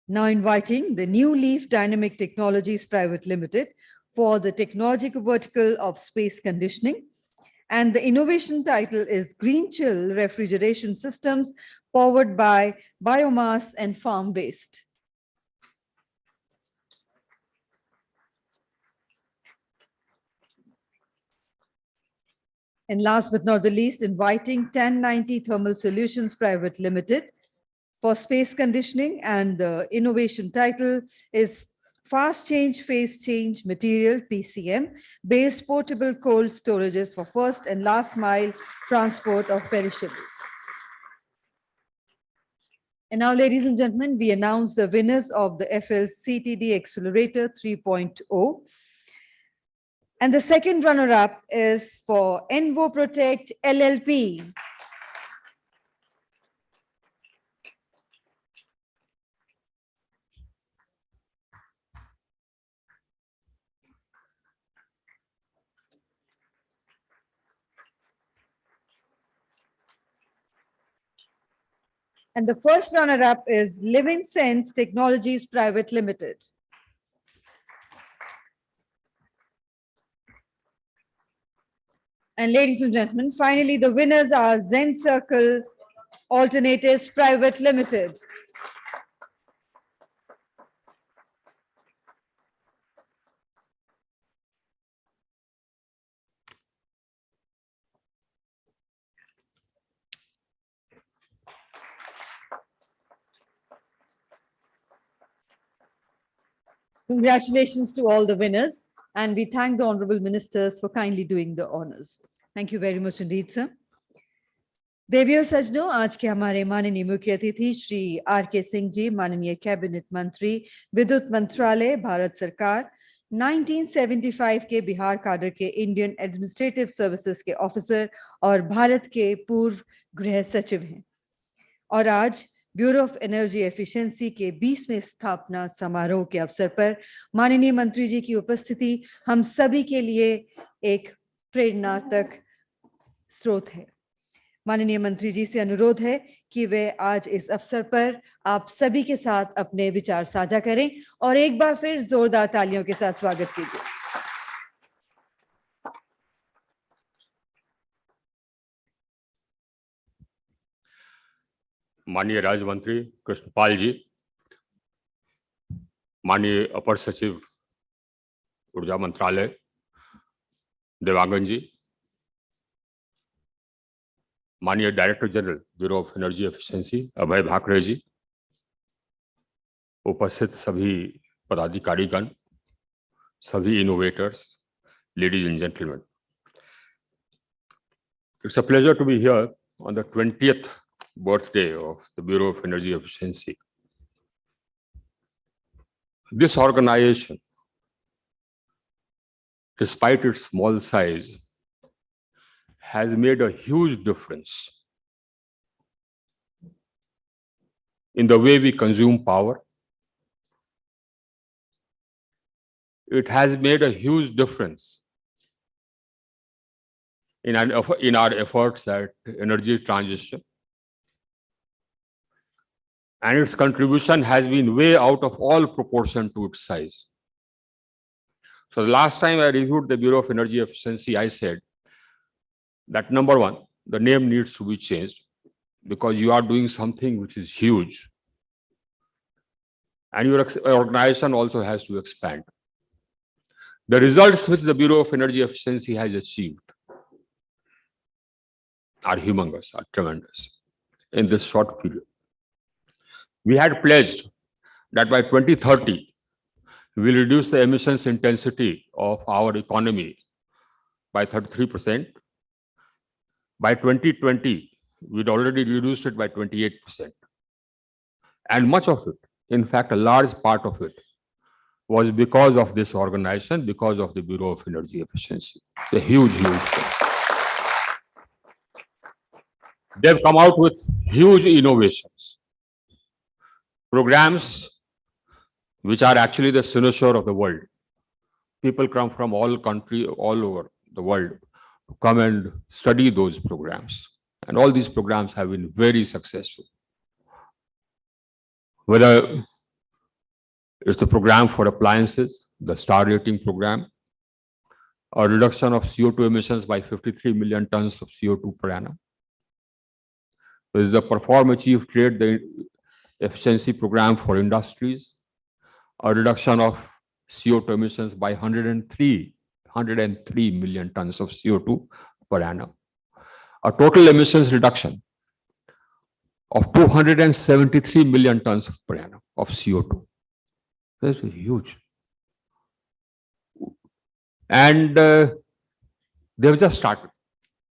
Speaker 2: Now inviting the New Leaf Dynamic Technologies Private Limited for the technological vertical of space conditioning. And the innovation title is Green Chill Refrigeration Systems powered by biomass and farm-based. And last but not the least, inviting 1090 Thermal Solutions Private Limited for space conditioning, and the innovation title is Fast Change Phase Change Material PCM based portable cold storages for first and last mile transport of perishables. And now, ladies and gentlemen, we announce the winners of the FLCTD Accelerator 3.0. And the second runner-up is for Envo Protect LLP. And the first runner-up is Living Sense Technologies Private Limited. And ladies and gentlemen, finally, the winners are Zen Circle Alternatives Private Limited. Congratulations to all the winners, and we thank the honorable ministers for kindly doing the honors. Thank you very much indeed, sir. देवियों सज्जनों, आज के हमारे माननीय मुख्य अतिथि Shri R K. Singh ji, माननीय cabinet मंत्री, विद्युत मंत्रालय, भारत सरकार, 1975 के बिहार काडर के इंडियन एडमिनिस्ट्रेटिव सर्विसेज के ऑफिसर और भारत के पूर्व गृह सचिव हैं। और आज ब्यूरो ऑफ एनर्जी एफिशिएंसी के 20वें स्थापना समारोह के अवसर पर माननीय मंत्री जी की उपस्थिति हम सभी के लिए एक प्रेरणादायक स्रोत है। माननीय मंत्री जी से अनुरोध है कि वे आज इस अवसर पर आप सभी के साथ अपने विचार साझा करें और एक बार फिर जोरदार तालियों के साथ स्वागत कीजिए।
Speaker 11: माननीय राज्य मंत्री कृष्णपाल जी, माननीय अपर सचिव ऊर्जा मंत्रालय देवांगन जी, माननीय director general bureau of energy efficiency Abhay Bhakre ji, उपस्थित सभी पदाधिकारीगण, सभी innovators, ladies and gentleman, it's a pleasure to be here on the 20th birthday of the Bureau of Energy Efficiency. This organization, despite its small size, has made a huge difference in the way we consume power. It has made a huge difference in our efforts at energy transition. And its contribution has been way out of all proportion to its size. So the last time I reviewed the Bureau of Energy Efficiency, I said that number one, the name needs to be changed because you are doing something which is huge. And your organization also has to expand. The results which the Bureau of Energy Efficiency has achieved are humongous, are tremendous in this short period. We had pledged that by 2030, we will reduce the emissions intensity of our economy by 33%. By 2020, we'd already reduced it by 28%. And much of it, in fact, a large part of it, was because of this organization, because of the Bureau of Energy Efficiency. A huge, huge thing. They've come out with huge innovations, programs which are actually the cynosure of the world. People come from all over the world to come and study those programs. And all these programs have been very successful. Whether it's the program for appliances, the star rating program, a reduction of CO2 emissions by 53 million tons of CO2 per annum. There is the Perform, Achieve, Trade, the efficiency program for industries, a reduction of CO2 emissions by 103 million tons of CO2 per annum. A total emissions reduction of 273 million tons per annum of CO2. That's huge. And they've just started.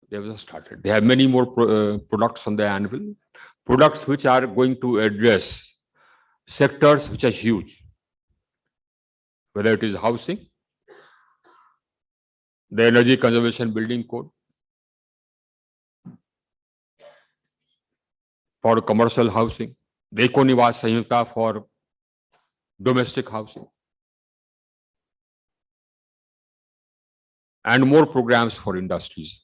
Speaker 11: They have many more products on the anvil, products which are going to address sectors which are huge, whether it is housing, the Energy Conservation Building Code, for commercial housing, the Eco-Niwas Samhita for domestic housing, and more programs for industries,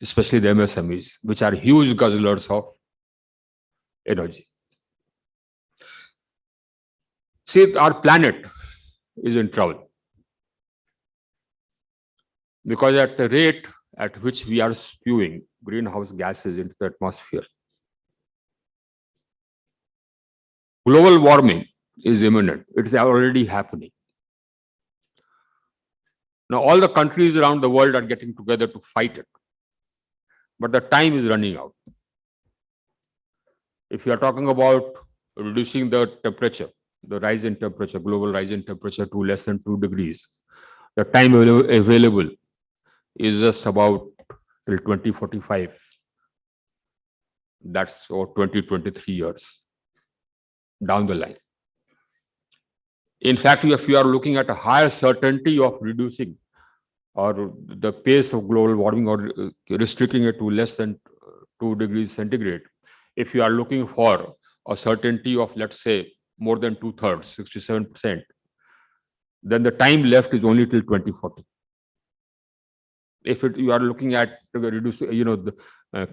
Speaker 11: especially the MSMEs, which are huge guzzlers of energy. See, our planet is in trouble because at the rate at which we are spewing greenhouse gases into the atmosphere, global warming is imminent. It's already happening. Now, all the countries around the world are getting together to fight it, but the time is running out. If you are talking about reducing the temperature, the rise in temperature, global rise in temperature to less than 2 degrees, the time available is just about till 2045. That's or 20-23 years down the line. In fact, if you are looking at a higher certainty of reducing or the pace of global warming or restricting it to less than 2 degrees centigrade, if you are looking for a certainty of, let's say, more than 2/3, 67%, then the time left is only till 2040. If you are looking at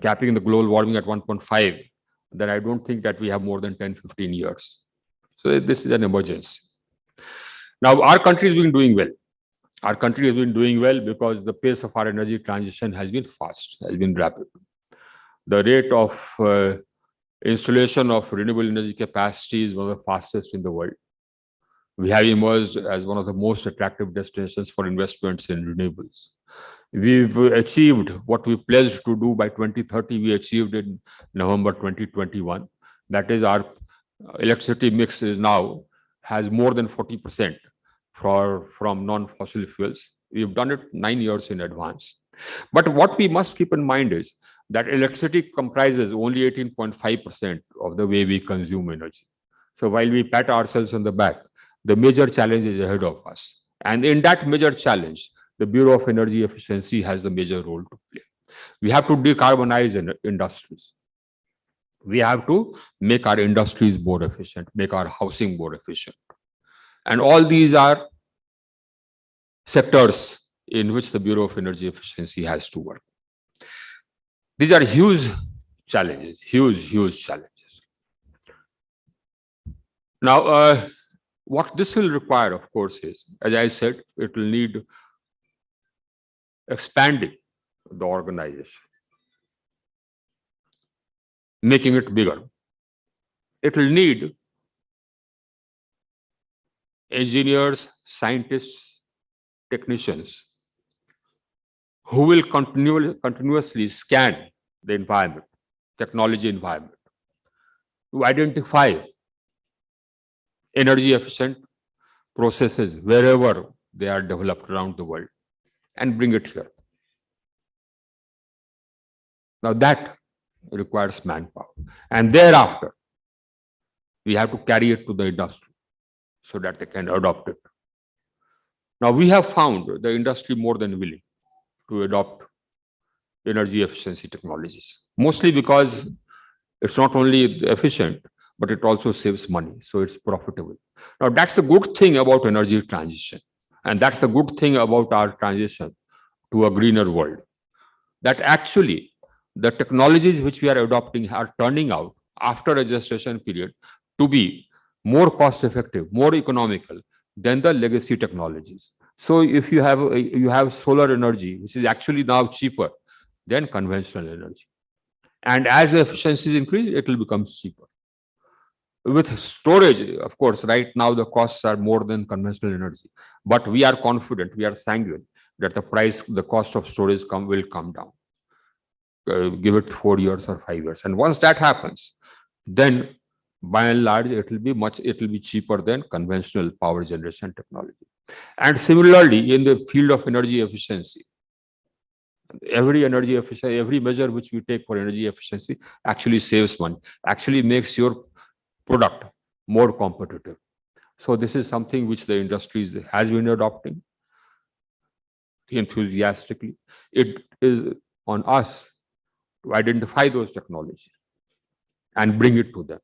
Speaker 11: capping the global warming at 1.5, then I don't think that we have more than 10-15 years. So this is an emergency. Now, our country has been doing well. Our country has been doing well because the pace of our energy transition has been fast, has been rapid. The rate of installation of renewable energy capacity is one of the fastest in the world. We have emerged as one of the most attractive destinations for investments in renewables. We've achieved what we pledged to do by 2030. We achieved in November 2021. That is, our electricity mix is now has more than 40% from non-fossil fuels. We've done it 9 years in advance. But what we must keep in mind is that electricity comprises only 18.5% of the way we consume energy. So while we pat ourselves on the back, the major challenge is ahead of us. And in that major challenge, the Bureau of Energy Efficiency has a major role to play. We have to decarbonize industries. We have to make our industries more efficient, make our housing more efficient. And all these are sectors in which the Bureau of Energy Efficiency has to work. These are huge challenges, huge challenges. Now, what this will require, of course, is, as I said, it will need expanding the organization, making it bigger. It will need engineers, scientists, technicians who will continuously scan the environment, technology environment, to identify energy efficient processes wherever they are developed around the world and bring it here. Now that requires manpower. And thereafter, we have to carry it to the industry so that they can adopt it. Now we have found the industry more than willing to adopt energy efficiency technologies. Mostly because it's not only efficient, but it also saves money. So it's profitable. Now, that's the good thing about energy transition. And that's the good thing about our transition to a greener world. That actually the technologies which we are adopting are turning out after a gestation period to be more cost effective, more economical than the legacy technologies. So if you have solar energy, which is actually now cheaper than conventional energy. And as the efficiencies increase, it will become cheaper. With storage, of course, right now the costs are more than conventional energy, but we are confident, we are sanguine that the cost of storage will come down. Give it 4 years or 5 years, and once that happens, then by and large it will be cheaper than conventional power generation technology. And similarly, in the field of energy efficiency, every measure which we take for energy efficiency actually saves money, actually makes your product more competitive. So this is something which the industry has been adopting enthusiastically. It is on us to identify those technologies and bring it to them.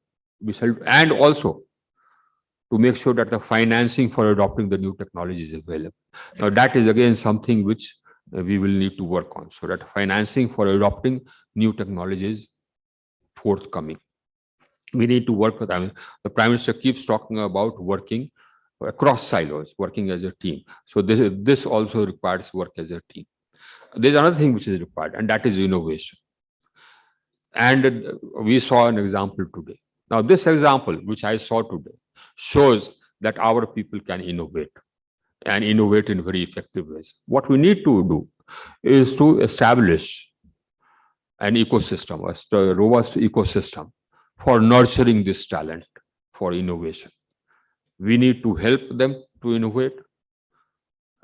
Speaker 11: And also to make sure that the financing for adopting the new technology is available. Now that is again something which we will need to work on, so that financing for adopting new technologies is forthcoming. We need to work with, the Prime Minister keeps talking about working across silos, working as a team. So this also requires work as a team. There's another thing which is required, and that is innovation. And we saw an example today. Now, this example, which I saw today, shows that our people can innovate and innovate in very effective ways. What we need to do is to establish an ecosystem, a robust ecosystem for nurturing this talent for innovation. We need to help them to innovate.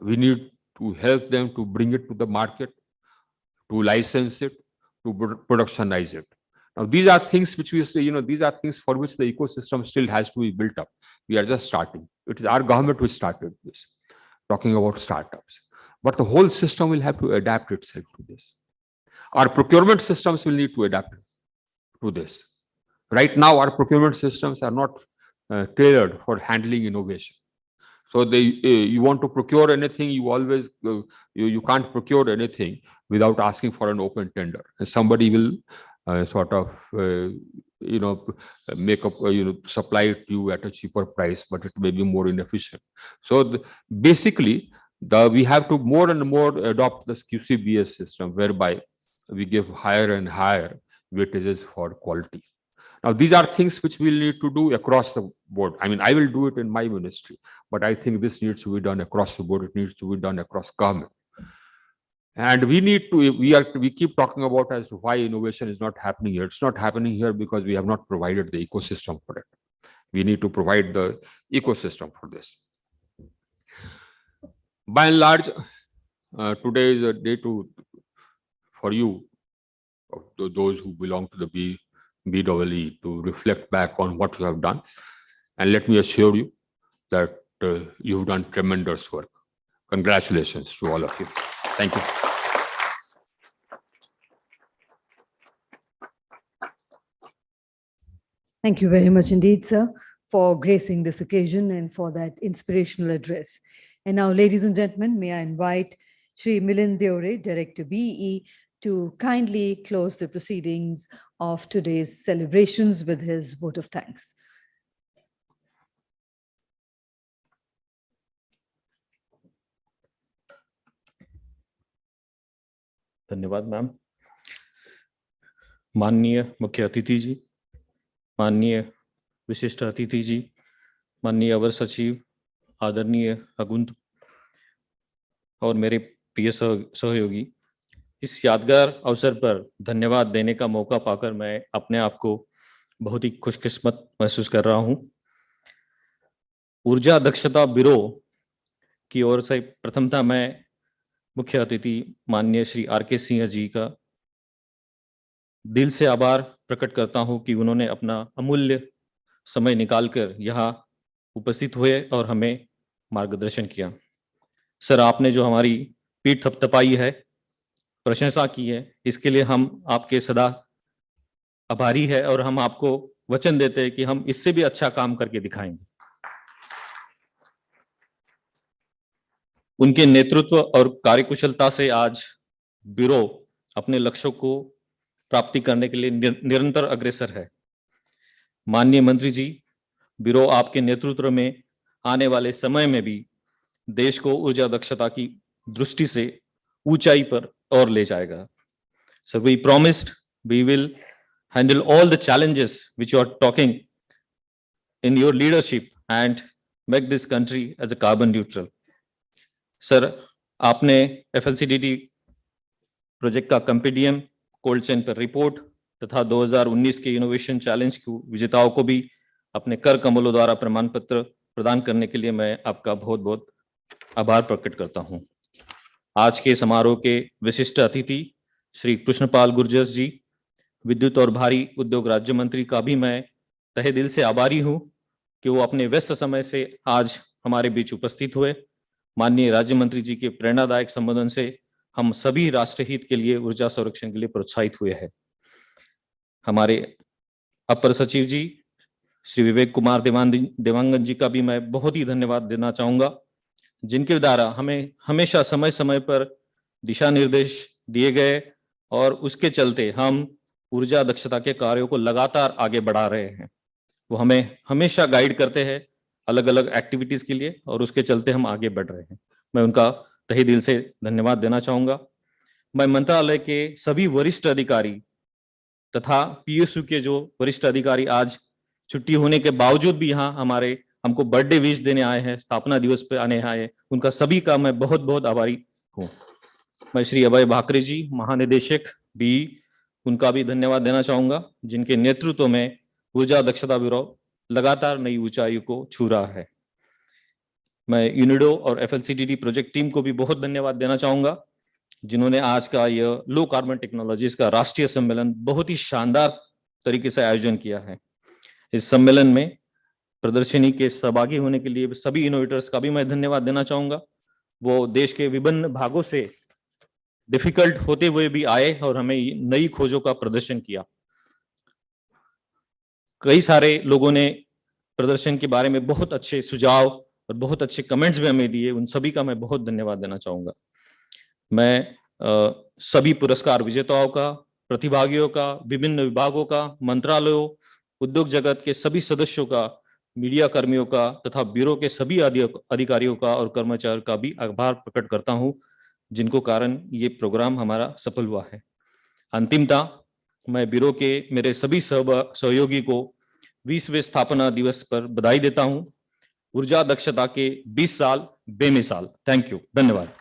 Speaker 11: We need to help them to bring it to the market, to license it, to productionize it. Now, these are things which we say, these are things for which the ecosystem still has to be built up. We are just starting. It is our government which started this, talking about startups. But the whole system will have to adapt itself to this. Our procurement systems will need to adapt to this. Right now, our procurement systems are not tailored for handling innovation. So you want to procure anything, you can't procure anything without asking for an open tender. And somebody will make up, supply it to you at a cheaper price, but it may be more inefficient. So basically, we have to more and more adopt this QCBS system, whereby we give higher and higher weightages for quality. Now, these are things which we'll need to do across the board. I will do it in my ministry, but I think this needs to be done across the board. It needs to be done across government. And we keep talking about as to why innovation is not happening here. It's not happening here because we have not provided the ecosystem for it. We need to provide the ecosystem for this. By and large, today is a day for you, those who belong to the BEE, to reflect back on what you have done. And let me assure you that you've done tremendous work. Congratulations to all of you. Thank you.
Speaker 2: Thank you very much indeed, sir, for gracing this occasion and for that inspirational address. And now, ladies and gentlemen, may I invite Shri Milind Deore, Director BEE, to kindly close the proceedings of today's celebrations with his vote of thanks.
Speaker 8: धन्यवाद ma'am. माननीय मुख्य अतिथि जी, माननीय विशिष्ट अतिथि जी, माननीय अवर सचिव आदरणीय अगुंत और मेरे प्रिय सहयोगी, इस यादगार अवसर पर धन्यवाद देने का मौका पाकर मैं अपने आप को बहुत ही खुशकिस्मत महसूस कर रहा हूं। ऊर्जा दक्षता ब्यूरो की ओर से प्रथमतः मैं मुख्य अतिथि माननीय श्री आर.के. सिंह जी का दिल से आभार प्रकट करता हूं कि उन्होंने अपना अमूल्य समय निकालकर यहाँ उपस्थित हुए और हमें मार्गदर्शन किया। सर, आपने जो हमारी पीठ थपथपाई है, प्रशंसा की है, इसके लिए हम आपके सदा आभारी है और हम आपको वचन देते हैं कि हम इससे भी अच्छा काम करके दिखाएंगे। उनके नेतृत्व और कार्यकुशलता से आज ब्यूरो अपने लक्ष्यों को प्राप्ति करने के लिए निरंतर अग्रसर है। माननीय मंत्री जी, ब्यूरो आपके नेतृत्व में आने वाले समय में भी देश को ऊर्जा दक्षता की दृष्टि से ऊंचाई पर और ले जाएगा। So we promised we will handle all the challenges which you are talking in your leadership and make this country as a carbon neutral. Sir, आपने FLCDD प्रोजेक्ट का कंपेडियम, कोल्ड चेन पर रिपोर्ट तथा 2019 के innovation challenge के विजेताओं को भी अपने कर कमलों द्वारा प्रमाण पत्र प्रदान करने के लिए मैं आपका बहुत बहुत आभार प्रकट करता हूं। आज के समारोह के विशिष्ट अतिथि श्री कृष्णपाल गुर्जर जी, विद्युत और भारी उद्योग राज्य मंत्री का भी मैं तहे दिल से आभारी हूं कि वो अपने व्यस्त समय से आज हमारे बीच उपस्थित हुए। माननीय राज्य मंत्री जी के प्रेरणादायक संबोधन से हम सभी राष्ट्र हित के लिए ऊर्जा संरक्षण के लिए प्रोत्साहित हुए हैं। हमारे अपर सचिव जी श्री विवेक कुमार देवांगन जी का भी मैं बहुत ही धन्यवाद देना चाहूंगा, जिनके द्वारा हमें हमेशा समय समय पर दिशा निर्देश दिए गए और उसके चलते हम ऊर्जा दक्षता के कार्यों को लगातार आगे बढ़ा रहे हैं। वो हमें हमेशा गाइड करते हैं अलग अलग एक्टिविटीज के लिए और उसके चलते हम आगे बढ़ रहे हैं। मैं उनका तहे दिल से धन्यवाद देना चाहूंगा। मैं मंत्रालय के सभी वरिष्ठ अधिकारी तथा PSU के जो वरिष्ठ अधिकारी आज छुट्टी होने के बावजूद भी यहाँ हमको बर्थडे विश देने आए हैं, स्थापना दिवस पे आने आए हैं, उनका सभी का मैं बहुत बहुत आभारी हूँ। मैं श्री अभय भाकरे जी महानिदेशक भी, उनका भी धन्यवाद देना चाहूंगा, जिनके नेतृत्व में ऊर्जा दक्षता ब्यूरो लगातार नई ऊंचाई को छू रहा है। मैं यूनिडो और FLCDD प्रोजेक्ट टीम को भी बहुत धन्यवाद देना चाहूंगा, जिन्होंने आज का यह लो कार्बन टेक्नोलॉजीज का राष्ट्रीय सम्मेलन बहुत ही शानदार तरीके से आयोजन किया है। इस सम्मेलन में प्रदर्शनी के सहभागी होने के लिए सभी इनोवेटर्स का भी मैं धन्यवाद देना चाहूंगा। वो देश के विभिन्न भागों से डिफिकल्ट होते हुए भी आए और हमें नई खोजों का प्रदर्शन किया। कई सारे लोगों ने प्रदर्शन के बारे में बहुत अच्छे सुझाव और बहुत अच्छे कमेंट्स भी हमें दिए, उन सभी का मैं बहुत धन्यवाद देना चाहूंगा। मैं सभी पुरस्कार विजेताओं का, प्रतिभागियों का, विभिन्न विभागों का, मंत्रालयों, उद्योग जगत के सभी सदस्यों का, मीडिया कर्मियों का तथा ब्यूरो के सभी अधिकारियों का और कर्मचारियों का भी आभार प्रकट करता हूं, जिनको कारण ये प्रोग्राम हमारा सफल हुआ है। अंतिमतः मैं ब्यूरो के मेरे सभी सहयोगी को 20वें स्थापना दिवस पर बधाई देता हूं। ऊर्जा दक्षता के 20 साल बेमिसाल। थैंक यू, धन्यवाद।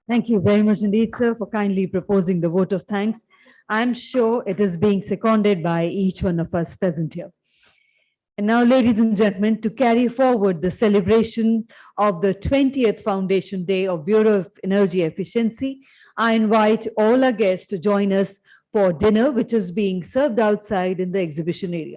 Speaker 2: Thank you very much indeed, sir, for kindly proposing the vote of thanks. I'm sure it is being seconded by each one of us present here. And now, ladies and gentlemen, to carry forward the celebration of the 20th Foundation Day of Bureau of Energy Efficiency, I invite all our guests to join us for dinner, which is being served outside in the exhibition area.